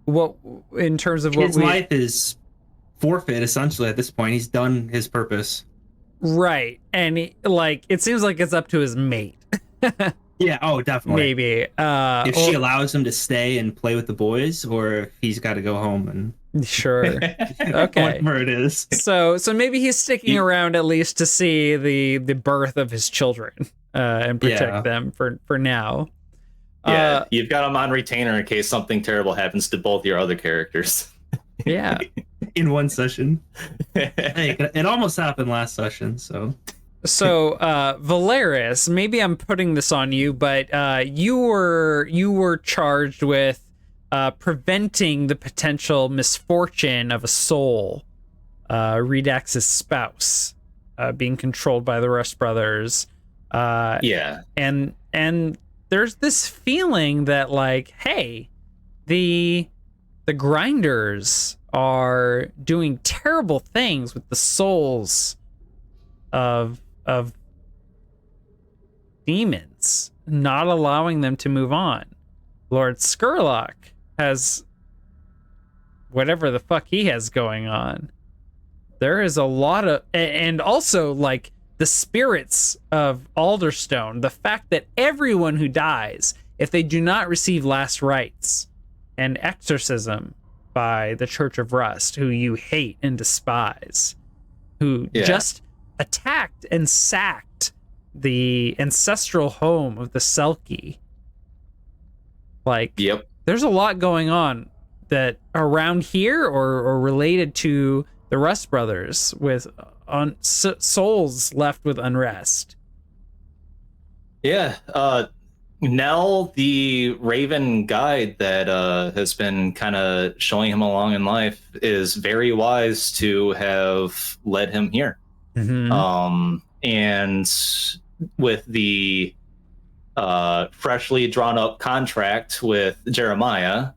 what in terms of what his life is forfeit essentially at this point. He's done his purpose. Right, and it seems like it's up to his mate. Yeah, oh, definitely. Maybe. If she allows him to stay and play with the boys, or if he's got to go home and... Sure. Okay. Whatever it is. So maybe he's sticking around at least to see the birth of his children and protect them for now. Yeah, you've got him on retainer in case something terrible happens to both your other characters. Yeah. In one session. Hey, it almost happened last session, so... So, Valeris, maybe I'm putting this on you, but you were charged with preventing the potential misfortune of a soul, Redax's spouse, being controlled by the Rust brothers. Yeah, and there's this feeling that, like, hey, the grinders are doing terrible things with the souls of demons, not allowing them to move on. Lord Skurlock has whatever the fuck he has going on. There is a lot of, and also like the spirits of Alderstone, the fact that everyone who dies, if they do not receive last rites and exorcism by the Church of Rust, who you hate and despise, who just attacked and sacked the ancestral home of the Selkie. Like, there's a lot going on that around here or related to the Rust brothers with souls left with unrest. Yeah. Nell, the Raven guide that has been kind of showing him along in life, is very wise to have led him here. Mm-hmm. And with the freshly drawn up contract with Jeremiah,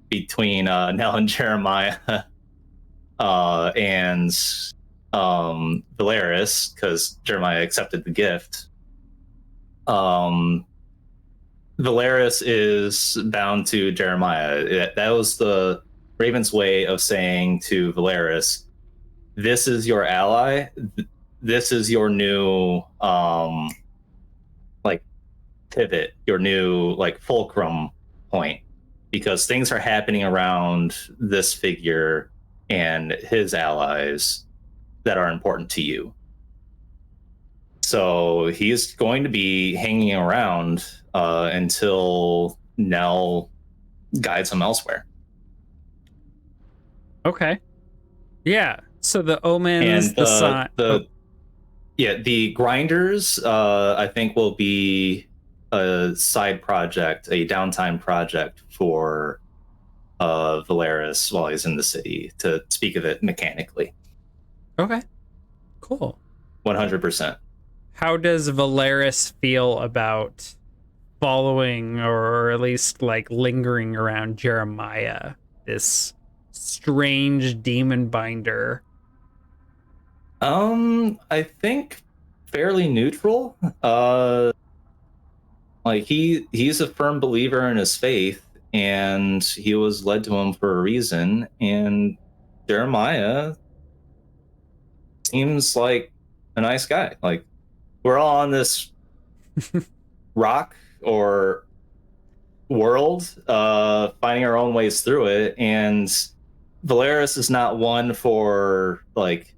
between Nell and Jeremiah and Valeris, because Jeremiah accepted the gift, Valeris is bound to Jeremiah. That was the Raven's way of saying to Valeris, this is your ally. This is your new pivot, your new fulcrum point, because things are happening around this figure and his allies that are important to you. So he's going to be hanging around until Nell guides him elsewhere. Okay. Yeah. So the omens, and the grinders, I think will be a side project, a downtime project for Valeris while he's in the city, to speak of it mechanically. Okay. Cool. 100%. How does Valeris feel about following, or at least like lingering around Jeremiah, this strange demon binder? I think fairly neutral. Like he's a firm believer in his faith, and he was led to him for a reason. And Jeremiah seems like a nice guy. Like we're all on this rock or world, finding our own ways through it, and Valeris is not one for like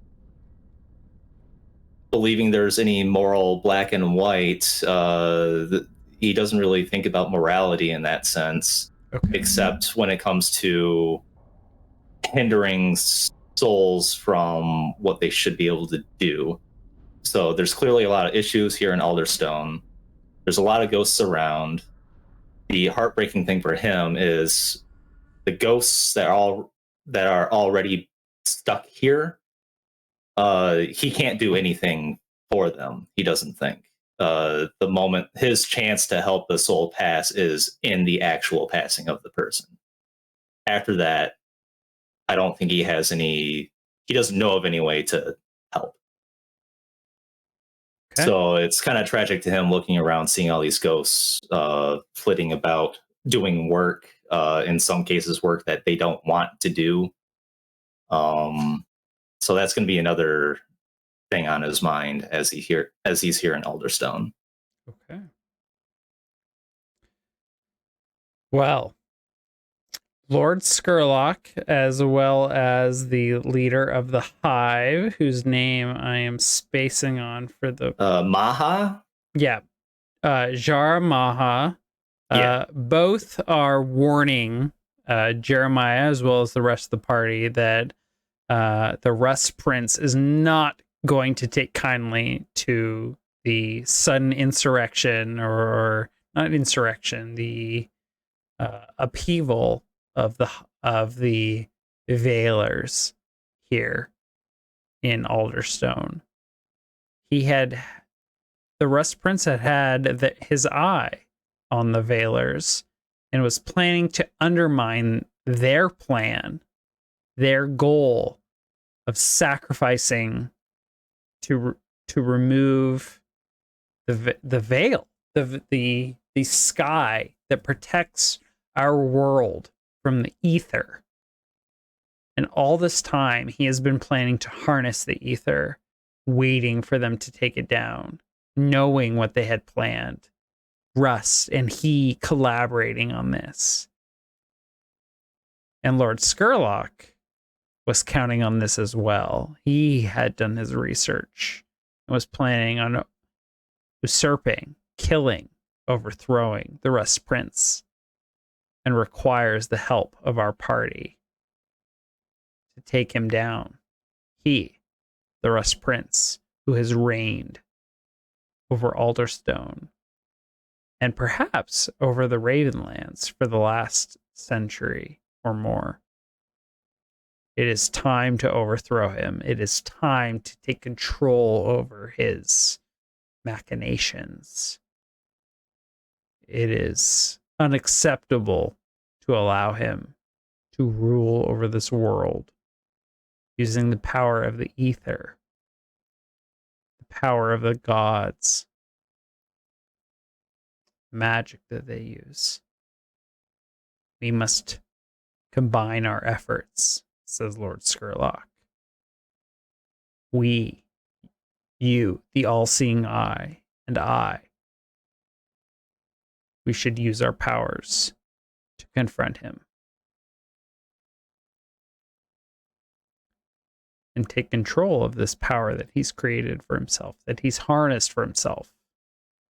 believing there's any moral black and white. He doesn't really think about morality in that sense, Okay. except when it comes to hindering souls from what they should be able to do. So there's clearly a lot of issues here in Alderstone. There's a lot of ghosts around. The heartbreaking thing for him is the ghosts that are already stuck here. He can't do anything for them. He doesn't think. The moment his chance to help the soul pass is in the actual passing of the person. After that, I don't think he has any. He doesn't know of any way to help. Okay. So it's kind of tragic to him looking around, seeing all these ghosts flitting about, doing work. In some cases, work that they don't want to do. So that's going to be another thing on his mind as he's here in Alderstone. Okay. Well, Lord Skurlock, as well as the leader of the Hive, whose name I am spacing on for the Maha? Jar Maha. Yeah. Both are warning Jeremiah, as well as the rest of the party, that the Rust Prince is not going to take kindly to the sudden insurrection, or not insurrection, the upheaval of the Veilers here in Alderstone. The Rust Prince had his eye on the Veilers and was planning to undermine their plan, their goal of sacrificing to remove the veil, the sky that protects our world from the ether. And all this time, he has been planning to harness the ether, waiting for them to take it down, knowing what they had planned. Rust and he collaborating on this. And Lord Skurlock was counting on this as well. He had done his research and was planning on usurping, killing, overthrowing the Rust Prince, and requires the help of our party to take him down. He, the Rust Prince, who has reigned over Alderstone and perhaps over the Ravenlands for the last century or more. It is time to overthrow him. It is time to take control over his machinations. It is unacceptable to allow him to rule over this world using the power of the ether, the power of the gods, magic that they use. We must combine our efforts, says Lord Skurlock. We, you, the all-seeing eye, and I, we should use our powers to confront him and take control of this power that he's created for himself, that he's harnessed for himself,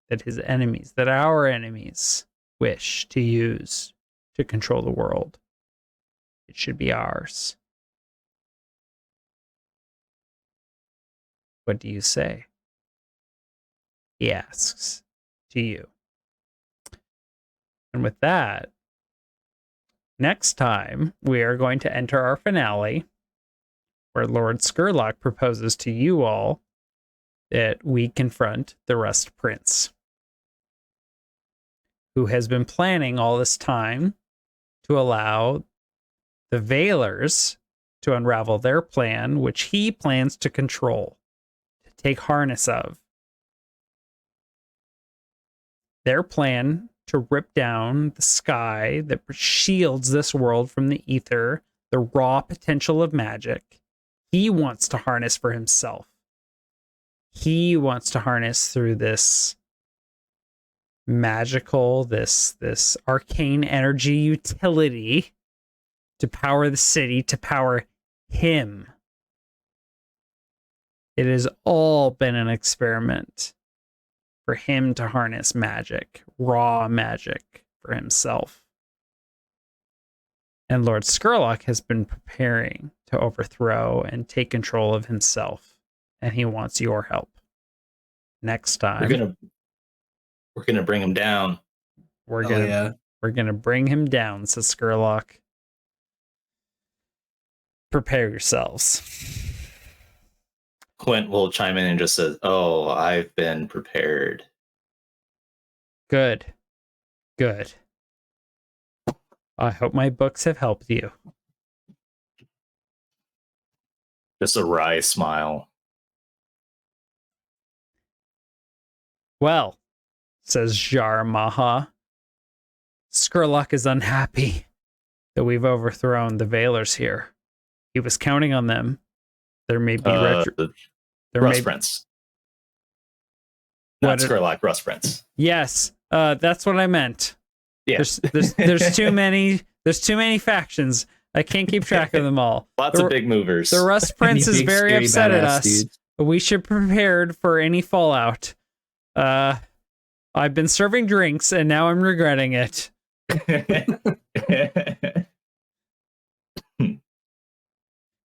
that his enemies, that our enemies wish to use to control the world. It should be ours. What do you say? He asks to you. And with that, next time we are going to enter our finale, where Lord Skurlock proposes to you all that we confront the Rust Prince, who has been planning all this time to allow the Veilers to unravel their plan, which he plans to control, to take harness of. Their plan to rip down the sky that shields this world from the ether, the raw potential of magic. He wants to harness for himself. He wants to harness through this magical, this arcane energy utility to power the city, to power him. It has all been an experiment for him to harness magic, raw magic, for himself. And Lord Skurlock has been preparing to overthrow and take control of himself, and he wants your help. Next time, we're gonna bring him down. We're gonna bring him down, says Skurlock. Prepare yourselves. Quint will chime in and just says, "Oh, I've been prepared." Good. I hope my books have helped you. Just a wry smile. Well, says Jarmaha, Skurlock is unhappy that we've overthrown the Veilers here. He was counting on them. There may be the Rust Prince. Not Skurlock, Rust Prince. Yes, that's what I meant. Yeah. There's too many. There's too many factions. I can't keep track of them all. Lots of big movers. The Rust Prince is very upset at us. Dudes. We should be prepared for any fallout. I've been serving drinks and now I'm regretting it.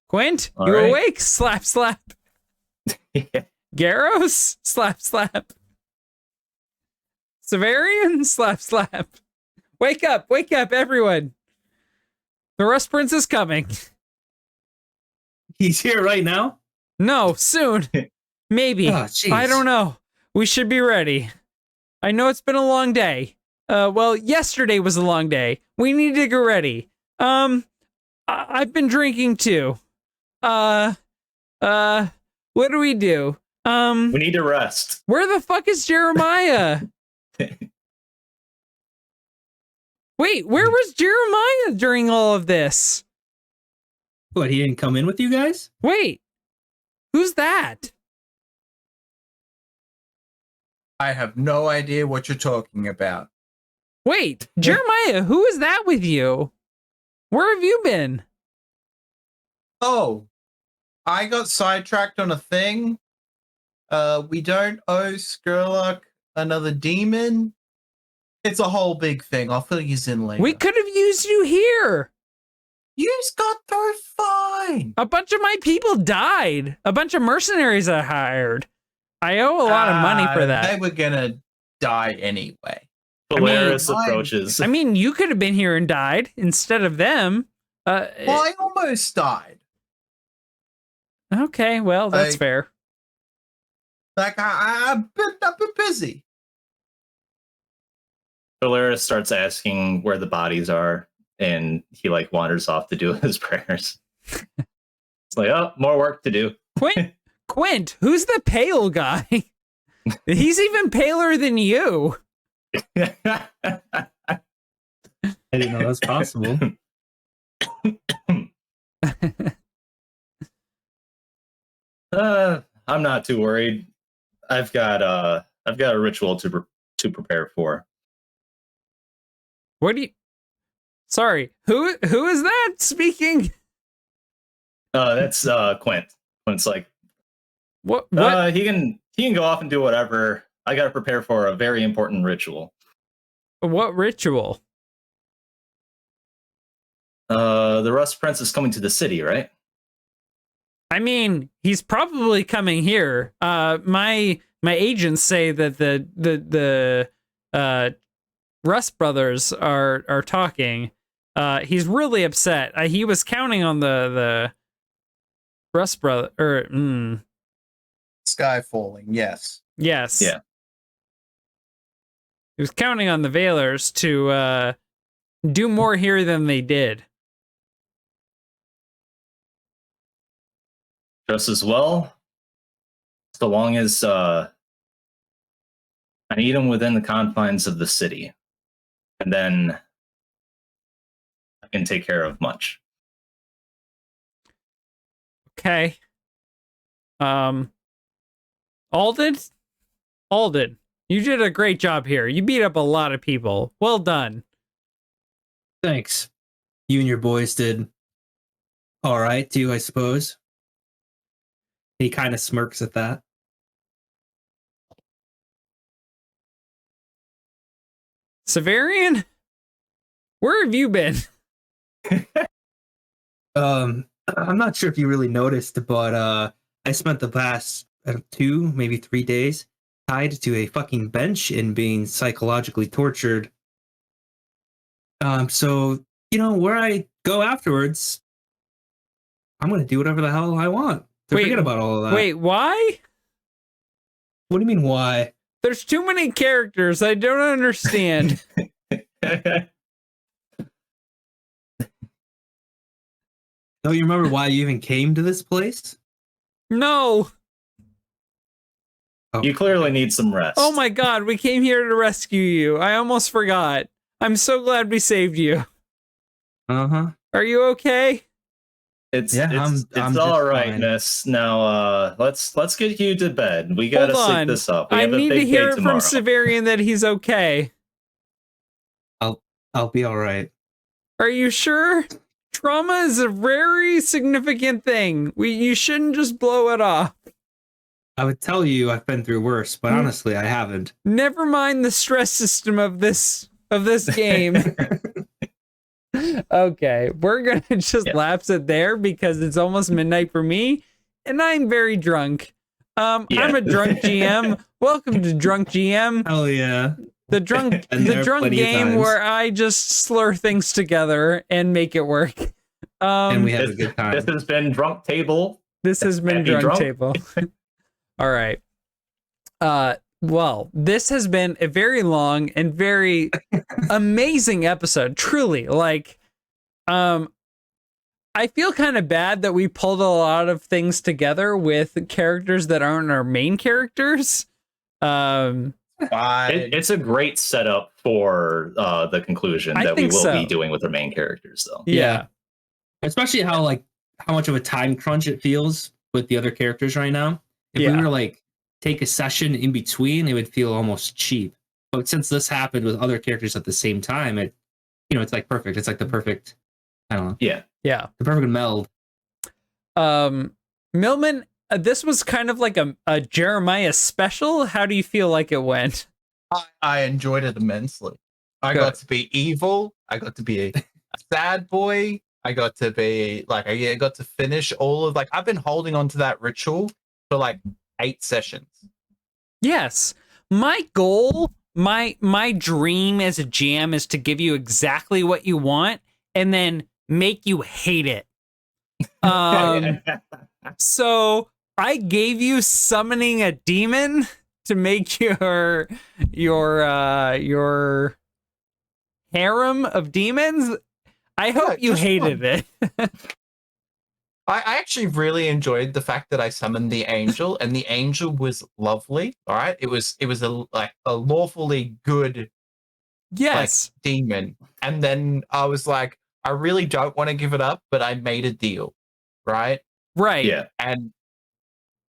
Quint, All you right. awake? Slap, slap. Garros? Slap, slap. Severian? Slap, slap. Wake up, everyone. The Rust Prince is coming. He's here right now? No, soon. Maybe. Oh, jeez. I don't know. We should be ready. I know it's been a long day. Well, yesterday was a long day. We need to get ready. I've been drinking too. What do we do? We need to rest. Where the fuck is Jeremiah? Wait, where was Jeremiah during all of this? What, he didn't come in with you guys? Wait, who's that? I have no idea what you're talking about. Wait, Jeremiah, who is that with you? Where have you been? Oh, I got sidetracked on a thing. We don't owe Skurlock another demon. It's a whole big thing. I'll fill you in later. We could have used you here. You got through fine. A bunch of my people died. A bunch of mercenaries I hired. I owe a lot of money for that. They were gonna die anyway. Polaris I mean, approaches. I mean, you could have been here and died instead of them. Well, I almost died. Okay, well, that's fair. Like I've been busy. Polaris starts asking where the bodies are, and he wanders off to do his prayers. It's like, oh, more work to do. Quint, who's the pale guy? He's even paler than you. I didn't know that was possible. I'm not too worried. I've got a ritual to prepare for. What do you? Sorry, who is that speaking? That's Quint. Quint's like, What? he can go off and do whatever. I got to prepare for a very important ritual. What ritual? The Rust Prince is coming to the city, right? I mean, he's probably coming here. My agents say that the Rust brothers are talking. He's really upset. He was counting on the Rust brother. Sky falling. Yes. Yes. Yeah. He was counting on the Veilers to do more here than they did. Just as well, so long as I need them within the confines of the city, and then I can take care of much. Okay. Alden, you did a great job here. You beat up a lot of people. Well done. Thanks. You and your boys did all right, too, I suppose. He kind of smirks at that. Severian? Where have you been? I'm not sure if you really noticed, but I spent the past 2, maybe 3 days tied to a fucking bench and being psychologically tortured. So, where I go afterwards, I'm gonna do whatever the hell I want. So forget about all of that. Wait, why? What do you mean, why? There's too many characters. I don't understand. Don't you remember why you even came to this place? No. Oh. You clearly need some rest. Oh my god, we came here to rescue you. I almost forgot. I'm so glad we saved you. Uh-huh. Are you okay? It's I'm all right, fine. miss. Now let's get you to bed. We gotta Hold sync on. this up. We I have a need to big hear day it from tomorrow. Severian that he's okay. I'll be all right. Are you sure? Trauma is a very significant thing. You shouldn't just blow it off. I would tell you I've been through worse, but honestly, I haven't. Never mind the stress system of this game. Okay, we're gonna just lapse it there because it's almost midnight for me, and I'm very drunk. I'm a drunk GM. Welcome to Drunk GM. Hell yeah. The drunk game where I just slur things together and make it work. And we have a good time. This has been Drunk Table. This has been Drunk Table. All right. Well, this has been a very long and very amazing episode. Truly, I feel kind of bad that we pulled a lot of things together with characters that aren't our main characters. It's a great setup for the conclusion that we will be doing with our main characters, though. Yeah. Especially how much of a time crunch it feels with the other characters right now. If we were to take a session in between, it would feel almost cheap. But since this happened with other characters at the same time, it's like perfect. It's like the perfect, I don't know. Yeah. The perfect meld. Millman, this was kind of like a Jeremiah special. How do you feel like it went? I enjoyed it immensely. I got to be evil. I got to be a sad boy. I got to be I got to finish all of I've been holding on to that ritual for 8 sessions. Yes. My goal, my dream as a GM is to give you exactly what you want and then make you hate it. So I gave you summoning a demon to make your harem of demons. I hope you hated it. I actually really enjoyed the fact that I summoned the angel, and the angel was lovely. All right, it was a lawfully good demon, and then I was like, I really don't want to give it up, but I made a deal, right? Yeah, and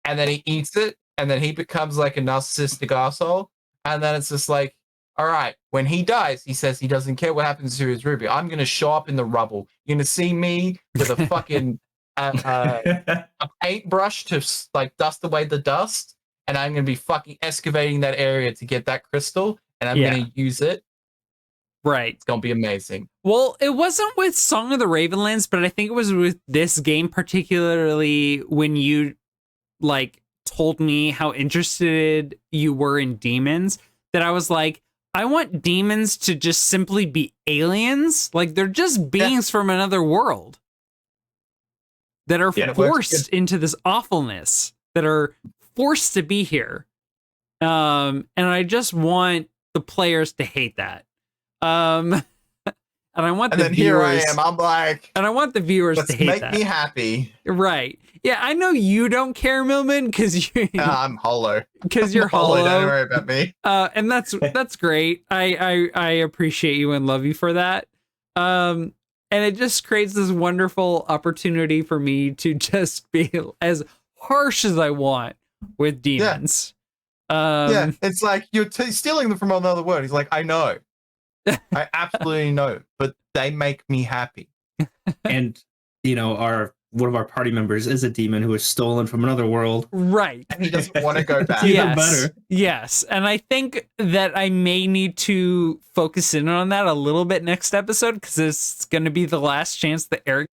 then he eats it, and then he becomes like a narcissistic asshole, and then it's just like, all right, when he dies, he says he doesn't care what happens to his ruby. I'm gonna show up in the rubble. You're gonna see me with a fucking a paintbrush to dust away the dust, and I'm gonna be fucking excavating that area to get that crystal, and I'm gonna use it. Right. It's gonna be amazing. Well, it wasn't with Song of the Ravenlands, but I think it was with this game, particularly when you told me how interested you were in demons, that I was like, I want demons to just simply be aliens. They're just beings from another world that are forced into this awfulness, that are forced to be here. And I just want the players to hate that. And I want And the then here I viewers, am. I'm like, and I want the viewers let's to hate make that. me happy. Right. Yeah, I know you don't care, Millman, because I'm hollow. you're I'm hollow. Don't hollow. worry about me. And that's great. I appreciate you and love you for that. And it just creates this wonderful opportunity for me to just be as harsh as I want with demons. Yeah, it's like you're stealing them from another word. He's like, I know. I absolutely know, but they make me happy. And one of our party members is a demon who was stolen from another world. Right. And he doesn't want to go back. Even better. Yes. And I think that I may need to focus in on that a little bit next episode, because it's going to be the last chance that Eric